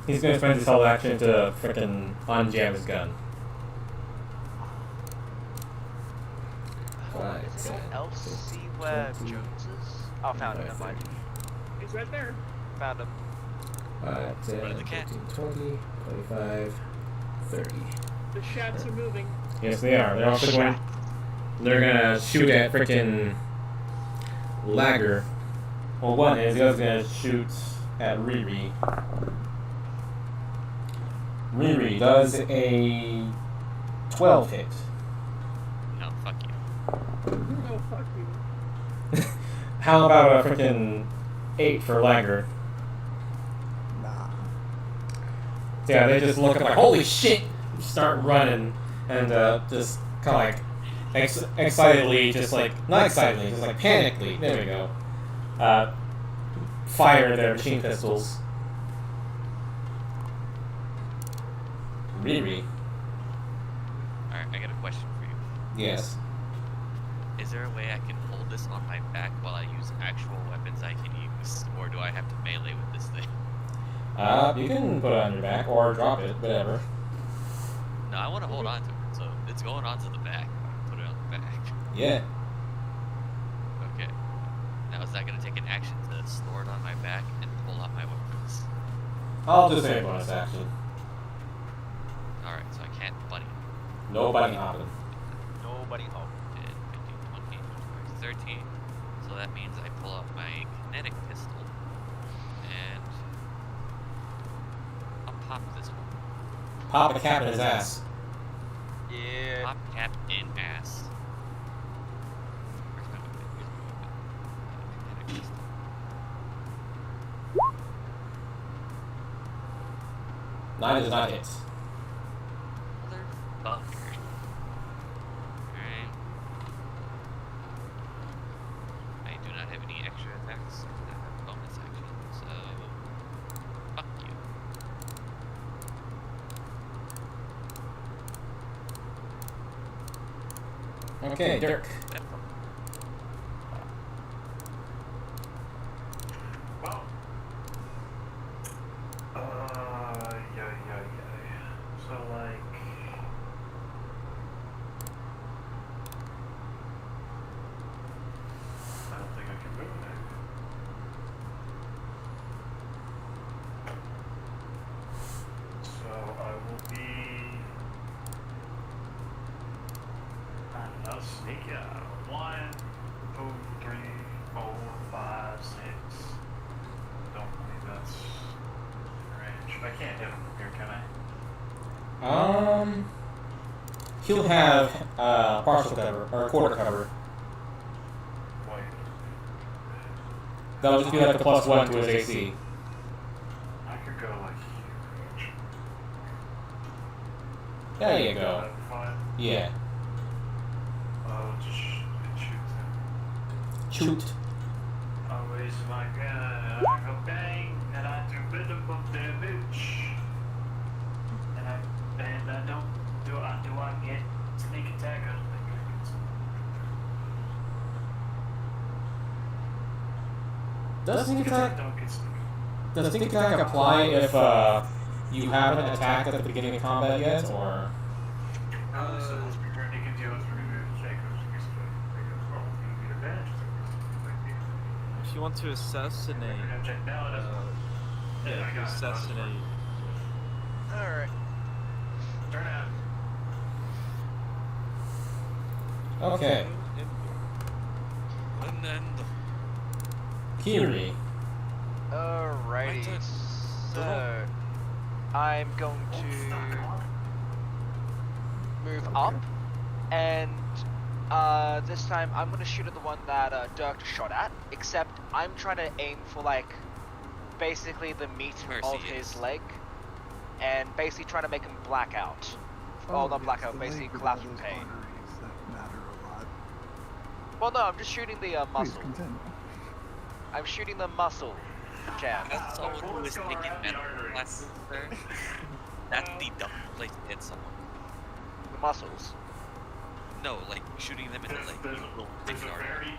He's gonna spend his whole action to frickin' unjam his gun. Does anyone else see where Jones is? Oh, found him, never mind. He's right there. Found him. 5, 10, Run the cat. 15, 20, 25, 30. The shats are moving. Yes, they are. They're also going. They're gonna shoot at frickin' Lagger. Well, one is, the other's gonna shoot at Riri. Riri does a 12 hit. No, fuck you. Oh, fuck you. How about a frickin' 8 for Lagger? Nah. So yeah, they just look up like, holy shit! Start running and just kind of like excitedly, just like, not excitedly, just like panically, there we go. Fire their machine pistols. Riri. Alright, I got a question for you. Yes. Is there a way I can hold this on my back while I use actual weapons I can use? Or do I have to melee with this thing? You can put it on your back or drop it, whatever. No, I want to hold on to it, so it's going onto the back. Put it on the back. Yeah. Okay. Now is that going to take an action to store it on my back and pull out my weapons? I'll just say bonus action. Alright, so I can't bunny. Nobody hopping. Nobody home. 10, 15, 20, 25, 13. So that means I pull out my kinetic pistol. And I'll pop this one. Pop a cap in his ass. Yeah. Pop cap in ass. Where's my weapon? Where's my weapon? Kinetic pistol. Nine does not hit. Motherfucker. Alright. I do not have any extra attacks. I do not have bonus action, so fuck you. Okay, Dirk. That's Well. Yeah. So, like. I don't think I can move there. So, I will be. I don't know, sneaky. 1, 2, 3, 4, 5, 6. Don't believe that's range. I can't hit him from here, can I? He'll have partial cover or quarter cover. Wait. That'll just be like a +1 to his AC. I could go like huge. There you go. That'd be fine. Yeah. Just shoot him. Shoot. I raise my gun, I go bang, and I do minimal damage. And I don't do I get sneak attack? I don't think I get sneak attack. Does sneak attack? Don't get sneak attack. Does sneak attack apply if you haven't attacked at the beginning of combat yet, or? So this return you can deal with If you want to assassinate, if you assassinate, Alright. Turn out. Okay. And then Kiri. My Alrighty. turn. So, I'm going to move up, and this time I'm going to shoot at the one that Dirk shot at, except I'm trying to aim for, like, basically the meat of his leg, and basically trying to make him black out. Oh, not black out, basically collapse from pain. That matter a lot. Well, no, I'm just shooting the Please muscle. continue. I'm shooting the muscle, Chad. As someone who is taking medical classes, sir, that's the dumb place to hit someone. The muscles. No, like shooting them in the leg. There's, You will there's fix a artery.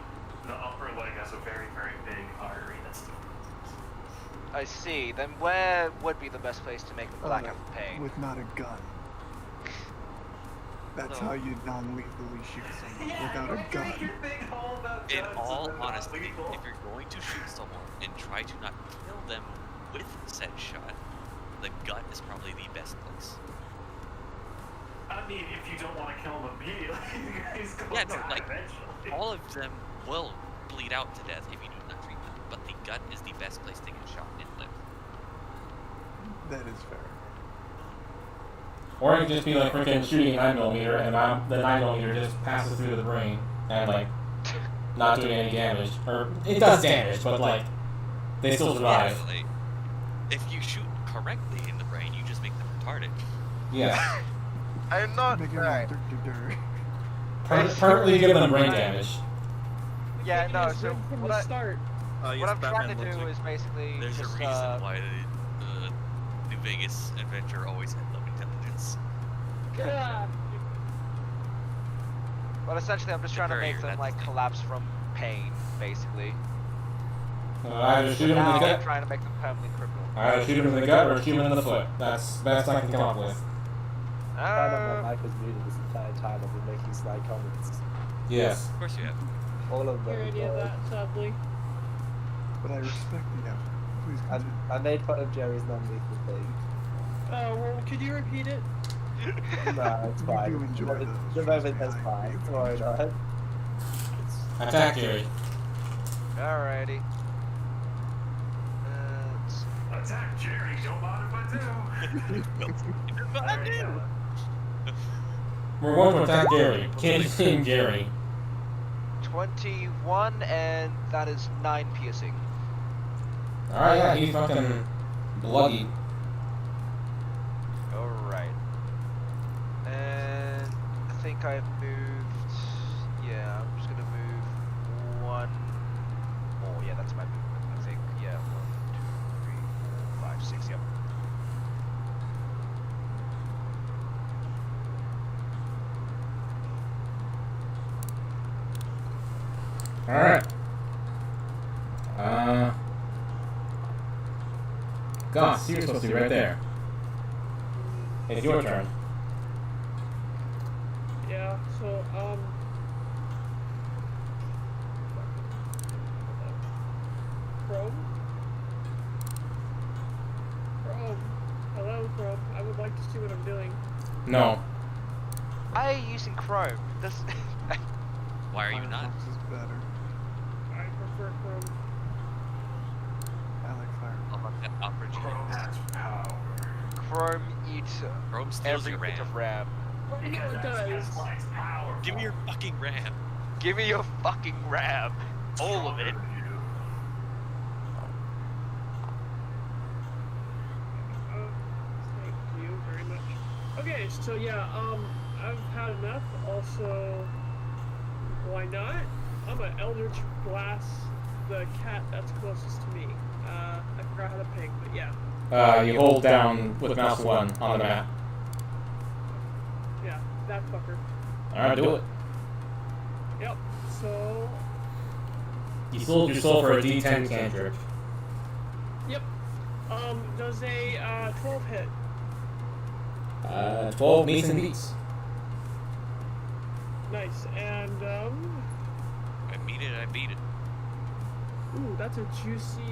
the upper leg has a very, very big artery that's I see. Then where would be the best place to make him black out from pain? With not a gun. That's No. how you non-lethally shoot someone without a gun. In all honesty, if you're going to shoot someone and try to not kill them with said shot, the gut is probably the best place. I mean, if you don't want to kill him immediately, he's going Yeah, to no, like, eventually. all of them will bleed out to death if you do not treat them, but the gut is the best place to get shot and live. That is fair. Or it could just be like freaking shooting 9mm and the 9mm just passes through the brain and like not doing any damage. Or it does damage, but like they still survive. Yeah, like, if you shoot correctly in the brain, you just make them retarded. Yeah. I'm not. Make it Alright. Permanently give them brain damage. Yeah, Taking no, us so right from what, the start. what I'm trying to do is basically There's just, a reason why the New Vegas adventure always had low intelligence. Yeah. But essentially I'm just trying to make Barrier, them, that's like, the thing. collapse from pain, basically. Either shoot him in Now the I'm gut, trying to make them permanently crippled. either shoot him in the gut or shoot him in the foot. That's the best I can come up with. I know my mic was muted this entire time. I've been making sly comments. Yes. Of course you have. All of Hear them. any of that, sadly. But I respect the effort. Please continue. I made fun of Jerry's non-lethal thing. Oh, well, could you repeat it? No, it's fine. do enjoy The those, the trust moment me, has I passed. agree. Don't worry about it. Attack Jerry. Alrighty. Attack Jerry, don't mind if I do. But I do! We're going to attack Jerry. King Jerry. 21, and that is 9 piercing. Alright, yeah, he's fucking bloody. Alright. And I think I've moved. Yeah, I'm just gonna move one more. Yeah, that's my movement. I think. Yeah, 1, 2, 3, 4, 5, 6. Yep. Alright. Goss, you're supposed to be right there. It's your turn. Yeah, so, Chrome? Chrome? Hello, Chrome. I would like to see what I'm doing. No. Why are you using Chrome? This. Why are you not? Firefox is better. I prefer Chrome. I like Firefox. I'll let that opera Chrome has power. Chrome eats Chrome steals every your bit RAM. of RAM. Well, you know Because it that's does. Tesla's power. Give me your fucking RAM. Give me your fucking RAM. All of it. Thank you very much. Okay, so yeah, I've had enough. Also, why not? I'm an Eldritch Blast the cat that's closest to me. I forgot how to ping, but yeah. You hold down with mouse 1 on the map. Yeah, that fucker. Alright, do it. Yep, so... You sold your soul for a D10 cantrip. Yep. Does a, 12 hit? 12 meets and beats. Nice, and, I beat it, I beat it. ooh, that's a juicy...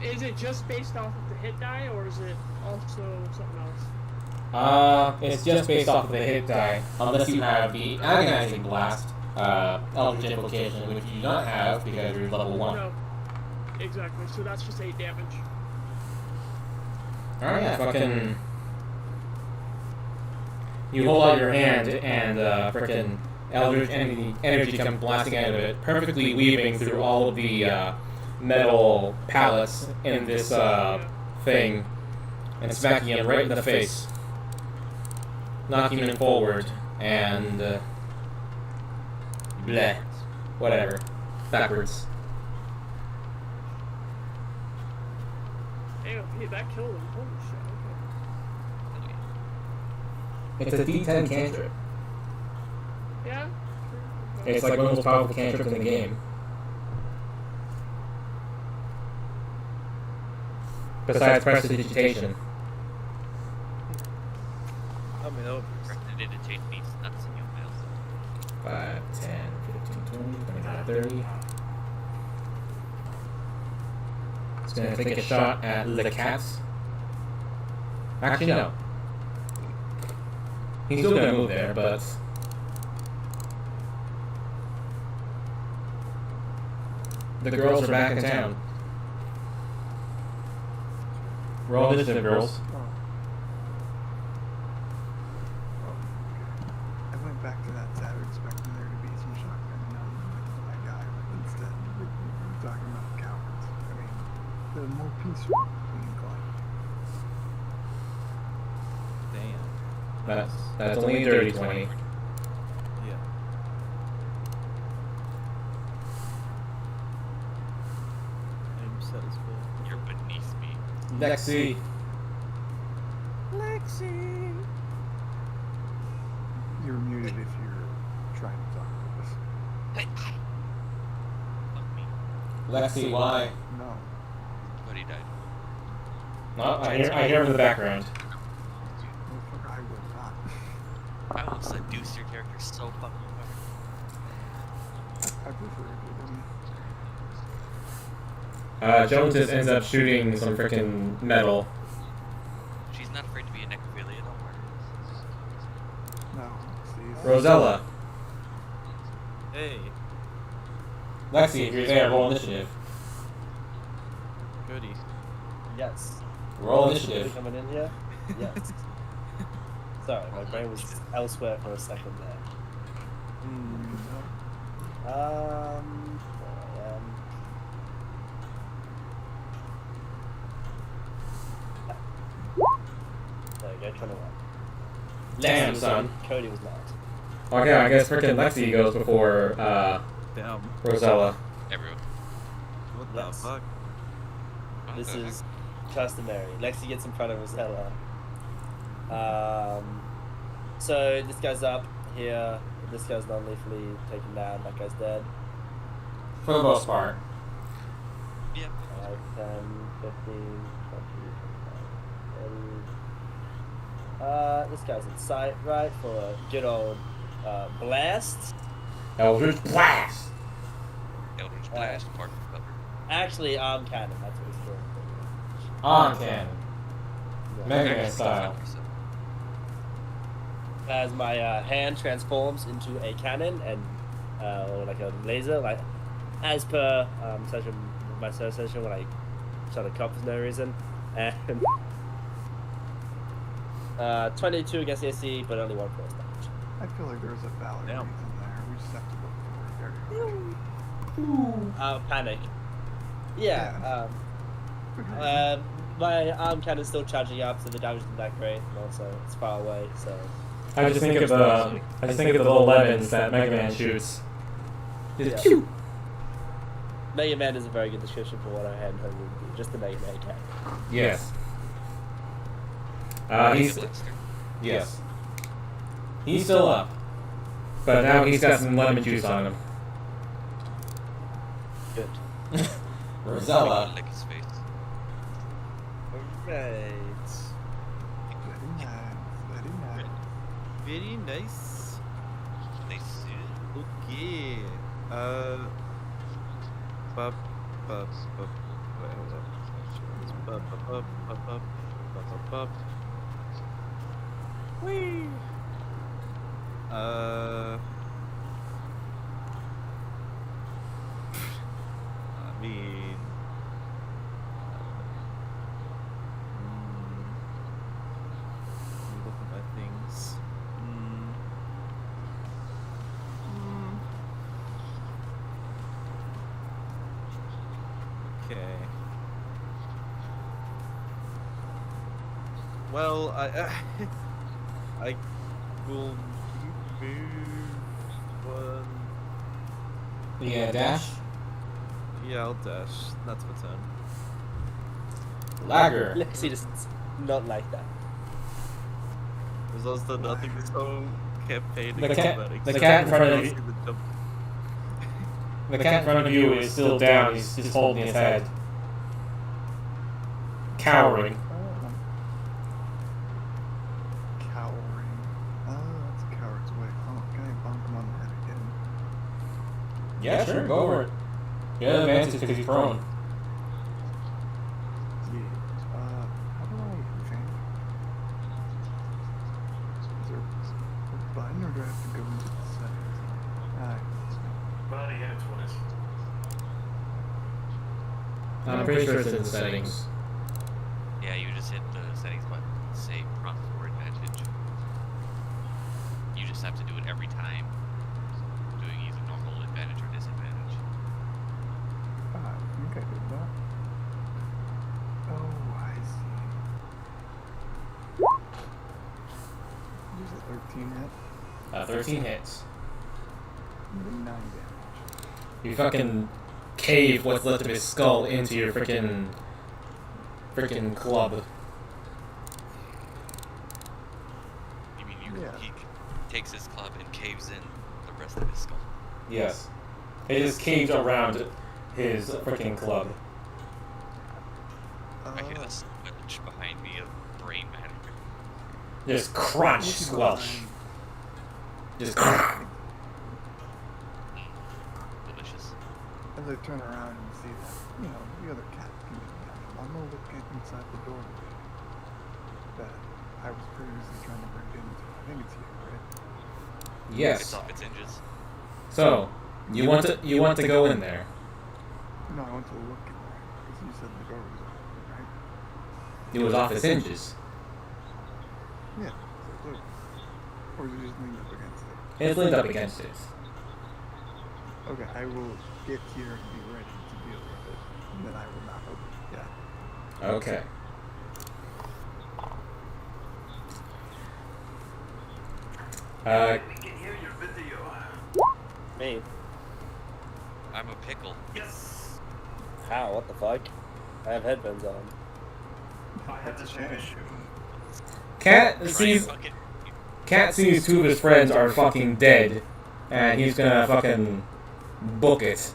is it just based off of the hit die, or is it also something else? It's just based off of the hit die, unless you have the Agonizing Blast, Eldritch Invocation, which you do not have because you're level 1. No. Exactly. So that's just 8 damage. Alright, yeah, fucking. You hold out your hand, and frickin' eldritch energy comes blasting out of it, perfectly weaving through all of the metal pallets in this thing, and smacking him right in the face, knocking him forward, and bleh, whatever, backwards. Damn, hey, that killed him. Holy shit. It's a D10 cantrip. Yeah? It's like one of the most powerful cantrips in the game. Besides prestidigitation. I mean, oh, Prestidigitate means nuts in your mouth. 5, 10, 15, 20, 25, 30. It's gonna take a shot at the cats. Actually, no. He's still gonna move there, but the girls are back in town. Roll initiative, girls. I went back to that tab expecting there to be some shotgun to my guy, but instead we're talking about cowards. I mean, they're more peaceful being gone. damn. That's only a dirty 20. Yeah. I'm satisfied. You're beneath me. Lexi. You're muted if you're trying to talk to us. Fuck me. Lexi, why? No. Cody died. No, I hear him in the background. Motherfucker, I would not. I will seduce your character so fucking hard. I prefer it to them. Jones just ends up shooting some freaking metal. She's not afraid to be a necrophilia, don't worry. No. See, Rosella. Hey, Lexi, if you're there, roll initiative. Cody. Yes. Roll Are initiative. you coming in here? Yes. Sorry, my brain was elsewhere for a second there. Where I am. There you go, 21. Damn, son. Cody was not. Okay, I guess freaking Lexi goes before Damn. Rosella. Everyone. What Yes. the fuck? What This the is customary. Lexi gets in front of Rosella. So this guy's up here. This guy's non-lethally taken down. That guy's dead. For the most part. heck? Yeah. 10, 15, 20, 30. This guy's in sight, right? For a good old blast. Eldritch Blast! Eldritch Blast, part of cover. Actually, arm cannon. That's what he's doing. On cannon. Yeah. Mega Man style. As my hand transforms into a cannon and or like a laser, like as per my session when I shot a cop for no reason, and 22 against the AC, but only 1 force damage. I feel like there's a valid Damn. reason there. We just have to look for it very hard. Panic. Yeah. My arm cannon's still charging up, so the damage isn't that great, and also it's far away, so. I just think of the little lemons that Mega Man shoots. Just Yeah. Mega Man is a very good description for what I had in her would be, just the Mega Man cat. Yes. Yes. He's still up. But now he's got some lemon juice on him. Good. Rosella. Lick his face. Alright. Very nice. Very nice. Very nice. Nice. Okay. Bup, bup, bup. Wait, hold up. Bup, bup, bup, bup, bup, bup, bup. Whee! I mean, Okay. Well, I will move one. Yeah, dash. Yeah, I'll dash. That's my turn. Lagger. Lexi does not like that. There's also nothing this whole campaign The except cat- about the cat in front of except you- the jump. The cat in front of you is still down. He's just holding his head, cowering. Cowering. That's a coward's way. Oh, can I bonk him on the head again? Yeah, sure, go for it. Yeah, advantage because he's prone. Yeah. How do I think? Is there a button or do I have to go into the settings? Body hit it twice. I'm pretty sure it's in the settings. Yeah, you just hit the settings button, say prompt for advantage. You just have to do it every time, doing either normal advantage or disadvantage. I think I did that. Oh, I see. There's a 13 hit. 13 hits. And 9 damage. You fucking cave what's left of his skull into your freaking club. You mean Yeah. he takes his club and caves in the rest of his skull? Yes. It just caves around his freaking club. I hear the squelch behind me of brain matter. Just crunch, squelch. Just Delicious. As I turn around and see that, the other cat can I'm gonna look inside the door that I was previously trying to break into. I think it's here, right? yes. It's off its hinges. So, you want to go in there. No, I want to look in there because you said the door was open, right? It was off its hinges. Yeah. So look. Or is it just leaned up against it? It's leaned up against it. Okay, I will get here and be ready to deal with it. And then I will not open it. Yeah. Okay. We can hear your video. Me? I'm a pickle. Yes. How? What the fuck? I have headphones on. I had the same issue. Cat sees two of his friends are fucking dead, and he's gonna fucking book it.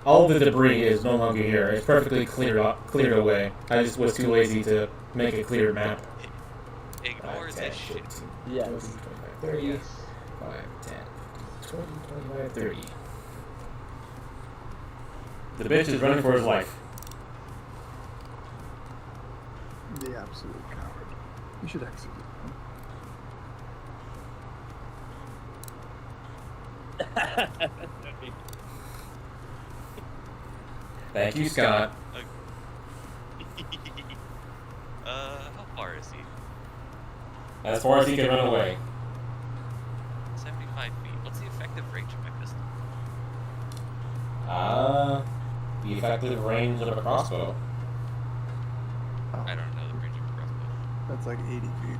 All the debris is no longer here. It's perfectly cleared away. I just was too lazy to make a clear map. Ignore this shit. Yes. 20, 25, 30, 5, 10, 20, 25, 30. The bitch is running for his life. The absolute coward. You should execute him. Thank you, Scott. How far is he? As far as he can run away. 75 feet. What's the effective range of my pistol? The effective range of a crossbow. I don't know the range of a crossbow. That's like 80 feet.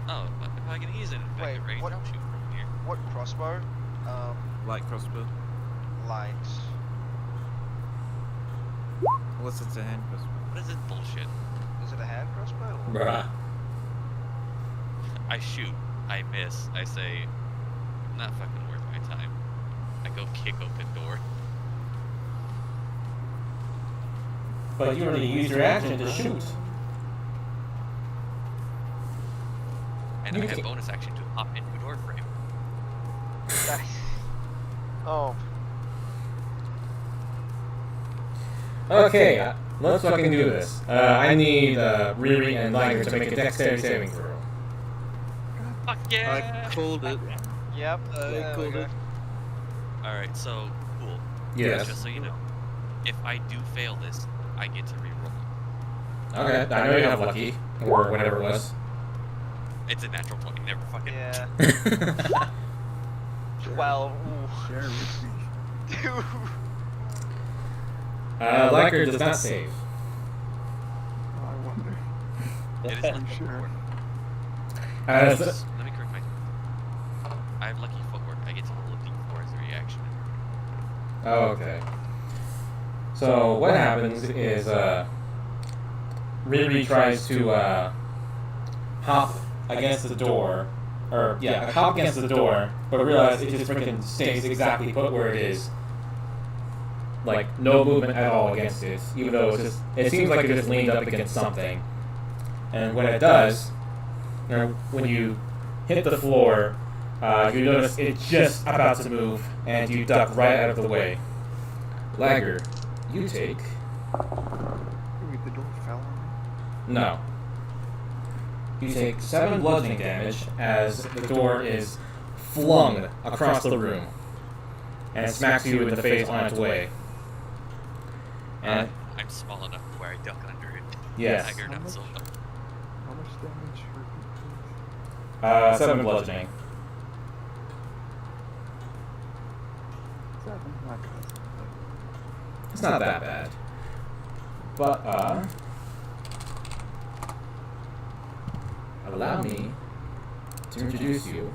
Oh, but if I can use an effective range, what- I'll shoot from here. What crossbow? Light crossbow. Light. Unless it's a hand crossbow. What is this bullshit? Is it a hand crossbow? Or? Bruh. I shoot, I miss, I say, not fucking worth my time. I go kick open door. But you already used your action to shoot. And You I have can- bonus action to hop into a door frame. Oh, Okay, let's fucking do this. I need Riri and Liger to make a dexterity saving throw. Fuck yeah! I called it. yep. I there we called go. it. Alright, so, cool. Yes. Just so you know, if I do fail this, I get to reroll. Okay, I know you have lucky, or whatever it was. It's a natural 20, never fucking... Yeah. 12. Ooh. Share with me. Blacker does not save. Oh, I wonder. It is Are lucky you sure? footwork. Uh, Let me correct myself. I have lucky footwork. I get to roll a d4 as a reaction. Oh, okay. So what happens is Riri tries to hop against the door, hop against the door, but realize it just freaking stays exactly put where it is. Like no movement at all against it, even though it seems like it just leaned up against something. And when it does, when you hit the floor, you notice it's just about to move, and you duck right out of the way. Lagger, you take... Wait, the door fell on me? No. You take 7 bludgeoning damage as the door is flung across the room and smacks you in the face on its way. And I'm small enough where I duck under it. Yes. Tiger, not so much. How much damage? Repeat, please. 7 bludgeoning. 7? Not good. It's not that bad. But, allow me to introduce you.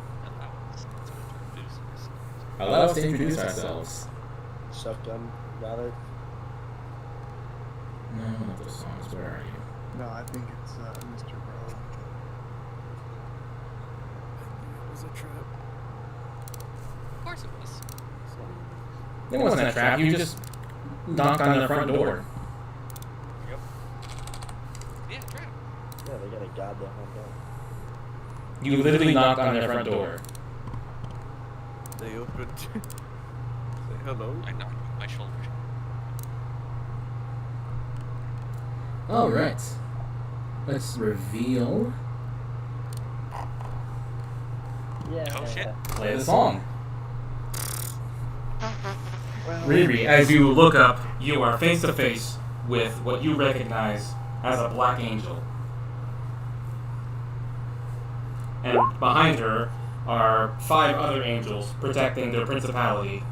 Allow us to introduce ourselves. Shotgun ballad. No, one of those songs. Where are you? No, I think it's Mr. Bro. It was a trap. Of course it was. It wasn't a trap. You just knocked on the front door. Yep. Yeah, trap. Yeah, they gotta guard their home door. You literally knocked on their front door. They opened. Say hello. I knocked with my shoulder. All right. Let's reveal. Yeah. Oh shit. Play the song. Well, Riri, as you look up, you are face to face with what you recognize as a black angel. And behind her are 5 other angels protecting their principality.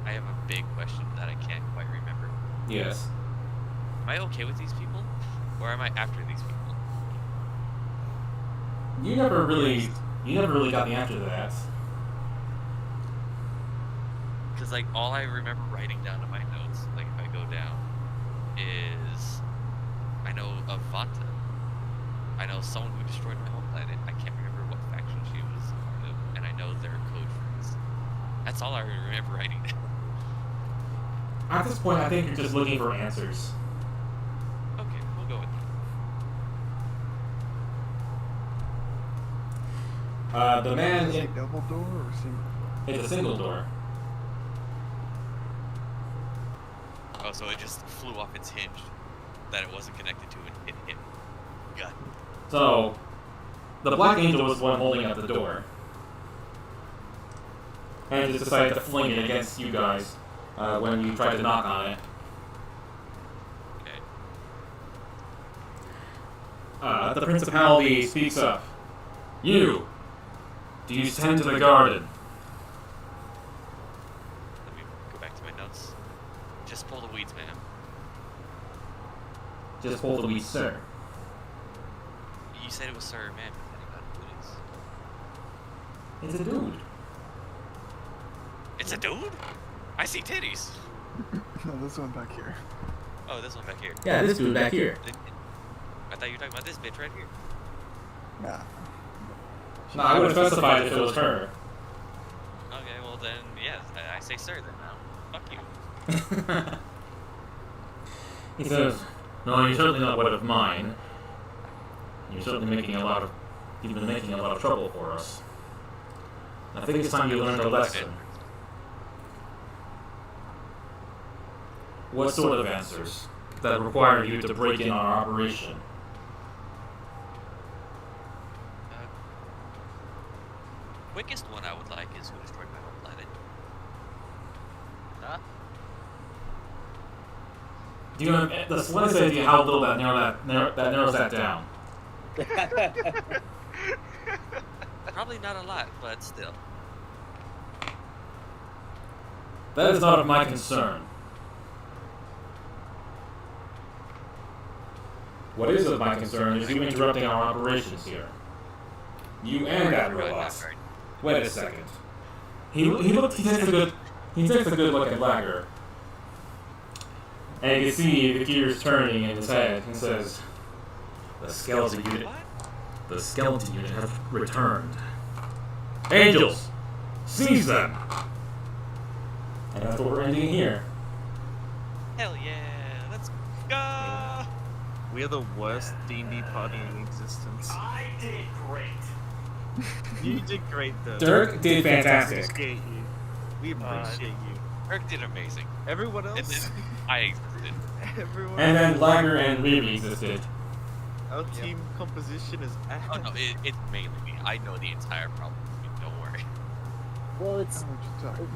I have a big question that I can't quite remember. Yes. Am I okay with these people? Or am I after these people? You never really got the answer to that. Because, like, all I remember writing down in my notes, like, if I go down, is I know of Vanta. I know someone who destroyed my home planet. I can't remember what faction she was a part of. And I know their code phrase. That's all I remember writing down. At this point, I think you're just looking for answers. Okay, we'll go with that. The man is it in... double door or single? It's a single door. Oh, so it just flew off its hinge that it wasn't connected to and it hit. Got it. So, the black angel was the one holding up the door. And just decided to fling it against you guys when you tried to knock on it. Okay. The principality speaks up. You! Do you tend to the garden? Let me go back to my notes. Just pull the weeds, man. Just hold the weed, sir. You said it was sir or man, but then you got It's titties. a dude. It's a dude? I see titties. No, this one back here. Oh, this one back here. Yeah, this dude back here. I thought you were talking about this bitch right here. Nah. No, I would have specified if it was her. Okay, well then, yeah, I say sir then now. Fuck you. He says, no, you're certainly not one of mine. You're certainly making you've been making a lot of trouble for us. I think it's time you learned a lesson. What sort of answers that require you to break in our operation? Quickest one I would like is who destroyed my home planet. Huh? Do you have the slightest idea how little that narrows that down? Probably not a lot, but still. That is not of my concern. What is of my concern is you interrupting our operations here. You and that robot. Wait a second. He takes a good look at Lager. And you can see the gears turning in his head and says, The skeleton unit has returned. Angels! Seize them! And that's what we're ending here. Hell yeah, let's go! We are the worst D&D party in existence. I did great. You did great though. Dirk did We fantastic. appreciate you. We appreciate you. Eric did amazing. Everyone And else. then I existed. Everyone. And then Lager and Riri existed. Our team composition is ass. Oh no, it's mainly me. I know the entire problem. Don't worry. Well, it's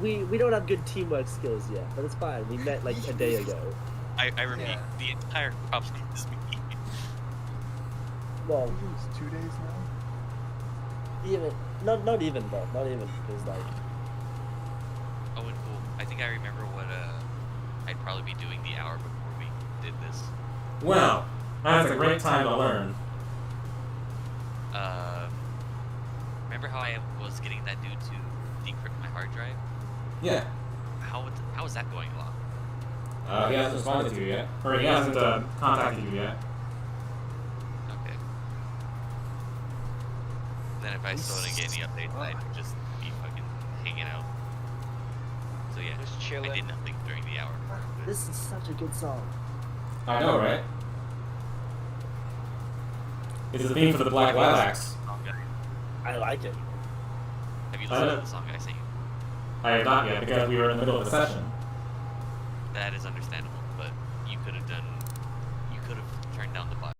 we don't have good teamwork skills yet, but it's fine. We met like a day ago. I repeat, Yeah. the entire problem is me. Well, It's 2 days now. even not even though, not even because like Oh, and cool. I think I remember what I'd probably be doing the hour before we did this. Well, that's a great time to learn. Remember how I was getting that dude to decrypt my hard drive? Yeah. How is that going along? He hasn't responded to you yet. Or he hasn't contacted you yet. Okay. Then if I still didn't get any updates, I'd just be fucking hanging out. So yeah, Just I chilling. did nothing during the hour. this is such a good song. I know, right? It's the theme for the Black Lilacs. Song guy. I like it. Have you I listened know. to the song I sent you? I have not yet because we were in the middle of a session. That is understandable, but you could have turned down the